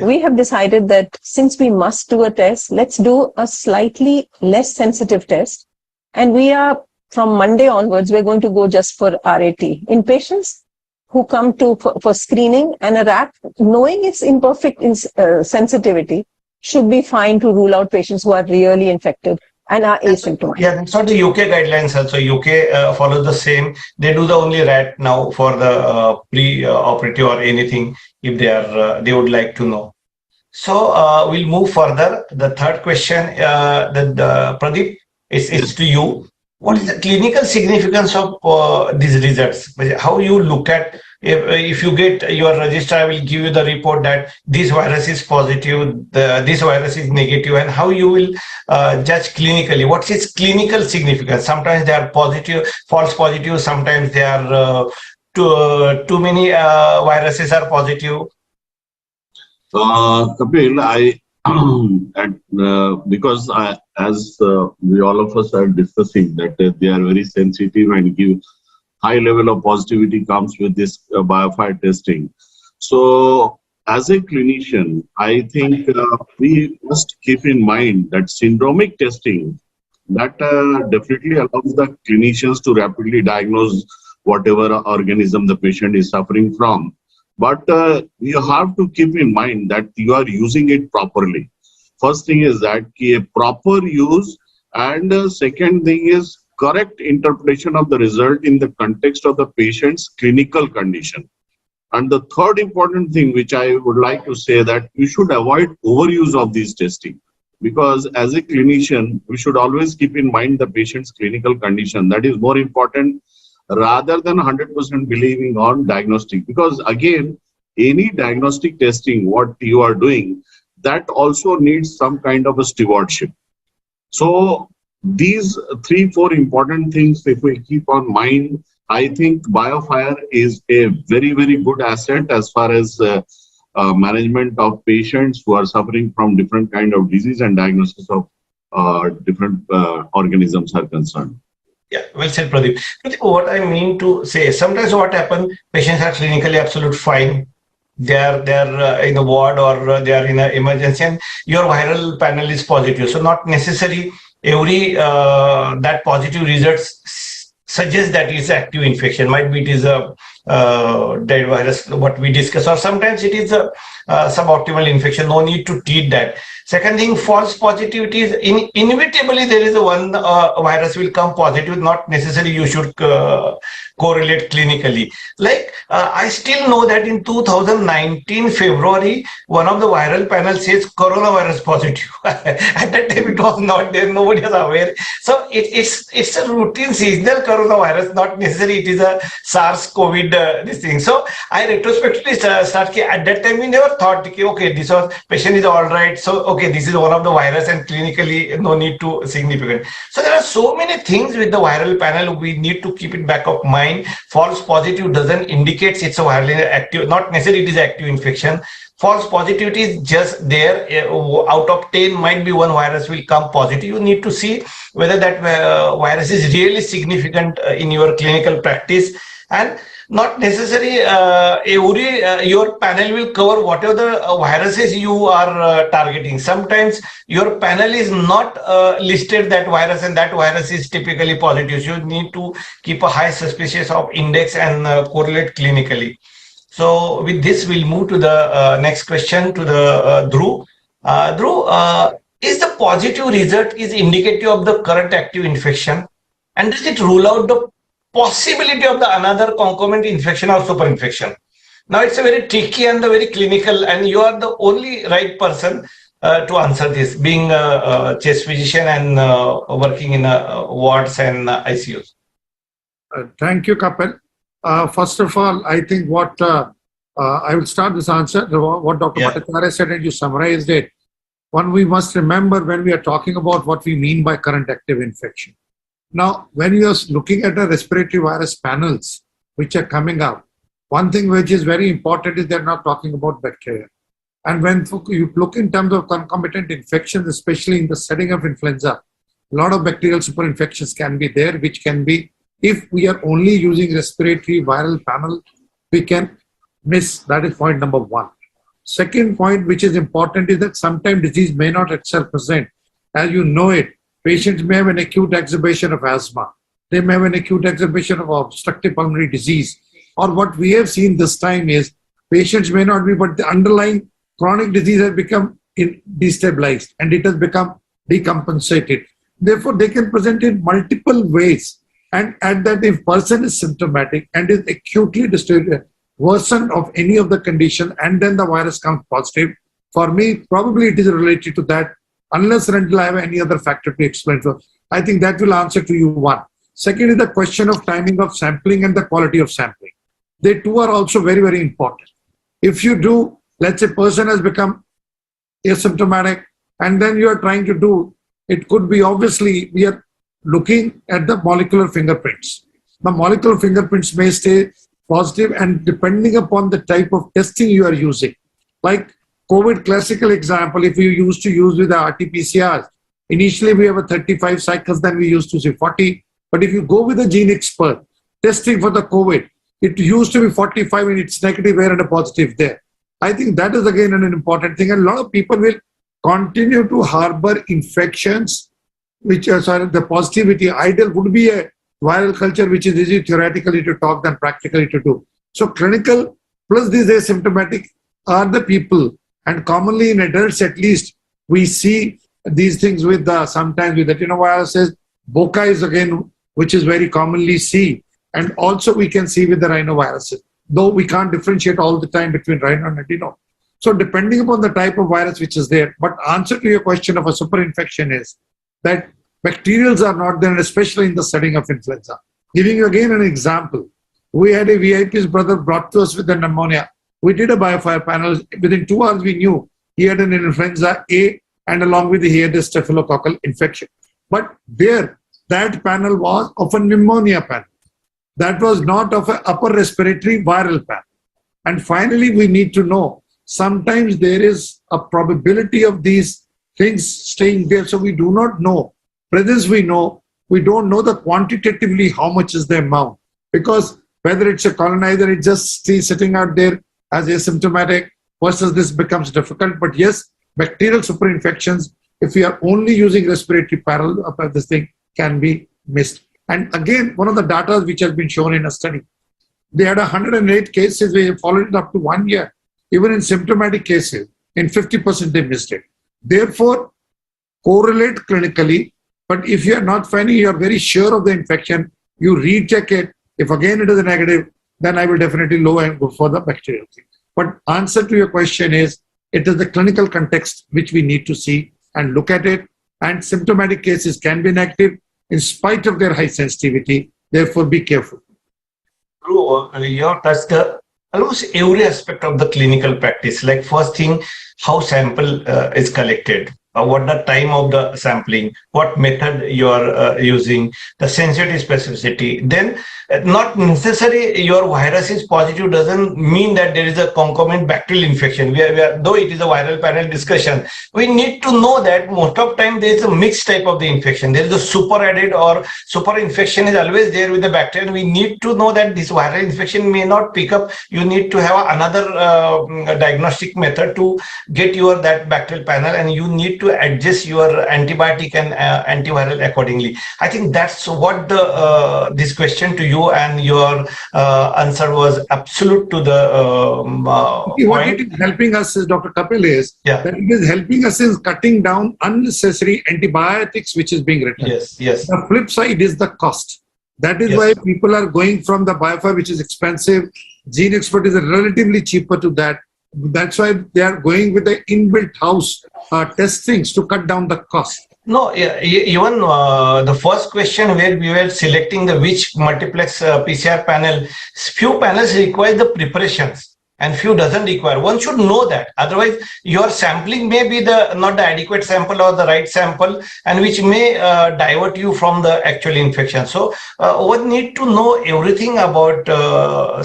we have decided that since we must do a test, let's do a slightly less sensitive test. And we are, from Monday onwards, we're going to go just for RAT. In patients who come for screening, and a RAT, knowing its imperfect sensitivity, should be fine to rule out patients who are really infected and are asymptomatic. Yeah, that's what the UK guidelines also. UK follows the same. They do the only RAT now for the pre-operative or anything if they would like to know. So we'll move further. The third question, Pradeep, is to you. What is the clinical significance of these results? How you look at, if you get your registrar will give you the report that this virus is positive, this virus is negative, and how you will judge clinically? What is clinical significance? Sometimes they are positive, false positive. Sometimes they are too many viruses are positive. Kapil, because as we all of us are discussing that they are very sensitive and give high level of positivity comes with this biofire testing. So as a clinician, I think we must keep in mind that syndromic testing that definitely allows the clinicians to rapidly diagnose whatever organism the patient is suffering from. But you have to keep in mind that you are using it properly. First thing is that a proper use And second thing is correct interpretation of the result in the context of the patient's clinical condition. And the third important thing which I would like to say that you should avoid overuse of these testing, because as a clinician, we should always keep in mind the patient's clinical condition. That is more important rather than 100% believing on diagnostic. Because again, any diagnostic testing, what you are doing, that also needs some kind of a stewardship. So these 3-4 important things, if we keep on mind, I think BioFire is a very, very good asset as far as management of patients who are suffering from different kind of disease and diagnosis of different organisms are concerned. Yeah, well said, Pradeep. Pradeep, what I mean to say, sometimes what happens, patients are clinically absolute fine. They're in a ward or they are in an emergency, and your viral panel is positive. So not necessarily every that positive results suggest that it's active infection. Might be it is a dead virus, what we discuss, or sometimes it is a suboptimal infection. No need to treat that. Second thing, false positivity is inevitably there is a one virus will come positive. Not necessarily you should correlate clinically. Like I still know that in 2019 February, one of the viral panels says coronavirus positive. At that time it was not there. Nobody was aware. So it's a routine seasonal coronavirus. Not necessarily it is a SARS-CoV this thing. So I retrospectively start at that time we never thought okay, this was patient is all right. So okay, this is one of the virus and clinically no need to significant. So there are so many things with the viral panel we need to keep it back of mind. False positive doesn't indicate it's a virally active, not necessarily it is active infection. False positivity is just there. Out of 10 might be one virus will come positive. You need to see whether that virus is really significant in your clinical practice, and not necessarily your panel will cover whatever the viruses you are targeting. Sometimes your panel is not listed that virus, and that virus is typically positive. So you need to keep a high suspicious of index and correlate clinically. So with this, we'll move to the next question to the Dhruv. Dhruv, is the positive result is indicative of the current active infection, and does it rule out the possibility of the another concomitant infection or superinfection? Now it's a very tricky and a very clinical, and you are the only right person to answer this, being a chest physician and working in wards and ICUs. Thank you, Kapil. First of all, I think what I will start this answer, what Dr. Bhattacharya said, and you summarized it. One, we must remember when we are talking about what we mean by current active infection. Now, when you are looking at the respiratory virus panels which are coming out, one thing which is very important is they're not talking about bacteria. And when you look in terms of concomitant infections, especially in the setting of influenza, a lot of bacterial superinfections can be there, which can be, if we are only using respiratory viral panel, we can miss. That is point number one. Second point, which is important, is that sometimes disease may not itself present. As you know it, patients may have an acute exacerbation of asthma. They may have an acute exacerbation of obstructive pulmonary disease. Or what we have seen this time is patients may not be, but the underlying chronic disease has become destabilized and it has become decompensated. Therefore, they can present in multiple ways. And at that, if person is symptomatic and is acutely disturbed, worsen of any of the condition, and then the virus comes positive, for me, probably it is related to that, unless and until I have any other factor to explain. So I think that will answer to you one. Second is the question of timing of sampling and the quality of sampling. They two are also very, very important. If you do, let's say person has become asymptomatic, and then you are trying to do, it could be obviously, we are looking at the molecular fingerprints. The molecular fingerprints may stay positive, and depending upon the type of testing you are using, like COVID classical example, if you used to use with the RT-PCRs, initially we have a 35 cycles, then we used to say 40. But if you go with the gene expert testing for the COVID, it used to be 45 and it's negative here and a positive there. I think that is again an important thing. And a lot of people will continue to harbor infections, which are the positivity. Ideal would be a viral culture, which is easy theoretically to talk than practically to do. So clinical plus these asymptomatic are the people, and commonly in adults at least, we see these things with sometimes with adenoviruses. Boca is again, which is very commonly seen. And also we can see with the rhinoviruses, though we can't differentiate all the time between rhino and adeno. So depending upon the type of virus which is there, but answer to your question of a superinfection is that bacterials are not there, especially in the setting of influenza. Giving you again an example, we had a VIP's brother brought to us with a pneumonia. We did a biofire panel. Within 2 hours, we knew he had an influenza A, and along with it, he had a staphylococcal infection. But there, that panel was of a pneumonia panel. That was not of an upper respiratory viral panel. And finally, we need to know, sometimes there is a probability of these things staying there. So we do not know. Presence we know, we don't know the quantitatively how much is the amount. Because whether it's a colonizer, it just stays sitting out there as asymptomatic versus this becomes difficult. But yes, bacterial superinfections, if we are only using respiratory panel of this thing, can be missed. And again, one of the data which has been shown in a study, they had 108 cases, they followed it up to 1 year. Even in symptomatic cases, in 50% they missed it. Therefore, correlate clinically, but if you are not finding, you are very sure of the infection, you recheck it. If again it is a negative, then I will definitely lower and go for the bacterial thing. But answer to your question is, it is the clinical context which we need to see and look at it. And symptomatic cases can be negative in spite of their high sensitivity. Therefore, be careful. You have touched almost every aspect of the clinical practice. Like first thing, how sample is collected. What the time of the sampling, what method you are using, the sensitivity specificity. Then not necessarily your virus is positive doesn't mean that there is a concomitant bacterial infection. Though it is a viral panel discussion, we need to know that most of the time there is a mixed type of the infection. There is a super added or super infection is always there with the bacteria. We need to know that this viral infection may not pick up. You need to have another diagnostic method to get your that bacterial panel, and you need to adjust your antibiotic and antiviral accordingly. I think that's what the this question to you and your answer was absolute to the what it is helping us is, Dr. Kapil, is that it is helping us in cutting down unnecessary antibiotics which is being written. Yes, yes. The flip side is the cost. That is why people are going from the biofire, which is expensive. Gene expert is relatively cheaper to that. That's why they are going with the inbuilt house testings to cut down the cost. No, even the first question where we were selecting the which multiplex PCR panel, few panels require the preparations and few doesn't require. One should know that. Otherwise, your sampling may be not the adequate sample or the right sample, and which may divert you from the actual infection. So one need to know everything about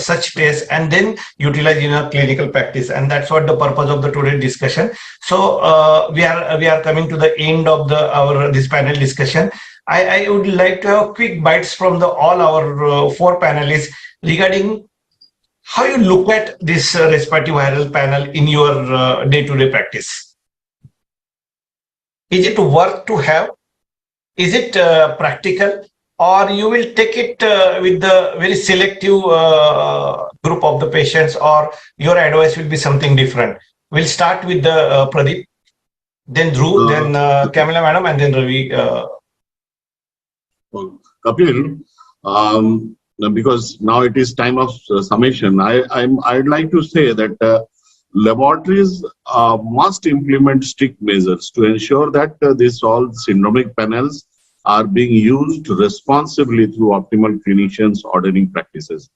such tests and then utilize in a clinical practice. And that's what the purpose of the today's discussion. So we are coming to the end of this panel discussion. I would like to have quick bites from all our 4 panelists regarding how you look at this respiratory viral panel in your day-to-day practice. Is it worth to have? Is it practical? Or you will take it with the very selective group of the patients, or your advice will be something different? We'll start with the Pradeep, then Dhruv, then Kamila Madam, and then Ravi. Kapil, because now it is time of summation, I'd like to say that laboratories must implement strict measures to ensure that these all syndromic panels are being used responsibly through optimal clinicians' ordering practices.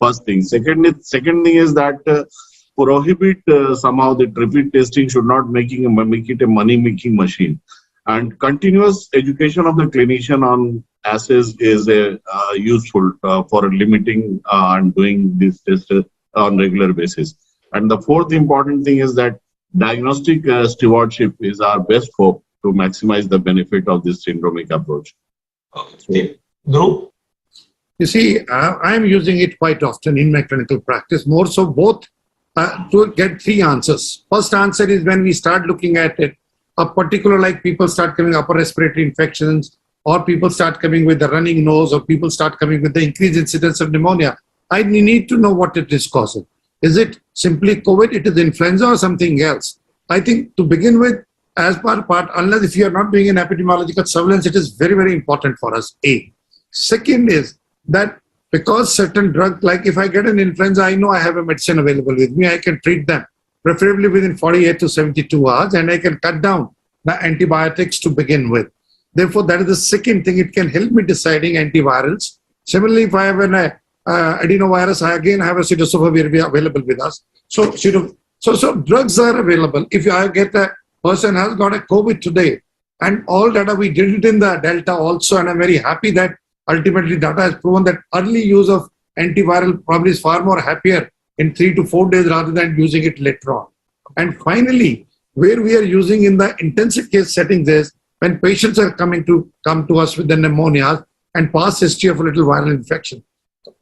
First thing. Second thing is that prohibit somehow the repeat testing should not make it a money-making machine. And continuous education of the clinician on assays is useful for limiting and doing this test on regular basis. And the fourth important thing is that diagnostic stewardship is our best hope to maximize the benefit of this syndromic approach. Dhruv? You see, I am using it quite often in my clinical practice, more so both to get 3 answers. First answer is when we start looking at it, a particular, like people start coming upper respiratory infections, or people start coming with the running nose, or people start coming with the increased incidence of pneumonia. I need to know what it is causing. Is it simply COVID, it is influenza, or something else? I think to begin with, as part, unless if you are not doing an epidemiological surveillance, it is very, very important for us, A. Second is that because certain drugs, like if I get an influenza, I know I have a medicine available with me, I can treat them, preferably within 48 to 72 hours, and I can cut down the antibiotics to begin with. Therefore, that is the second thing. It can help me deciding antivirals. Similarly, if I have an adenovirus, I again have a pseudocytovir available with us. So drugs are available. If I get a person has got a COVID today, and all data, we did it in the Delta also, and I'm very happy that ultimately data has proven that early use of antiviral probably is far more happier in 3 to 4 days rather than using it later on. And finally, where we are using in the intensive case settings is when patients are come to us with the pneumonia and past history of a little viral infection.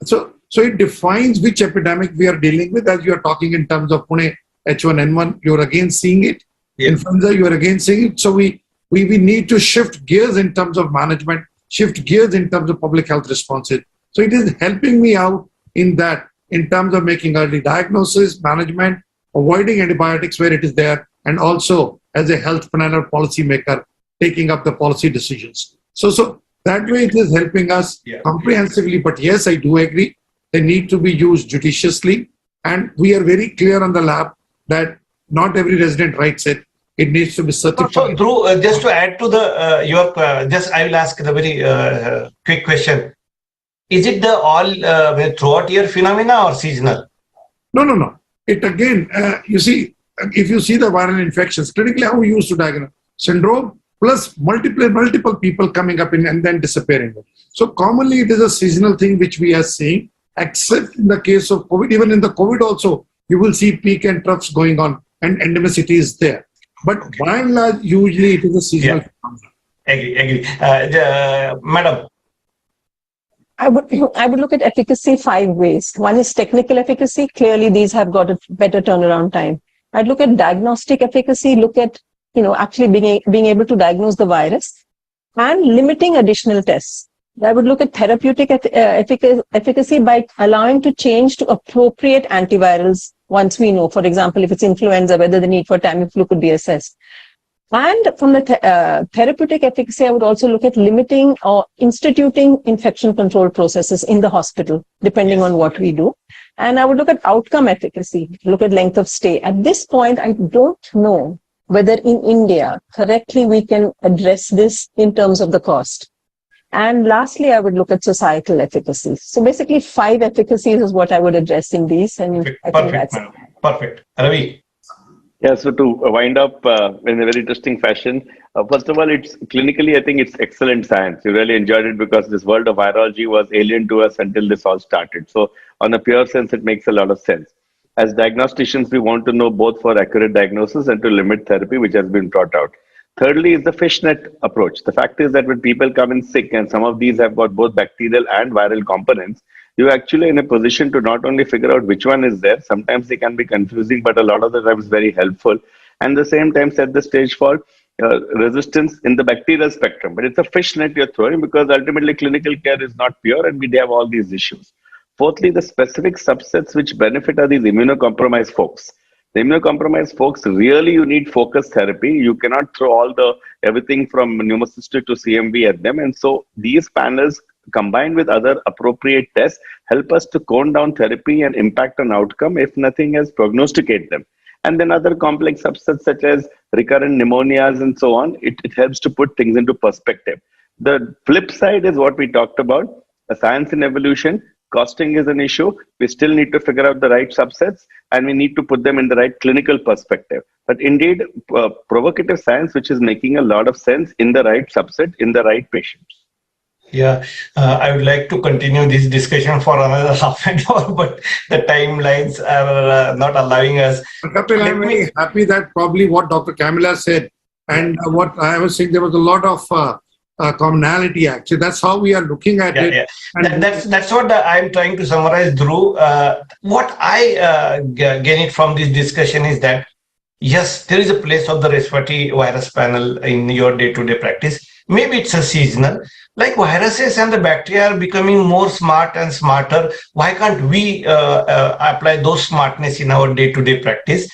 So it defines which epidemic we are dealing with. As you are talking in terms of Pune H1N1, you're again seeing it. Influenza, you are again seeing it. So we need to shift gears in terms of management, shift gears in terms of public health responses. So it is helping me out in that, in terms of making early diagnosis, management, avoiding antibiotics where it is there, and also as a health planner, policy maker, taking up the policy decisions. So that way it is helping us comprehensively. But yes, I do agree, they need to be used judiciously. And we are very clear on the lab that not every resident writes it. It needs to be certified. So, Dhruv, just to add to the I will ask the very quick question. Is it the all throughout year phenomena or seasonal? No. It again, you see, if you see the viral infections, clinically how we used to diagnose syndrome plus multiple people coming up in and then disappearing. So commonly it is a seasonal thing which we are seeing, except in the case of COVID. Even in the COVID also, you will see peak and troughs going on and endemicity is there. But by and large, usually it is a seasonal phenomenon. Agree. Madam. I would look at efficacy 5 ways. One is technical efficacy. Clearly, these have got a better turnaround time. I'd look at diagnostic efficacy, look at, actually being able to diagnose the virus and limiting additional tests. I would look at therapeutic efficacy by allowing to change to appropriate antivirals once we know, for example, if it's influenza, whether the need for Tamiflu could be assessed. And from the therapeutic efficacy, I would also look at limiting or instituting infection control processes in the hospital, depending on what we do. And I would look at outcome efficacy, look at length of stay. At this point, I don't know whether in India, correctly, we can address this in terms of the cost. And lastly, I would look at societal efficacy. So basically 5 efficacies is what I would address in these. And I think that's it. Perfect. Ravi. Yeah, so to wind up in a very interesting fashion, first of all, it's clinically, I think it's excellent science. You really enjoyed it because this world of virology was alien to us until this all started. So on a pure sense, it makes a lot of sense. As diagnosticians, we want to know both for accurate diagnosis and to limit therapy, which has been brought out. Thirdly is the fishnet approach. The fact is that when people come in sick, and some of these have got both bacterial and viral components, you're actually in a position to not only figure out which one is there, sometimes they can be confusing, but a lot of the times very helpful. And at the same time set the stage for resistance in the bacterial spectrum. But it's a fishnet you're throwing because ultimately clinical care is not pure and we have all these issues. Fourthly, the specific subsets which benefit are these immunocompromised folks. The immunocompromised folks, really you need focused therapy. You cannot throw everything from pneumocystis to CMV at them. And so these panels combined with other appropriate tests help us to cone down therapy and impact on outcome, if nothing else, prognosticate them. And then other complex subsets such as recurrent pneumonias and so on, it helps to put things into perspective. The flip side is what we talked about, a science in evolution. Costing is an issue. We still need to figure out the right subsets and we need to put them in the right clinical perspective. But indeed, provocative science, which is making a lot of sense in the right subset, in the right patients. Yeah, I would like to continue this discussion for another half an hour, but the timelines are not allowing us. Kapil, I'm very happy that probably what Dr. Kamila said and what I was saying, there was a lot of commonality actually. That's how we are looking at it. Yeah. And that's what I'm trying to summarize, Dhruv. What I gain it from this discussion is that, yes, there is a place of the respiratory virus panel in your day-to-day practice. Maybe it's a seasonal. Like viruses and the bacteria are becoming more smart and smarter. Why can't we apply those smartness in our day-to-day practice?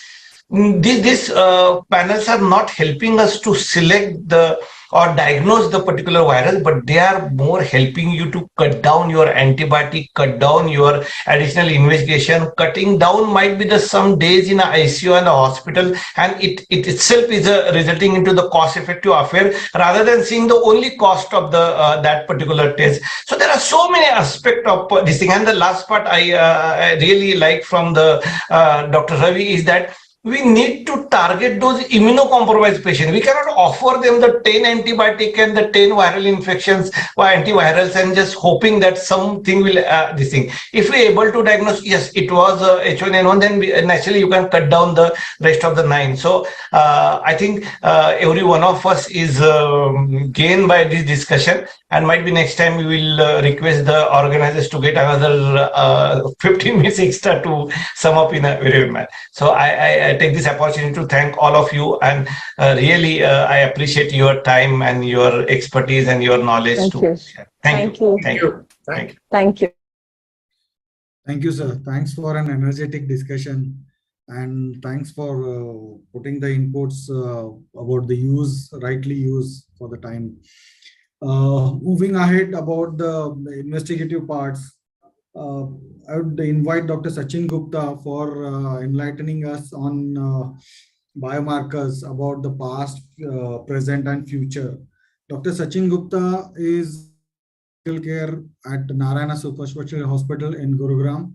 these panels are not helping us to select the or diagnose the particular virus, but they are more helping you to cut down your antibiotic, cut down your additional investigation. Cutting down might be the some days in a ICU and a hospital, and it itself is resulting into the cost effective affair rather than seeing the only cost of the that particular test. So there are so many aspects of this thing. And the last part I really like from the Dr. Ravi is that we need to target those immunocompromised patients. We cannot offer them the 10 antibiotic and the 10 viral infections or antivirals and just hoping that something will this thing. If we are able to diagnose, yes, it was H1N1, then naturally you can cut down the rest of the 9. So I think every one of us is gained by this discussion, and might be next time we will request the organizers to get another 15 minutes extra to sum up in a very good manner. So I take this opportunity to thank all of you, and really I appreciate your time and your expertise and your knowledge. Thank you. Thank you. Thank you. Thank you. Thank you. Thank you, sir. Thanks for an energetic discussion, and thanks for putting the inputs about the use, rightly use for the time. Moving ahead about the investigative parts, I would invite Dr. Sachin Gupta for enlightening us on biomarkers about the past, present, and future. Dr. Sachin Gupta is care at Narayana Super Specialty Hospital in Gurugram.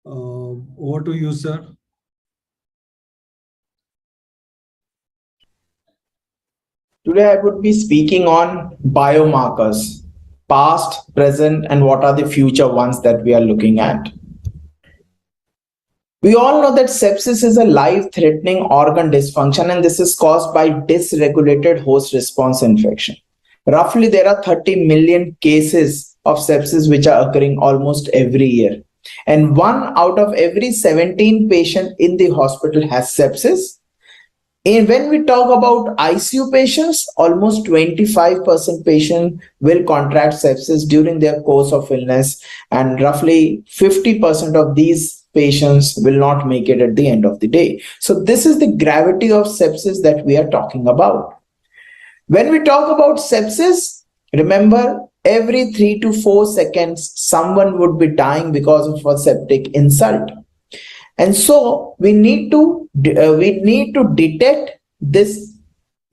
Over to you, sir. Today I would be speaking on biomarkers, past, present, and what are the future ones that we are looking at. We all know that sepsis is a life-threatening organ dysfunction, and this is caused by dysregulated host response infection. Roughly, there are 30 million cases of sepsis which are occurring almost every year. And 1 out of every 17 patients in the hospital has sepsis. And when we talk about ICU patients, almost 25% patients will contract sepsis during their course of illness, and roughly 50% of these patients will not make it at the end of the day. So this is the gravity of sepsis that we are talking about. When we talk about sepsis, remember, every 3 to 4 seconds, someone would be dying because of a septic insult. And so we need to detect this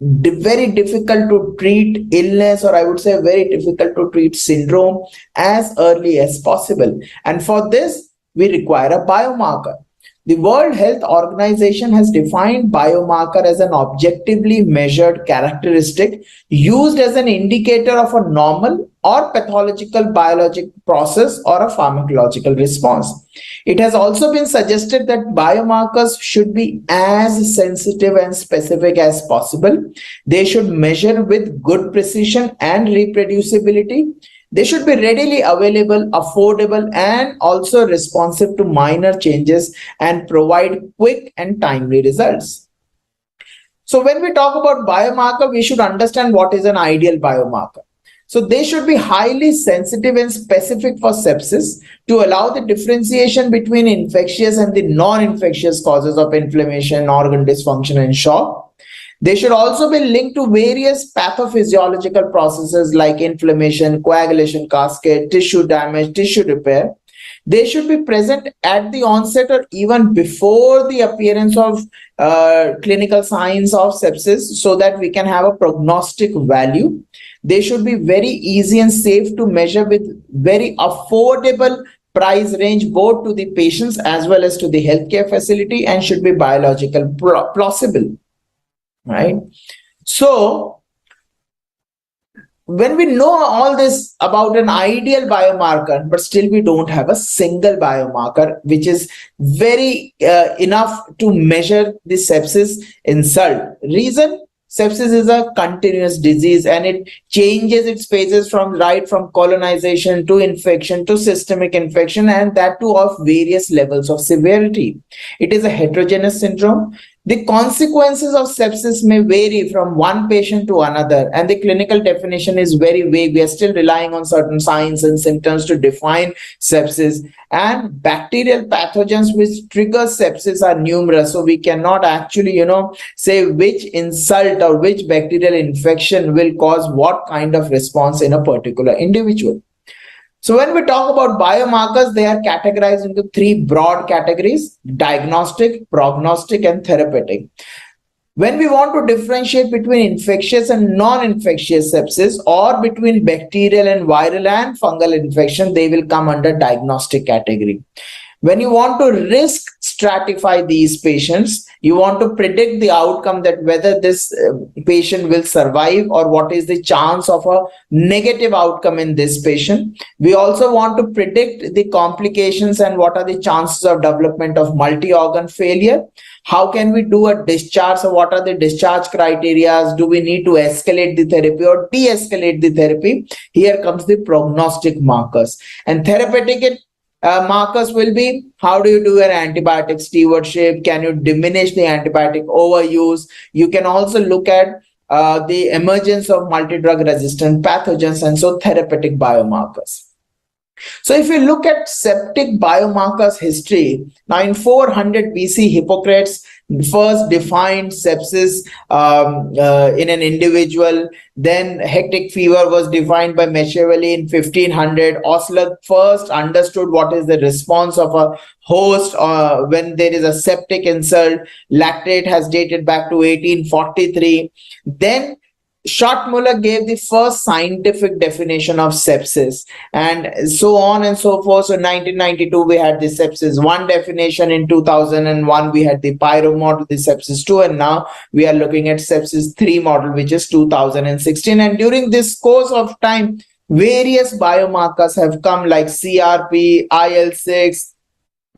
very difficult to treat illness, or I would say very difficult to treat syndrome, as early as possible. And for this, we require a biomarker. The World Health Organization has defined biomarker as an objectively measured characteristic used as an indicator of a normal or pathological biologic process or a pharmacological response. It has also been suggested that biomarkers should be as sensitive and specific as possible. They should measure with good precision and reproducibility. They should be readily available, affordable, and also responsive to minor changes and provide quick and timely results. So when we talk about biomarker, we should understand what is an ideal biomarker. So they should be highly sensitive and specific for sepsis to allow the differentiation between infectious and the non-infectious causes of inflammation, organ dysfunction, and shock. They should also be linked to various pathophysiological processes like inflammation, coagulation cascade, tissue damage, tissue repair. They should be present at the onset or even before the appearance of clinical signs of sepsis so that we can have a prognostic value. They should be very easy and safe to measure with very affordable price range both to the patients as well as to the healthcare facility, and should be biological plausible. Right? So when we know all this about an ideal biomarker, but still we don't have a single biomarker which is very enough to measure the sepsis insult. Reason? Sepsis is a continuous disease and it changes its phases from colonization to infection to systemic infection, and that too of various levels of severity. It is a heterogeneous syndrome. The consequences of sepsis may vary from one patient to another, and the clinical definition is very vague. We are still relying on certain signs and symptoms to define sepsis, and bacterial pathogens which trigger sepsis are numerous. So we cannot actually, say which insult or which bacterial infection will cause what kind of response in a particular individual. So when we talk about biomarkers, they are categorized into three broad categories: diagnostic, prognostic, and therapeutic. When we want to differentiate between infectious and non-infectious sepsis, or between bacterial and viral and fungal infection, they will come under diagnostic category. When you want to risk stratify these patients, you want to predict the outcome, that whether this patient will survive or what is the chance of a negative outcome in this patient. We also want to predict the complications and what are the chances of development of multi-organ failure. How can we do a discharge? So what are the discharge criteria? Do we need to escalate the therapy or de-escalate the therapy? Here comes the prognostic markers. And therapeutic markers will be: how do you do an antibiotic stewardship? Can you diminish the antibiotic overuse? You can also look at the emergence of multi-drug resistant pathogens, and so therapeutic biomarkers. So if you look at septic biomarkers history, now in 400 BC, Hippocrates first defined sepsis in an individual. Then hectic fever was defined by Machiavelli in 1500. Osler first understood what is the response of a host when there is a septic insult. Lactate has dated back to 1843. Then Schottmuller gave the first scientific definition of sepsis, and so on and so forth. So 1992 we had the sepsis 1 definition, in 2001 we had the Pyro model, the sepsis 2, and now we are looking at sepsis 3 model, which is 2016. And during this course of time, various biomarkers have come, like CRP, IL-6,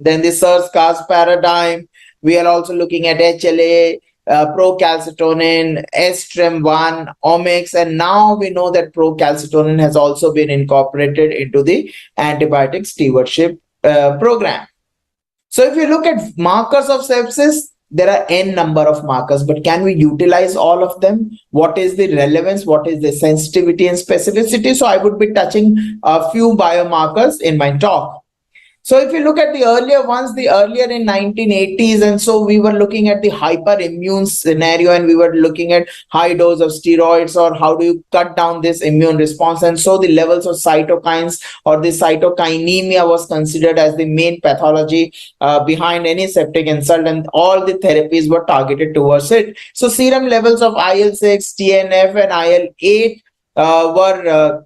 then the SIRS-CAS paradigm. We are also looking at HLA, procalcitonin, STREM1, omics, and now we know that procalcitonin has also been incorporated into the antibiotic stewardship program. So if you look at markers of sepsis, there are n number of markers, but can we utilize all of them? What is the relevance? What is the sensitivity and specificity? So I would be touching a few biomarkers in my talk. So if you look at the earlier ones, the earlier in 1980s, and so we were looking at the hyperimmune scenario, and we were looking at high dose of steroids, or how do you cut down this immune response. And so the levels of cytokines or the cytokinemia was considered as the main pathology behind any septic insult, and all the therapies were targeted towards it. So serum levels of IL-6, TNF, and IL-8 were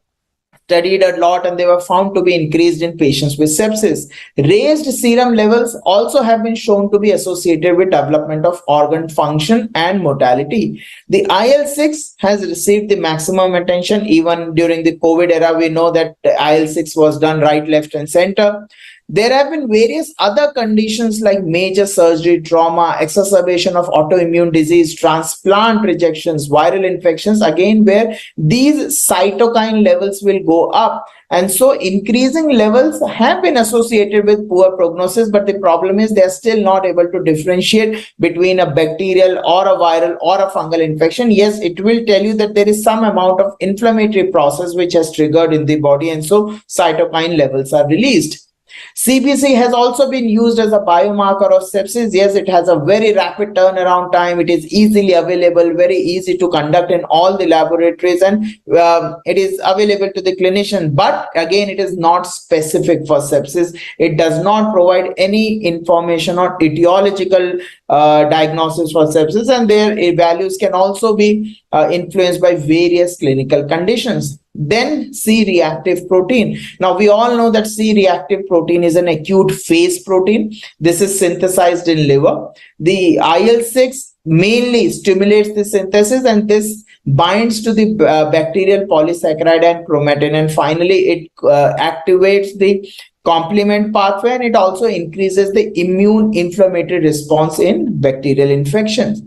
studied a lot, and they were found to be increased in patients with sepsis. Raised serum levels also have been shown to be associated with development of organ function and mortality. The IL-6 has received the maximum attention. Even during the COVID era, we know that IL-6 was done right, left, and center. There have been various other conditions like major surgery, trauma, exacerbation of autoimmune disease, transplant rejections, viral infections, again, where these cytokine levels will go up. And so increasing levels have been associated with poor prognosis, but the problem is they are still not able to differentiate between a bacterial or a viral or a fungal infection. Yes, it will tell you that there is some amount of inflammatory process which has triggered in the body, and so cytokine levels are released. CBC has also been used as a biomarker of sepsis. Yes, it has a very rapid turnaround time. It is easily available, very easy to conduct in all the laboratories, and it is available to the clinician. But again, it is not specific for sepsis. It does not provide any information or etiological diagnosis for sepsis, and their values can also be influenced by various clinical conditions. Then C-reactive protein. Now we all know that C-reactive protein is an acute phase protein. This is synthesized in liver. The IL-6 mainly stimulates the synthesis, and this binds to the bacterial polysaccharide and chromatin, and finally it activates the complement pathway, and it also increases the immune inflammatory response in bacterial infections.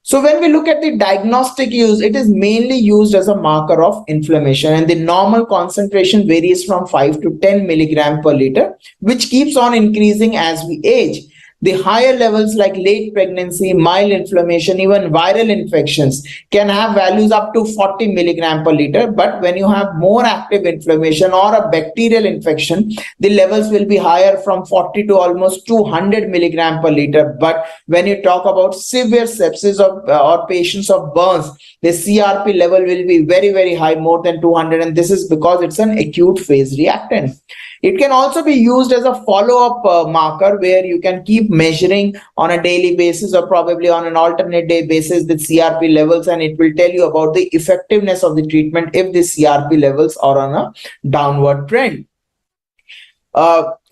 So when we look at the diagnostic use, it is mainly used as a marker of inflammation, and the normal concentration varies from 5 to 10 milligram per liter, which keeps on increasing as we age. The higher levels like late pregnancy, mild inflammation, even viral infections can have values up to 40 milligram per liter. But when you have more active inflammation or a bacterial infection, the levels will be higher from 40 to almost 200 milligram per liter. But when you talk about severe sepsis or patients of burns, the CRP level will be very, very high, more than 200, and this is because it's an acute phase reactant. It can also be used as a follow-up marker where you can keep measuring on a daily basis or probably on an alternate day basis the CRP levels, and it will tell you about the effectiveness of the treatment if the CRP levels are on a downward trend.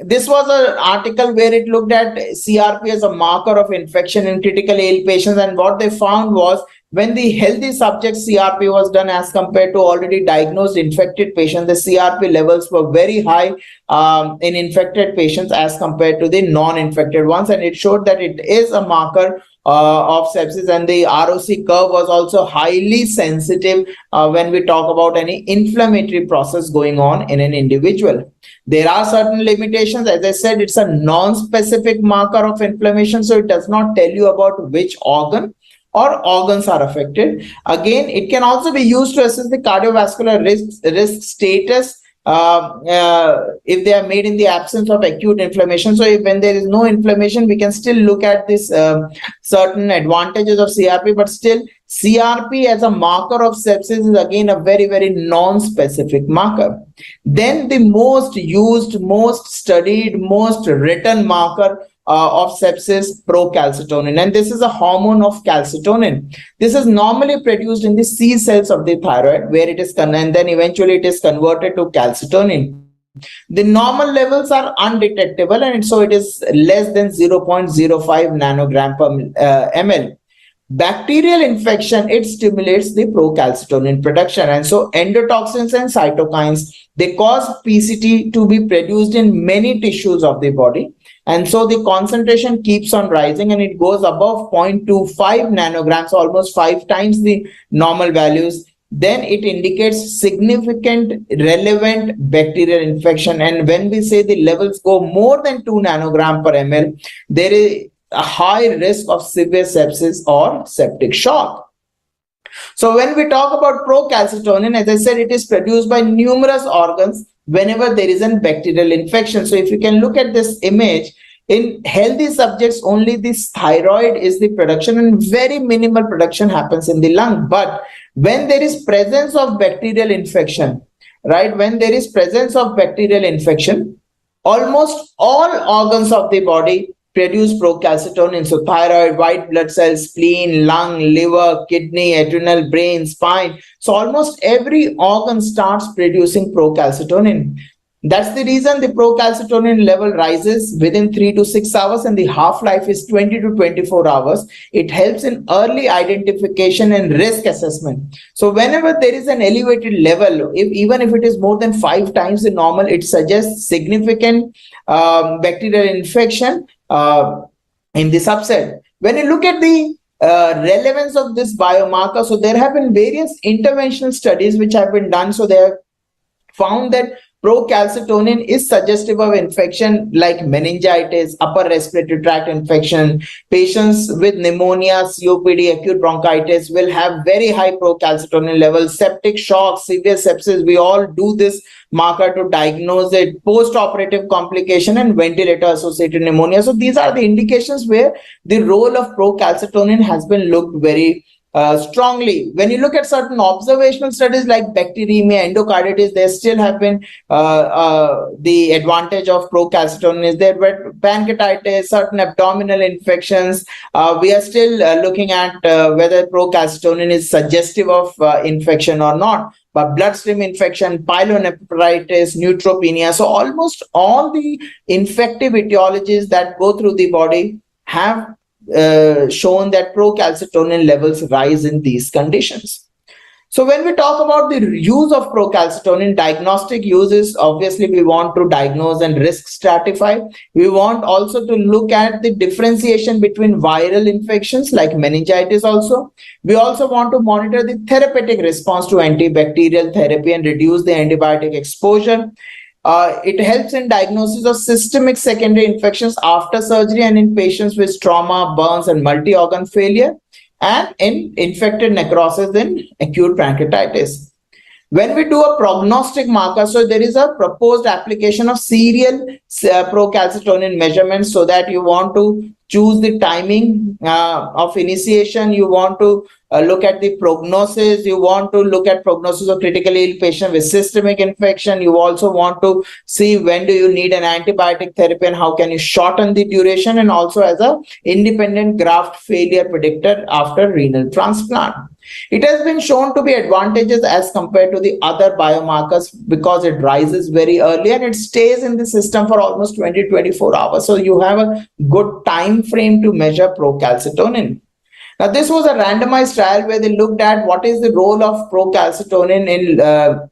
This was an article where it looked at CRP as a marker of infection in critically ill patients, and what they found was when the healthy subject CRP was done as compared to already diagnosed infected patients, the CRP levels were very high in infected patients as compared to the non-infected ones, and it showed that it is a marker of sepsis, and the ROC curve was also highly sensitive when we talk about any inflammatory process going on in an individual. There are certain limitations. As I said, it's a non-specific marker of inflammation, so it does not tell you about which organ or organs are affected. Again, it can also be used to assess the cardiovascular risk status if they are made in the absence of acute inflammation. So when there is no inflammation, we can still look at this certain advantages of CRP, but still CRP as a marker of sepsis is again a very, very non-specific marker. Then the most used, most studied, most written marker of sepsis, procalcitonin, and this is a hormone of calcitonin. This is normally produced in the C cells of the thyroid, where it is and then eventually it is converted to calcitonin. The normal levels are undetectable, and so it is less than 0.05 nanogram per ml. Bacterial infection, it stimulates the procalcitonin production, and so endotoxins and cytokines, they cause PCT to be produced in many tissues of the body, and so the concentration keeps on rising and it goes above 0.25 nanograms, almost 5 times the normal values. Then it indicates significant relevant bacterial infection, and when we say the levels go more than 2 nanogram per ml, there is a high risk of severe sepsis or septic shock. So when we talk about procalcitonin, as I said, it is produced by numerous organs whenever there is a bacterial infection. So if you can look at this image, in healthy subjects, only this thyroid is the production and very minimal production happens in the lung. But when there is presence of bacterial infection, right, when there is presence of bacterial infection, almost all organs of the body produce procalcitonin. So thyroid, white blood cells, spleen, lung, liver, kidney, adrenal, brain, spine. So almost every organ starts producing procalcitonin. That's the reason the procalcitonin level rises within 3 to 6 hours and the half-life is 20 to 24 hours. It helps in early identification and risk assessment. So whenever there is an elevated level, even if it is more than 5 times the normal, it suggests significant bacterial infection in the subset. When you look at the relevance of this biomarker, so there have been various interventional studies which have been done. So they have found that procalcitonin is suggestive of infection like meningitis, upper respiratory tract infection. Patients with pneumonia, COPD, acute bronchitis will have very high procalcitonin levels. Septic shock, severe sepsis, we all do this marker to diagnose it. Post-operative complication and ventilator-associated pneumonia. So these are the indications where the role of procalcitonin has been looked very strongly. When you look at certain observational studies like bacteremia, endocarditis, there still have been the advantage of procalcitonin is there, but pancreatitis, certain abdominal infections, we are still looking at whether procalcitonin is suggestive of infection or not. But bloodstream infection, pyelonephritis, neutropenia, so almost all the infective etiologies that go through the body have shown that procalcitonin levels rise in these conditions. So when we talk about the use of procalcitonin, diagnostic uses, obviously we want to diagnose and risk stratify. We want also to look at the differentiation between viral infections like meningitis also. We also want to monitor the therapeutic response to antibacterial therapy and reduce the antibiotic exposure. It helps in diagnosis of systemic secondary infections after surgery and in patients with trauma, burns, and multi-organ failure, and in infected necrosis in acute pancreatitis. When we do a prognostic marker, so there is a proposed application of serial procalcitonin measurements, so that you want to choose the timing of initiation, you want to look at the prognosis, you want to look at prognosis of critically ill patient with systemic infection, you also want to see when do you need an antibiotic therapy and how can you shorten the duration, and also as a independent graft failure predictor after renal transplant. It has been shown to be advantageous as compared to the other biomarkers because it rises very early and it stays in the system for almost 20-24 hours. So you have a good time frame to measure procalcitonin. Now, this was a randomized trial where they looked at what is the role of procalcitonin in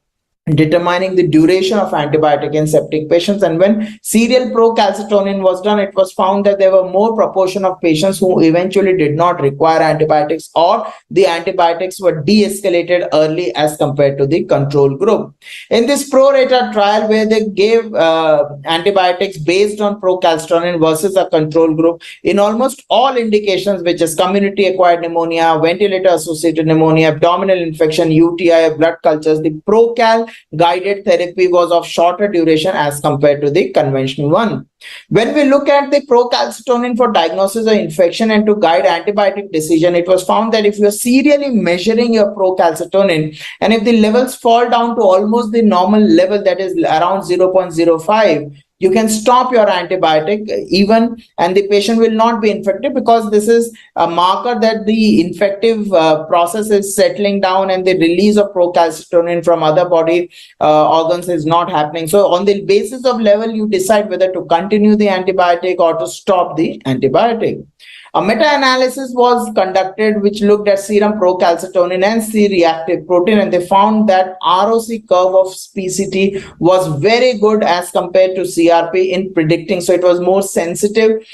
determining the duration of antibiotic in septic patients. And when serial procalcitonin was done, it was found that there were more proportion of patients who eventually did not require antibiotics, or the antibiotics were de-escalated early as compared to the control group. In this pro-rata trial where they gave antibiotics based on procalcitonin versus a control group, in almost all indications, which is community-acquired pneumonia, ventilator-associated pneumonia, abdominal infection, UTI, blood cultures, the procal guided therapy was of shorter duration as compared to the conventional one. When we look at the procalcitonin for diagnosis of infection and to guide antibiotic decision, it was found that if you are serially measuring your procalcitonin and if the levels fall down to almost the normal level, that is around 0.05, you can stop your antibiotic even, and the patient will not be infected, because this is a marker that the infective process is settling down and the release of procalcitonin from other body organs is not happening. So on the basis of level, you decide whether to continue the antibiotic or to stop the antibiotic. A meta-analysis was conducted which looked at serum procalcitonin and C-reactive protein, and they found that ROC curve of PCT was very good as compared to CRP in predicting. So it was more sensitive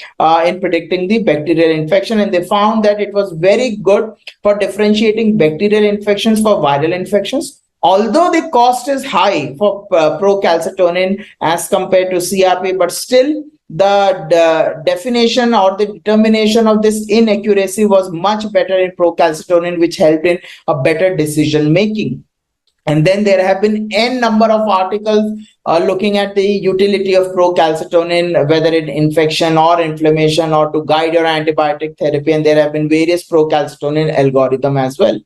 in predicting the bacterial infection, and they found that it was very good for differentiating bacterial infections for viral infections. Although the cost is high for procalcitonin as compared to CRP, but still the definition or the determination of this inaccuracy was much better in procalcitonin, which helped in a better decision making. And then there have been n number of articles looking at the utility of procalcitonin, whether in infection or inflammation or to guide your antibiotic therapy. And there have been various procalcitonin algorithm as well.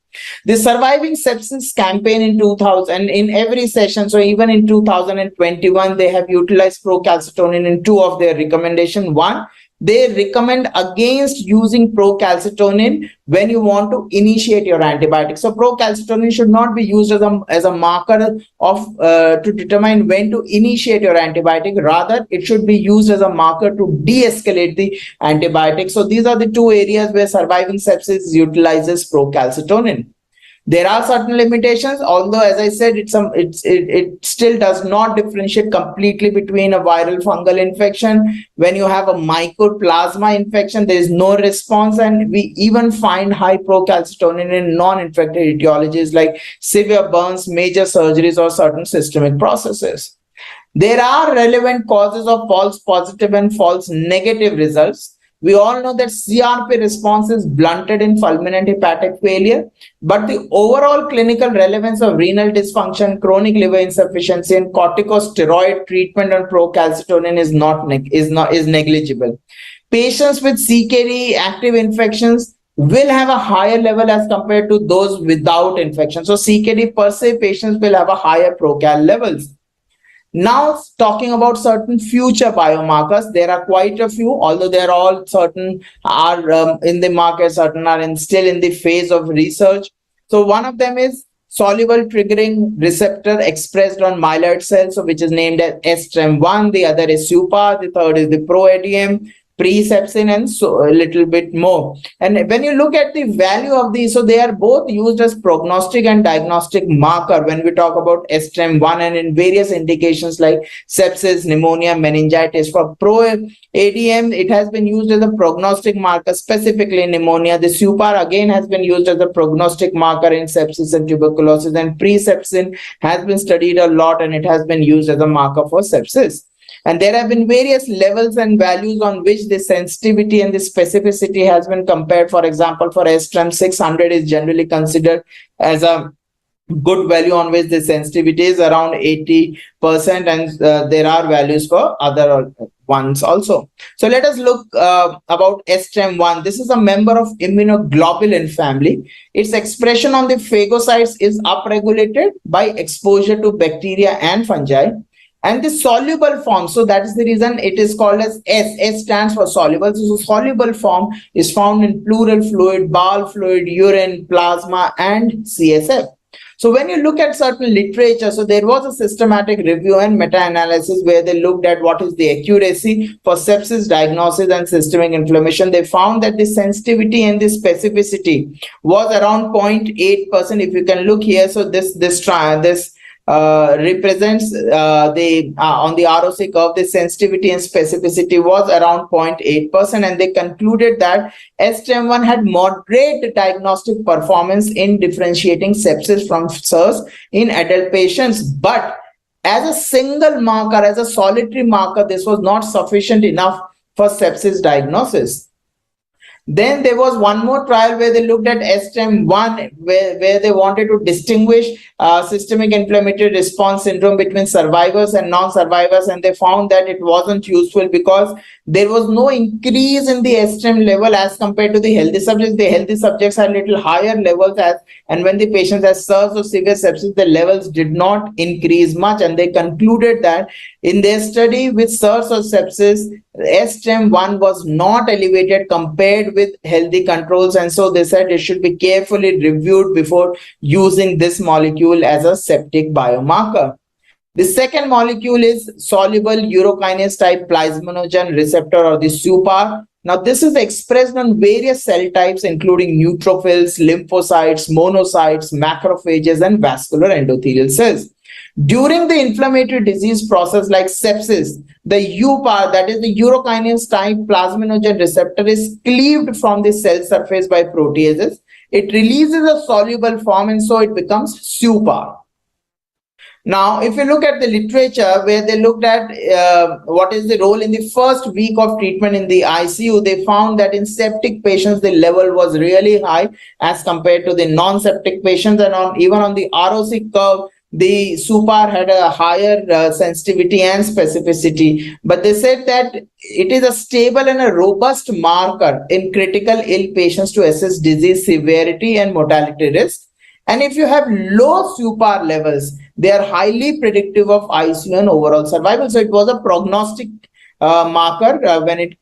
The Surviving Sepsis campaign in 2000, in every session, so even in 2021, they have utilized procalcitonin in two of their recommendations. One, they recommend against using procalcitonin when you want to initiate your antibiotic. So procalcitonin should not be used as a marker of to determine when to initiate your antibiotic. Rather, it should be used as a marker to de-escalate the antibiotic. So these are the two areas where Surviving Sepsis utilizes procalcitonin. There are certain limitations, although as I said, it still does not differentiate completely between a viral fungal infection. When you have a mycoplasma infection, there is no response, and we even find high procalcitonin in non-infected etiologies like severe burns, major surgeries, or certain systemic processes. There are relevant causes of false positive and false negative results. We all know that CRP response is blunted in fulminant hepatic failure, but the overall clinical relevance of renal dysfunction, chronic liver insufficiency, and corticosteroid treatment on procalcitonin is negligible. Patients with CKD active infections will have a higher level as compared to those without infection. So CKD per se patients will have a higher procal levels. Now, talking about certain future biomarkers, there are quite a few, although they're all certain are in the market, certain are still in the phase of research. So one of them is soluble triggering receptor expressed on myeloid cells, so which is named as STREM1. The other is SUPA. The third is the ProADM. pre-sepsin, and so a little bit more. And when you look at the value of these, so they are both used as prognostic and diagnostic marker when we talk about STREM1 and in various indications like sepsis, pneumonia, meningitis. For pro-ADM, it has been used as a prognostic marker, specifically pneumonia. The SUPAR again has been used as a prognostic marker in sepsis and tuberculosis, and pre-sepsin has been studied a lot and it has been used as a marker for sepsis. And there have been various levels and values on which the sensitivity and the specificity has been compared. For example, for STREM 600 is generally considered as a good value on which the sensitivity is around 80%, and there are values for other ones also. So let us look about STREM1. This is a member of immunoglobulin family. Its expression on the phagocytes is upregulated by exposure to bacteria and fungi. And the soluble form, so that is the reason it is called as S. S stands for soluble. So soluble form is found in pleural fluid, bowel fluid, urine, plasma, and CSF. So when you look at certain literature, so there was a systematic review and meta-analysis where they looked at what is the accuracy for sepsis diagnosis and systemic inflammation. They found that the sensitivity and the specificity was around 0.8%. If you can look here, so this represents on the ROC curve, the sensitivity and specificity was around 0.8%, and they concluded that STREM1 had moderate diagnostic performance in differentiating sepsis from SARS in adult patients. But as a single marker, as a solitary marker, this was not sufficient enough for sepsis diagnosis. Then there was one more trial where they looked at STREM1, where they wanted to distinguish systemic inflammatory response syndrome between survivors and non-survivors, and they found that it wasn't useful because there was no increase in the STREM level as compared to the healthy subjects. The healthy subjects had little higher levels, and when the patients had SARS or severe sepsis, the levels did not increase much, and they concluded that in their study with SARS or sepsis, STREM1 was not elevated compared with healthy controls, and so they said it should be carefully reviewed before using this molecule as a septic biomarker. The second molecule is soluble urokinase type plasminogen receptor, or the SUPAR. Now this is expressed on various cell types including neutrophils, lymphocytes, monocytes, macrophages, and vascular endothelial cells. During the inflammatory disease process like sepsis, the UPAR, that is the urokinase type plasminogen receptor, is cleaved from the cell surface by proteases. It releases a soluble form, and so it becomes SUPAR. Now, if you look at the literature where they looked at what is the role in the first week of treatment in the ICU, they found that in septic patients, the level was really high as compared to the non-septic patients, and even on the ROC curve, the SUPAR had a higher sensitivity and specificity, but they said that it is a stable and a robust marker in critical ill patients to assess disease severity and mortality risk. And if you have low SUPAR levels, they are highly predictive of ICU and overall survival. So it was a prognostic marker when it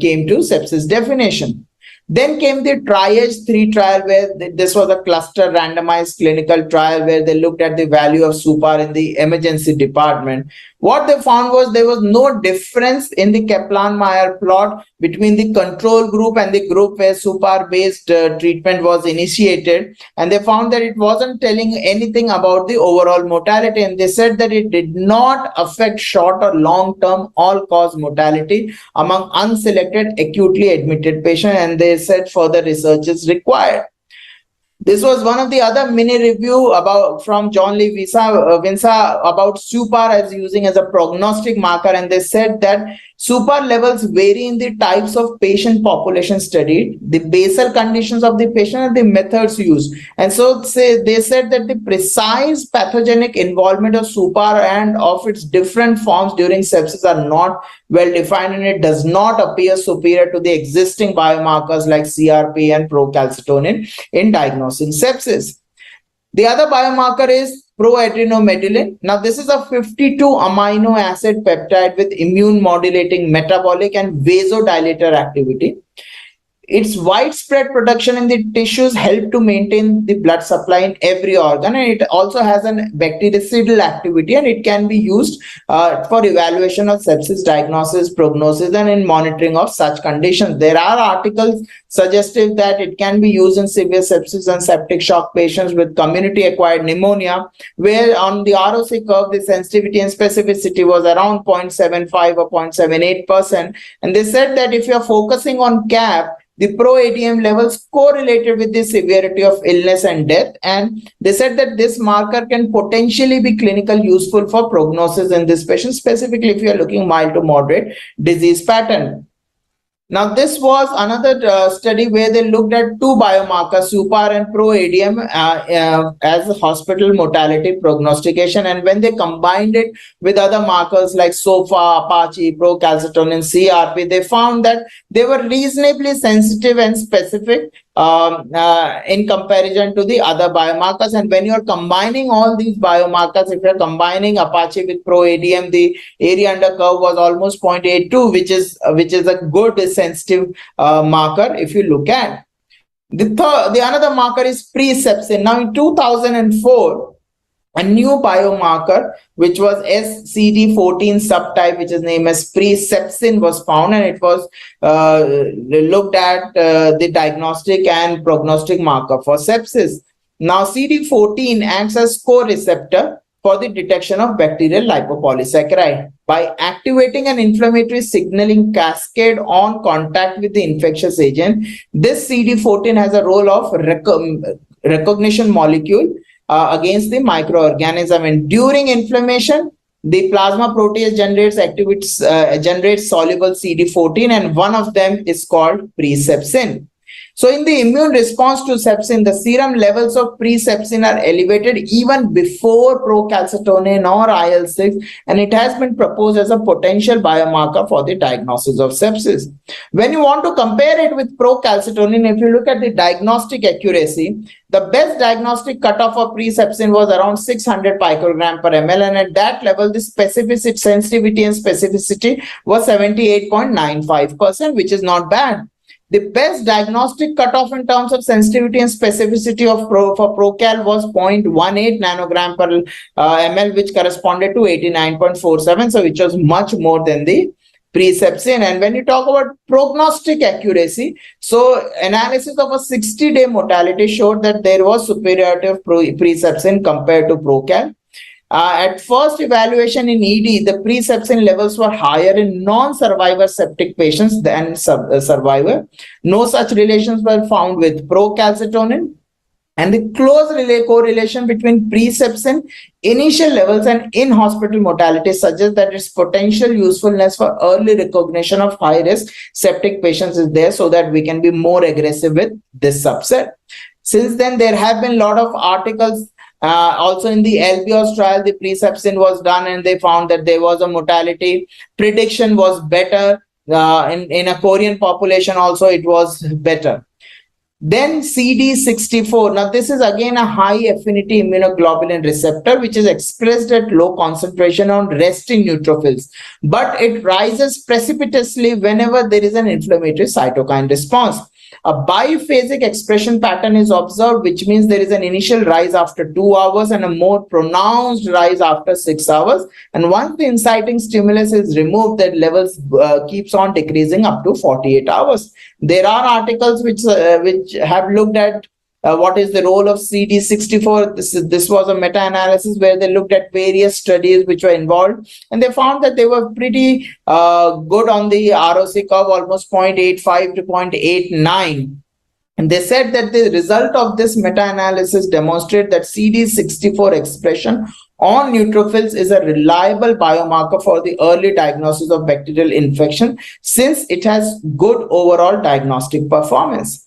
came to sepsis definition. Then came the Triage 3 trial, where this was a cluster randomized clinical trial where they looked at the value of SUPAR in the emergency department. What they found was there was no difference in the Kaplan-Meier plot between the control group and the group where SUPAR-based treatment was initiated. And they found that it wasn't telling anything about the overall mortality. And they said that it did not affect short or long-term all-cause mortality among unselected acutely admitted patients. And they said further research is required. This was one of the other mini review from John Lee Vinsa about SUPAR as using as a prognostic marker, and they said that SUPAR levels vary in the types of patient population studied, the basal conditions of the patient, and the methods used. And so they said that the precise pathogenic involvement of SUPAR and of its different forms during sepsis are not well defined, and it does not appear superior to the existing biomarkers like CRP and procalcitonin in diagnosing sepsis. The other biomarker is proadrenomedulin. Now, this is a 52 amino acid peptide with immune modulating, metabolic, and vasodilator activity. its widespread production in the tissues help to maintain the blood supply in every organ, and it also has an bactericidal activity, and it can be used for evaluation of sepsis diagnosis, prognosis, and in monitoring of such conditions. There are articles suggestive that it can be used in severe sepsis and septic shock patients with community acquired pneumonia, where on the ROC curve the sensitivity and specificity was around 0.75 or 0.78%, and they said that if you are focusing on CAP, the pro-ADM levels correlated with the severity of illness and death, and they said that this marker can potentially be clinically useful for prognosis in this patient, specifically if you are looking mild to moderate disease pattern. Now, this was another study where they looked at two biomarkers, SUPAR and pro-ADM, as hospital mortality prognostication. And when they combined it with other markers like SOFA, Apache, procalcitonin, CRP, they found that they were reasonably sensitive and specific in comparison to the other biomarkers. And when you're combining all these biomarkers, if you're combining Apache with pro-ADM, the area under curve was almost 0.82, which is a good sensitive marker if you look at. The another marker is pre-sepsin. Now in 2004, a new biomarker, which was SCD14 subtype, which is named as pre-sepsin, was found, and it was looked at the diagnostic and prognostic marker for sepsis. Now CD14 acts as co-receptor for the detection of bacterial lipopolysaccharide. By activating an inflammatory signaling cascade on contact with the infectious agent, this CD14 has a role of recognition molecule against the microorganism, and during inflammation, the plasma protease generates soluble CD14, and one of them is called pre-sepsin. So in the immune response to sepsin, the serum levels of pre-sepsin are elevated even before procalcitonin or IL-6, and it has been proposed as a potential biomarker for the diagnosis of sepsis. When you want to compare it with procalcitonin, if you look at the diagnostic accuracy, the best diagnostic cutoff for pre-sepsin was around 600 picogram per ml, and at that level, the specificity, sensitivity and specificity was 78.95%, which is not bad. The best diagnostic cutoff in terms of sensitivity and specificity for Procal was 0.18 nanogram per ml, which corresponded to 89.47, so which was much more than the pre-sepsin. And when you talk about prognostic accuracy, so analysis of a 60-day mortality showed that there was superiority of pre-sepsin compared to Procal. At first evaluation in ED, the pre-sepsin levels were higher in non-survivor septic patients than survivor. No such relations were found with procalcitonin. And the close correlation between pre-sepsin initial levels and in-hospital mortality suggests that its potential usefulness for early recognition of high-risk septic patients is there, so that we can be more aggressive with this subset. Since then, there have been a lot of articles. Also in the LBOS trial, the pre-sepsin was done, and they found that there was a mortality prediction was better. In a Korean population also, it was better. Then CD64. Now this is again a high affinity immunoglobulin receptor, which is expressed at low concentration on resting neutrophils, but it rises precipitously whenever there is an inflammatory cytokine response. A biphasic expression pattern is observed, which means there is an initial rise after 2 hours and a more pronounced rise after 6 hours. And once the inciting stimulus is removed, that levels keeps on decreasing up to 48 hours. There are articles which have looked at what is the role of CD64. This was a meta-analysis where they looked at various studies which were involved, and they found that they were pretty good on the ROC curve, almost 0.85 to 0.89. And they said that the result of this meta-analysis demonstrated that CD64 expression on neutrophils is a reliable biomarker for the early diagnosis of bacterial infection, since it has good overall diagnostic performance.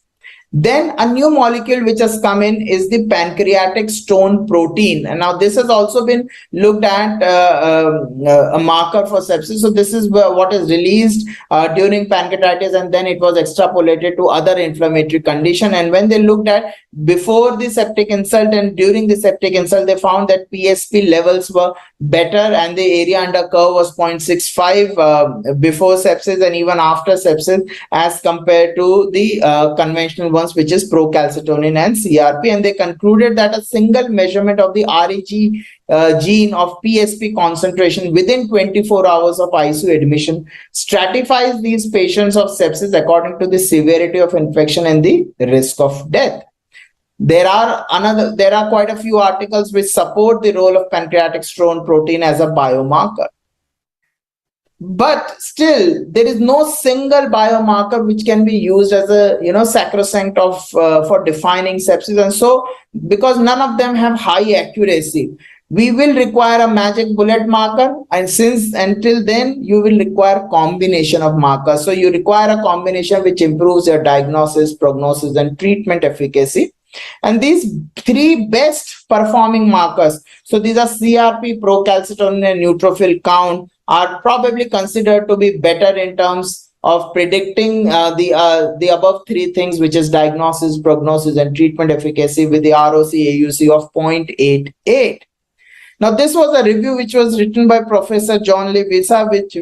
Then a new molecule which has come in is the pancreatic stone protein. And now this has also been looked at a marker for sepsis. So this is what is released during pancreatitis, and then it was extrapolated to other inflammatory condition. And when they looked at before the septic insult and during the septic insult, they found that PSP levels were better and the area under curve was 0.65 before sepsis and even after sepsis as compared to the conventional ones, which is procalcitonin and CRP. And they concluded that a single measurement of the REG gene of PSP concentration within 24 hours of ICU admission stratifies these patients of sepsis according to the severity of infection and the risk of death. There are quite a few articles which support the role of pancreatic stone protein as a biomarker. But still, there is no single biomarker which can be used as a sacrosanct of for defining sepsis. And so, because none of them have high accuracy, we will require a magic bullet marker, and until then you will require combination of markers. So you require a combination which improves your diagnosis, prognosis, and treatment efficacy. And these three best performing markers, so these are CRP, procalcitonin, and neutrophil count, are probably considered to be better in terms of predicting the above three things, which is diagnosis, prognosis, and treatment efficacy, with the ROC AUC of 0.88. Now, this was a review which was written by Professor John Lee Visa, which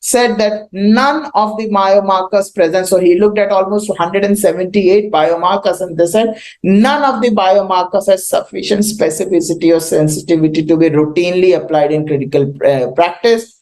said that none of the biomarkers present, so he looked at almost 178 biomarkers, and they said none of the biomarkers has sufficient specificity or sensitivity to be routinely applied in clinical practice.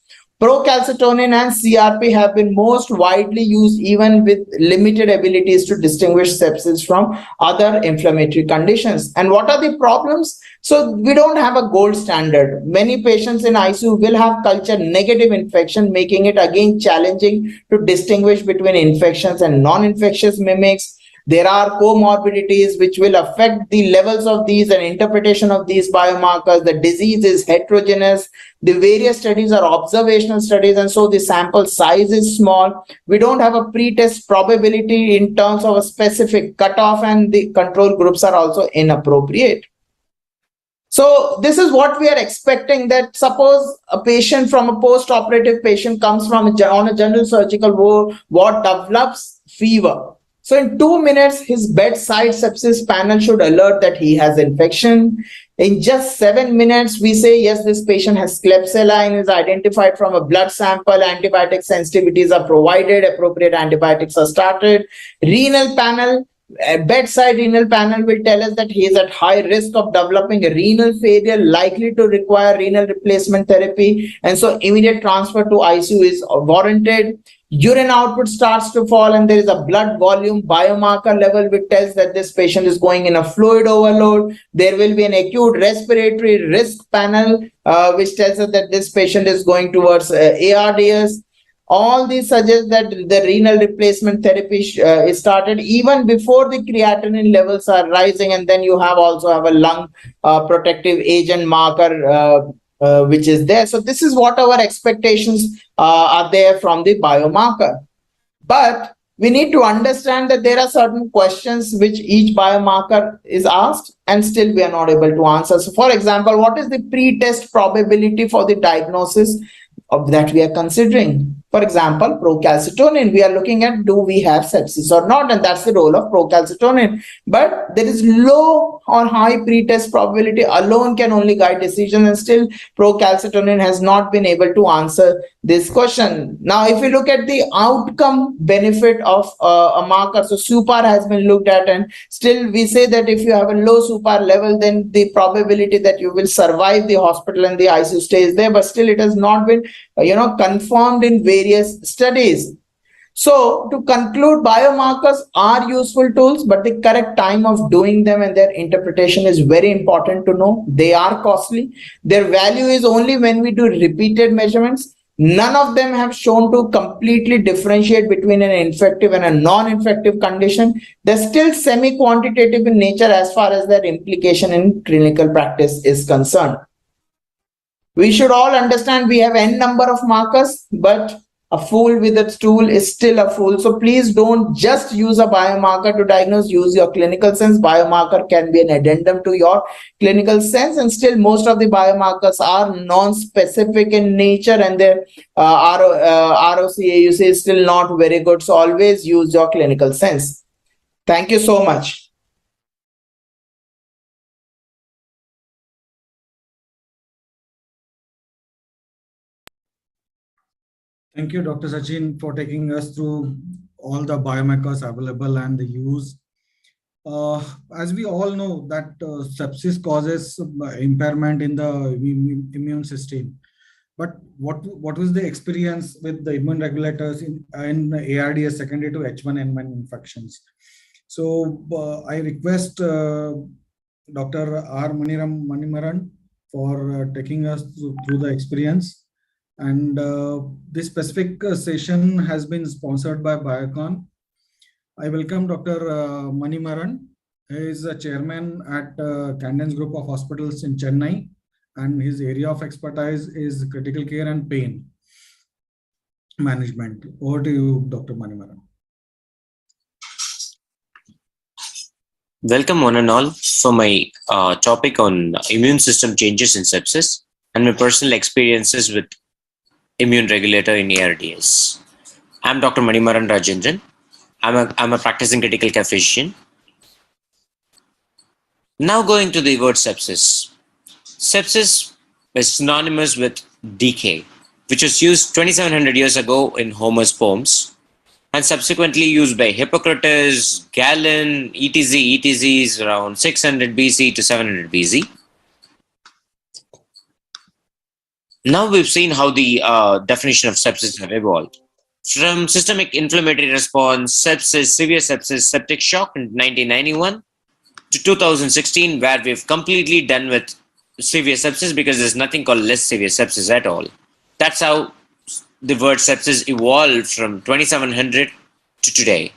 Procalcitonin and CRP have been most widely used even with limited abilities to distinguish sepsis from other inflammatory conditions. And what are the problems? So we don't have a gold standard. Many patients in ICU will have culture negative infection, making it again challenging to distinguish between infections and non-infectious mimics. There are comorbidities which will affect the levels of these and interpretation of these biomarkers. The disease is heterogeneous. The various studies are observational studies, and so the sample size is small. We don't have a pre-test probability in terms of a specific cutoff, and the control groups are also inappropriate. So this is what we are expecting, that suppose a patient from a post-operative patient comes from on a general surgical ward, develops fever. So in 2 minutes, his bedside sepsis panel should alert that he has infection. In just 7 minutes, we say, yes, this patient has Klebsiella and is identified from a blood sample. Antibiotic sensitivities are provided. Appropriate antibiotics are started. Renal panel, bedside renal panel will tell us that he is at high risk of developing a renal failure, likely to require renal replacement therapy. And so immediate transfer to ICU is warranted. Urine output starts to fall, and there is a blood volume biomarker level which tells that this patient is going in a fluid overload. There will be an acute respiratory risk panel which tells us that this patient is going towards ARDS. All these suggest that the renal replacement therapy is started even before the creatinine levels are rising, and then you also have a lung protective agent marker which is there. So this is what our expectations are there from the biomarker. But we need to understand that there are certain questions which each biomarker is asked and still we are not able to answer. So for example, what is the pre-test probability for the diagnosis of that we are considering? For example, procalcitonin, we are looking at, do we have sepsis or not? And that's the role of procalcitonin. But there is low or high pretest probability alone can only guide decision, and still procalcitonin has not been able to answer this question. Now, if you look at the outcome benefit of a marker, so SUPAR has been looked at, and still we say that if you have a low SUPAR level, then the probability that you will survive the hospital and the ICU stay is there, but still it has not been confirmed in various studies. So to conclude, biomarkers are useful tools, but the correct time of doing them and their interpretation is very important to know. They are costly. Their value is only when we do repeated measurements. None of them have shown to completely differentiate between an infective and a non-infective condition. They're still semi-quantitative in nature as far as their implication in clinical practice is concerned. We should all understand we have n number of markers, but A fool with a tool is still a fool. So please don't just use a biomarker to diagnose, use your clinical sense. Biomarker can be an addendum to your clinical sense, and still most of the biomarkers are non-specific in nature, and their ROC-AUC is still not very good. So always use your clinical sense. Thank you so much. Thank you, Dr. Sachin, for taking us through all the biomarkers available and the use. As we all know that sepsis causes impairment in the immune system. But what was the experience with the immune regulators in ARDS secondary to H1N1 infections? So I request Dr. R. Manimaran for taking us through the experience. And this specific session has been sponsored by Biocon. I welcome Dr. Manimaran. He is a chairman at Candence Group of Hospitals in Chennai, and his area of expertise is critical care and pain management. Over to you, Dr. Manimaran. Welcome one and all for my topic on immune system changes in sepsis and my personal experiences with immune regulator in ARDS. I'm Dr. Manimaran Rajendran. I'm a practicing critical care physician. Now going to the word sepsis. Sepsis is synonymous with decay, which was used 2700 years ago in Homer's poems and subsequently used by Hippocrates, Galen, ETZs around 600 BC to 700 BC. Now we've seen how the definition of sepsis have evolved. From systemic inflammatory response, sepsis, severe sepsis, septic shock in 1991 to 2016, where we've completely done with severe sepsis because there's nothing called less severe sepsis at all. That's how the word sepsis evolved from 2700 to today.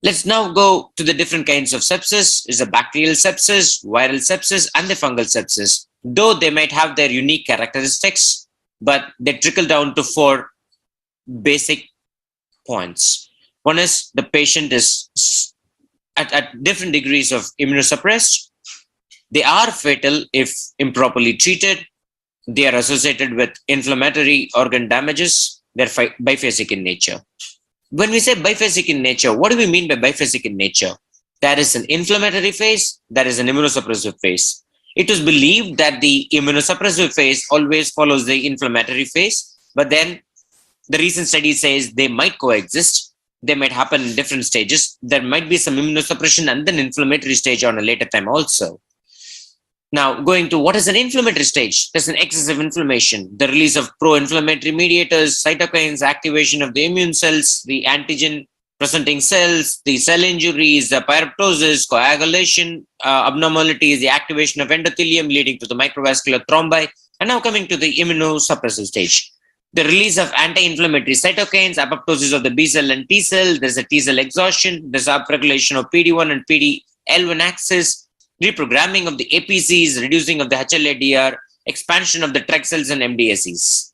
Let's now go to the different kinds of sepsis. Is a bacterial sepsis, viral sepsis, and the fungal sepsis. Though they might have their unique characteristics, but they trickle down to 4 basic points. One is the patient is at different degrees of immunosuppressed. They are fatal if improperly treated. They are associated with inflammatory organ damages. They're biphasic in nature. When we say biphasic in nature, what do we mean by biphasic in nature? There is an inflammatory phase, there is an immunosuppressive phase. It was believed that the immunosuppressive phase always follows the inflammatory phase, but then the recent study says they might coexist. They might happen in different stages. There might be some immunosuppression and then inflammatory stage on a later time also. Now, going to what is an inflammatory stage? There's an excessive inflammation, the release of pro-inflammatory mediators, cytokines, activation of the immune cells, the antigen-presenting cells, the cell injuries, the pyroptosis, coagulation, abnormalities, the activation of endothelium leading to the microvascular thrombi, and now coming to the immunosuppressive stage. The release of anti-inflammatory cytokines, apoptosis of the B cell and T cell, there's a T cell exhaustion, there's upregulation of PD-1 and PD-L1 axis, reprogramming of the APCs, reducing of the HLA-DR, expansion of the TREG cells and MDSCs.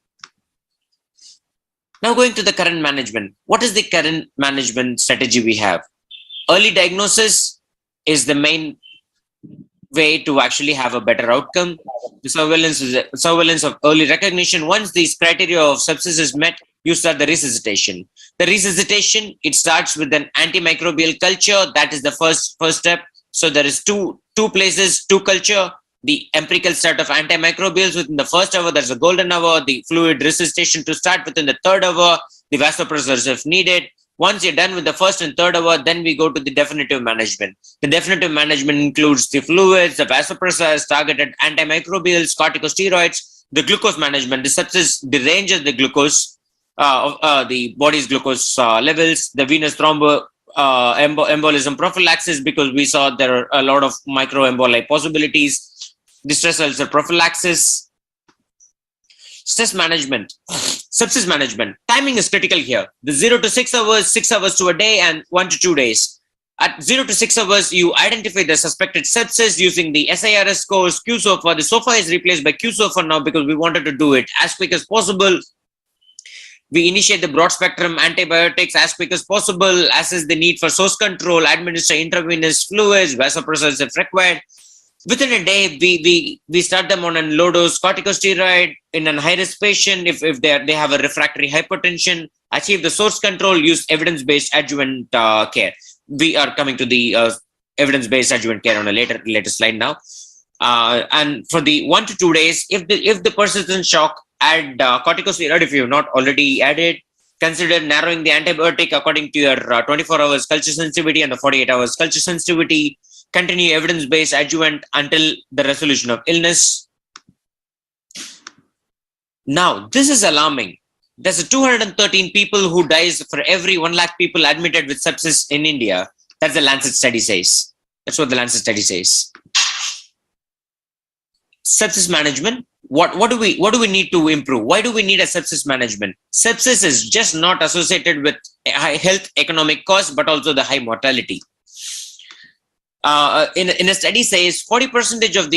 Now going to the current management. What is the current management strategy we have? Early diagnosis is the main way to actually have a better outcome. The surveillance of early recognition. Once these criteria of sepsis is met, you start the resuscitation. The resuscitation, it starts with an antimicrobial culture. That is the first step. So there is two places, two culture. The empirical start of antimicrobials within the first hour, there's a golden hour. The fluid resuscitation to start within the third hour. The vasopressors if needed. Once you're done with the first and third hour, then we go to the definitive management. The definitive management includes the fluids, the vasopressors, targeted antimicrobials, corticosteroids, the glucose management. The sepsis deranges the glucose, the body's glucose levels, the venous embolism prophylaxis, because we saw there are a lot of microemboli possibilities. The stress ulcer prophylaxis. Stress management, sepsis management. Timing is critical here. The 0 to 6 hours, 6 hours to a day, and 1 to 2 days. At 0 to 6 hours, you identify the suspected sepsis using the SIRS scores, QSOFA. The SOFA is replaced by QSOFA now because we wanted to do it as quick as possible. We initiate the broad spectrum antibiotics as quick as possible, assess the need for source control, administer intravenous fluids, vasopressors if required. Within a day, we start them on a low dose corticosteroid in a high risk patient if they have a refractory hypertension. Achieve the source control, use evidence-based adjuvant care. We are coming to the evidence-based adjuvant care on a later slide now. And for the 1 to 2 days, if the person is in shock, add corticosteroid if you have not already added. Consider narrowing the antibiotic according to your 24 hours culture sensitivity and the 48 hours culture sensitivity. Continue evidence-based adjuvant until the resolution of illness. Now, this is alarming. There's 213 people who dies for every 1 lakh people admitted with sepsis in India. That's the Lancet study says. That's what the Lancet study says. Sepsis management. What do we need to improve? Why do we need a sepsis management? Sepsis is just not associated with high health economic costs, but also the high mortality. In a study says 40% of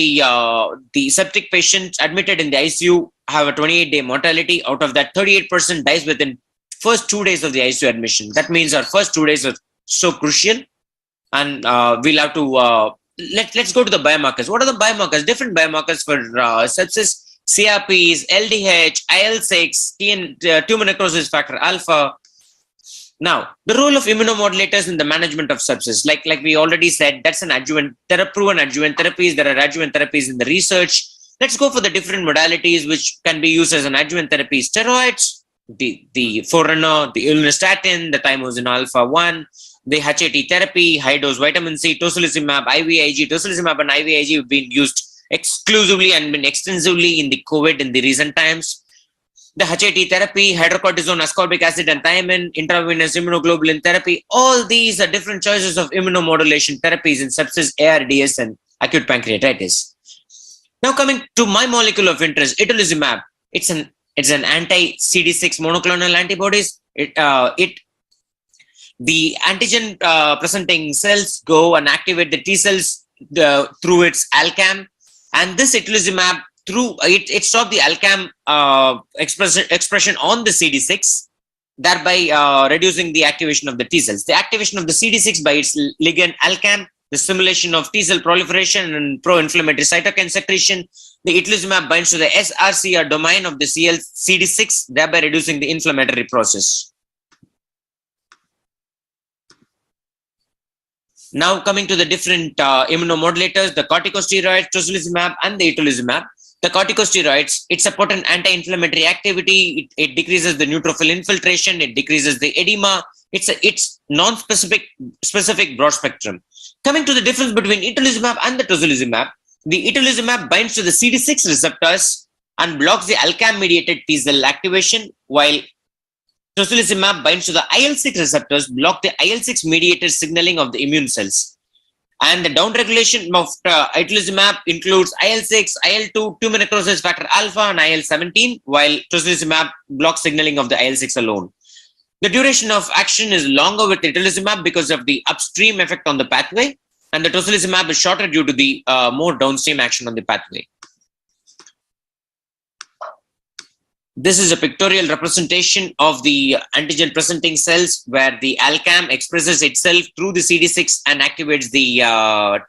the septic patients admitted in the ICU have a 28-day mortality. Out of that, 38% dies within first 2 days of the ICU admission. That means our first 2 days are so crucial, and we'll have to let's go to the biomarkers. What are the biomarkers? Different biomarkers for sepsis: CRPs, LDH, IL-6, tumor necrosis factor alpha. Now, the role of immunomodulators in the management of sepsis, like we already said, that's an adjuvant, proven adjuvant therapies. There are adjuvant therapies in the research. Let's go for the different modalities which can be used as an adjuvant therapy. Steroids, the Forerunner, the ulonistatin, the thymosin alpha-1, the HAT therapy, high-dose vitamin C, tocilizumab, IVIG. Tocilizumab and IVIG have been used exclusively and been extensively in the COVID in the recent times. The HAT therapy, hydrocortisone, ascorbic acid, and thiamine, intravenous immunoglobulin therapy, all these are different choices of immunomodulation therapies in sepsis, ARDS, and acute pancreatitis. Now coming to my molecule of interest, itolizumab. It's an anti-CD6 monoclonal antibodies. The antigen presenting cells go and activate the T cells through its ALCAM, and this itolizumab it stops the ALCAM expression on the CD6, thereby reducing the activation of the T cells. The activation of the CD6 by its ligand ALCAM, the stimulation of T cell proliferation and pro-inflammatory cytokine secretion. The itolizumab binds to the SRCR domain of the CD6, thereby reducing the inflammatory process. Now coming to the different immunomodulators, the corticosteroids, tocilizumab, and the itolizumab. The corticosteroids, it's a potent anti-inflammatory activity. It decreases the neutrophil infiltration. It decreases the edema. It's non-specific broad spectrum. Coming to the difference between itolizumab and the tocilizumab, the itolizumab binds to the CD6 receptors and blocks the ALCAM-mediated T cell activation, while tocilizumab binds to the IL-6 receptors, block the IL-6-mediated signaling of the immune cells. And the downregulation of itolizumab includes IL-6, IL-2, tumor necrosis factor alpha, and IL-17, while tocilizumab blocks signaling of the IL-6 alone. The duration of action is longer with itolizumab because of the upstream effect on the pathway, and the tocilizumab is shorter due to the more downstream action on the pathway. This is a pictorial representation of the antigen presenting cells where the ALCAM expresses itself through the CD6 and activates the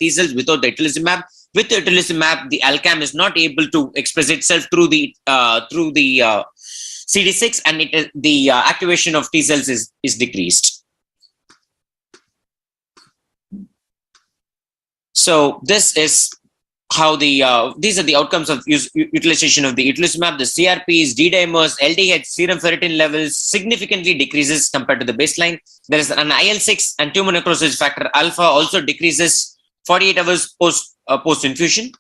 T cells without the itolizumab. With the itolizumab, the ALCAM is not able to express itself through the CD6, and the activation of T cells is decreased. So this is how these are the outcomes of utilization of the itolizumab. The CRPs, D-dimers, LDH, serum ferritin levels significantly decreases compared to the baseline. There is an IL-6 and tumor necrosis factor alpha also decreases 48 hours post infusion.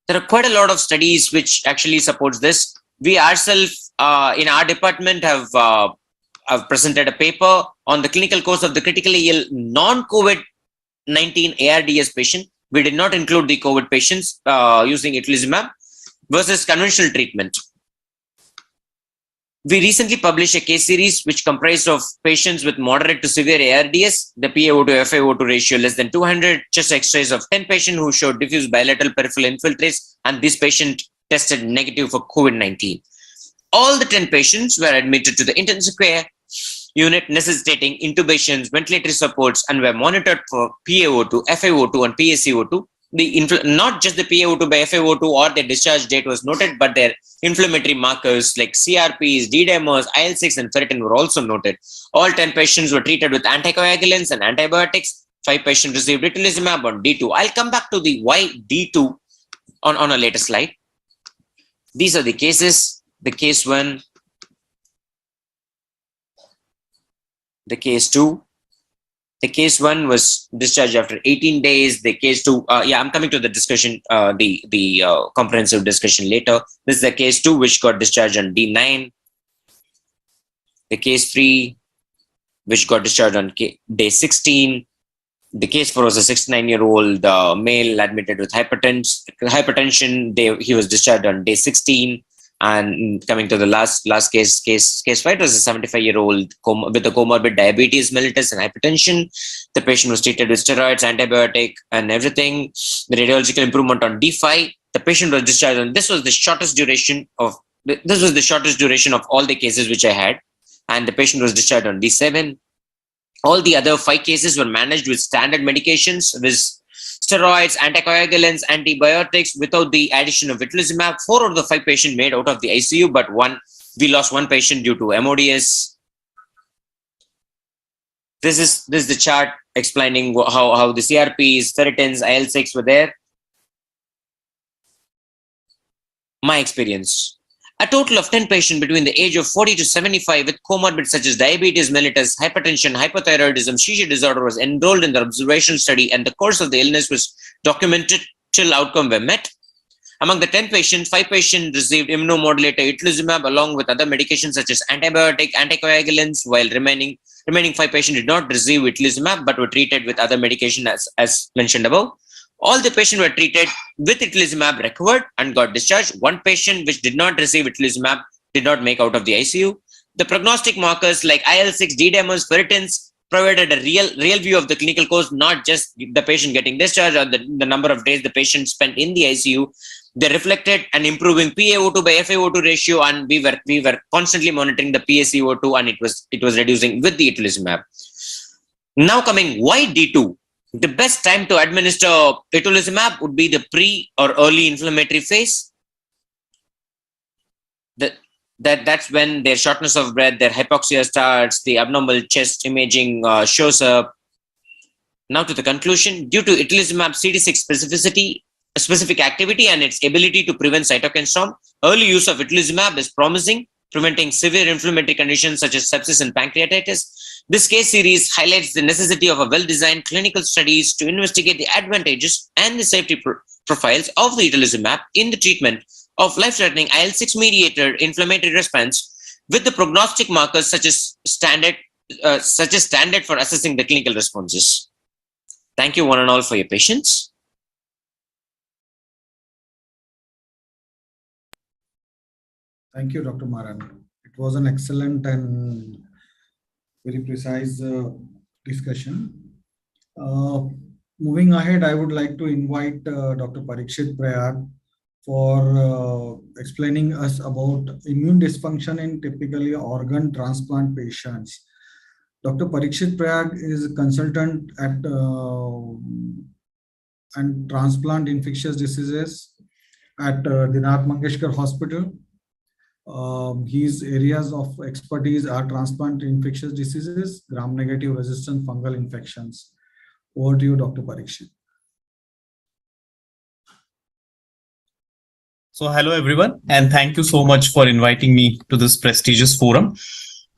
There are quite a lot of studies which actually supports this. We ourselves in our department have presented a paper on the clinical course of the critically ill non-COVID-19 ARDS patient. We did not include the COVID patients using itolizumab versus conventional treatment. We recently published a case series which comprised of patients with moderate to severe ARDS, the PaO to FiO2 ratio less than 200, chest x-rays of 10 patients who showed diffuse bilateral peripheral infiltrates, and this patient tested negative for COVID-19. All the 10 patients were admitted to the intensive care unit necessitating intubations, ventilatory supports, and were monitored for PaO2, FiO2, and PaCO2. Not just the PaO2 by FiO2 or their discharge date was noted, but their inflammatory markers like CRPs, D-dimers, IL-6, and ferritin were also noted. All 10 patients were treated with anticoagulants and antibiotics. 5 patients received itolizumab on D2. I'll come back to the why D2 on a later slide. These are the cases. The case 1, the case 2. The case 1 was discharged after 18 days. The case 2, I'm coming to the discussion, the comprehensive discussion later. This is the case 2, which got discharged on D9. The case 3, which got discharged on day 16. The case 4 was a 69-year-old male admitted with hypertension. He was discharged on day 16. And coming to the last case 5 was a 75-year-old with a comorbid diabetes mellitus and hypertension. The patient was treated with steroids, antibiotic, and everything. The radiological improvement on D5. The patient was discharged, and this was the shortest duration of all the cases which I had. And the patient was discharged on D7. All the other 5 cases were managed with standard medications, with steroids, anticoagulants, antibiotics, without the addition of itolizumab. 4 out of the 5 patients made out of the ICU, but we lost 1 patient due to MODS. This is the chart explaining how the CRPs, ferritins, IL-6 were there. My experience. A total of 10 patients between the age of 40 to 75 with comorbids such as diabetes mellitus, hypertension, hypothyroidism, seizure disorder was enrolled in the observational study, and the course of the illness was documented till outcome were met. Among the 10 patients, 5 patients received immunomodulator itolizumab along with other medications such as antibiotic, anticoagulants, while remaining 5 patients did not receive itolizumab but were treated with other medication as mentioned above. All the patients were treated with itolizumab, recovered, and got discharged. 1 patient which did not receive itolizumab did not make out of the ICU. The prognostic markers like IL-6, D-dimers, ferritins provided a real view of the clinical course, not just the patient getting discharged or the number of days the patient spent in the ICU. They reflected an improving PaO2 by FiO2 ratio, and we were constantly monitoring the PaCO2, and it was reducing with the itolizumab. Now coming, why D2? The best time to administer itolizumab would be the pre or early inflammatory phase. That's when their shortness of breath, their hypoxia starts, the abnormal chest imaging shows up. Now to the conclusion, due to itolizumab CD6 specific activity and its ability to prevent cytokine storm, early use of itolizumab is promising, preventing severe inflammatory conditions such as sepsis and pancreatitis. This case series highlights the necessity of a well-designed clinical studies to investigate the advantages and the safety profiles of the itolizumab in the treatment of life-threatening IL-6 mediated inflammatory response, with the prognostic markers such as standard for assessing the clinical responses. Thank you one and all for your patience. Thank you, Dr. Maran. It was an excellent and very precise discussion. Moving ahead, I would like to invite Dr. Parikshit Prayag for explaining us about immune dysfunction in typically organ transplant patients. Dr. Parikshit Prayag is a consultant at and transplant infectious diseases at Dinath Mangeshkar Hospital. His areas of expertise are transplant infectious diseases, gram-negative resistant fungal infections. Over to you, Dr. Parikshit. So hello everyone, and thank you so much for inviting me to this prestigious forum.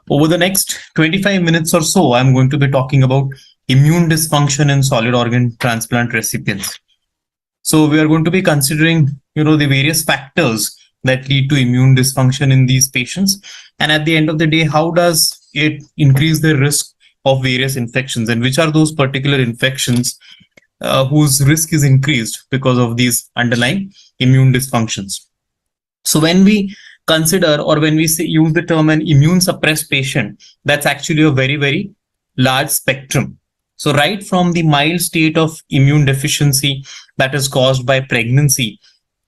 Over the next 25 minutes or so, I'm going to be talking about immune dysfunction in solid organ transplant recipients. So we are going to be considering, the various factors that lead to immune dysfunction in these patients. And at the end of the day, how does it increase the risk of various infections, and which are those particular infections whose risk is increased because of these underlying immune dysfunctions. So when we consider, or when we use the term an immune suppressed patient, that's actually a very, very large spectrum. So right from the mild state of immune deficiency that is caused by pregnancy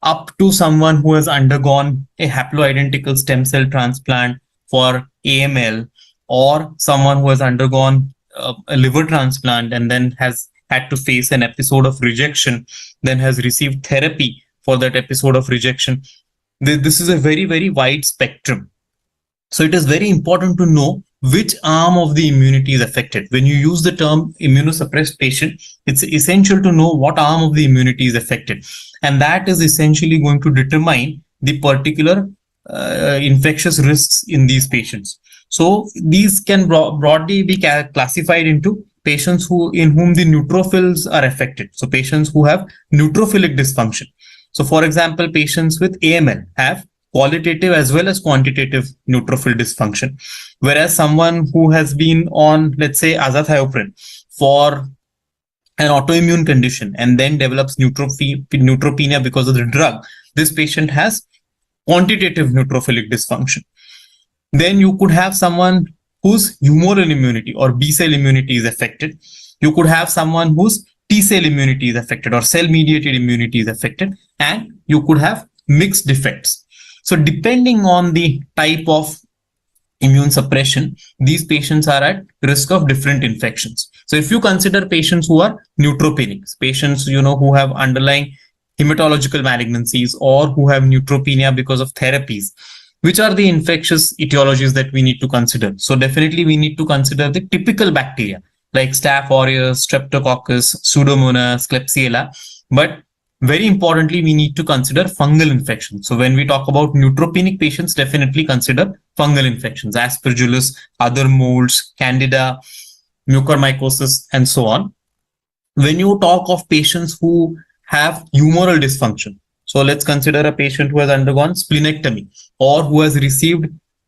up to someone who has undergone a haploidentical stem cell transplant for AML, or someone who has undergone a liver transplant and then has had to face an episode of rejection, then has received therapy for that episode of rejection. This is a very, very wide spectrum. So it is very important to know which arm of the immunity is affected. When you use the term immunosuppressed patient, it's essential to know what arm of the immunity is affected. And that is essentially going to determine the particular infectious risks in these patients. So these can broadly be classified into patients in whom the neutrophils are affected. So patients who have neutrophilic dysfunction. So for example, patients with AML have qualitative as well as quantitative neutrophil dysfunction, whereas someone who has been on, let's say, azathioprine for an autoimmune condition and then develops neutropenia because of the drug, this patient has quantitative neutrophilic dysfunction. Then you could have someone whose humoral immunity or B cell immunity is affected. You could have someone whose T cell immunity is affected or cell mediated immunity is affected, and you could have mixed defects. So depending on the type of immune suppression, these patients are at risk of different infections. So if you consider patients who are neutropenic, patients who have underlying hematological malignancies or who have neutropenia because of therapies, which are the infectious etiologies that we need to consider? So definitely we need to consider the typical bacteria like Staph aureus, Streptococcus, Pseudomonas, Klebsiella, but very importantly, we need to consider fungal infections. So when we talk about neutropenic patients, definitely consider fungal infections, Aspergillus, other molds, Candida, mucormycosis, and so on. When you talk of patients who have humoral dysfunction, so let's consider a patient who has undergone splenectomy or who has received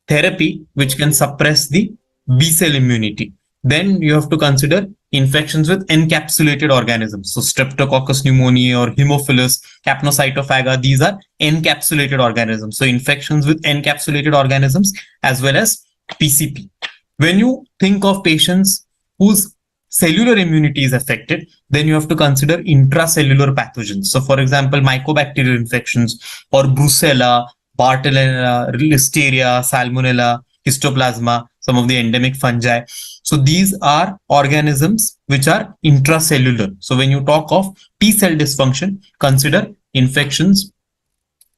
therapy which can suppress the B cell immunity. Then you have to consider infections with encapsulated organisms. So Streptococcus pneumoniae or Haemophilus, Capnocytophaga, these are encapsulated organisms. So infections with encapsulated organisms as well as PCP. When you think of patients whose cellular immunity is affected, then you have to consider intracellular pathogens. So for example, mycobacterial infections or Brucella, Bartonella, Listeria, Salmonella, Histoplasma, some of the endemic fungi. So these are organisms which are intracellular. So when you talk of T cell dysfunction, consider infections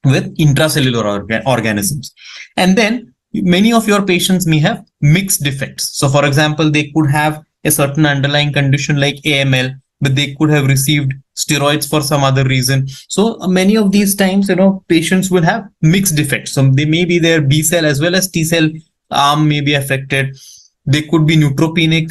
with intracellular organisms. And then many of your patients may have mixed defects. So for example, they could have a certain underlying condition like AML, but they could have received steroids for some other reason. So many of these times, patients will have mixed defects. So they may be their B cell as well as T cell arm may be affected. They could be neutropenic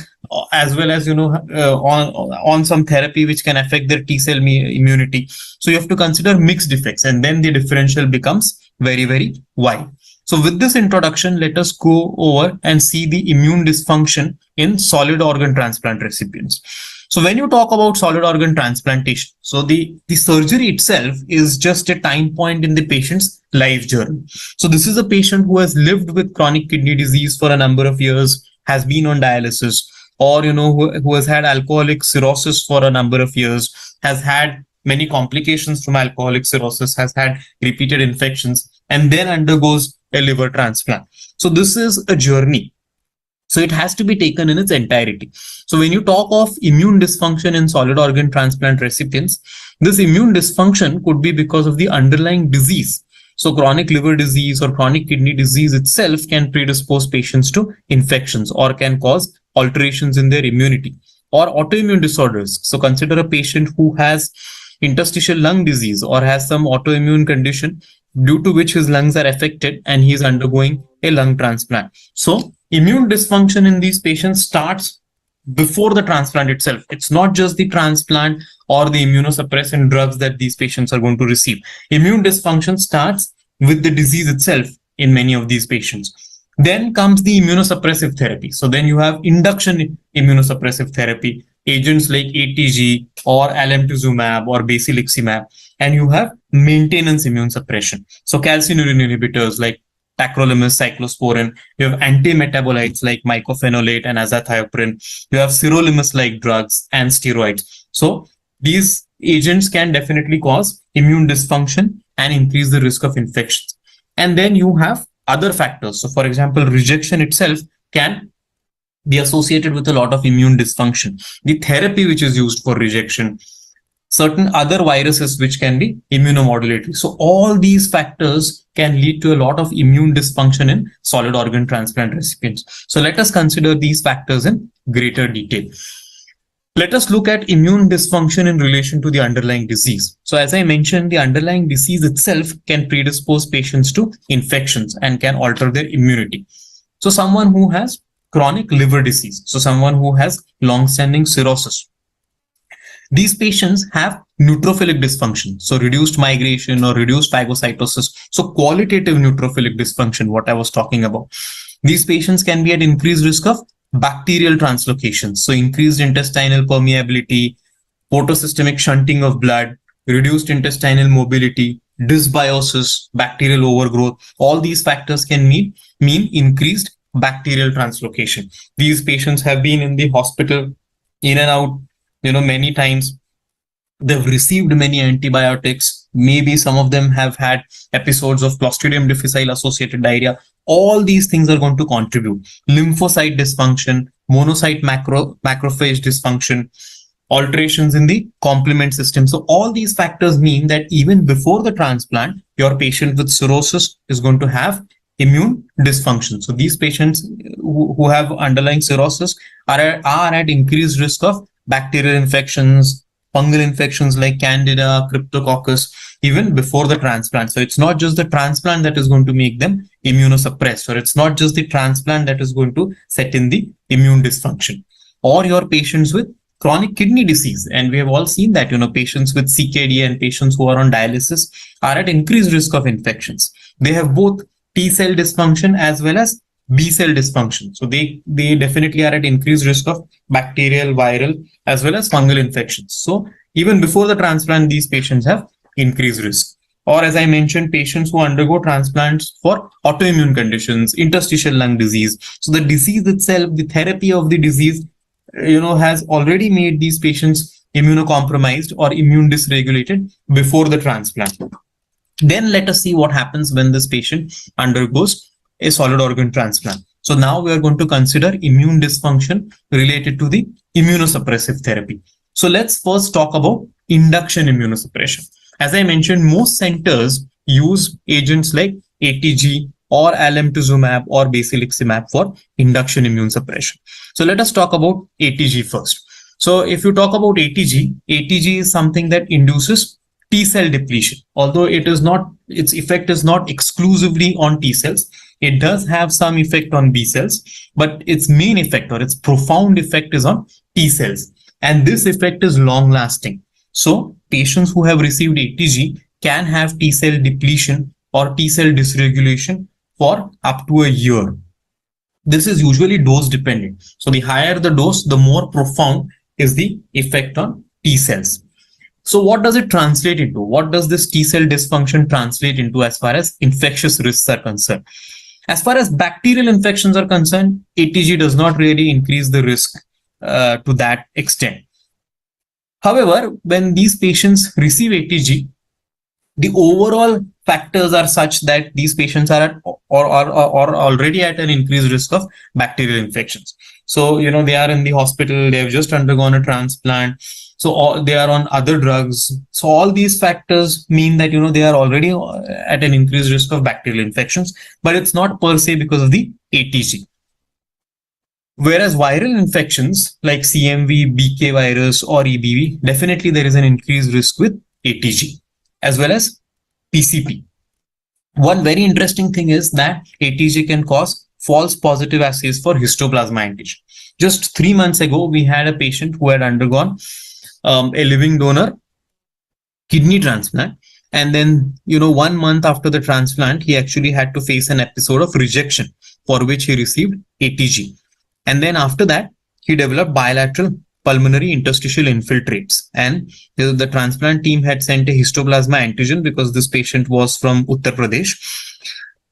as well as, on some therapy which can affect their T cell immunity. So you have to consider mixed defects, and then the differential becomes very, very wide. So with this introduction, let us go over and see the immune dysfunction in solid organ transplant recipients. So when you talk about solid organ transplantation, so the surgery itself is just a time point in the patient's life journey. So this is a patient who has lived with chronic kidney disease for a number of years, has been on dialysis, or who has had alcoholic cirrhosis for a number of years, has had many complications from alcoholic cirrhosis, has had repeated infections, and then undergoes a liver transplant. So this is a journey. So it has to be taken in its entirety. So when you talk of immune dysfunction in solid organ transplant recipients, this immune dysfunction could be because of the underlying disease. So chronic liver disease or chronic kidney disease itself can predispose patients to infections or can cause alterations in their immunity, or autoimmune disorders. So consider a patient who has interstitial lung disease or has some autoimmune condition due to which his lungs are affected and he is undergoing a lung transplant. So immune dysfunction in these patients starts before the transplant itself. It's not just the transplant or the immunosuppressant drugs that these patients are going to receive. Immune dysfunction starts with the disease itself in many of these patients. Then comes the immunosuppressive therapy. So then you have induction immunosuppressive therapy, agents like ATG or alemtuzumab or basiliximab, and you have maintenance immune suppression. So calcineurin inhibitors like tacrolimus, cyclosporin. You have antimetabolites like mycophenolate and azathioprine. You have sirolimus-like drugs and steroids. So these agents can definitely cause immune dysfunction and increase the risk of infections. And then you have other factors. So for example, rejection itself can be associated with a lot of immune dysfunction. The therapy which is used for rejection, certain other viruses which can be immunomodulatory. So all these factors can lead to a lot of immune dysfunction in solid organ transplant recipients. So let us consider these factors in greater detail. Let us look at immune dysfunction in relation to the underlying disease. So as I mentioned, the underlying disease itself can predispose patients to infections and can alter their immunity. So someone who has chronic liver disease, so someone who has long-standing cirrhosis, these patients have neutrophilic dysfunction, so reduced migration or reduced phagocytosis, so qualitative neutrophilic dysfunction, what I was talking about. These patients can be at increased risk of bacterial translocations, so increased intestinal permeability, portosystemic shunting of blood, reduced intestinal mobility, dysbiosis, bacterial overgrowth. All these factors can mean increased bacterial translocation. These patients have been in the hospital in and out, many times. They've received many antibiotics. Maybe some of them have had episodes of Clostridium difficile associated diarrhea. All these things are going to contribute. Lymphocyte dysfunction, monocyte macrophage dysfunction, alterations in the complement system. So all these factors mean that even before the transplant, your patient with cirrhosis is going to have immune dysfunction. So these patients who have underlying cirrhosis are at increased risk of bacterial infections, fungal infections like Candida, Cryptococcus, even before the transplant. So it's not just the transplant that is going to make them immunosuppressed, or it's not just the transplant that is going to set in the immune dysfunction. Or your patients with chronic kidney disease, and we have all seen that, patients with CKD and patients who are on dialysis are at increased risk of infections. They have both T cell dysfunction as well as B cell dysfunction. So they definitely are at increased risk of bacterial, viral, as well as fungal infections. So even before the transplant, these patients have increased risk. Or as I mentioned, patients who undergo transplants for autoimmune conditions, interstitial lung disease. So the disease itself, the therapy of the disease, has already made these patients immunocompromised or immune dysregulated before the transplant. Then let us see what happens when this patient undergoes a solid organ transplant. So now we are going to consider immune dysfunction related to the immunosuppressive therapy. So let's first talk about induction immunosuppression. As I mentioned, most centers use agents like ATG or alemtuzumab or basiliximab for induction immune suppression. So let us talk about ATG first. So if you talk about ATG is something that induces T cell depletion. Although its effect is not exclusively on T cells, it does have some effect on B cells, but its main effect or its profound effect is on T cells. And this effect is long lasting. So patients who have received ATG can have T cell depletion or T cell dysregulation for up to a year. This is usually dose dependent. So the higher the dose, the more profound is the effect on T cells. So what does it translate into? What does this T cell dysfunction translate into as far as infectious risks are concerned? As far as bacterial infections are concerned, ATG does not really increase the risk to that extent. However, when these patients receive ATG, the overall factors are such that these patients are already at an increased risk of bacterial infections. So, they are in the hospital, they have just undergone a transplant. So they are on other drugs. So all these factors mean that, they are already at an increased risk of bacterial infections, but it's not per se because of the ATG. Whereas viral infections like CMV, BK virus or EBV, definitely there is an increased risk with ATG as well as PCP. One very interesting thing is that ATG can cause false positive assays for histoplasma antigen. Just 3 months ago, we had a patient who had undergone a living donor kidney transplant, and then 1 month after the transplant he actually had to face an episode of rejection for which he received ATG, and then after that he developed bilateral pulmonary interstitial infiltrates, and the transplant team had sent a histoplasma antigen because this patient was from Uttar Pradesh.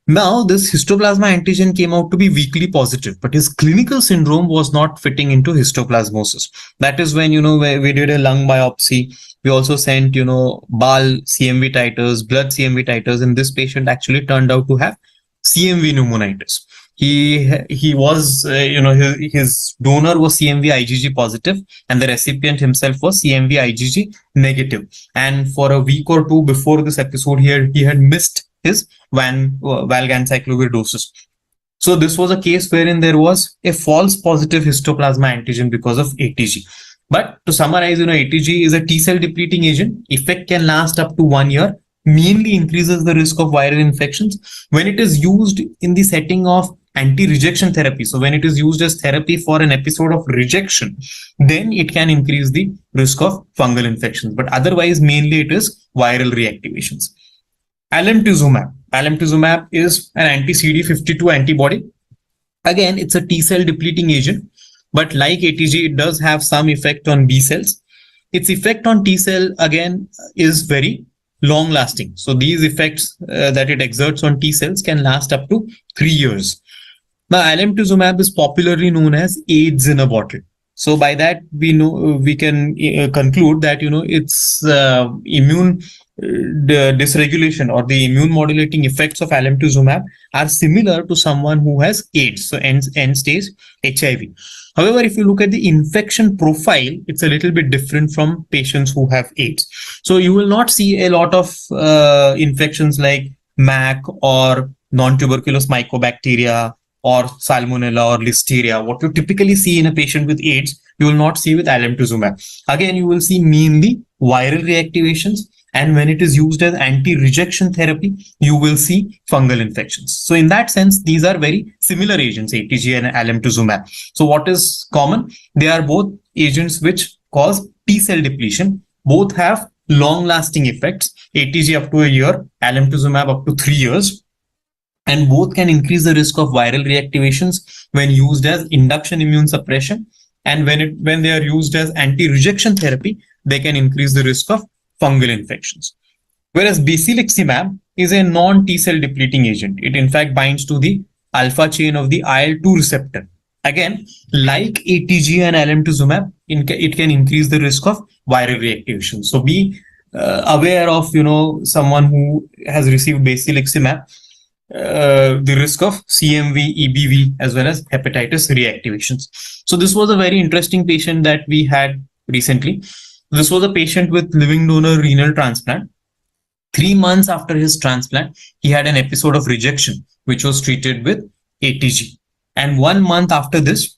Now, this histoplasma antigen came out to be weakly positive, but his clinical syndrome was not fitting into histoplasmosis. That is when, we did a lung biopsy. We also sent, BAL CMV titers, blood CMV titers, and this patient actually turned out to have CMV pneumonitis. He was, his donor was CMV IgG positive, and the recipient himself was CMV IgG negative. And for a week or two before this episode here, he had missed his valganciclovir doses. So this was a case wherein there was a false positive histoplasma antigen because of ATG. But to summarize, ATG is a T-cell depleting agent. Effect can last up to 1 year, mainly increases the risk of viral infections when it is used in the setting of anti-rejection therapy. So when it is used as therapy for an episode of rejection, then it can increase the risk of fungal infections. But otherwise, mainly it is viral reactivations. Alemtuzumab. Alemtuzumab is an anti-CD52 antibody. Again, it's a T-cell depleting agent, but like ATG, it does have some effect on B cells. Its effect on T cell, again, is very long lasting. So these effects that it exerts on T cells can last up to 3 years. Now, alemtuzumab is popularly known as AIDS in a bottle. So by that, we can conclude that, its immune dysregulation or the immune modulating effects of alemtuzumab are similar to someone who has AIDS, so end stage HIV. However, if you look at the infection profile, it's a little bit different from patients who have AIDS. So you will not see a lot of infections like MAC or non-tuberculous mycobacteria or salmonella or listeria. What you typically see in a patient with AIDS, you will not see with alemtuzumab. Again, you will see mainly viral reactivations, and when it is used as anti-rejection therapy, you will see fungal infections. So in that sense, these are very similar agents, ATG and alemtuzumab. So what is common? They are both agents which cause T-cell depletion. Both have long-lasting effects, ATG up to a year, alemtuzumab up to 3 years. And both can increase the risk of viral reactivations when used as induction immune suppression. And when they are used as anti-rejection therapy, they can increase the risk of fungal infections. Whereas basiliximab is a non-T-cell depleting agent. It in fact binds to the alpha chain of the IL-2 receptor. Again, like ATG and alemtuzumab, it can increase the risk of viral reactivation. So be aware of, someone who has received basiliximab, the risk of CMV, EBV, as well as hepatitis reactivations. So this was a very interesting patient that we had recently. This was a patient with living donor renal transplant. 3 months after his transplant, he had an episode of rejection, which was treated with ATG. And 1 month after this,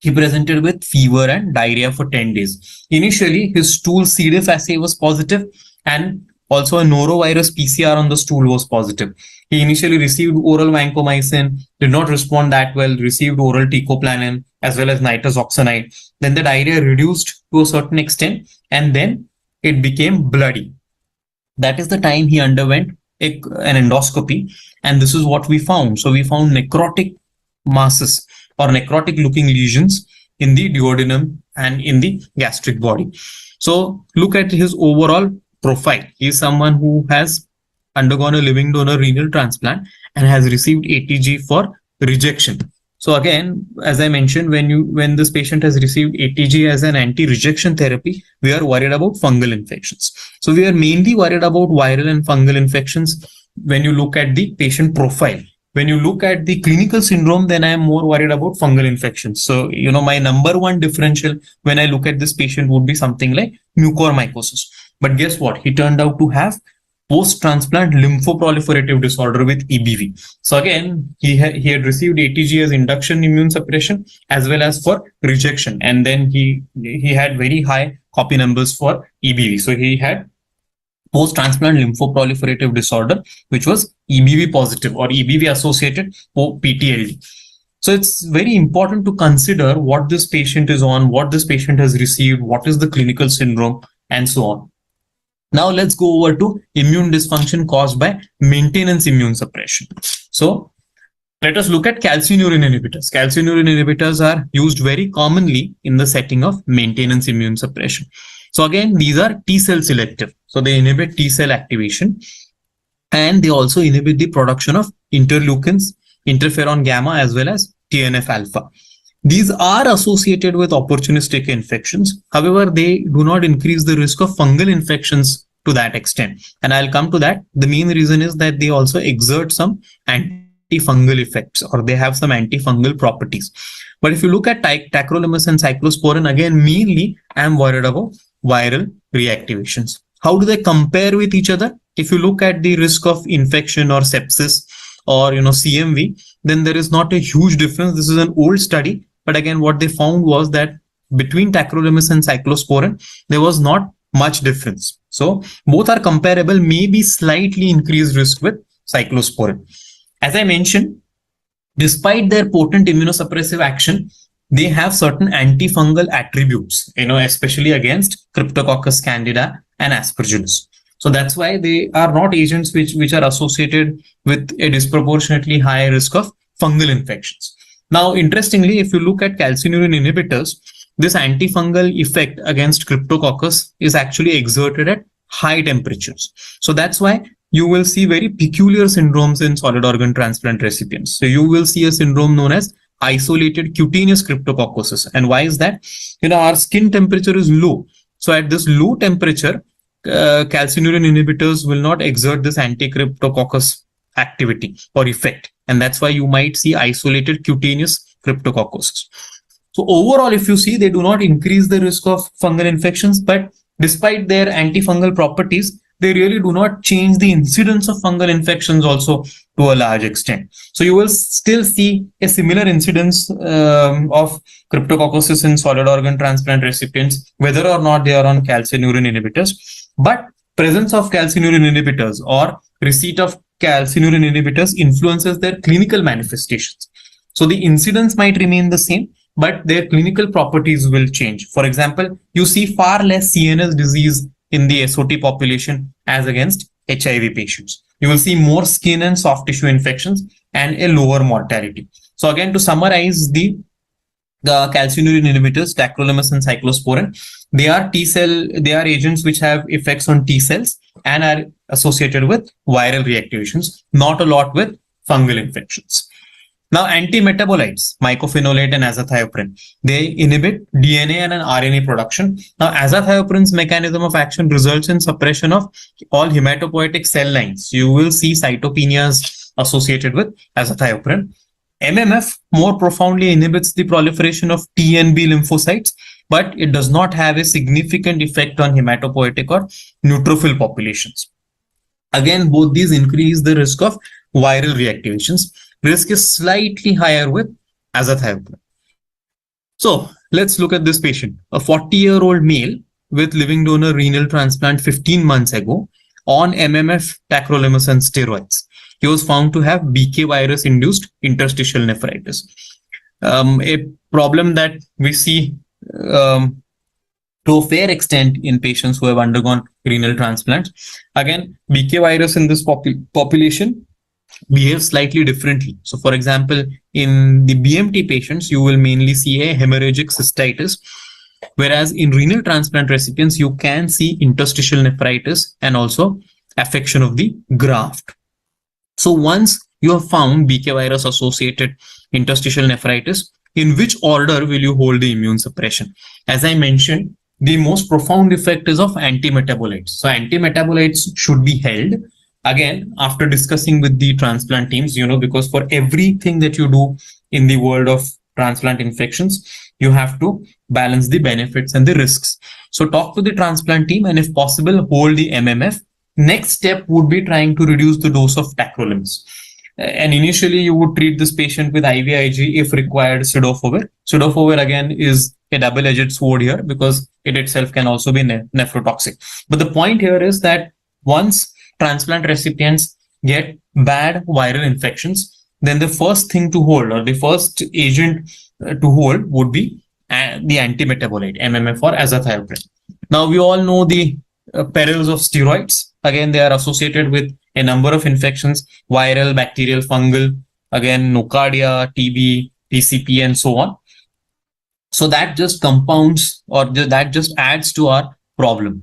he presented with fever and diarrhea for 10 days. Initially, his stool C. diff assay was positive, and also a norovirus PCR on the stool was positive. He initially received oral vancomycin, did not respond that well, received oral teicoplanin as well as nitazoxanide. Then the diarrhea reduced to a certain extent, and then it became bloody. That is the time he underwent an endoscopy, and this is what we found. So we found necrotic masses or necrotic looking lesions in the duodenum and in the gastric body. So look at his overall profile. He is someone who has undergone a living donor renal transplant and has received ATG for rejection. So again, as I mentioned, when this patient has received ATG as an anti-rejection therapy, we are worried about fungal infections. So we are mainly worried about viral and fungal infections when you look at the patient profile. When you look at the clinical syndrome, then I am more worried about fungal infections. So, my number one differential when I look at this patient would be something like mucormycosis. But guess what? He turned out to have post-transplant lymphoproliferative disorder with EBV. So again, he had received ATG as induction immune suppression as well as for rejection. And then he had very high copy numbers for EBV. So he had post-transplant lymphoproliferative disorder, which was EBV positive or EBV associated PTLD. So it's very important to consider what this patient is on, what this patient has received, what is the clinical syndrome, and so on. Now let's go over to immune dysfunction caused by maintenance immune suppression. So let us look at calcineurin inhibitors. Calcineurin inhibitors are used very commonly in the setting of maintenance immune suppression. So again, these are T-cell selective. So they inhibit T-cell activation, and they also inhibit the production of interleukins, interferon gamma, as well as TNF alpha. These are associated with opportunistic infections. However, they do not increase the risk of fungal infections to that extent. And I'll come to that. The main reason is that they also exert some antifungal effects, or they have some antifungal properties. But if you look at tacrolimus and cyclosporin, again, mainly I'm worried about viral reactivations. How do they compare with each other? If you look at the risk of infection or sepsis or CMV, then there is not a huge difference. This is an old study, but again, what they found was that between tacrolimus and cyclosporin, there was not much difference. So both are comparable, maybe slightly increased risk with cyclosporin. As I mentioned, despite their potent immunosuppressive action, they have certain antifungal attributes, especially against Cryptococcus candida and Aspergillus. So that's why they are not agents which are associated with a disproportionately high risk of fungal infections. Now, interestingly, if you look at calcineurin inhibitors, this antifungal effect against Cryptococcus is actually exerted at high temperatures. So that's why you will see very peculiar syndromes in solid organ transplant recipients. So you will see a syndrome known as isolated cutaneous cryptococcosis. And why is that? Our skin temperature is low. So at this low temperature, calcineurin inhibitors will not exert this anti-cryptococcus activity or effect. And that's why you might see isolated cutaneous cryptococcosis. So overall, if you see, they do not increase the risk of fungal infections, but despite their antifungal properties, they really do not change the incidence of fungal infections also to a large extent. So you will still see a similar incidence of cryptococcosis in solid organ transplant recipients, whether or not they are on calcineurin inhibitors. But presence of calcineurin inhibitors or receipt of calcineurin inhibitors influences their clinical manifestations. So the incidence might remain the same, but their clinical properties will change. For example, you see far less CNS disease in the SOT population as against HIV patients. You will see more skin and soft tissue infections and a lower mortality. So again, to summarize the calcineurin inhibitors, tacrolimus and cyclosporin, they are agents which have effects on T cells and are associated with viral reactivations, not a lot with fungal infections. Now, antimetabolites, mycophenolate and azathioprine, they inhibit DNA and an RNA production. Now, azathioprine's mechanism of action results in suppression of all hematopoietic cell lines. You will see cytopenias associated with azathioprine. MMF more profoundly inhibits the proliferation of T and B lymphocytes, but it does not have a significant effect on hematopoietic or neutrophil populations. Again, both these increase the risk of viral reactivations. Risk is slightly higher with azathioprine. So let's look at this patient, a 40-year-old male with living donor renal transplant 15 months ago on MMF, tacrolimus and steroids. He was found to have BK virus-induced interstitial nephritis, a problem that we see to a fair extent in patients who have undergone renal transplants. Again, BK virus in this population behaves slightly differently. So, for example, in the BMT patients, you will mainly see a hemorrhagic cystitis, whereas in renal transplant recipients, you can see interstitial nephritis and also affection of the graft. So once you have found BK virus associated interstitial nephritis, in which order will you hold the immune suppression? As I mentioned, the most profound effect is of antimetabolites. So antimetabolites should be held. Again, after discussing with the transplant teams, because for everything that you do in the world of transplant infections, you have to balance the benefits and the risks. So talk to the transplant team and if possible, hold the MMF. Next step would be trying to reduce the dose of tacrolimus. And initially, you would treat this patient with IVIG if required cidofovir. Cidofovir again is a double-edged sword here because it itself can also be nephrotoxic. But the point here is that once transplant recipients get bad viral infections, then the first thing to hold or the first agent to hold would be the antimetabolite, MMF or azathioprine. Now, we all know the perils of steroids. Again, they are associated with a number of infections, viral, bacterial, fungal, again, nocardia, TB, PCP, and so on. So that just compounds or that just adds to our problem.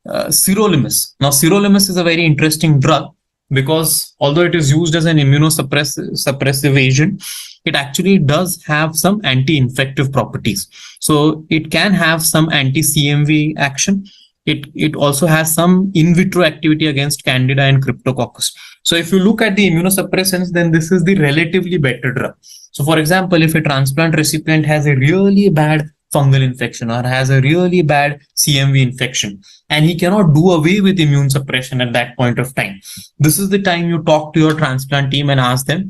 Sirolimus. Now, sirolimus is a very interesting drug because although it is used as an immunosuppressive agent, it actually does have some anti-infective properties. So it can have some anti-CMV action. It also has some in vitro activity against Candida and Cryptococcus. So if you look at the immunosuppressants, then this is the relatively better drug. So for example, if a transplant recipient has a really bad fungal infection or has a really bad CMV infection, and he cannot do away with immune suppression at that point of time, this is the time you talk to your transplant team and ask them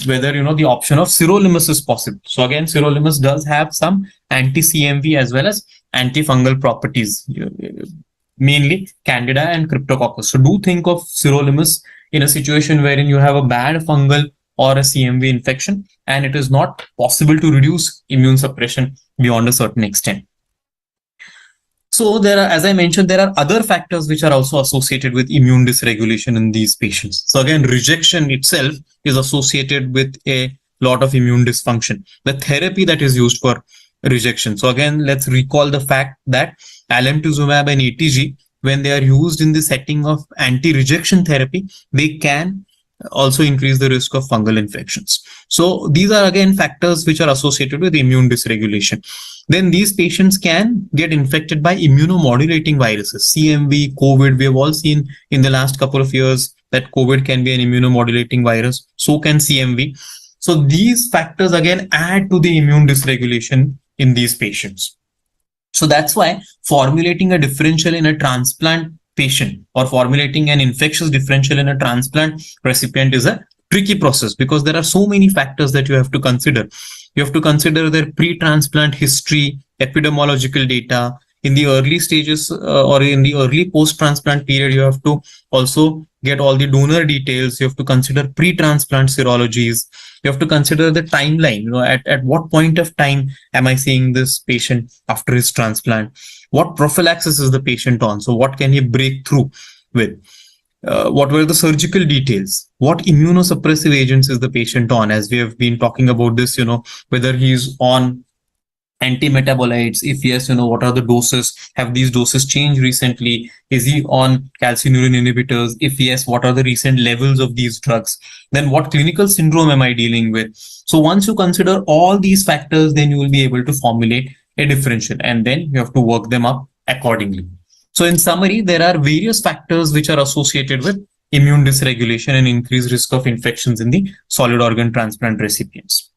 whether the option of sirolimus is possible. So again, sirolimus does have some anti-CMV as well as antifungal properties, mainly Candida and Cryptococcus. So do think of sirolimus in a situation wherein you have a bad fungal or a CMV infection, and it is not possible to reduce immune suppression beyond a certain extent. So there are, as I mentioned, there are other factors which are also associated with immune dysregulation in these patients. So again, rejection itself is associated with a lot of immune dysfunction. The therapy that is used for rejection. So again, let's recall the fact that alemtuzumab and ATG, when they are used in the setting of anti-rejection therapy, they can also increase the risk of fungal infections. So these are again factors which are associated with immune dysregulation. Then these patients can get infected by immunomodulating viruses, CMV, COVID. We have all seen in the last couple of years that COVID can be an immunomodulating virus. So can CMV. So these factors again add to the immune dysregulation in these patients. So that's why formulating a differential in a transplant patient or formulating an infectious differential in a transplant recipient is a tricky process, because there are so many factors that you have to consider. You have to consider their pre-transplant history, epidemiological data. In the early stages or in the early post-transplant period, you have to also get all the donor details. You have to consider pre-transplant serologies. You have to consider the timeline. At what point of time am I seeing this patient after his transplant? What prophylaxis is the patient on? So what can he break through with? What were the surgical details? What immunosuppressive agents is the patient on? As we have been talking about this, whether he's on antimetabolites. If yes, what are the doses? Have these doses changed recently? Is he on calcineurin inhibitors? If yes, what are the recent levels of these drugs? Then what clinical syndrome am I dealing with? So once you consider all these factors, then you will be able to formulate a differential, and then you have to work them up accordingly. So in summary, there are various factors which are associated with immune dysregulation and increased risk of infections in the solid organ transplant recipients.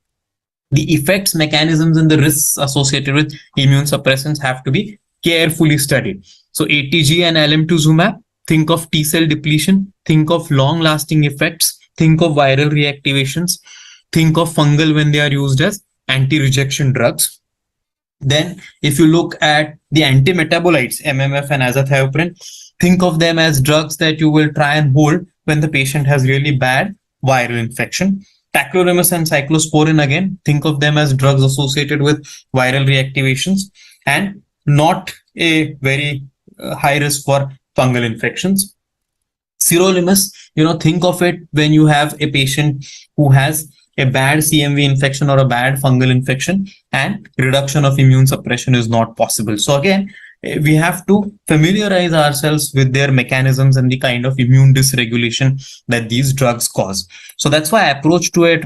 The effects, mechanisms, and the risks associated with immune suppressants have to be carefully studied. So ATG and alemtuzumab, think of T cell depletion, think of long-lasting effects, think of viral reactivations, think of fungal when they are used as anti-rejection drugs. Then if you look at the antimetabolites, MMF and azathioprine, think of them as drugs that you will try and hold when the patient has really bad viral infection. Tacrolimus and cyclosporin, again, think of them as drugs associated with viral reactivations and not a very high risk for fungal infections. Sirolimus, think of it when you have a patient who has a bad CMV infection or a bad fungal infection, and reduction of immune suppression is not possible. So again, we have to familiarize ourselves with their mechanisms and the kind of immune dysregulation that these drugs cause. So that's why approach to a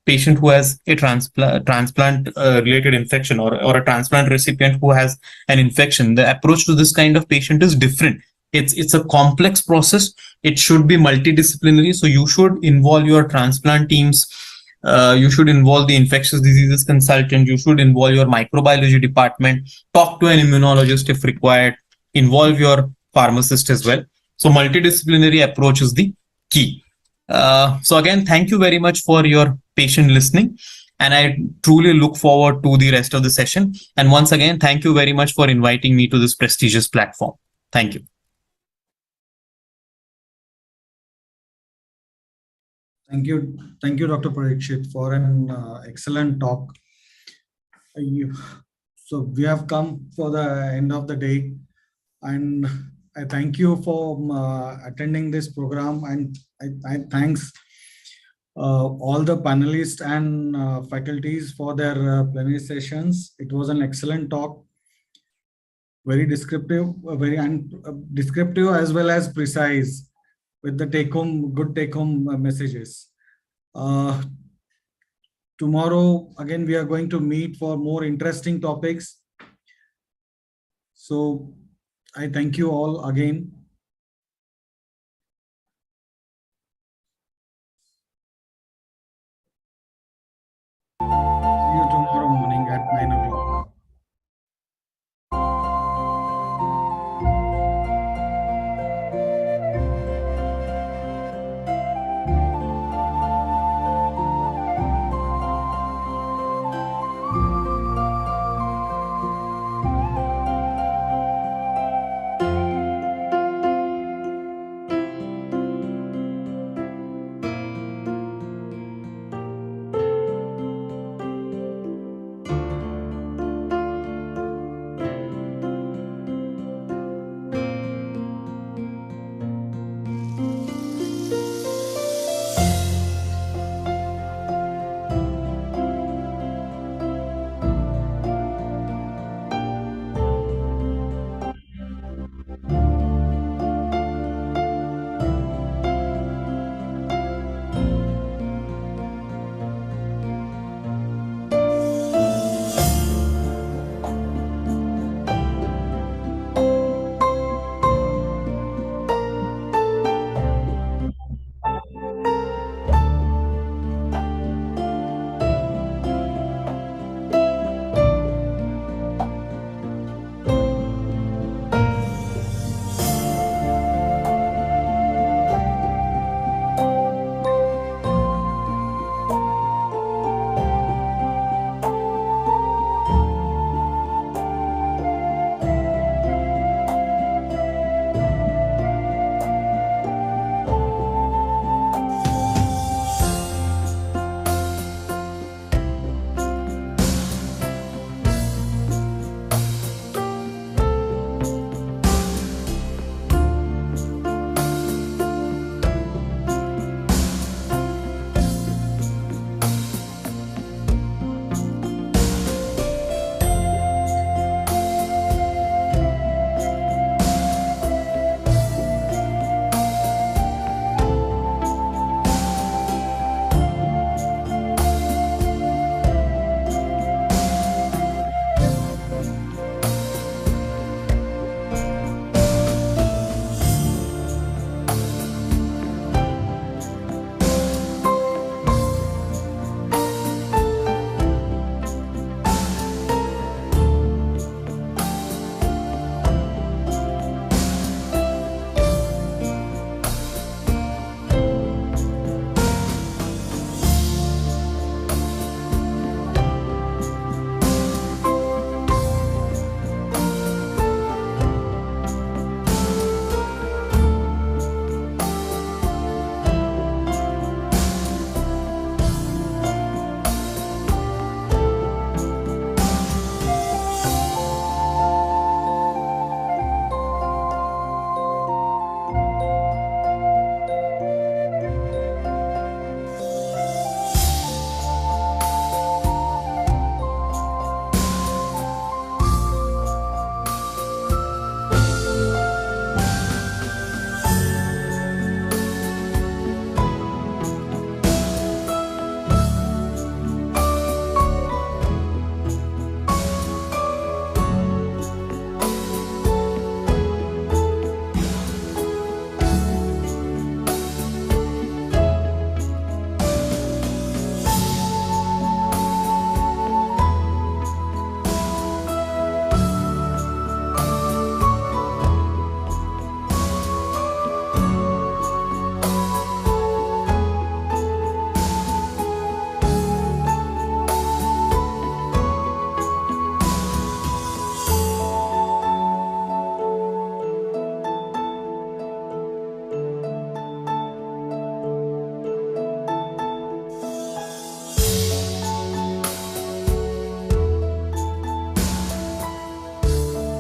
patient who has a transplant related infection or a transplant recipient who has an infection, the approach to this kind of patient is different. It's a complex process. It should be multidisciplinary. So you should involve your transplant teams. You should involve the infectious diseases consultant. You should involve your microbiology department. Talk to an immunologist if required. Involve your pharmacist as well. So multidisciplinary approach is the key. So again, thank you very much for your patient listening. And I truly look forward to the rest of the session. And once again, thank you very much for inviting me to this prestigious platform. Thank you. Thank you, Dr. Parikshit, for an excellent talk. So we have come for the end of the day, and I thank you for attending this program, and I thanks all the panelists and faculties for their plenary sessions. It was an excellent talk, very descriptive, descriptive as well as precise. with the good take-home messages. Tomorrow, again, we are going to meet for more interesting topics. So I thank you all again.